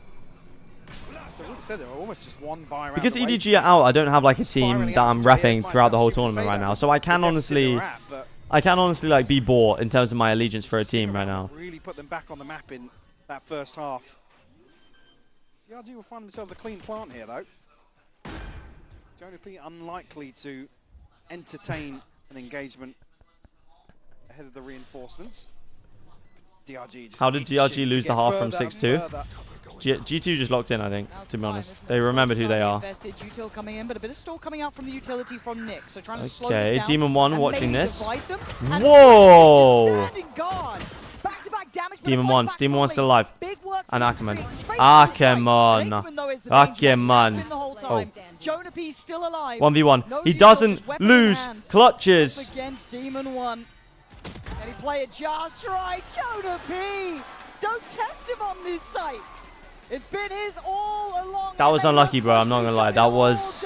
So like I said, they were almost just one by round Because away EDG are out, I don't have like a team spiraling that out I'm into it repping myself, throughout the whole you can tournament say right that now. So I can the deficit they honestly, were at, but I can honestly like be bought in terms of my allegiance for a team right now. really put them back on the map in that first half. DRG will find themselves a clean plant here, though. Jonah P unlikely to entertain an engagement ahead of the reinforcements. DRG just How did itching DRG to lose get the half from further and 6-2? further. G2 just locked in, I think, to be honest. Isn't They it? remembered who they Slightly are. invested, util coming in, but a bit of stall coming out from the utility from Nick. So trying to slow this Okay, down Demon 1 and watching maybe this. divide them. And Whoa! standing guard. Back-to-back damage, but Demon a fight 1, back Demon from 1 still Lee. alive. Big work And from Ackerman. Space in the Ackerman. Ackerman, though, is the danger. He has Ackerman. been the whole time. Jonah P still alive. 1v1. No He default, doesn't just weapon in lose hand. clutches. Up against Demon 1. And he play it just right. Jonah P. Don't test him on this site. It's been his all along. That was unlucky, bro. I'm not gonna lie. That was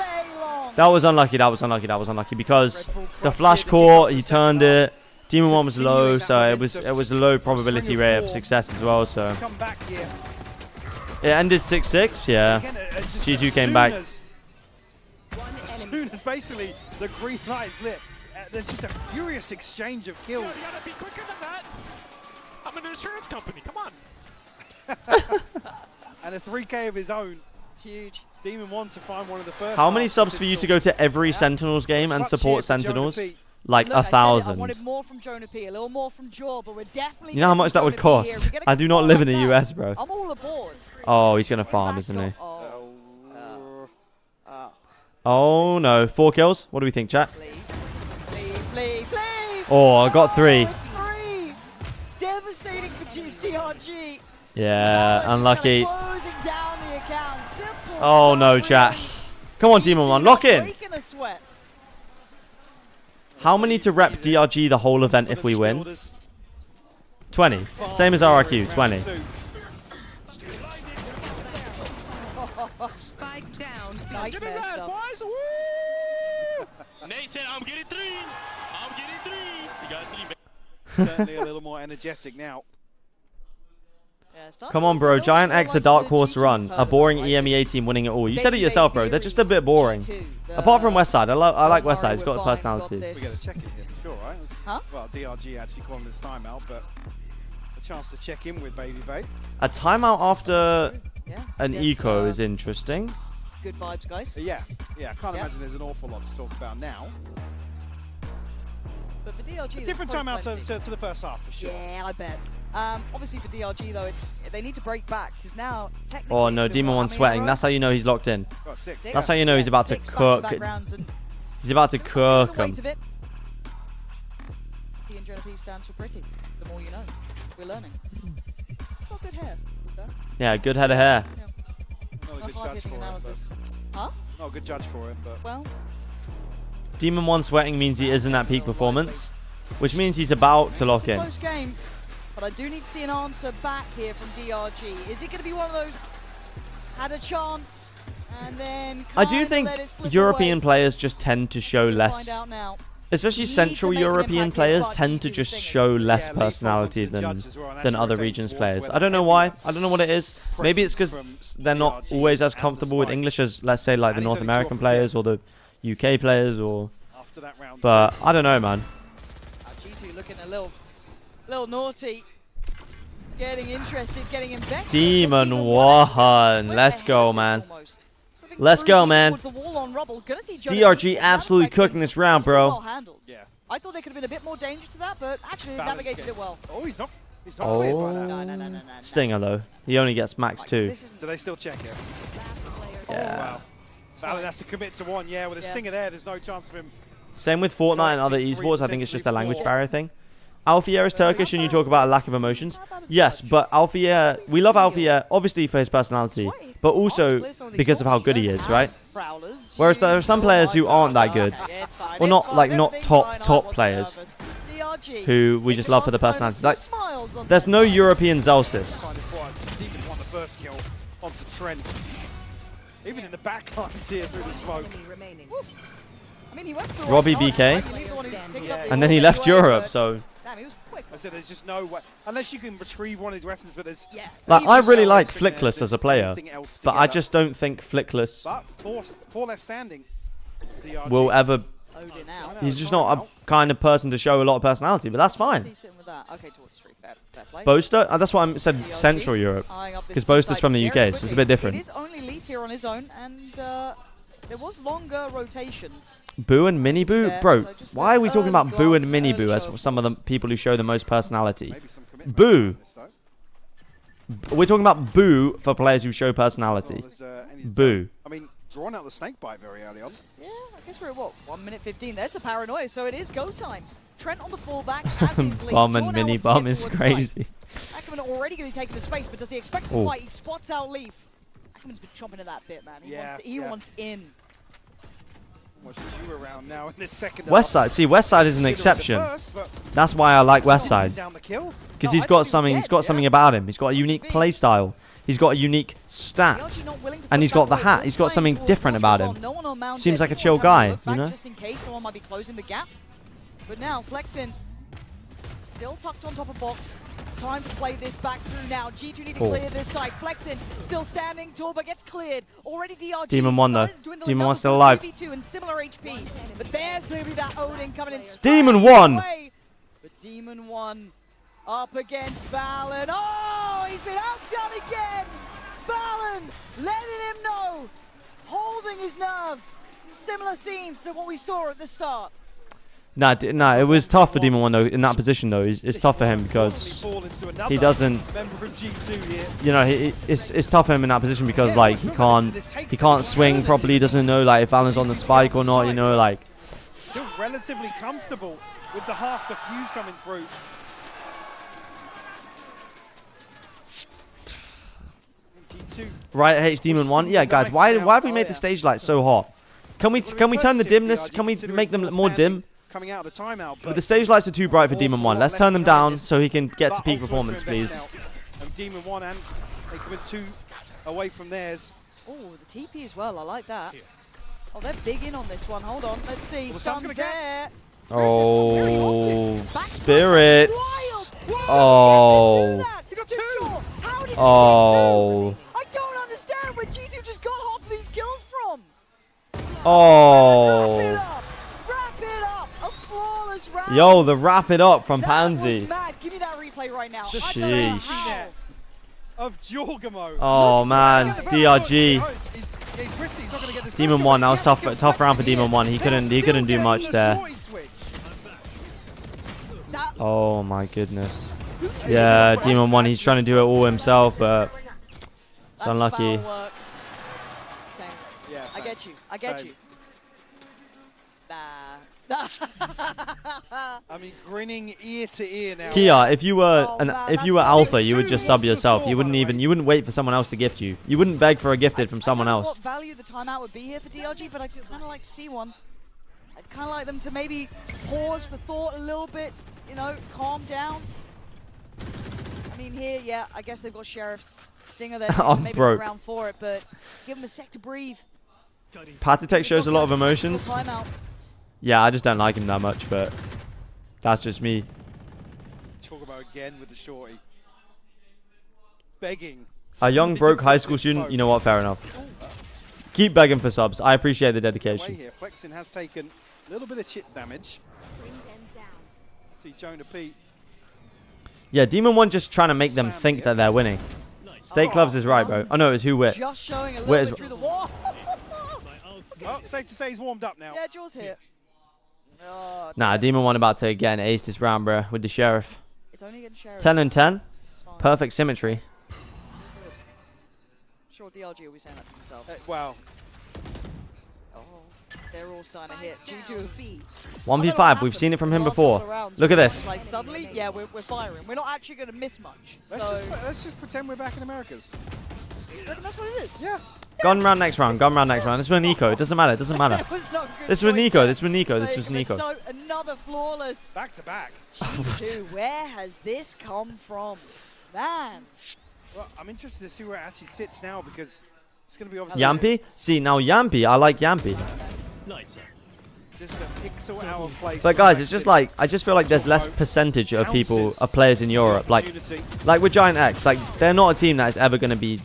unlucky. That was unlucky because the flash core, he turned it. Demon 1 was low, so it was a low probability rate of success as well. So it ended 6-6. Yeah, G2 came back. As soon as basically the green light is lit, there's just a furious exchange of kills. You gotta be quicker than that. I'm an insurance company. Come on. And a 3K of his own. It's huge. Demon 1 to find one of the first. How many subs for you to go to every Sentinels game and support Sentinels? Like Look, I said it, I 1,000. wanted more from Jonah P, a little more from Jaw, but we're definitely. You know how much that would cost? I do not live in the US, bro. I'm all aboard. Oh, he's gonna farm, isn't he? Oh no, 4 kills. What do we think, chat? Flee. Oh, I got 3. 3. Devastating for DRG. Yeah, unlucky. Closing down the count. Simple Oh stuff, no, really. chat. Come on, Demon One, lock in. Breaking a sweat. How many to rep DRG the whole event if we win? 20. Same as RRQ, 20. Spike down. Nightmare stuff. Nate said, I'm getting 3. I'm getting 3. You got 3. Certainly a little more energetic now. Come on, bro. Giant X a dark horse run. A boring EMEA team winning it all. You said it yourself, bro. They're just a bit boring. Apart from Westside. I like Westside. He's got a personality. We get a check in here for sure, right? Huh? Well, DRG actually calling this timeout, but a chance to check in with Baby Bay. A timeout after an eco is interesting. Good vibes, guys. Yeah, I can't imagine there's an awful lot to talk about now. But for DRG, A different timeout to the first half, for sure. Yeah, I bet. Obviously for DRG though, they need to break back because now technically. Oh no, Demon One's sweating. That's how you know he's locked in. That's how you know he's about to cook. He's about to cook him. PNJP stands for pretty. The more you know. We're learning. Got good hair. Yeah, good head of hair. Not a good judge for analysis. Huh? Not a good judge for it, but. Well. Demon One sweating means he isn't at peak performance, which means he's about to lock It's a in. close game, but I do need to see an answer back here from DRG. Is it going to be one of those had a chance and then I do think European players just tend to show less, especially Central European players tend to just show less personality than other regions players. I don't know why. I don't know what it is. Maybe it's because they're not always as comfortable with English as, let's say, like the North American players or the UK players, or. But I don't know, man. G2 looking a little naughty. Getting interested, getting invested. Demon One. Let's go, man. Let's go, man. DRG absolutely cooking this round, bro. Yeah. I thought there could have been a bit more danger to that, but actually they navigated it well. Oh, he's not Oh, cleared by that. No. Stinger though. He only gets max 2. Do they still check it? Yeah. Oh, wow. Valid has to commit to 1. Yeah, with a stinger there, there's no chance of him. Same with Fortnite and other esports. I think it's just a language barrier thing. Alfia is Turkish, and you talk about a lack of emotions. Yes, but Alfia, we love Alfia obviously for his personality, but also because of how good he is, right? Whereas there are some players who aren't that good, or not top players, who we just love for the personality. Like, there's no European Zelsis. Demon won the first kill onto Trent. Even in the back lines here through the smoke. I mean, he went through Robbie BK, and then he left Europe, so. Damn, he was quick. I said there's just no way, unless you can retrieve one of his weapons, but there's... Like, I really like Flickless as a player, but I just don't think Flickless But four left standing. will ever... He's just not a kind of person to show a lot of personality, but that's fine. Boaster? That's what I said, Central Europe, because Boaster's from the UK, so it's a bit different. It is only Leaf here on his own, and there was longer rotations. Boo and Mini Boo? Bro, why are we talking about Boo and Mini Boo as some of the people who show the most personality? Boo. We're talking about Boo for players who show personality. Boo. I mean, drawing out the snake bite very early on. Yeah, I guess we're at what, 1 minute 15. There's a paranoia, so it is go time. Trent on the fallback. Bomb and Mini Bomb is crazy. Ackerman already going to be taking the space, but does he expect the fight? He spots out Leaf. Ackerman's been chomping at that bit, man. He wants in. Around now in this second Westside, see, Westside is an exception. That's why I like Westside, because he's got something about him. He's got a unique play style. He's got a unique stat, and he's got the hat. He's got something different about him. Seems like a chill guy, you know. Just in case someone might be closing the gap. But now flexing, still tucked on top of box. Time to play this back through now. G2 need to clear this side. Flexin still standing. Torba gets cleared. Already DRG. Demon 1 though. Demon 1 still alive. And similar HP. But there's literally that Odin coming in. Demon 1. But Demon 1 up against Valen. Oh, he's been outdone again. Valen letting him know. Holding his nerve. Similar scenes to what we saw at the start. Nah, it was tough for Demon 1 though, in that position though. It's tough for him because he doesn't, you know, it's tough for him in that position because like he can't swing properly. He doesn't know like if Alan's on the spike or not, you know, like. Still relatively comfortable with the half defuse coming through. G2. Right, hates Demon 1. Yeah, guys, why have we made the stage lights so hot? Can we turn the dimness? Can we make them more dim? Coming out of the timeout, But the stage lights are too bright for Demon 1. Let's turn them down so he can get to peak performance, please. And Demon 1 and Aikman 2 away from theirs. Oh, the TP as well. I like that. Oh, they're big in on this one. Hold on. Let's see. Sun's there. Oh, Spirits. Oh. Oh. I don't understand where G2 just got half of these kills from. Oh. Wrap it up. A flawless round. Yo, the wrap it up from Pansy. Mad. Give me that replay right now. Sheesh. Of Jorgamo. Oh man, DRG. Demon 1, that was tough round for Demon 1. He couldn't do much there. Oh my goodness. Yeah, Demon 1, he's trying to do it all himself, but it's unlucky. I get you. I get you. I mean, grinning ear to ear now. Kia, if you were alpha, you would just sub yourself. You wouldn't wait for someone else to gift you. You wouldn't beg for a gifted from someone else. What value the timeout would be here for DRG, but I'd kind of like to see one. I'd kind of like them to maybe pause for thought a little bit, you know, calm down. I mean, here, yeah, I guess they've got Sheriff's Stinger there, so maybe not around for it, but give them a sec to breathe. Patitech shows a lot of emotions. Yeah, I just don't like him that much, but that's just me. Talk about again with the shorty. Begging. A young broke high school student, you know what, fair enough. Keep begging for subs. I appreciate the dedication. Here. Flexin has taken a little bit of chip damage. See Jonah P. Yeah, Demon 1 just trying to make them think that they're winning. State Gloves is right, bro. Oh no, it's who Wit. Just showing a little bit through the wall. Oh, safe to say he's warmed up now. Yeah, Jaws here. Oh, nah, Demon 1 about to again ace this round, bro, with the Sheriff. It's only against Sheriff. 10 and 10. Perfect symmetry. I'm sure DRG will be saying that to themselves. Wow. Oh, they're all starting to hit. G2 1v5, we've seen it from him before. Look at this. Like suddenly, yeah, we're firing. We're not actually going to miss much. Let's just pretend we're back in Americas. That's what it is. Yeah. Gun round next round, gun round next round. This is with Nico. It doesn't matter, it doesn't matter. This was Nico, this was Nico, this was Nico. So another flawless. Back to back. G2, where has this come from? Man. Well, I'm interested to see where it actually sits now because it's going to be obviously... Yampy? See, now Yampy, I like Yampy. Just a pixel out of place. But guys, it's just like, I just feel like there's less percentage of people, of players in Europe. Like with Giant X, like they're not a team that is ever going to be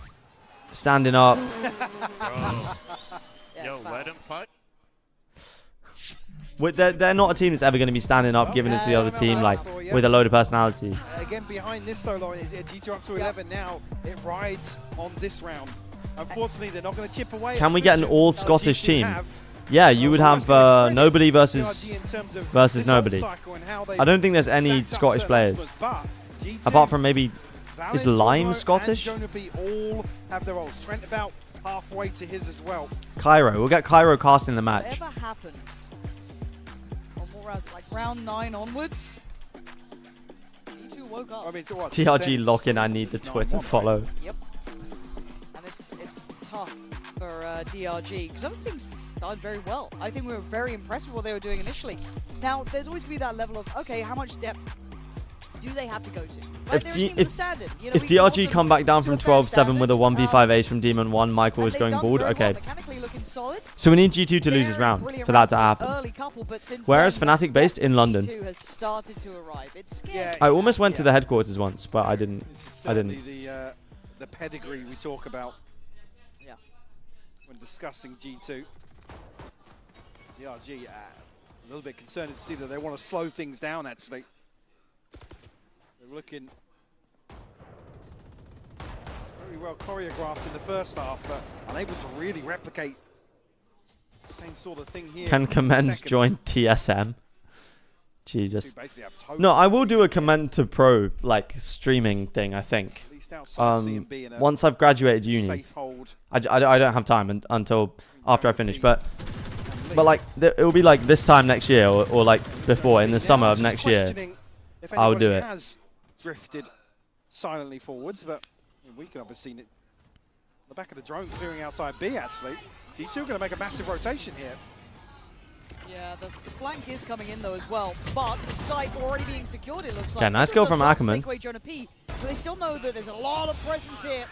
standing up. Yo, let him fight. They're not a team that's ever going to be standing up, giving it to the other team, like with a load of personality. Again, behind this though, Lauren, is G2 up to 11 now. It rides on this round. Unfortunately, they're not going to chip away. Can we get an all Scottish team? Yeah, you would have nobody versus nobody. I don't think there's any Scottish players, apart from maybe is Lime Scottish? All have their roles. Trent about halfway to his as well. Cairo, we'll get Cairo casting the match. Whatever happened on what rounds? Like round 9 onwards. G2 woke up. I mean, so what? TRG lock-in. I need the Twitter follow. Yep. And it's tough for DRG because everything's done very well. I think we were very impressed with what they were doing initially. Now, there's always going to be that level of, okay, how much depth do they have to go to? Right, if DRG come back down from 12-7 with a 1v5 ace from Demon 1, Michael is going bald. Okay. So we need G2 to lose his round for that to happen. Where is Fnatic based? In London. I almost went to the headquarters once, but I didn't. The pedigree we talk about when discussing G2. DRG a little bit concerned to see that they want to slow things down actually. They're looking very well choreographed in the first half, but unable to really replicate the same sort of thing here. Can Commend join TSM? Jesus. No, I will do a Commend to Pro like streaming thing, I think. Once I've graduated uni. I don't have time until after I finish, but like it will be like this time next year or like before in the summer of next year. I'll do it. Has drifted silently forwards, but we can obviously the back of the drone clearing outside B, actually. G2 going to make a massive rotation here. Yeah, the flank is coming in though as well, but the site already being secured, it looks like. Okay, nice goal from Ackerman. Take away Jonah P, but they still know that there's a lot of presence here.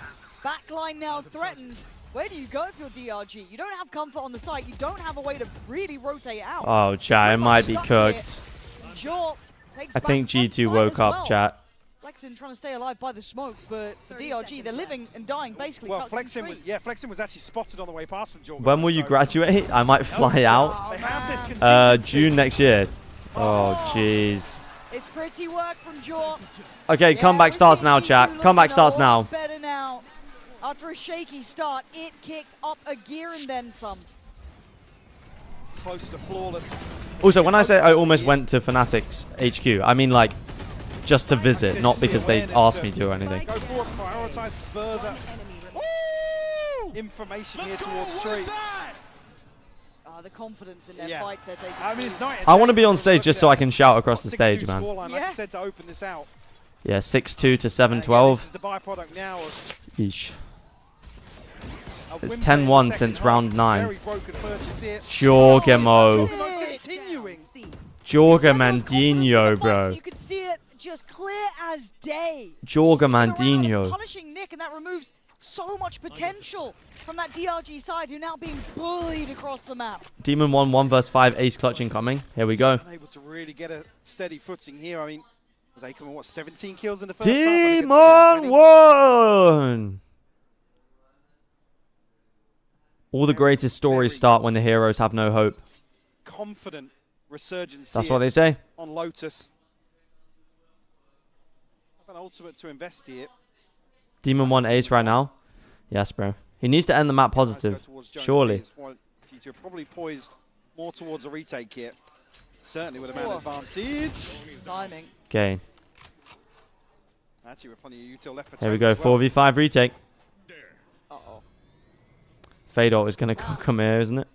Backline now threatened. Where do you go if you're DRG? You don't have comfort on the site. You don't have a way to really rotate out. Oh, chat, it might be cooked. I think G2 woke up, chat. Flexin trying to stay alive by the smoke, but for DRG, they're living and dying basically. Well, Flexin was actually spotted on the way past from Jorgen. When will you graduate? I might fly out. They have this June next year. Oh, jeez. It's pretty work from Jor. Okay, comeback starts now, chat. Comeback starts now. Better now. After a shaky start, it kicked up a gear and then some. It's close to flawless. Also, when I say I almost went to Fnatic's HQ, I mean like just to visit, not because they asked me to or anything. Go forward, prioritize further information here towards Tree. The confidence in their fights they're taking. I mean, it's not. I want to be on stage just so I can shout across the stage, man. Like I said, to open this out. Yeah, 6-2 to 7-12. This is the byproduct now of Yeesh. It's 10-1 since round 9. Jorgemo. Jorgamandinho, bro. You could see it just clear as day. Jorgamandinho. Punishing Nick, and that removes so much potential from that DRG side, who are now being bullied across the map. Demon 1 vs 5, ace clutch incoming. Here we go. Able to really get a steady footing here. I mean, was Ackerman, what, 17 kills in the first half? Demon 1! All the greatest stories start when the heroes have no hope. Confident resurgence. That's what they say. On Lotus. Have an ultimate to invest here. Demon 1 ace right now. Yes, bro. He needs to end the map positive. Surely. G2 probably poised more towards a retake here. Certainly with a man advantage. Timing. Okay. Actually, with plenty of util left for Here we go. 4v5 retake. Uh-oh. Fador is going to come here, isn't it?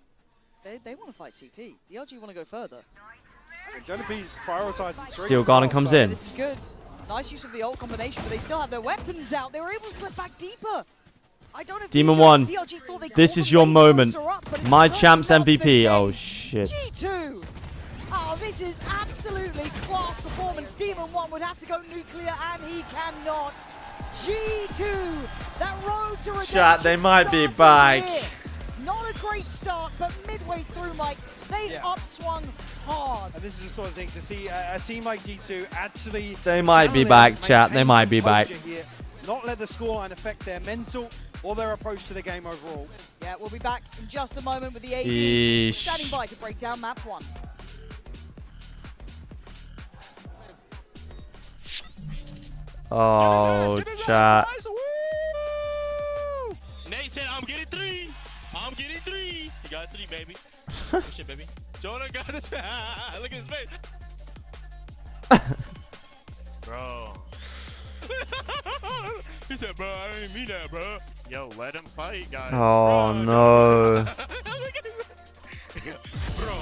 They want to fight CT. DRG want to go further. Jonah B's prioritizing Steel Garden comes in. This is good. Nice use of the ult combination, but they still have their weapons out. They were able to slip back deeper. I don't know if Demon 1, this is your moment. My champs MVP. Oh, shit. G2. Oh, this is absolutely class performance. Demon 1 would have to go nuclear, and he cannot. G2, that road to redemption. Chat, they might be back. Not a great start, but midway through, Mike, they upswung hard. And this is the sort of thing to see a team like G2 actually... They might be back, chat. They might be back. Here, not let the scoreline affect their mental or their approach to the game overall. Yeah, we'll be back in just a moment with the AD Eesh. standing by to break down map 1. Oh, chat. Nate said, I'm getting 3. I'm getting 3. He got 3, baby. Good shit, baby. Jonah got this. Look at his face. Bro. He said, bro, I didn't mean that, bro. Yo, let him fight, guys. Oh, no. Bro.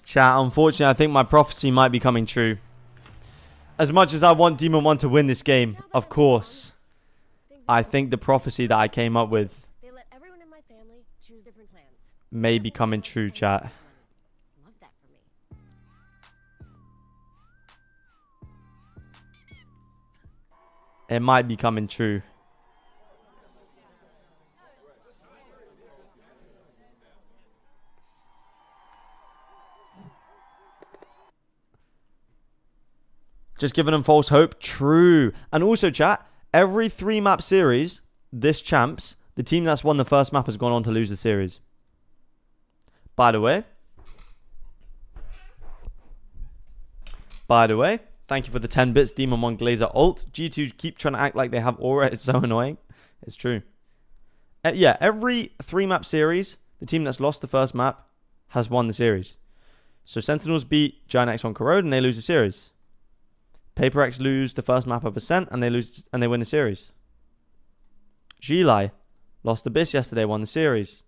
Chat, unfortunately, I think my prophecy might be coming true. As much as I want Demon 1 to win this game, of course, I think the prophecy that I came up with may be coming true, chat. It might be coming true. Just giving them false hope. True. And also, chat, every 3-map series, this champs, the team that's won the first map has gone on to lose the series. By the way, thank you for the 10 bits, Demon 1 Glazer ult. G2 keep trying to act like they have aura. It's so annoying. It's true. Yeah, every 3-map series, the team that's lost the first map has won the series. So Sentinels beat Giant X on Corrode and they lose the series. Paper X lose the first map of Ascent and they win the series. Gili lost Abyss yesterday, won the series.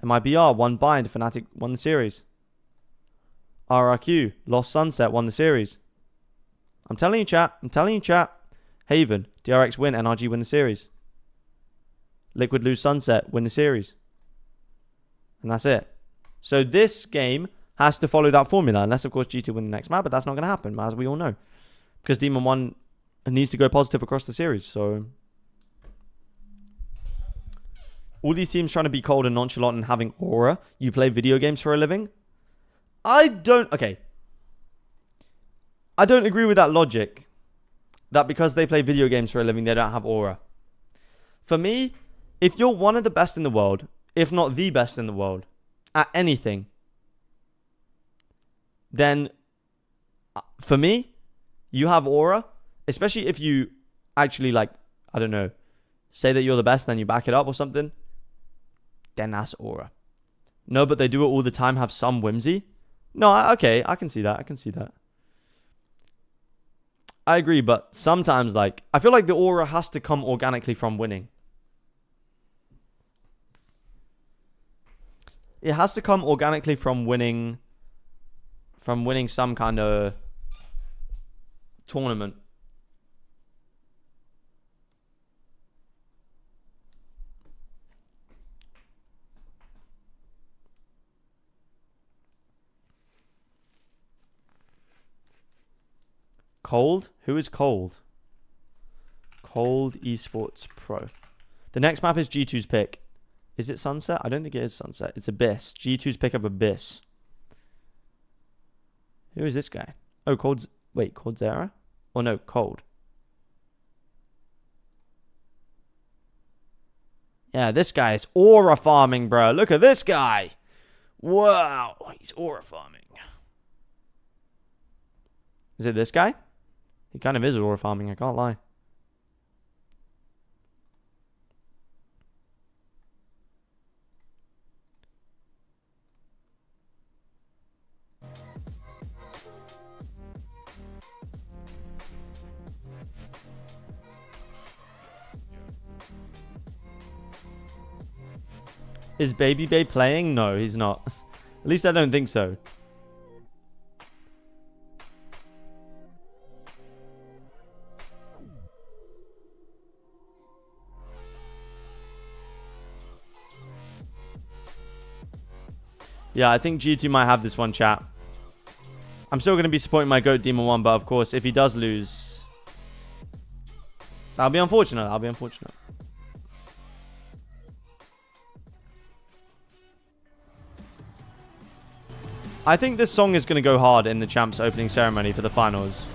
MIBR won Bind, Fnatic won the series. RRQ lost Sunset, won the series. I'm telling you, chat. Haven, DRX win, NRG win the series. Liquid lose Sunset, win the series. And that's it. So this game has to follow that formula, unless, of course, G2 win the next map, but that's not going to happen, as we all know. Because Demon 1 needs to go positive across the series, so... All these teams trying to be cold and nonchalant and having aura. You play video games for a living? Okay. I don't agree with that logic. That because they play video games for a living, they don't have aura. For me, if you're one of the best in the world, if not the best in the world, at anything, then, for me, you have aura. Especially if you actually, like, I don't know, say that you're the best, then you back it up or something. Then that's aura. No, but they do it all the time, have some whimsy. No, okay, I can see that. I can see that. I agree, but sometimes, like, I feel like the aura has to come organically from winning. It has to come organically from winning some kind of tournament. Cold? Who is Cold? Cold Esports Pro. The next map is G2's pick. Is it Sunset? I don't think it is Sunset. It's Abyss. G2's pick of Abyss. Who is this guy? Oh, Cold's... Wait, Cold Zera? Oh, no, Cold. Yeah, this guy is aura farming, bro. Look at this guy. Wow. He's aura farming. Is it this guy? He kind of is aura farming, I can't lie. Is Baby Bay playing? No, he's not. At least I don't think so. Yeah, I think G2 might have this one, chat. I'm still going to be supporting my GOAT Demon 1, but of course, if he does lose... That'll be unfortunate. That'll be unfortunate. I think this song is going to go hard in the Champs opening ceremony for the finals.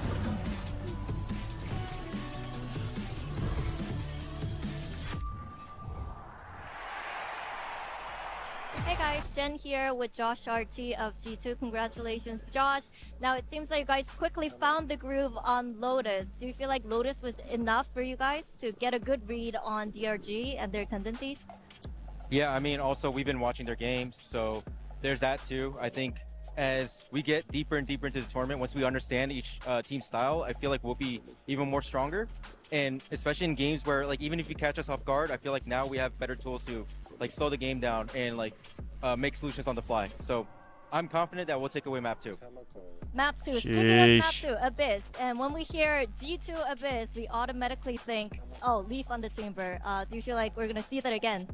Hey guys, Jen here with Josh RT of G2. Congratulations, Josh. Now it seems like you guys quickly found the groove on Lotus. Do you feel like Lotus was enough for you guys to get a good read on DRG and their tendencies? Yeah, I mean, also we've been watching their games, so there's that too. I think as we get deeper and deeper into the tournament, once we understand each team's style, I feel like we'll be even more stronger. And especially in games where, like, even if you catch us off guard, I feel like now we have better tools to, like, slow the game down and, like, make solutions on the fly. So I'm confident that we'll take away map 2. Map 2. Sheesh. Speaking of map 2, Abyss. And when we hear G2 Abyss, we automatically think, oh, Leaf on the chamber. Do you feel like we're gonna see that again?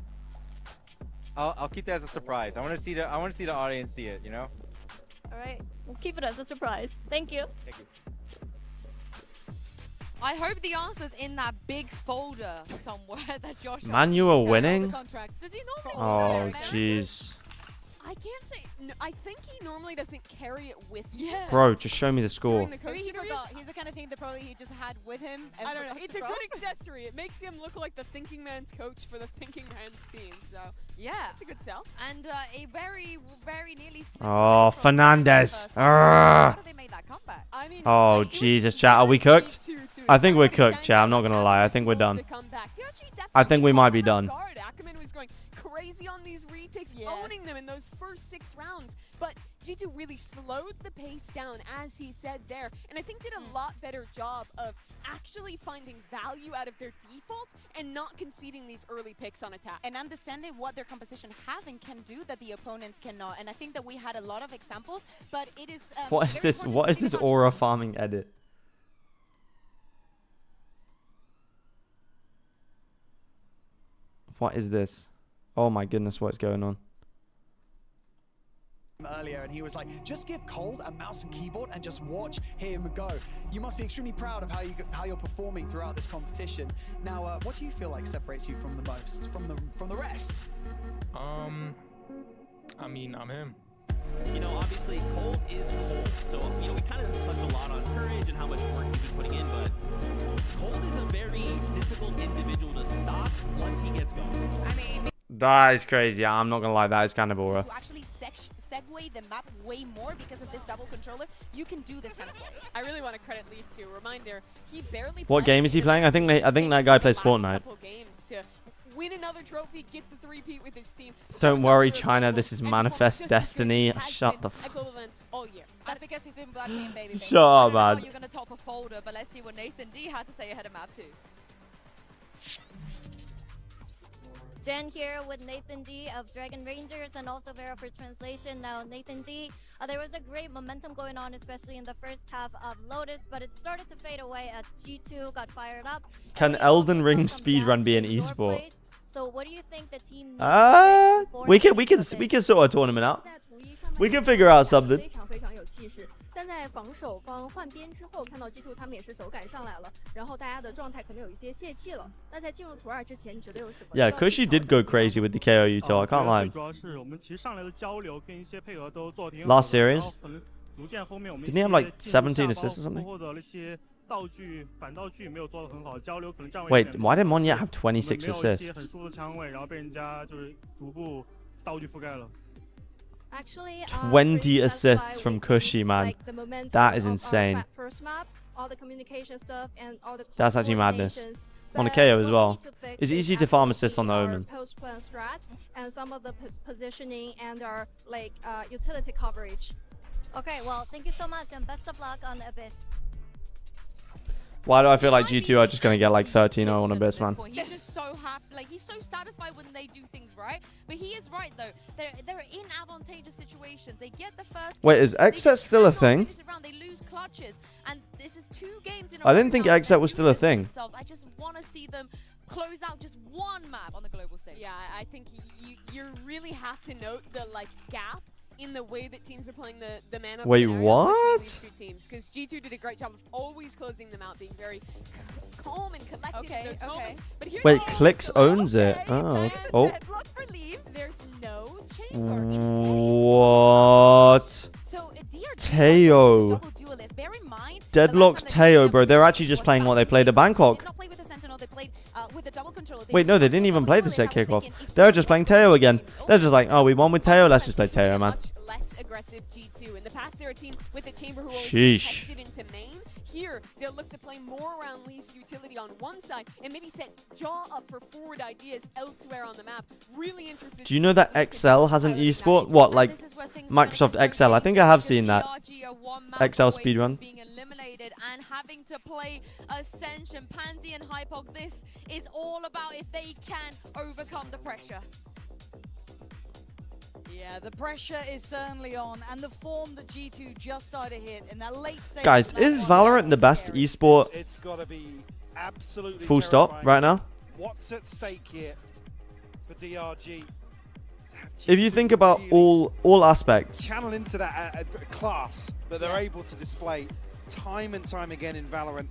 I'll keep that as a surprise. I want to see the audience see it, you know? All right, we'll keep it as a surprise. Thank you. Thank you. I hope the answer's in that big folder somewhere that Josh... Man, you were winning? Does he normally Oh, jeez. I can't say. No, I think he normally doesn't carry it with him. Yeah. Bro, just show me the score. Maybe he forgot. He's the kind of thing that probably he just had with him. And I don't know. forgot It's to a throw. good accessory. It makes him look like the thinking man's coach for the thinking man's team. So yeah, it's a good sell. And a very nearly. Oh, Fernandez. How did they make that comeback? I mean, Oh, Jesus, chat. Are we cooked? I think we're cooked, chat. I'm not going to lie. I think we're done. I think we might be done. Ackerman was going crazy on these retakes, owning them in those first 6 rounds. But G2 really slowed the pace down, as he said there, and I think did a lot better job of actually finding value out of their default and not conceding these early picks on attack. And understanding what their composition have and can do that the opponents cannot. And I think that we had a lot of examples, but it is... What is this? What is this aura farming edit? What is this? Oh my goodness, what's going on? Earlier, and he was like, just give Cold a mouse and keyboard and just watch him go. You must be extremely proud of how you're performing throughout this competition. Now, what do you feel like separates you from the most, from the rest? I mean, I'm him. You know, obviously, Cold is Cold. So, you know, we kind of touched a lot on courage and how much work he's been putting in, but Cold is a very difficult individual to stop once he gets going. I mean, That is crazy. I'm not gonna lie, that is kind of aura. To actually segue the map way more because of this double controller, you can do this kind of play. I really want to credit Leaf too. Reminder, he barely What game is he playing? I think that guy plays Fortnite. Games to win another trophy, get the three-peat with his team. Don't worry, China. This is Manifest Destiny. Shut the f. All year. That's because he's been watching baby. Shut up, man. You're going to top a folder, but let's see what Nathan D had to say ahead of map 2. Jen here with Nathan D of Dragon Rangers and also Vera for translation. Now, Nathan D, there was a great momentum going on, especially in the first half of Lotus, but it started to fade away as G2 got fired up. Can Elden Ring speedrun be an esport? So, what do you think the team we can sort a tournament out. We can figure out something. 但在防守方换边之后，看到 G2 他们也是手感上来了，然后大家的状态可能有一些泄气了。那在进入图2之前，你觉得有什么？ Yeah, Cushy did go crazy with the KO util. I can't lie. 主要是我们其实上来的交流跟一些配合都做得挺好。 Last series, 可能逐渐后面我们 didn't he have like 17 assists or something? 或者那些道具反道具没有做得很好，交流可能站位。 Wait, why did Monya have 26 assists? 很舒服的枪位，然后被人家就是逐步道具覆盖了。 Actually, 20 assists from Cushy, man. That is insane. That's actually madness. On a KO as well. It's easy to farm assists on the Omen. Post-plan strats and some of the positioning and our utility coverage. Okay, well, thank you so much and best of luck on Abyss. Why do I feel like G2 are just going to get like 13-0 on Abyss, man? He's just so happy, like he's so satisfied when they do things right. But he is right though. They're in advantageous situations. They get the first. Wait, is Xset still a thing? They lose clutches, and this is 2 games in a I didn't think Xset was still a thing. I just want to see them close out just one map on the global stage. Yeah, I think you really have to note the gap in the way that teams are playing the man-up Wait, scenarios what? between these 2 teams, because G2 did a great job of always closing them out, being very calm and collected in those moments. But here's Wait, Clicks owns it. Oh. Oh. Deadlock for Leave. There's no chamber. What? So Teo. Deadlock Teo, bro. They're actually just playing what they played at Bangkok. Wait, no, they didn't even play the set kickoff. They're just playing Teo again. They're just like, oh, we won with Teo. Let's just play Teo, man. Less aggressive G2. In the past, they're a team with a chamber who always Sheesh. tested into main. Here, they'll look to play more around Leaf's utility on one side and maybe set jaw up for forward ideas elsewhere on the map. Really interested. Do you know that XL has an esport? What, like Microsoft XL? I think I have seen that. XL speedrun. Being eliminated and having to play Ascension, Pansy and Hypog. This is all about if they can overcome the pressure. Yeah, the pressure is certainly on, and the form that G2 just started to hit in that late stage. Guys, is Valorant the best esport? It's got to be absolutely Full stop right now. What's at stake here for DRG? If you think about all aspects, Channel into that class that they're able to display time and time again in Valorant.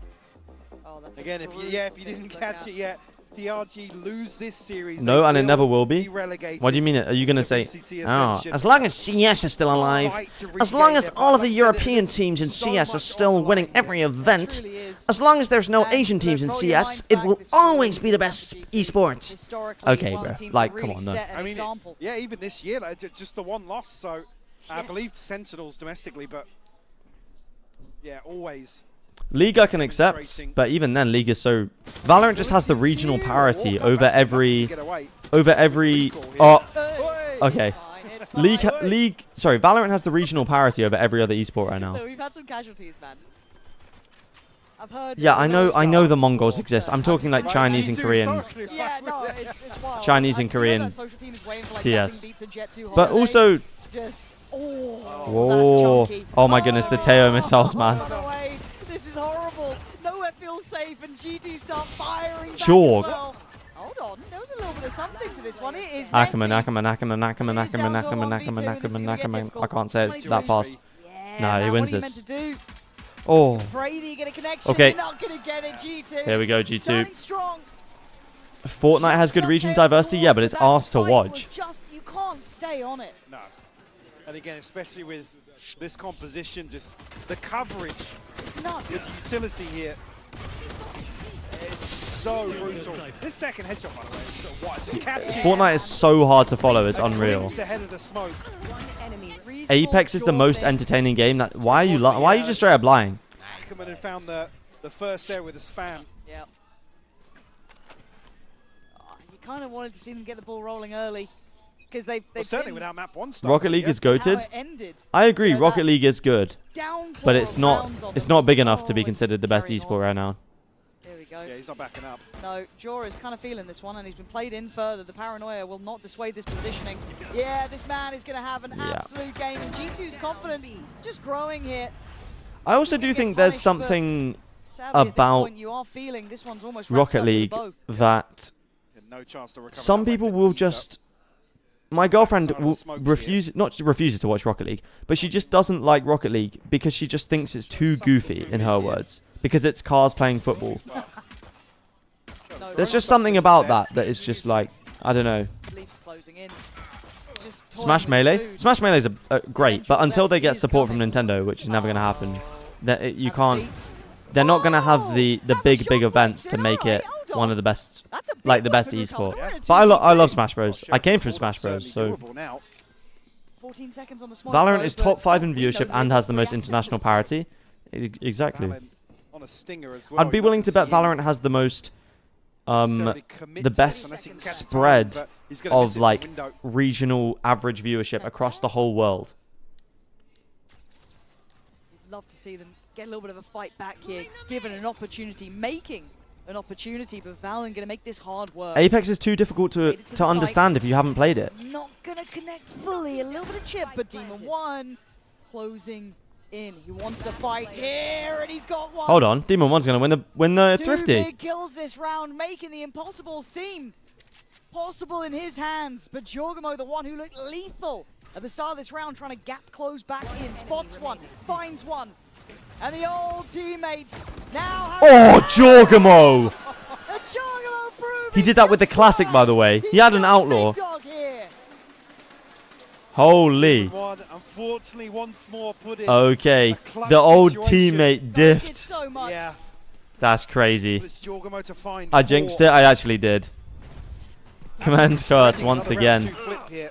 Oh, that's again, if you didn't catch it yet, DRG lose this series. no, and it never will be. Relegated. What do you mean? Are you going to say, VCT oh, Ascension. as long as CS is still alive, as long as all of the European teams in CS are still winning every event, as long as there's no Asian teams in CS, it will always be the best esport. Okay, bro. Like, come on, no. I mean, yeah, even this year, like, just the one loss. So I believe Sentinels domestically, but yeah, always. League I can accept, but even then, League is so... Valorant just has the regional parity over every... Oh, okay. Sorry, Valorant has the regional parity over every other esport right now. So we've had some casualties, man. I've heard. Yeah, I know the Mongols exist. I'm talking like Chinese and Korean. Yeah, no, it's wild. Chinese and Korean CS. But also... Whoa. Oh my goodness, the Teo missiles, man. This is horrible. Nowhere feels safe, and G2 start firing back as Jorg. well. Hold on, there was a little bit of something to this one. It is Ackerman. messy. I can't say it's that fast. Yeah, No, he man, wins what are you this. meant to do? Oh. Brady get a connection. Okay. You're not going to get it, G2. Here we go, G2. Starting strong. Fortnite has good region diversity, yeah, but it's ours to watch. Just, you can't stay on it. No. And again, especially with this composition, just the coverage. It's nuts. With utility here. It's so brutal. This second headshot, by the way, so what? Just catch it. Fortnite is so hard to follow, it's unreal. Glimpse ahead of the smoke. Apex is the most entertaining game. Why are you just straight up lying? Ackerman had found the first there with a spam. Yeah. You kind of wanted to see them get the ball rolling early. Because they've certainly without map 1 start. Rocket League is goated. How it ended. I agree, You know, Rocket League is good. downpour But it's of not rounds on it's them. not big enough to be Oh, considered the best esport right now. There we go. Yeah, he's not backing up. No, Jor is kind of feeling this one, and he's been played in further. The paranoia will not dissuade this positioning. Yeah, this man is going to have an absolute game, and G2's confidence just growing here. I also do think there's something Sadly, at this about point, you are feeling this one's almost wrapped Rocket up with a League bow. that No chance to recover. some people will just... My girlfriend refuses to watch Rocket League, but she just doesn't like Rocket League because she just thinks it's too goofy, in her words, because it's cars playing football. There's just something about that is just like, I don't know. Leafs closing in. Just toying Smash with Melee? food. Smash Melee's great, but until they get support from Nintendo, which is never going to happen, you can't... They're not going to have the big events to make it one of the best, like the best esport. But I love Smash Bros. I came from Smash Bros. So 14 seconds on the small Valorant bow, is but top 5 in we know viewership they and got has the most reactions international to the site. parity. Exactly. On a stinger as well. I'd be willing to bet Valorant has the most, the best spread of like regional average viewership across the whole world. Love to see them get a little bit of a fight back here, given an opportunity, making an opportunity, but Valorant going to make this hard work. Apex is too difficult to understand if you haven't played it. Not going to connect fully, a little bit of chip, but Demon 1 closing in. He wants a fight here, and he's got one. Hold on, Demon 1's going to win the Two Thrifty. big kills this round, making the impossible seem possible in his hands, but Jorgamo, the one who looked lethal at the start of this round, trying to gap close back in, spots one, finds one, and the old teammates now have... Oh, Jorgamo! Jorgamo proving He did that with the classic, by the way. He had an outlaw. Holy. Unfortunately, once more put in Okay, a clutch the old situation. teammate diffed. So much. Yeah. That's crazy. But it's Jorgamo to find I jinxed it. I actually did. Command curse once again. Oh yeah.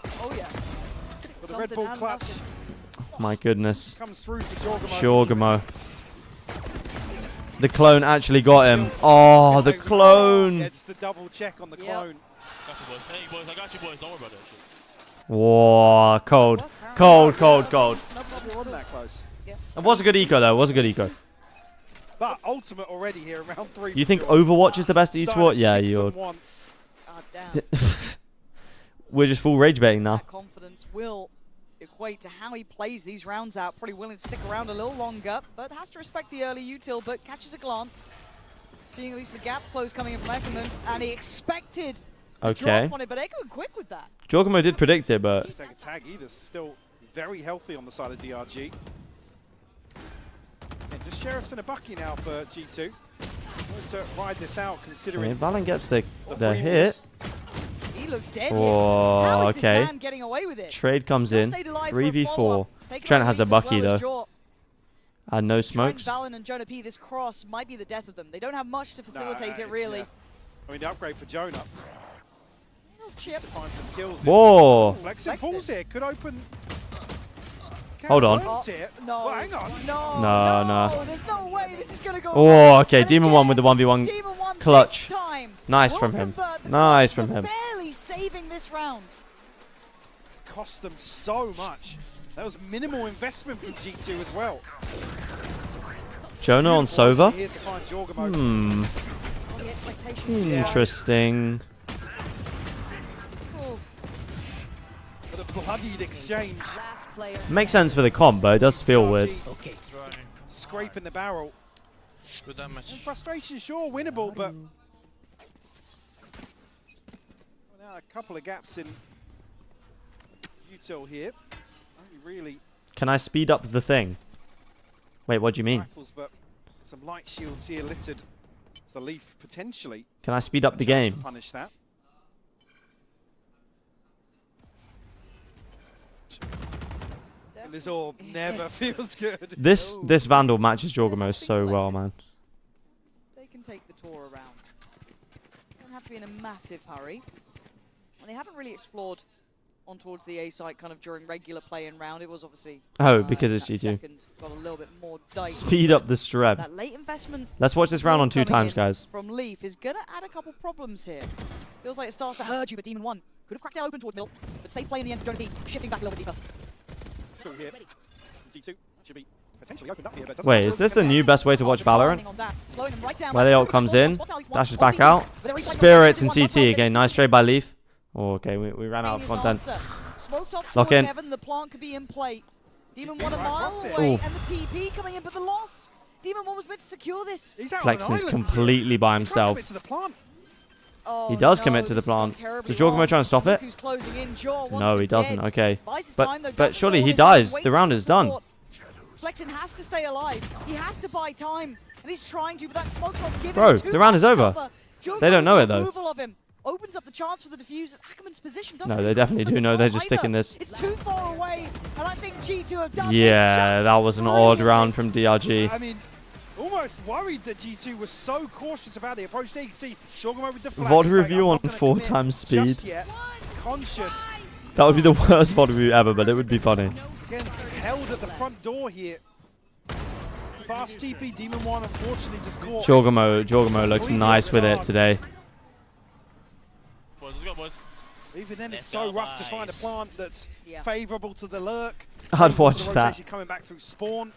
But the Red Bull clutch My goodness. comes through for Jorgamo. Jorgamo. The clone actually got him. Oh, the clone. Gets the double check on the clone. Got you, boys. Hey, boys, I got you, boys. Don't worry about that shit. Whoa, cold. Cold, cold, cold. Probably wasn't that close. It was a good eco, though. It was a good eco. But ultimate already here, round 3. You think Overwatch is the best esport? Yeah, you're... We're just full rage baiting now. That confidence will equate to how he plays these rounds out. Probably willing to stick around a little longer, but has to respect the early util, but catches a glance. Seeing at least the gap close coming in from Eckerman, and he expected a Okay. drop on it, but Eckerman quick with that. Jorgamo did predict it, but... Just take a tag either. Still very healthy on the side of DRG. And just Sheriff's in a bucky now for G2. To ride this out I considering... mean, Valen gets the premiums. hit. He looks dead Oh, here. How is okay. this man getting away with it? Trade comes Still in. stayed alive for a 3v4. follow-up. Taken Trent by has a Leaf as bucky, well as though. Jaw. And no Trent, smokes. Valen and Jonah P, this cross might be the death of them. They don't have much to facilitate it, really. Yeah. I mean, the upgrade for Jonah. Little chip. To find some kills. Whoa. Flexing pulls here. Could open... Hold on. Burns here. No. Well, hang on. No, no. There's no way this is going to go Oh, okay. Demon 1 with the 1v1 Demon 1 clutch. this time Nice will from him. convert the Nice clutch, from him. Barely saving this round. Cost them so much. That was minimal investment from G2 as well. Jonah on Sova. Here to find Jorgamo. Interesting. But a bloodied exchange. Makes sense for the comp, but it does feel weird. Scraping the barrel. Good damage. And frustration, sure, winnable, but A couple of gaps in util here. Only really Can I speed up the thing? Wait, what do you mean? rifles, but some light shields here littered. So Leaf potentially Can I speed up the game? punish that. This orb never feels good. This Vandal matches Jorgamo so well, man. They can take the tour around. Don't have to be in a massive hurry. And they haven't really explored on towards the A site kind of during regular play and round. It was obviously Because it's that G2. second got a little bit more dice. Speed up the streb. That late investment. Let's watch this round on 2 coming times, in guys. From Leaf is gonna add a couple problems here. Feels like it starts to hurt you, but Demon 1 could have cracked it open towards middle, but safe play in the end. Going to be shifting back a little bit deeper. Still here. G2 should be potentially opened up here, but Wait, is this the new best way to watch Valorant? Where the ult comes in, dashes back out. Spirits and CT again. Nice trade by Leaf. Oh, okay, we ran out of content. Lock in. The plant could be in play. Demon 1 a mile away, and the TP coming in, but the loss. Demon 1 was meant to secure this. Flex is completely by himself. Oh, He does commit to the plant. Does Jorgamo try and stop it? No, he doesn't. Okay. But surely he dies. The round is done. Flexin has to stay alive. He has to buy time. And he's trying to, but that smoke's not giving Bro, him too the round is much over. cover. They don't know it, though. Removal of him opens up the chance for the defusers. Ackerman's position doesn't No, they definitely do know. They're just either. sticking this. It's too far away, and I think G2 have done Yeah, that was an odd round from DRG. I mean, almost worried that G2 was so cautious about the approach. There you can see Jorgamo with the flash. VOD He's like, review I'm on not gonna 4 commit times speed. just yet. Conscious. That would be the worst VOD review ever, but it would be funny. Again, held at the front door here. Fast TP, Demon 1 unfortunately just caught. Jorgamo looks nice with it today. Boys, let's go, boys. Even then, it's so rough to find a plant that's favourable to the lurk. I'd watch The that. rotation coming back through spawn.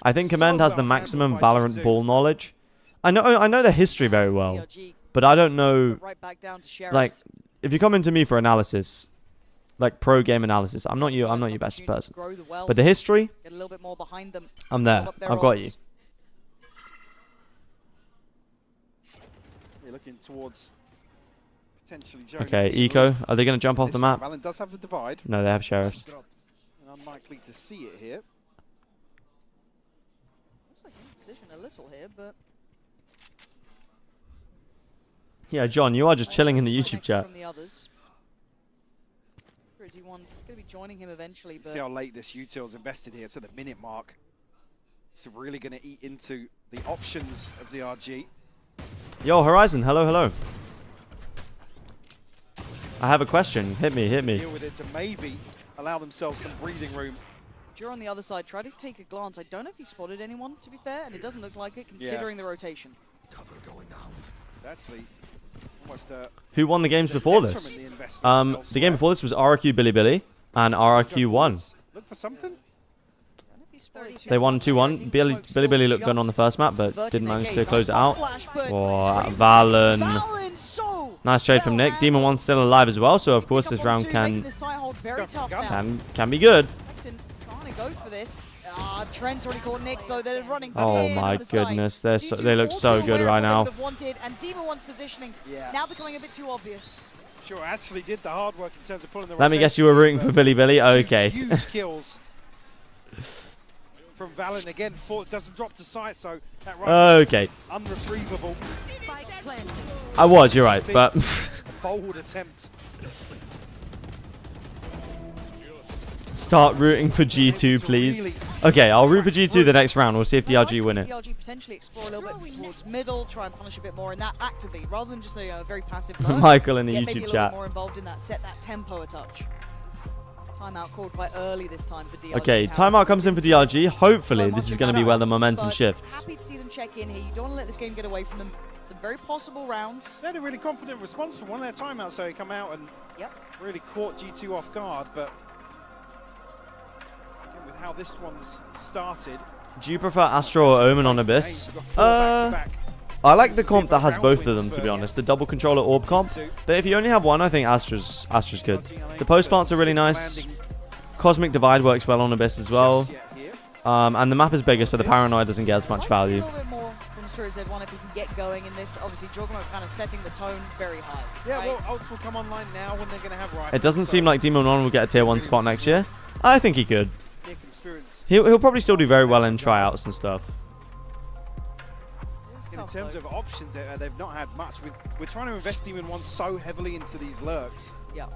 I think Commend has the maximum Valorant ball knowledge. I know the history very well, but I don't know. Like, if you come into me for analysis, like pro game analysis, I'm not your best person. But the history, Get a little bit more behind them. I'm there. Hold up their I've got you. odds. You're looking towards potentially Joe. Okay, Eco, are they going to jump off the map? Valen does have the divide. No, they have sheriffs. Unlikely to see it here. Looks like indecision a little here, but Yeah, John, you are just chilling in the YouTube chat. from the others. Frizzy one going to be joining him eventually, but See how late this util's invested here. It's at the minute mark. It's really going to eat into the options of the RG. Yo, Horizon, hello. I have a question. Hit me. Deal with it to maybe allow themselves some breathing room. Jura on the other side tried to take a glance. I don't know if he spotted anyone, to be fair, and it doesn't look like it, considering the rotation. Actually, almost Who won the games before this? The game before this was RRQ Billy and RRQ won. Look for something. They won 2-1. Billy looked good on the first map, but didn't manage to close it out. Oh, Valen. Nice trade from Nick. Demon 1 still alive as well, so of course this round can be good. Trying to go for this. Trent's already caught Nick, though. They're running Oh my goodness, they look so good right now. And Demon 1's positioning now becoming a bit too obvious. Sure, actually did the hard work in terms of pulling the Let me guess you were rooting for Billy. Okay. Huge kills from Valen again. Doesn't drop to sight, so that Okay. unretrievable. I was, you're right, but A bold attempt. start rooting for G2, please. Okay, I'll root for G2 the next round. We'll see if DRG win it. DRG potentially explore a little bit towards middle, try and punish a bit more in that actively, rather than just a very passive lurk. Michael in the Get YouTube maybe a little chat. bit more involved in that, set that tempo a touch. Timeout called quite early this time for DRG. Okay, timeout comes in for DRG. Hopefully, this is going to be where the momentum shifts. Happy to see them check in here. You don't want to let this game get away from them. Some very possible rounds. They had a really confident response from one of their timeouts, so he come out and really caught G2 off guard, but again, with how this one's started. Do you prefer Astro or Omen on Abyss? I like the comp that has both of them, to be honest. The double controller orb comp. But if you only have one, I think Astra's good. The post plants are really nice. Cosmic Divide works well on Abyss as well. And the map is bigger, so the Paranoid doesn't get as much value. Spirit Z1 if he can get going in this. Obviously, Jorgamo kind of setting the tone very high. Yeah, right? well, ults will come online now when they're going to have rifles. It doesn't seem like Demon One will get a tier 1 spot next year. I think he could. Nick and Spirit's He'll probably still do very well in tryouts and stuff. in terms of options, they've not had much. We're trying to invest Demon One so heavily into these lurks. Yeah.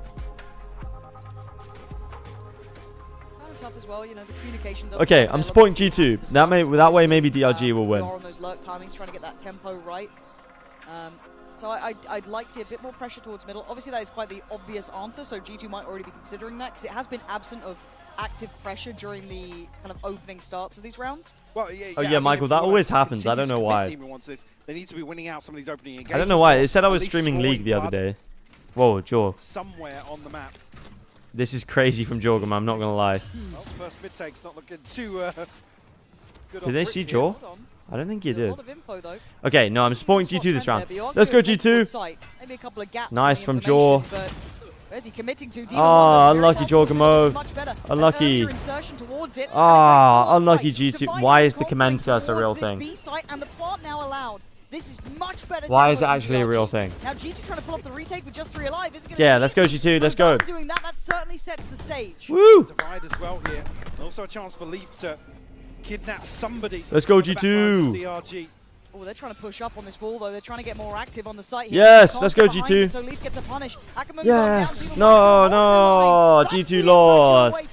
Kind of tough as well, you know, the communication doesn't Okay, develop. I'm supporting G2. That way maybe DRG will win. On those lurk timings, trying to get that tempo right. So I'd like to see a bit more pressure towards middle. Obviously, that is quite the obvious answer, so G2 might already be considering that, because it has been absent of active pressure during the kind of opening starts of these rounds. Well, yeah, Oh yeah, Michael, that always happens. I don't know why. They need to be winning out some of these opening engagements. I don't know why. It said I was streaming League the other day. Whoa, Jaw. Somewhere on the map. This is crazy from Jorgam, I'm not going to lie. Well, first mid take's not looking too good. Did they see Jaw? I don't think you did. A lot of info, though. Okay, no, I'm supporting G2 this round. Let's go G2. Maybe a couple of gaps. Nice from Jaw. Where's he committing to? Ah, unlucky Jorgamo. Unlucky. Ah, unlucky G2. Why is the Commend curse a real thing? This is much better. Why is it actually a real thing? Now G2 trying to pull up the retake with just 3 alive. Is it Yeah, let's go G2. Let's go. Doing that, that certainly sets the stage. Woo! Divide as well here. And also a chance for Leaf to kidnap somebody. Let's go G2. DRG. Oh, they're trying to push up on this wall, though. They're trying to get more active on the site here. Yes, let's go G2. So Leaf gets a punish. Yes. No, no. G2 lost.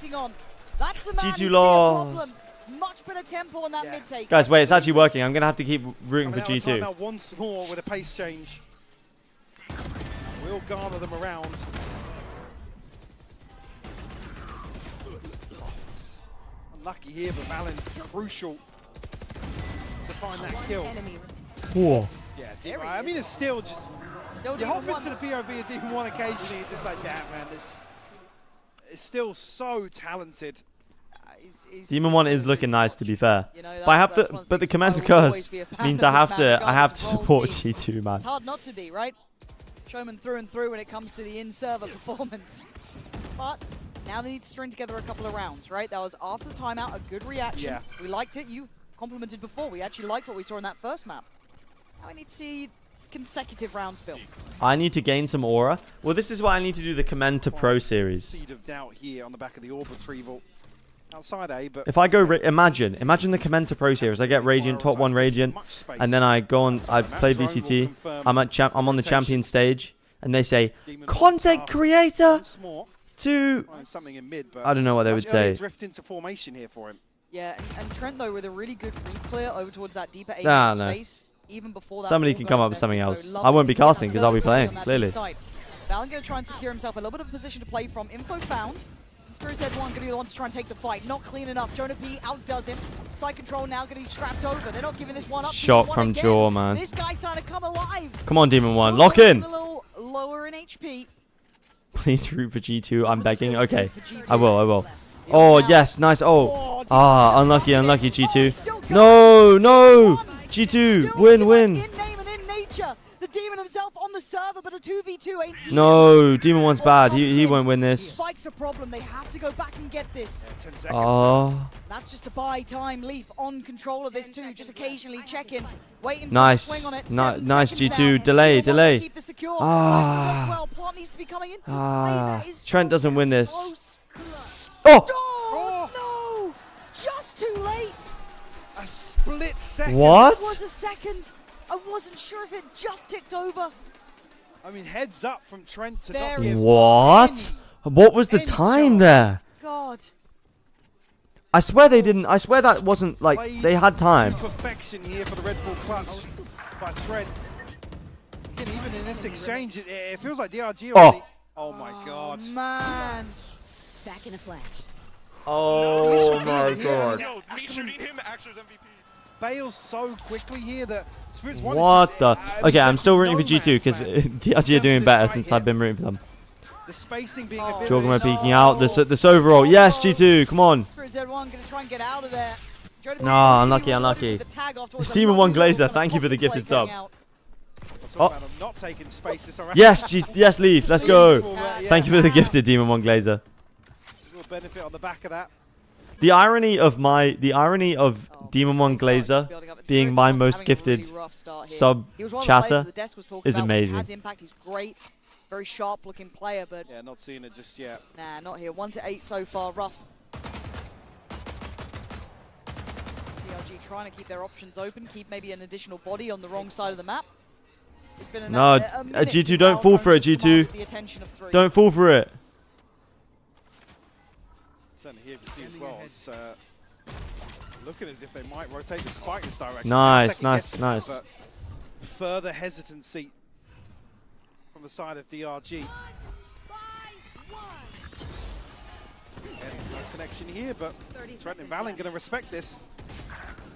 G2 lost. Much better tempo on that mid take. Guys, wait, it's actually working. I'm going to have to keep rooting for G2. Now once more with a pace change. We'll garner them around. Unlucky here, but Valen crucial to find that kill. Whoa. Yeah, I mean, it's still just... you hop into the POV and Demon One occasionally, it's just like, damn, man, this is still so talented. Demon One is looking nice, to be fair. You know, but I have to. But the Commend curse means I have to support G2, man. It's hard not to be, right? Showman through and through when it comes to the in-server performance. But now they need to string together a couple of rounds, right? That was after the timeout, a good reaction. Yeah. We liked it. You complimented before. We actually liked what we saw in that first map. Now we need to see consecutive rounds built. I need to gain some aura. Well, this is why I need to do the Commend to Pro series. Seed of doubt here on the back of the orb retrieval. Outside A, but if I go, imagine the Commend to Pro series. I get Radiant, top 1 Radiant, and then I go on. I play VCT. I'm on the champion stage, and they say content creator to. Something in mid, but I don't know what they would say. Drift into formation here for him. Yeah, and Trent though with a really good re-clear over towards that deeper A space. Even before that, somebody can come up with something else. I won't be casting because I'll be playing. Clearly. Valen going to try and secure himself a little bit of a position to play from. Info found. Spirit Z1 going to be the one to try and take the fight. Not clean enough. Jonah P outdoes him. Side control now going to be scrapped over. They're not giving this one up. Shot from Jaw, man. This guy's trying to come alive. Come on, Demon One. Lock in. A little lower in HP. Please root for G2. I'm begging. Okay. I will. Oh, yes. Nice. Oh. Ah, unlucky G2. No. G2. Win. The demon himself on the server, but a 2v2 ain't easy. No, Demon One's bad. He won't win this. Spike's a problem. They have to go back and get this. 10 seconds. Oh. That's just to buy time. Leaf on control of this too. Just occasionally check in, waiting nice. for the swing on it. Nice G2. Delay. Keep this secure. Well, plot needs to be coming into play. Trent doesn't win this. Oh no! Just too late. A split second. What? This was a second. I wasn't sure if it just ticked over. I mean, heads up from Trent to What? What was the time there? God. I swear they didn't. I swear that wasn't like they had time. Perfection here for the Red Bull clutch by Trent. Again, even in this exchange, it feels like DRG already. Oh my God. Man. Back in a flash. Oh my God. Yo, me shooting him actually MVP. Bails so quickly here that Spirits what the? Okay, I'm still rooting for G2 because DRG are doing better since I've been rooting for them. The spacing being a bit Jorgamo peeking out. This overall. Yes, G2. Come on. Z1 going to try and get out of there. No, unlucky. Demon One Glazer, thank you for the gifted sub. Oh. Yes, Leaf. Let's go. Thank you for the gifted Demon One Glazer. Benefit on the back of that. The irony of Demon One Glazer being my most gifted sub chatter is amazing. Has impact. He's great, very sharp looking player, but yeah, not seeing it just yet. Nah, not here. 1 to 8 so far. Rough. DRG trying to keep their options open, keep maybe an additional body on the wrong side of the map. It's been No, G2, don't fall for it, G2. Don't fall for it. Certainly here you see as well. It's looking as if they might rotate the spike this direction. Nice, nice, nice. But further hesitancy from the side of DRG. No connection here, but Trent and Valen going to respect this.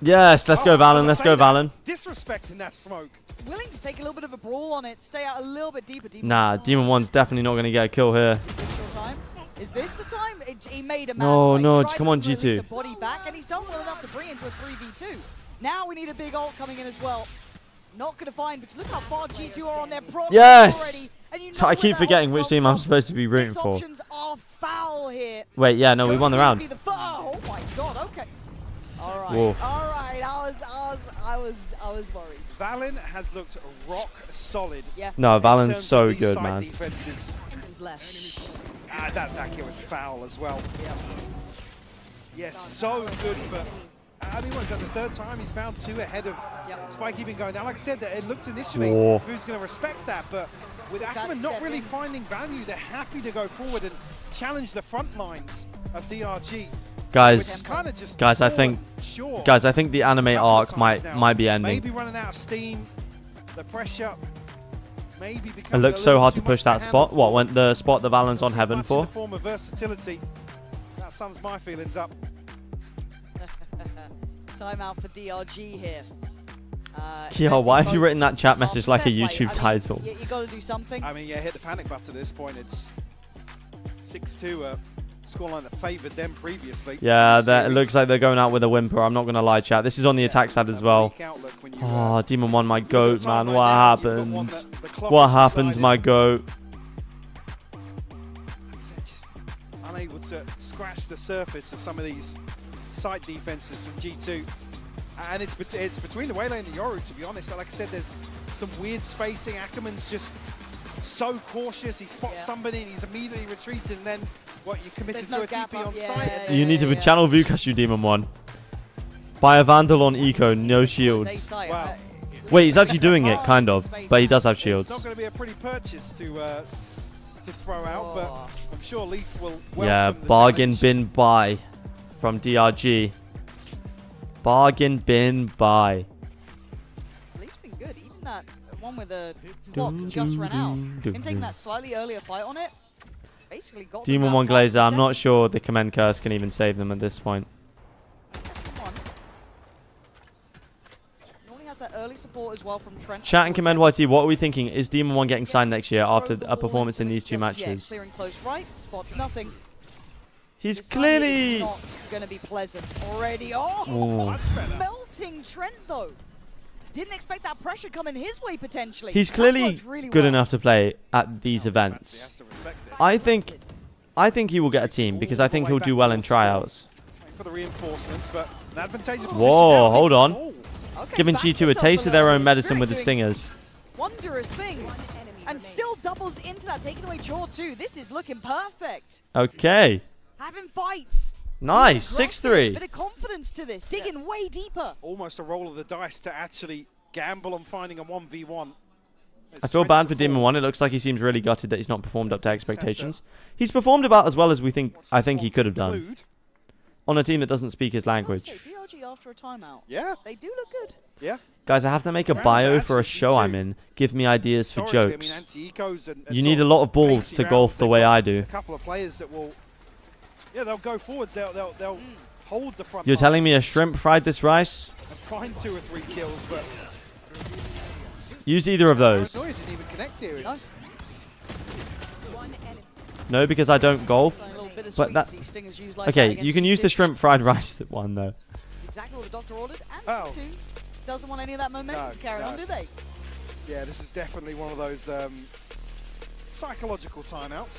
Yes, let's go Valen, let's go Valen. Disrespecting that smoke. Willing to take a little bit of a brawl on it, stay out a little bit deeper. Nah, Demon One's definitely not going to get a kill here. Is this the time? He made a man. No, right? no, He come on, tried to release G2. the body back, and he's done well enough to bring into a 3v2. Now we need a big ult coming in as well. Not going to find, because look how far G2 are on their progress Yes! already. And you know So I keep forgetting which team I'm supposed to be rooting Next for. options are foul here. Wait, yeah, no, we won the round. Oh my god, okay. All right, Whoa. all right. I was worried. Valen has looked rock solid. Yeah. No, in Valen's terms so of these good, side man. Defenses. That kill was foul as well. Yeah. Yes, so good for. I mean, what is that, the third time he's found 2 ahead of Spike even going down. Like I said, it looked initially Whoa. who's going to respect that, but with Ackerman not really finding value, they're happy to go forward and challenge the front lines of DRG. Guys, Kinda just guys, I think, sure. guys, I think the anime arc might be ending. Maybe running out of steam, the pressure. Maybe It looks so hard to push that spot. What, went the spot the Valen's on heaven for? Form of versatility. That sums my feelings up. Timeout for DRG here. Yo, why have you written that chat message like a YouTube title? You got to do something. I mean, yeah, hit the panic button at this point. It's 6-2, scoreline that favoured them previously. Yeah, it looks like they're going out with a whimper. I'm not going to lie, chat. This is on the attack side as well. Oh, Demon One, my goat, man. What happened? What happened, my goat? Just unable to scratch the surface of some of these site defenses from G2. And it's between the Waylay and the Yoru, to be honest. Like I said, there's some weird spacing. Ackerman's just so cautious. He spots somebody and he's immediately retreating. And then, what, you committed to a TP on site? You need to channel Vukas, you Demon One. Buy a Vandal on Eco, no shields. Wow. Wait, he's actually doing it, kind of. But he does have shields. It's not going to be a pretty purchase to throw out, but I'm sure Leaf will welcome Yeah, the bargain challenge. bin buy from DRG. Bargain bin buy. At least been good. Even that one with the clock just ran out. Him taking that slightly earlier fight on it, basically got Demon One Glazer, I'm not sure the Commend curse can even save them at this point. Normally has that early support as well from Trent. Chat and Commend YT, what are we thinking? Is Demon One getting signed next year after a performance in these 2 Yeah, matches? clearing close right, spots nothing. He's This side clearly... is not going to be pleasant already. Oh, Ooh. that's melting Trent though. Didn't expect that pressure coming his way potentially. He's That's clearly worked really good well. enough to play at these events. I think he will get a team because I think he'll do well in tryouts. For the reinforcements, but an advantageous position Whoa, now. hold on. Okay, Giving back G2 a yourself taste for of their the own medicine Spirit with the doing stingers. Wondrous things. And still doubles into that, taking away Jaw too. This is looking perfect. Okay. Having fights. Nice, Aggressive, 6-3. Bit of confidence to this, digging way deeper. Almost a roll of the dice to actually gamble on finding a 1v1. I feel bad for Demon One. It looks like he seems really gutted that he's not performed up to expectations. He's performed about as well as I think he could have done. On a team that doesn't speak his language. DRG after a timeout. Yeah. They do look good. Yeah. Guys, I have to make a bio for a show I'm in. Give me ideas for Historically, I mean, jokes. anti-ecos and You need a lot of balls to golf the way I do. A couple of players that will, they'll go forwards. They'll hold the front. You're line telling me a shrimp fried this rice? and find 2 or 3 kills, but Use either of those. didn't even connect here. It's No, because I don't golf. But that. sweet Stingers use like that Okay, against you can use the G2. shrimp fried rice one though. It's exactly what the doctor ordered. And Oh. G2 doesn't want any of that momentum to carry on, do they? Yeah, this is definitely one of those psychological timeouts.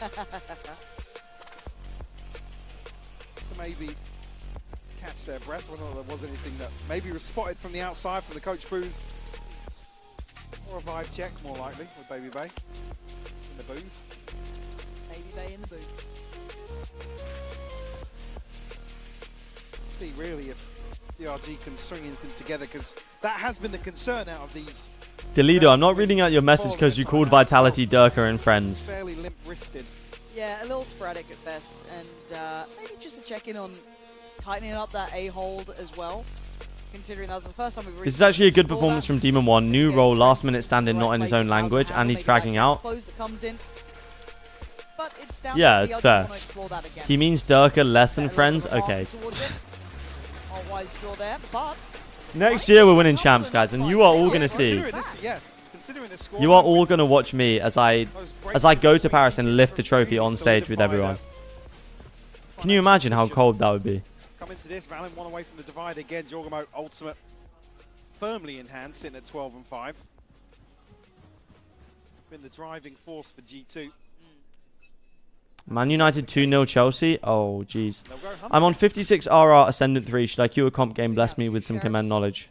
Just to maybe catch their breath, whether there was anything that maybe was spotted from the outside from the coach booth. Or a vibe check, more likely, with Baby Bay in the booth. Baby Bay in the booth. See really if DRG can string anything together, because that has been the concern out of these. Deledo, I'm not reading out your message because you called Vitality Durka and friends. Fairly limp-wristed. Yeah, a little sporadic at best, and maybe just a check-in on tightening up that A hold as well, considering that was the first time we really. This is actually a good performance from Demon 1. New role, last minute stand-in, not in his own language, and he's fragging out. Yeah, fair. He means Durka less than friends? Okay. Next year we're winning champs, guys, and you are all going to see. You are all going to watch me as I go to Paris and lift the trophy on stage with everyone. Can you imagine how cold that would be? Come into this, Valen one away from the divide again. Jorgamo ultimate firmly in hand, sitting at 12 and 5. Been the driving force for G2. Man United 2-0 Chelsea. Oh, jeez. I'm on 56 RR Ascendant 3. Should I queue a comp game? Bless me with some Commend knowledge.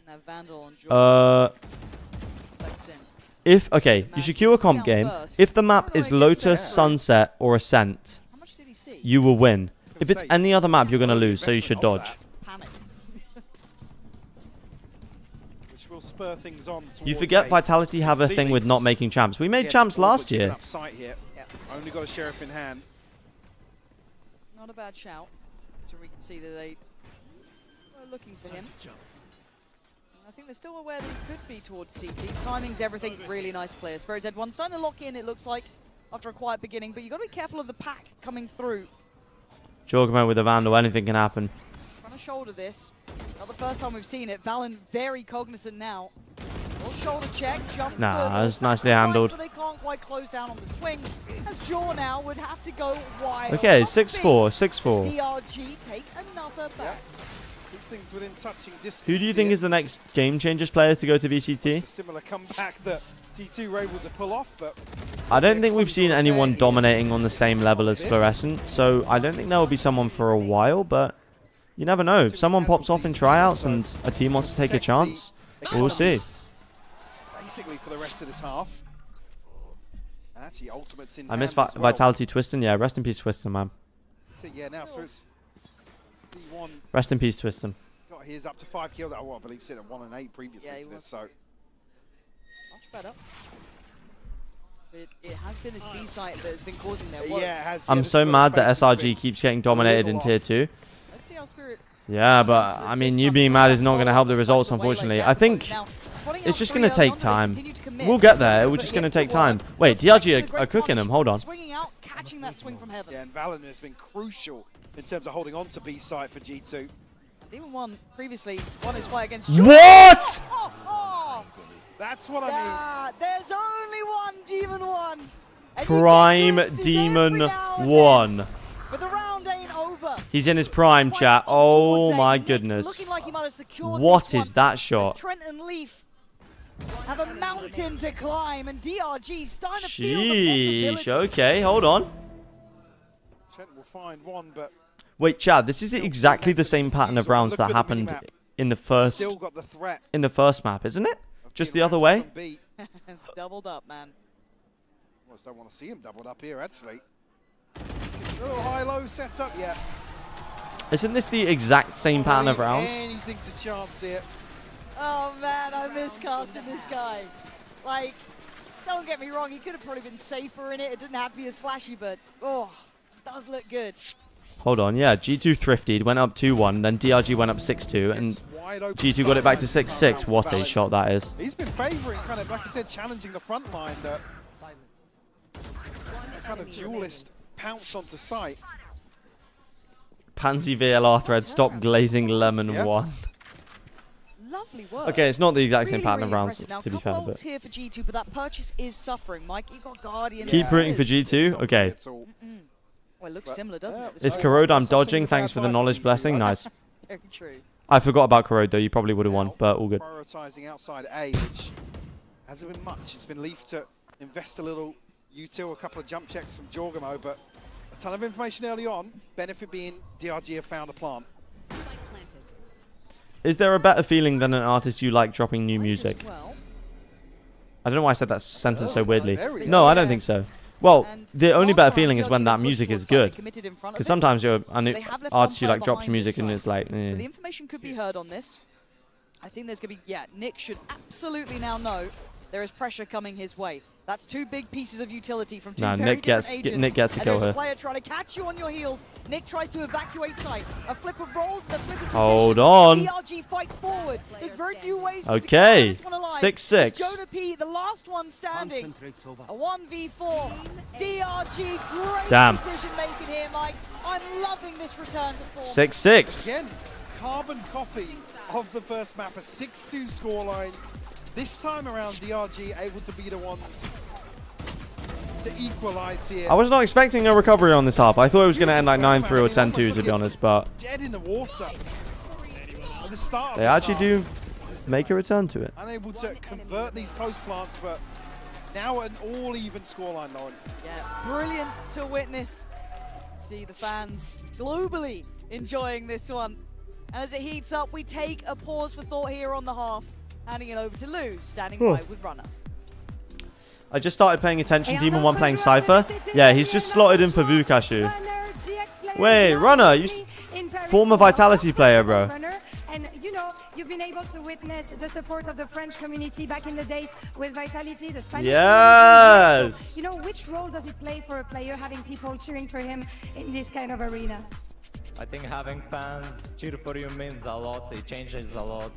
Okay, you should queue a comp game. If the map is Lotus, Sunset, or Ascent, you will win. If it's any other map, you're going to lose, so you should dodge. Which will spur things on. You forget Vitality have a thing with not making champs. We made champs last year. Only got a sheriff in hand. Not a bad shout. So we can see that they were looking for him. I think they're still aware that he could be towards CT. Timing's everything. Really nice clear. Spirit's Head 1 starting to lock in, it looks like, after a quiet beginning. But you've got to be careful of the pack coming through. Jorgamo with a Vandal. Anything can happen. Trying to shoulder this. Not the first time we've seen it. Valen very cognizant now. Little shoulder check. Jump. Nah, that's nicely handled. But they can't quite close down on the swing. As Jaw now would have to go wide. Okay, 6-4. 6-4. DRG take another back. Things within touching distance. Who do you think is the next Game Changers player to go to VCT? A similar comeback that G2 were able to pull off, but I don't think we've seen anyone dominating on the same level as Fluorescent, so I don't think there will be someone for a while, but you never know. If someone pops off in tryouts and a team wants to take a chance, we'll see. Basically for the rest of this half. And actually ultimates in I miss hand as well. Vitality Twiston. Yeah, rest in peace Twiston, man. So yeah, now so it's C1. Rest in peace Twiston. Got his up to 5 kills. I believe he's at 1 and 8 previously to this, so much better. It has been his B site that has been causing their woes. Yeah, it has. I'm so mad that SRG keeps getting dominated in Tier 2. Let's see how Spirit. Yeah, but I mean, you being mad is not going to help the results, unfortunately. I think it's just going to take time. We'll get there. We're just going to take time. Wait, DRG are cooking them. Hold on. Swinging out, catching that swing from heaven. Yeah, and Valen has been crucial in terms of holding on to B site for G2. Demon 1 previously won his fight against. What? That's what I mean. There's only one Demon 1. Prime Demon 1. But the round ain't over. He's in his prime, chat. Oh my goodness. Looking like he might have secured What is that shot? Trent and Leaf have a mountain to climb, and DRG starting to feel the possibility. Okay, hold on. Trent will find one, but wait, Chad, this is exactly the same pattern of rounds that happened in the first map, isn't it? Just the other way? Doubled up, man. I just don't want to see him doubled up here, actually. Little high-low setup, yeah. Isn't this the exact same pattern of rounds? Anything to chance here. Oh man, I miss casting this guy. Like, don't get me wrong, he could have probably been safer in it. It didn't have to be as flashy, but oh, it does look good. Hold on, yeah, G2 thrifted, went up 2-1, then DRG went up 6-2, and G2 got it back to 6-6. What a shot that is. He's been favouring, kind of, like I said, challenging the front line. That kind of duelist pounce onto sight. Pansy VLR thread, stop glazing lemon 1. Lovely work. Okay, it's not the exact same pattern of rounds, to be fair. Now, here for G2, but that purchase is suffering. Mike, you got Guardian. Keep rooting for G2? Okay. Well, it looks similar, doesn't it? It's Corrode, I'm dodging. Thanks for the knowledge blessing. Nice. Very true. I forgot about Corrode, though. You probably would have won, but all good. Prioritising outside A, which hasn't been much. It's been Leaf to invest a little util, a couple of jump checks from Jorgamo, but a ton of information early on. Benefit being DRG have found a plant. Is there a better feeling than an artist you like dropping new music? I don't know why I said that sentence so weirdly. No, I don't think so. Well, the only better feeling is when that music is good. Because sometimes you're an artist you like drops music and it's like, eh. So the information could be heard on this. I think there's going to be, yeah, Nick should absolutely now know there is pressure coming his way. That's two big pieces of utility from two very different agents. Nick gets to kill her. There's a player trying to catch you on your heels. Nick tries to evacuate site. A flip of rolls and a flip of Hold on. DRG fight forward. There's very few ways Okay. to this one alive. 6-6. Jonah P, the last one standing. A 1v4. DRG, great decision making here, Mike. I'm loving this return to form. 6-6. Again, carbon copy of the first map, a 6-2 scoreline. This time around, DRG able to be the ones to equalize here. I was not expecting a recovery on this half. I thought it was going to end like 9-3 or 10-2, to be honest, but dead in the water at the start. They actually do make a return to it. Unable to convert these post plants, but now an all-even scoreline, Lauren. Yeah, brilliant to witness. See the fans globally enjoying this one. And as it heats up, we take a pause for thought here on the half. Handing it over to Lou, standing by with Runner. I just started paying attention. Demon 1 playing Cypher. Yeah, he's just slotted in for Vukashu. Wait, Runner, you former Vitality player, bro. And you know, you've been able to witness the support of the French community back in the days with Vitality, the Spanish community. So, you know, which role does it play for a player having people cheering for him in this kind of arena? I think having fans cheer for you means a lot. It changes a lot.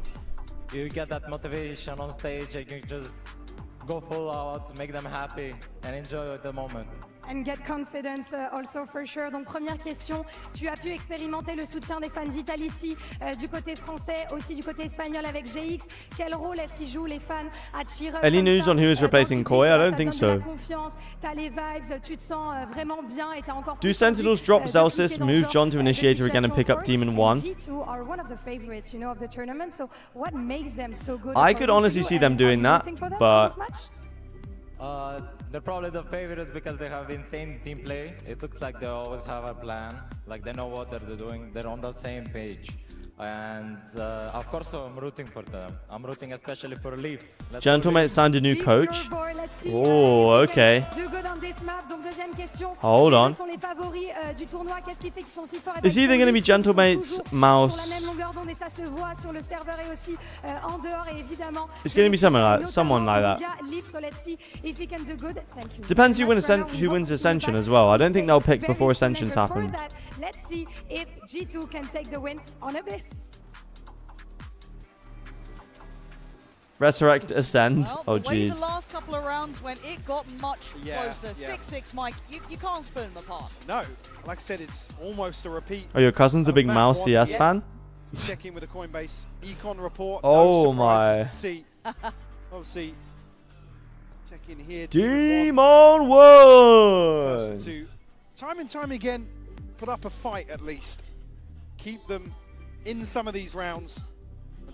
You get that motivation on stage and you just go full out, make them happy and enjoy the moment. And get confidence also for sure. Donc première question, tu as pu expérimenter le soutien des fans Vitality du côté français, aussi du côté espagnol avec GX. Quel rôle est-ce qu'ils jouent les fans à cheer up? Any news on who is replacing Koi? I don't think so. T'as les vibes, tu te sens vraiment bien et t'as encore. Do Sentinels drop Zelsis, move John to Initiator again and pick up Demon 1? G2 are one of the favorites, you know, of the tournament. So what makes them so good? I could honestly see them doing that, but they're probably the favorites because they have insane team play. It looks like they always have a plan, like they know what they're doing. They're on the same page. And of course, I'm rooting for them. I'm rooting especially for Leaf. Gentlemate signed a new coach. Oh, okay. Hold on. Is either going to be Gentlemate's mouse? It's going to be someone like that. Depends who wins Ascension as well. I don't think they'll pick before Ascensions happen. Let's see if G2 can take the win on Abyss. Resurrect, Ascend. Well, oh, the way jeez. the last couple of rounds when it got much closer. 6-6, Mike. You can't split them apart. No. Like I said, it's almost a repeat. Oh, your cousin's a big Mouse CS fan? Check in with the Coinbase econ report. Oh, no my. to see. Obviously, check in here. Demon 1! Time and time again, put up a fight at least. Keep them in some of these rounds.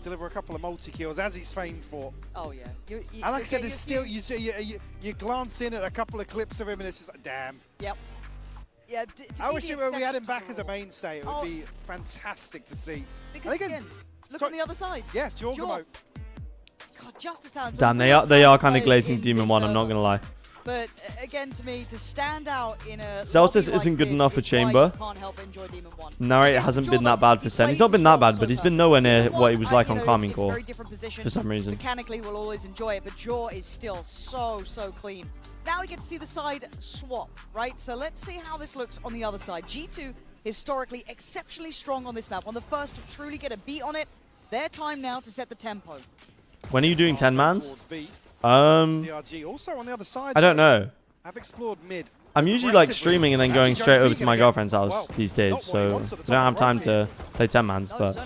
Deliver a couple of multi-kills, as he's famed for. Oh, yeah. And like I said, there's still, you glance in at a couple of clips of him and it's just like, damn. Yep. Yeah, I wish we had him back as a mainstay. It would be fantastic to see. Because again, look on the other side. Yeah, Jorgamo. God, just as talented. Damn, they are kind of glazing Demon 1, I'm not going to lie. But again, to me, to stand out in a Zelsis isn't good enough for Chamber. Narrate hasn't been that bad for Sen. He's not been that bad, but he's been nowhere near what he was like on Calming Core for some reason. Mechanically, we'll always enjoy it, but Jaw is still so clean. Now we get to see the side swap, right? So let's see how this looks on the other side. G2 historically exceptionally strong on this map. On the first to truly get a beat on it, their time now to set the tempo. When are you doing 10-mans? Also on the other side, I don't know. I've explored mid. I'm usually like streaming and then going straight over to my girlfriend's house these days, so I don't have time to play 10-mans, but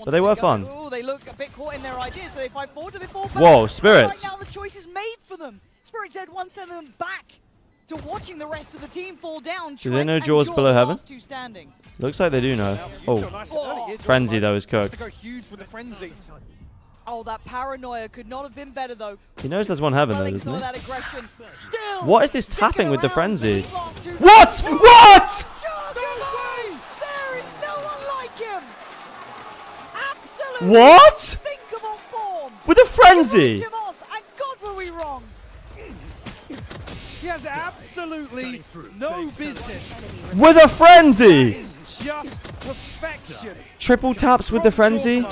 they were fun. Oh, they look a bit caught in their ideas, so they fight forward, do they fall back? Whoa, Spirits. Right now the choice is made for them. Spirits had one send them back to watching the rest of the team fall down. Do they know Jaws below heaven? Standing. Looks like they do know. Oh, Frenzy though is cooked. Oh, that paranoia could not have been better, though. He knows there's one heaven, though, doesn't he? That aggression. Still, what is this tapping with the Frenzy? What? What? There is no one like him. What? Unthinkable form. With a frenzy. Him off, and God, were we wrong. He has absolutely no business. With a frenzy. That is just perfection. Triple taps with the frenzy.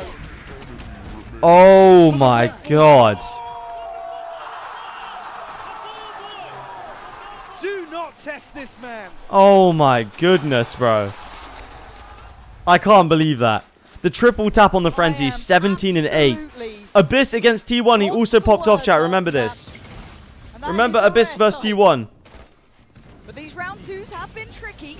Oh my god. Do not test this man. Oh my goodness, bro. I can't believe that. The triple tap on the frenzy, 17 and 8. Abyss against T1, he also popped off, chat. Remember this. Remember Abyss versus T1. But these round twos have been tricky.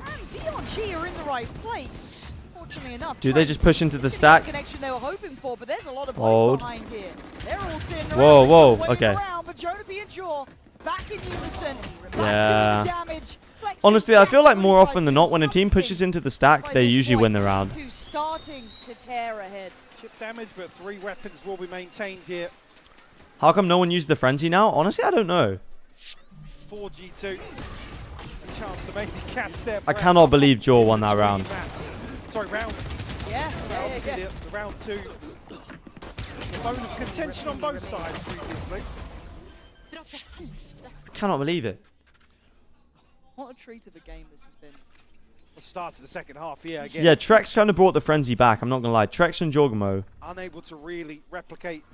And DRG are in the right place. Fortunately enough. Do they just push into the stack? Connection they were hoping for, but there's a lot of Hold. bodies behind here. They're all sitting around. Whoa, this whoa, one waiting okay. around, but Jonapi and Jaw back in unison. Yeah. Back doing the damage. Honestly, I feel like more often than not, when a team pushes into the stack, they usually win the round. G2 starting to tear ahead. Chip damage, but 3 weapons will be maintained here. How come no one used the frenzy now? Honestly, I don't know. For G2. A chance to maybe catch their I breath. cannot believe Jaw won that round. Sorry, rounds. Yeah, Rounds in the round 2. Bone of contention on both sides previously. I cannot believe it. What a treat of a game this has been. The start to the second half here again. Yeah, Trex kind of brought the frenzy back. I'm not going to lie. Trex and Jorgamo. Unable to really replicate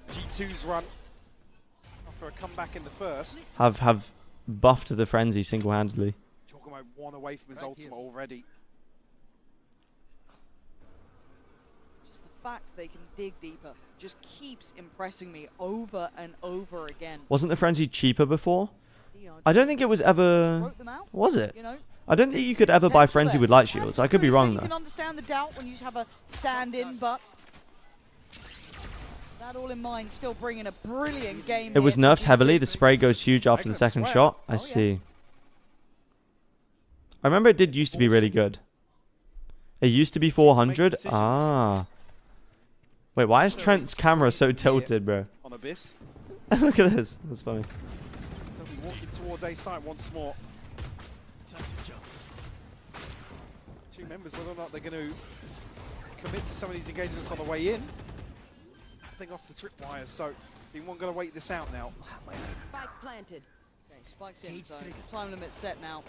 G2's run after a comeback in the first. Have buffed the frenzy single-handedly. Jorgamo 1 away from his ultimate already. Just the fact they can dig deeper just keeps impressing me over and over again. Wasn't the frenzy cheaper before? I don't think it was ever... Was it? You know, I don't think you could ever buy frenzy with light shields. I could be wrong you though. can understand the doubt when you have a stand-in, but that all in mind, still bringing a brilliant game. It was here for nerfed heavily. G2. The spray goes huge after the second shot. I see. I remember it did used to be really good. It used to be 400. Ah. Wait, why is Trent's camera so tilted, bro? On Abyss. Look at this. That's funny. So we're walking towards A site once more. Two members, whether or not they're going to commit to some of these engagements on the way in. Nothing off the tripwires, so Team 1 going to wait this out now. Spike planted. Okay, Spike's in, so time limit set now.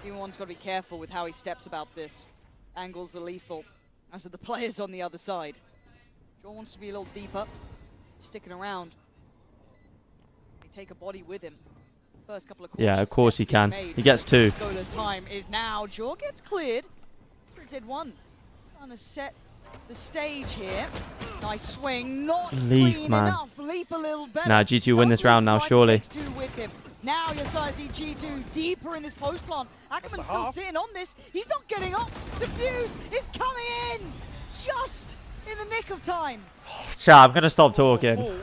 Team 1's got to be careful with how he steps about this. Angles are lethal, as are the players on the other side. John wants to be a little deeper, sticking around. They take a body with him. First couple of Yeah, of course he can. He gets 2. Go to time is now. Jaw gets cleared. Did 1. Trying to set the stage here. Nice swing. Not Leaf, clean man. enough. Leaf a little better. Nah, G2 win this round now, surely. With him. Now you're starting to see G2 deeper in this post plant. Ackerman's still sitting on this. He's not getting up. The fuse is coming in just in the nick of time. Chat, I'm going to stop talking.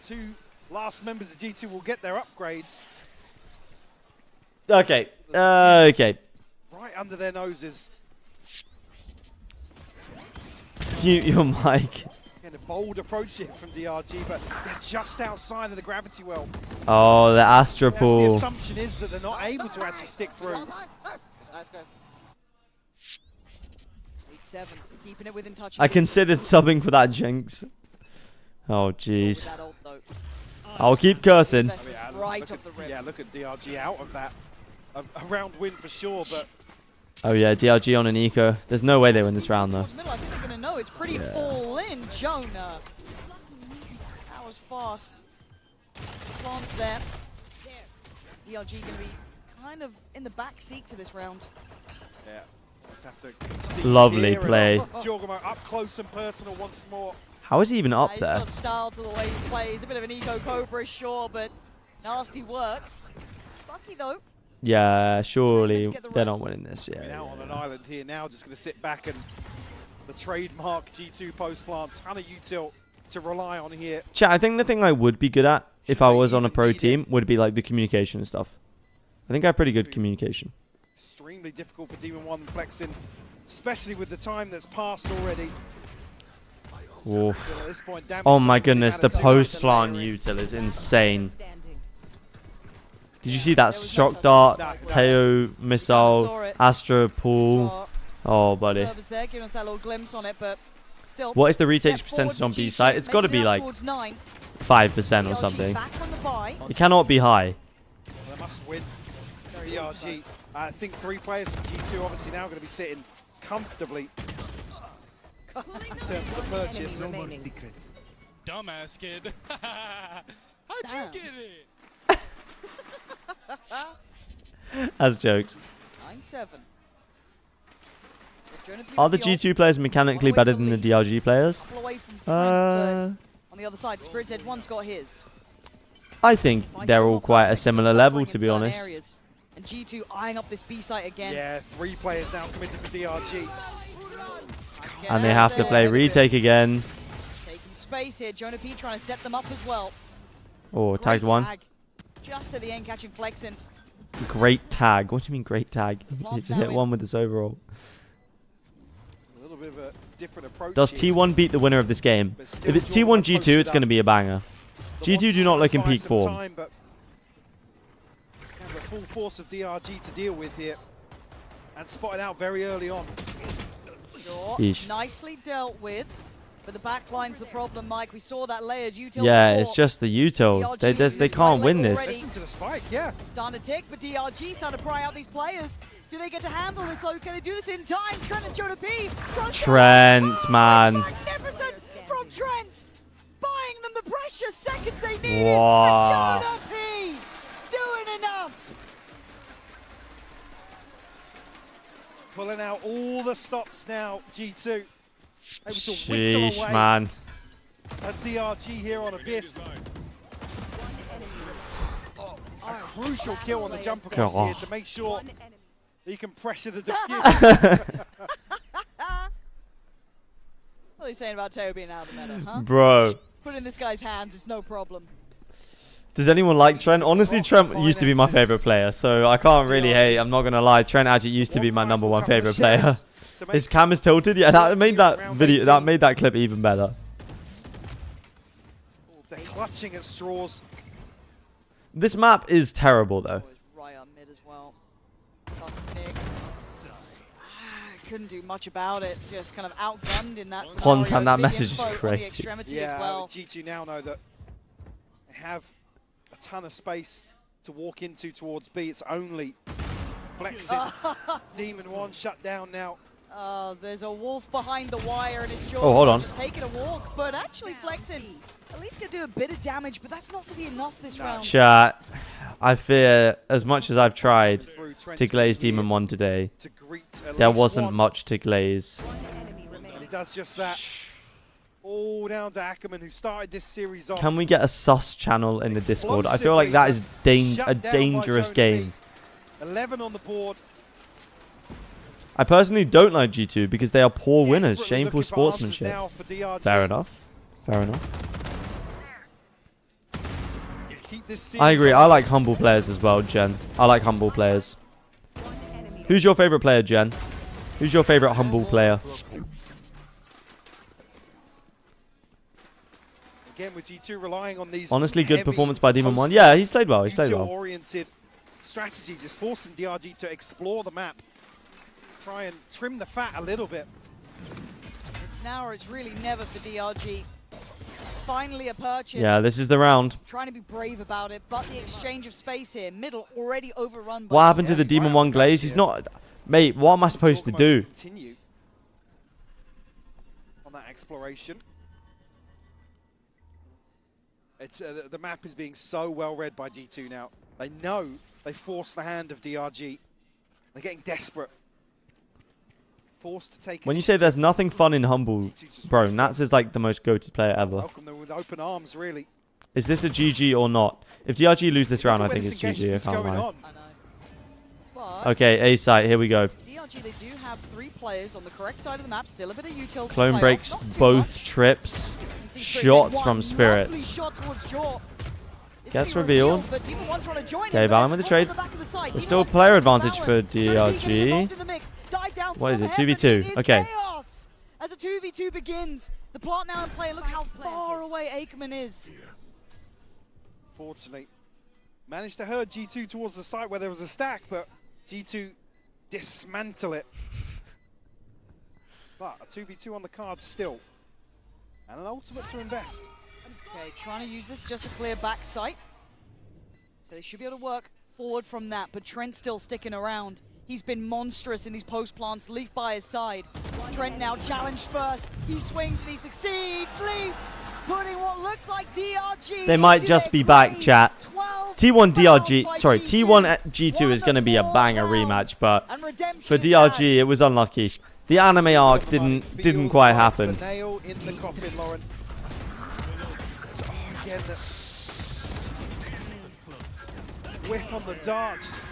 2 last members of G2 will get their upgrades. Okay. Okay. Right under their noses. Mute your mic. And a bold approach here from DRG, but they're just outside of the gravity well. Oh, the Astra The pool. assumption is that they're not able to actually stick through. Let's go. 8-7, keeping it within touch. I considered subbing for that Jinx. Oh, jeez. I'll keep cursing. Right off the rip. Yeah, look at DRG out of that. A round win for sure, but Oh, yeah, DRG on an eco. There's no way they win this round, though. Middle, I think they're going to know it's pretty full in. Jonah. That was fast. Plants there. DRG going to be kind of in the back seat to this round. yeah, just have to see Lovely here. play. Jorgamo up close and personal once more. How is he even up He's there? got style to the way he plays. A bit of an eco Cobra, sure, but nasty work. Lucky though. Yeah, surely they're not winning this. Yeah. Now on an island here now, just going to sit back and the trademark G2 post plant, ton of util to rely on here. Chat, I think the thing I would be good at if I was on a pro team would be like the communication and stuff. I think I have pretty good communication. Extremely difficult for Demon 1 flexing, especially with the time that's passed already. Oof. At this point, damage Oh my doesn't really goodness, the matter too post much. plant util is insane. Did you see that shock dart, Teo missile, Astra pool? Oh, buddy. Service there, giving us that little glimpse on it, but still. What is the retake step percentage forward on for B G2, site? It's got to making be it up like towards 9. 5% or DRG something. back on the buy. It cannot be high. Well, they must win. DRG. I think 3 players from G2 obviously now going to be sitting comfortably in terms of the purchase. No more secrets. Dumbass kid. How'd Damn. you get it? As jokes. 9-7. Are the G2 players mechanically better than the DRG players? On the other side, Spirit's Edge one's got his. I think they're all quite a similar level, to be Certain honest. areas. And G2 eyeing up this B site again. Yeah, 3 players now committed for DRG. And they have to play retake again. Taking space here. Jonah P trying to set them up as well. Oh, Great tagged one. tag. Just at the end, catching Flexin. Great tag. What do you mean great tag? He Plants just now hit in. one with his overall. A little bit of a different approach. Does here. T1 beat the winner of this game? But still If it's Jordan T1 G2, posted it's up. going to be a banger. The G2 do not look in buy peak some form. time, but have the full force of DRG to deal with here. And spotted out very early on. Sure. Yeesh. Nicely dealt with. But the backline's the problem, Mike. We saw that layered util Yeah, before. it's just the util. They can't win this. Listen to the spike, yeah. It's starting to tick, but DRG starting to pry out these players. Do they get to handle this? So can they do this in time? Trent and Jonah P. Trent, man. Magnificent from Trent. Buying them the precious seconds they needed. Wow. And Jonah P. doing enough. Pulling out all the stops now, G2. Able to whittle Sheesh, away man. at DRG here on Abyss. A crucial kill on the jump across God. here to make sure that he can pressure the defuse. What are you saying about Teo being out of the meta, huh? Bro. Put in this guy's hands, it's no problem. Does anyone like Trent? Honestly, Trent used to be my favorite player, so I can't really hate. I'm not going to lie. Trent actually used to be my #1 favorite player. His cam is tilted. Yeah, that made that video, that made that clip even better. They're clutching at straws. This map is terrible, though. Right on mid as well. Nick. Couldn't do much about it. Just kind of outgunned in that scenario. Pontan, that Big message is info on the crazy. extremity Yeah, as well. G2 now know that they have a ton of space to walk into towards B. It's only flexing. Demon 1 shut down now. There's a wolf behind the wire and it's Oh, hold on. just taking a walk, but actually Flexin at least gonna do a bit of damage, but that's not gonna be enough this round. Chat, I fear, as much as I've tried to glaze Demon 1 today, there wasn't much to glaze. And he does just that. All down to Ackerman, who started this series off. Can we get a sus channel in the Discord? I feel like that is a dangerous game. 11 on the board. I personally don't like G2 because they are poor winners. Desperately Shameful looking for answers sportsmanship. now for DRG. Fair enough. Fair enough. Keep this I agree. series I on. like humble players as well, Jen. I like humble players. Who's your favorite player, Jen? Who's your favorite humble player? Again, with G2 relying on these Honestly, good heavy performance by Demon 1. Yeah, he's played well. He's played well. oriented strategy, just forcing DRG to explore the map. Try and trim the fat a little bit. It's now or it's really never for DRG. Finally a purchase. Yeah, this is the round. Trying to be brave about it, but the exchange of space here, middle already overrun by What happened to the Demon 1 glaze? He's not... Mate, what am I supposed to do? Continue on that exploration. It's the map is being so well read by G2 now. They know they forced the hand of DRG. They're getting desperate. Forced to take. When you say there's nothing fun in humble, bro, Nats is like the most goated player ever. Welcome them with open arms, really. Is this a GG or not? If DRG lose this round, I think it's GG. I can't lie. Okay, A site, here we go. DRG, they do have 3 players on the correct side of the map, still a bit of util. Clone breaks both trips. Shots from Spirits. Shot towards Jaw. Gets revealed. Okay, Valen with the trade. There's still player advantage for DRG. What is it? 2v2. Okay. As a 2v2 begins, the plot now in play. Look how far away Aikman is. Fortunately, managed to herd G2 towards the site where there was a stack, but G2 dismantle it. But a 2v2 on the card still. And an ultimate to invest. Okay, trying to use this just to clear back sight. So they should be able to work forward from that, but Trent's still sticking around. He's been monstrous in these post plants. Leaf by his side. Trent now challenged first. He swings and he succeeds. Leaf putting what looks like DRG. They might just be back, chat. T1 DRG, sorry, T1 G2 is going to be a banger rematch, but for DRG it was unlucky. The anime arc didn't quite happen. The nail in the coffin, Lauren. So, again, the whiff on the dart just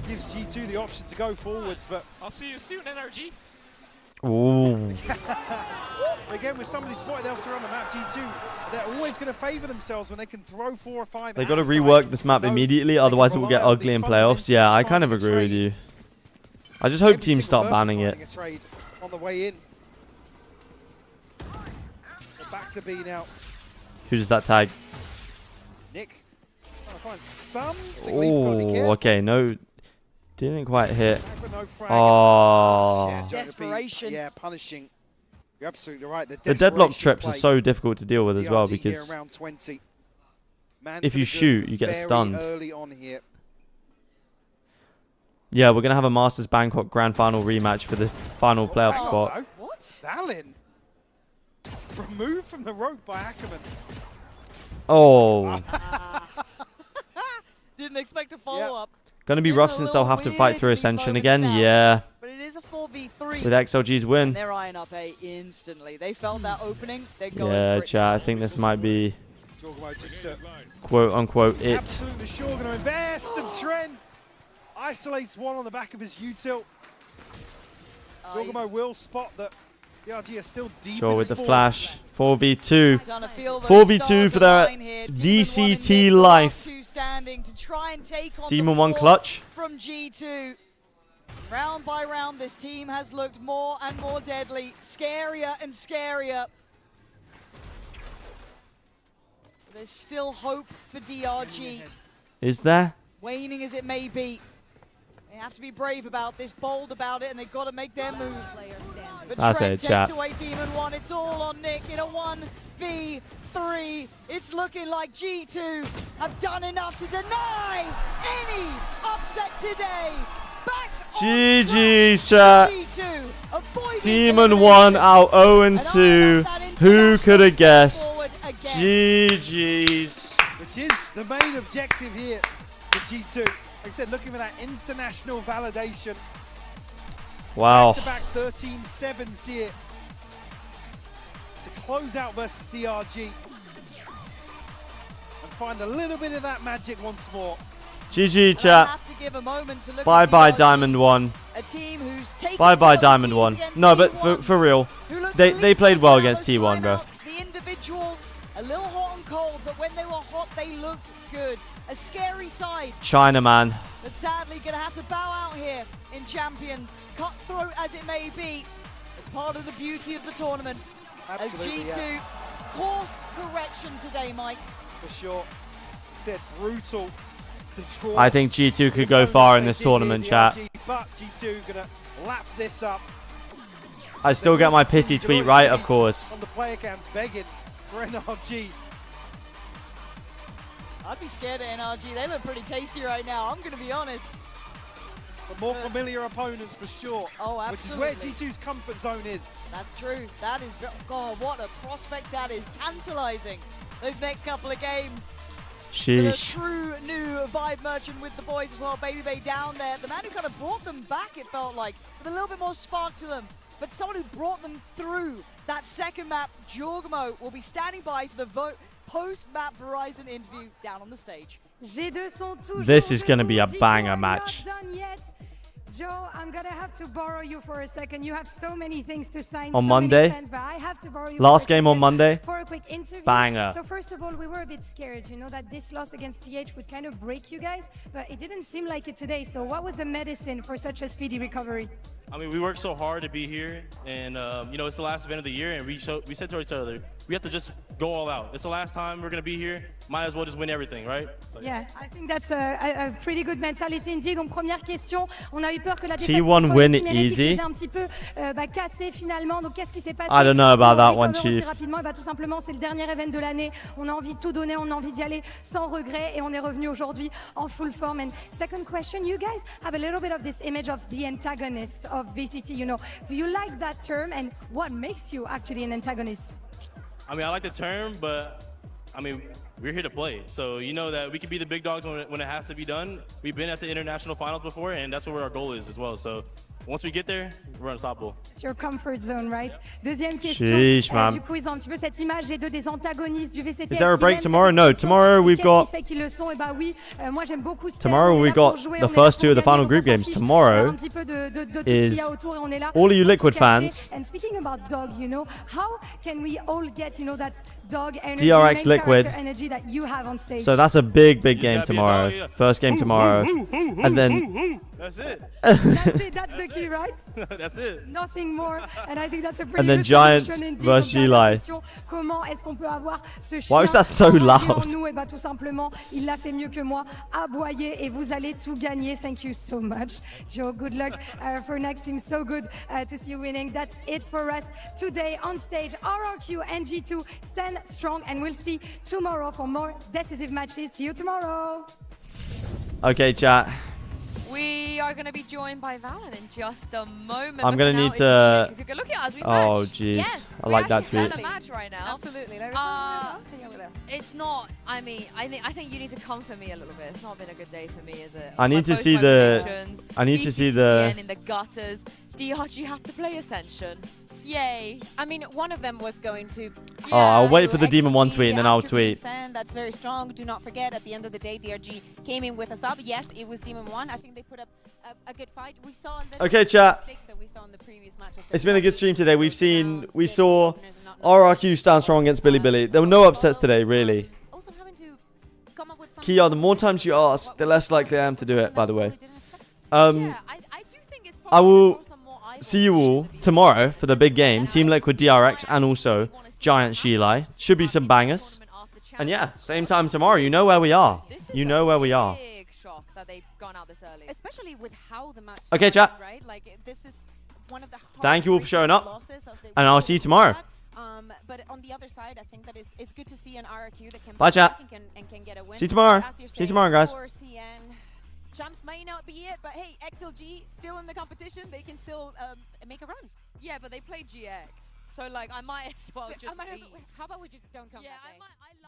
gives G2 the option to go forwards, but I'll see you soon, NRG. Ooh. Again, with somebody spotted elsewhere on the map, G2, they're always going to favour themselves when they can throw 4 or 5. They got to rework this map immediately, otherwise it will get ugly in playoffs. Yeah, I kind of agree with you. I just hope teams start banning it. A trade on the way in. So back to B now. Who does that tag? Nick, trying to find something. Oh, okay, no, didn't quite hit. Oh. Desperation. Yeah, punishing. You're absolutely right. The deadlock trips are so difficult to deal with as well, because if you shoot, you get stunned. Early on here. Yeah, we're going to have a Masters Bangkok Grand Final rematch for the final playoff spot. What? Stalin removed from the rope by Ackerman. Oh. Didn't expect a follow-up. Going to be rough since they'll have to fight through Ascension again. Yeah. But it is a 4v3. With XLG's win. And they're eyeing up A instantly. They felt that opening. They're going Yeah, for it. chat, I think this might be quote-unquote it. Absolutely sure going to invest, and Tren isolates one on the back of his util. Jorgamo will spot that DRG are still deep Sure, in with the spawn. flash. 4v2. 4v2 for their VCT life. Standing to try and take on Demon the 1 four clutch. From G2. Round by round, this team has looked more and more deadly, scarier and scarier. There's still hope for DRG. Is there? Waning as it may be. They have to be brave about this, bold about it, and they've got to make their move. But That's Trent it, takes chat. away Demon 1. It's all on Nick in a 1v3. It's looking like G2 have done enough to deny any upset today. Back GG's, chat. G2, avoiding Demon 1 out 0-2. Who could have guessed? GG's. Which is the main objective here for G2. Like I said, looking for that international validation. Wow. Back-to-back 13-7s here to close out versus DRG and find a little bit of that magic once more. GG, chat. Bye-bye, Diamond 1. A team who's taken Bye-bye, Diamond 1. No, but for real, they played well against T1, bro. The individuals, a little hot and cold, but when they were hot, they looked good. A scary side. China, man. But sadly, going to have to bow out here in Champions. Cutthroat as it may be, as part of the beauty of the tournament. Absolutely, as G2, course correction today, Mike. For sure. Said brutal. I think G2 could go far in this tournament, chat. But G2 going to lap this up. I still get my pity tweet right, of course. On the player cams begging for NRG. I'd be scared of NRG. They look pretty tasty right now, I'm going to be honest. But more familiar opponents for sure. Oh, absolutely. Which is where G2's comfort zone is. That's true. That is, God, what a prospect that is. Tantalizing. Those next couple of games. Sheesh. A true new vibe merchant with the boys as well. Baby Bay down there. The man who kind of brought them back, it felt like, with a little bit more spark to them. But someone who brought them through that second map, Jorgamo, will be standing by for the post-map Verizon interview down on the stage. This is going to be a banger match. Joe, I'm gonna have to borrow you for a second. You have so many things to sign on so Monday. Many fans, but I have to borrow you Last for a game on second Monday. For a quick interview. Banger. So first of all, we were a bit scared, you know, that this loss against TH would kind of break you guys, but it didn't seem like it today. So what was the medicine for such a speedy recovery? I mean, we worked so hard to be here, and you know, it's the last event of the year, and we said to each other, we have to just go all out. It's the last time we're gonna be here. Might as well just win everything, right? So, yeah, I think that's a pretty good mentality indeed. Donc première question, on a eu peur que la défaite T1 contre win Team Heretics easy. faisait un petit peu cassé finalement. Donc qu'est-ce qui s'est passé? I don't know about that one, Recover aussi Chief. rapidement, et bah, tout simplement, c'est le dernier event de l'année. On a envie de tout donner, on a envie d'y aller sans regret, et on est revenu aujourd'hui en full form. And second question, you guys have a little bit of this image of the antagonist of VCT. You know, do you like that term, and what makes you actually an antagonist? I mean, I like the term, but I mean, we're here to play. So you know that we can be the big dogs when it has to be done. We've been at the international finals before, and that's where our goal is as well. So once we get there, we're unstoppable. It's your comfort zone, right? Deuxième question. Sheesh, man. Du coup, ils ont un petit peu cette image des antagonistes du VCT. Is there a break tomorrow? No, tomorrow we've got. Qu'est-ce qui fait qu'ils le sont? Et bah oui, moi j'aime beaucoup ce Tomorrow terme. On est we là pour got jouer, the on est first là two of the pour final gagner, group donc on games. s'en fiche Tomorrow un petit peu de tout ce qu'il y a is autour, et on est là all you pour Liquid tout casser. fans. And speaking about dog, you know, how can we all get, you know, that dog energy, DRX main Liquid. character energy that you have on stage? So that's a big game tomorrow. First game tomorrow, and then. That's it. That's it. That's the key, right? That's it. Nothing more, and I think that's a pretty And then good Giants solution indeed. versus Donc, la Eli. question, comment est-ce qu'on peut avoir ce chien Why was that so enragé loud? en nous? Et bah tout simplement, il l'a fait mieux que moi, aboyer, et vous allez tout gagner. Thank you so much, Joe. Good luck for next team. So good to see you winning. That's it for us today on stage. RRQ and G2 stand strong, and we'll see tomorrow for more decisive matches. See you tomorrow. Okay, chat. We are going to be joined by Valen in just a moment. I'm going to need to. Look at us, we Oh, match. jeez. Yes, I like that we tweet. actually have a match right now. Absolutely. It's not. I mean, I think you need to come for me a little bit. It's not been a good day for me, is it? I need to Both see my the. predictions, I need to see VCT the. in the gutters. DRG have to play Ascension. Yay. I mean, one of them was going to. Oh, I'll wait for the Demon 1 tweet and then I'll after being tweet. sent. That's very strong. Do not forget, at the end of the day, DRG came in with a sub. Yes, it was Demon 1. I think they put up a good fight. We saw in the Okay, chat. mistakes that we saw in the previous match. It's been a good stream today. We saw RRQ stand strong against Billy. There were no upsets today, really. Kia, the more times you ask, the less likely I am to do it, by the way. I will see you all tomorrow for the big game. Team Liquid DRX and also Giant Shilai. Should be some bangers. And yeah, same time tomorrow. You know where we are. You know where we are. That they've gone out this early. Especially with how the match Okay, started, chat. right? Like, this is one of the Thank you all for showing up. losses of the And I'll see you tomorrow. But on the other side, I think that it's good to see an RRQ that can Bye, chat. and can get a win. See you tomorrow. As you're See you saying, tomorrow, guys. for CN, Champs may not be it, but hey, XLG still in the competition. They can still make a run. Yeah, but they play GX. So, like, I might as well just I might as leave. well, how about we just don't come Yeah, that day? I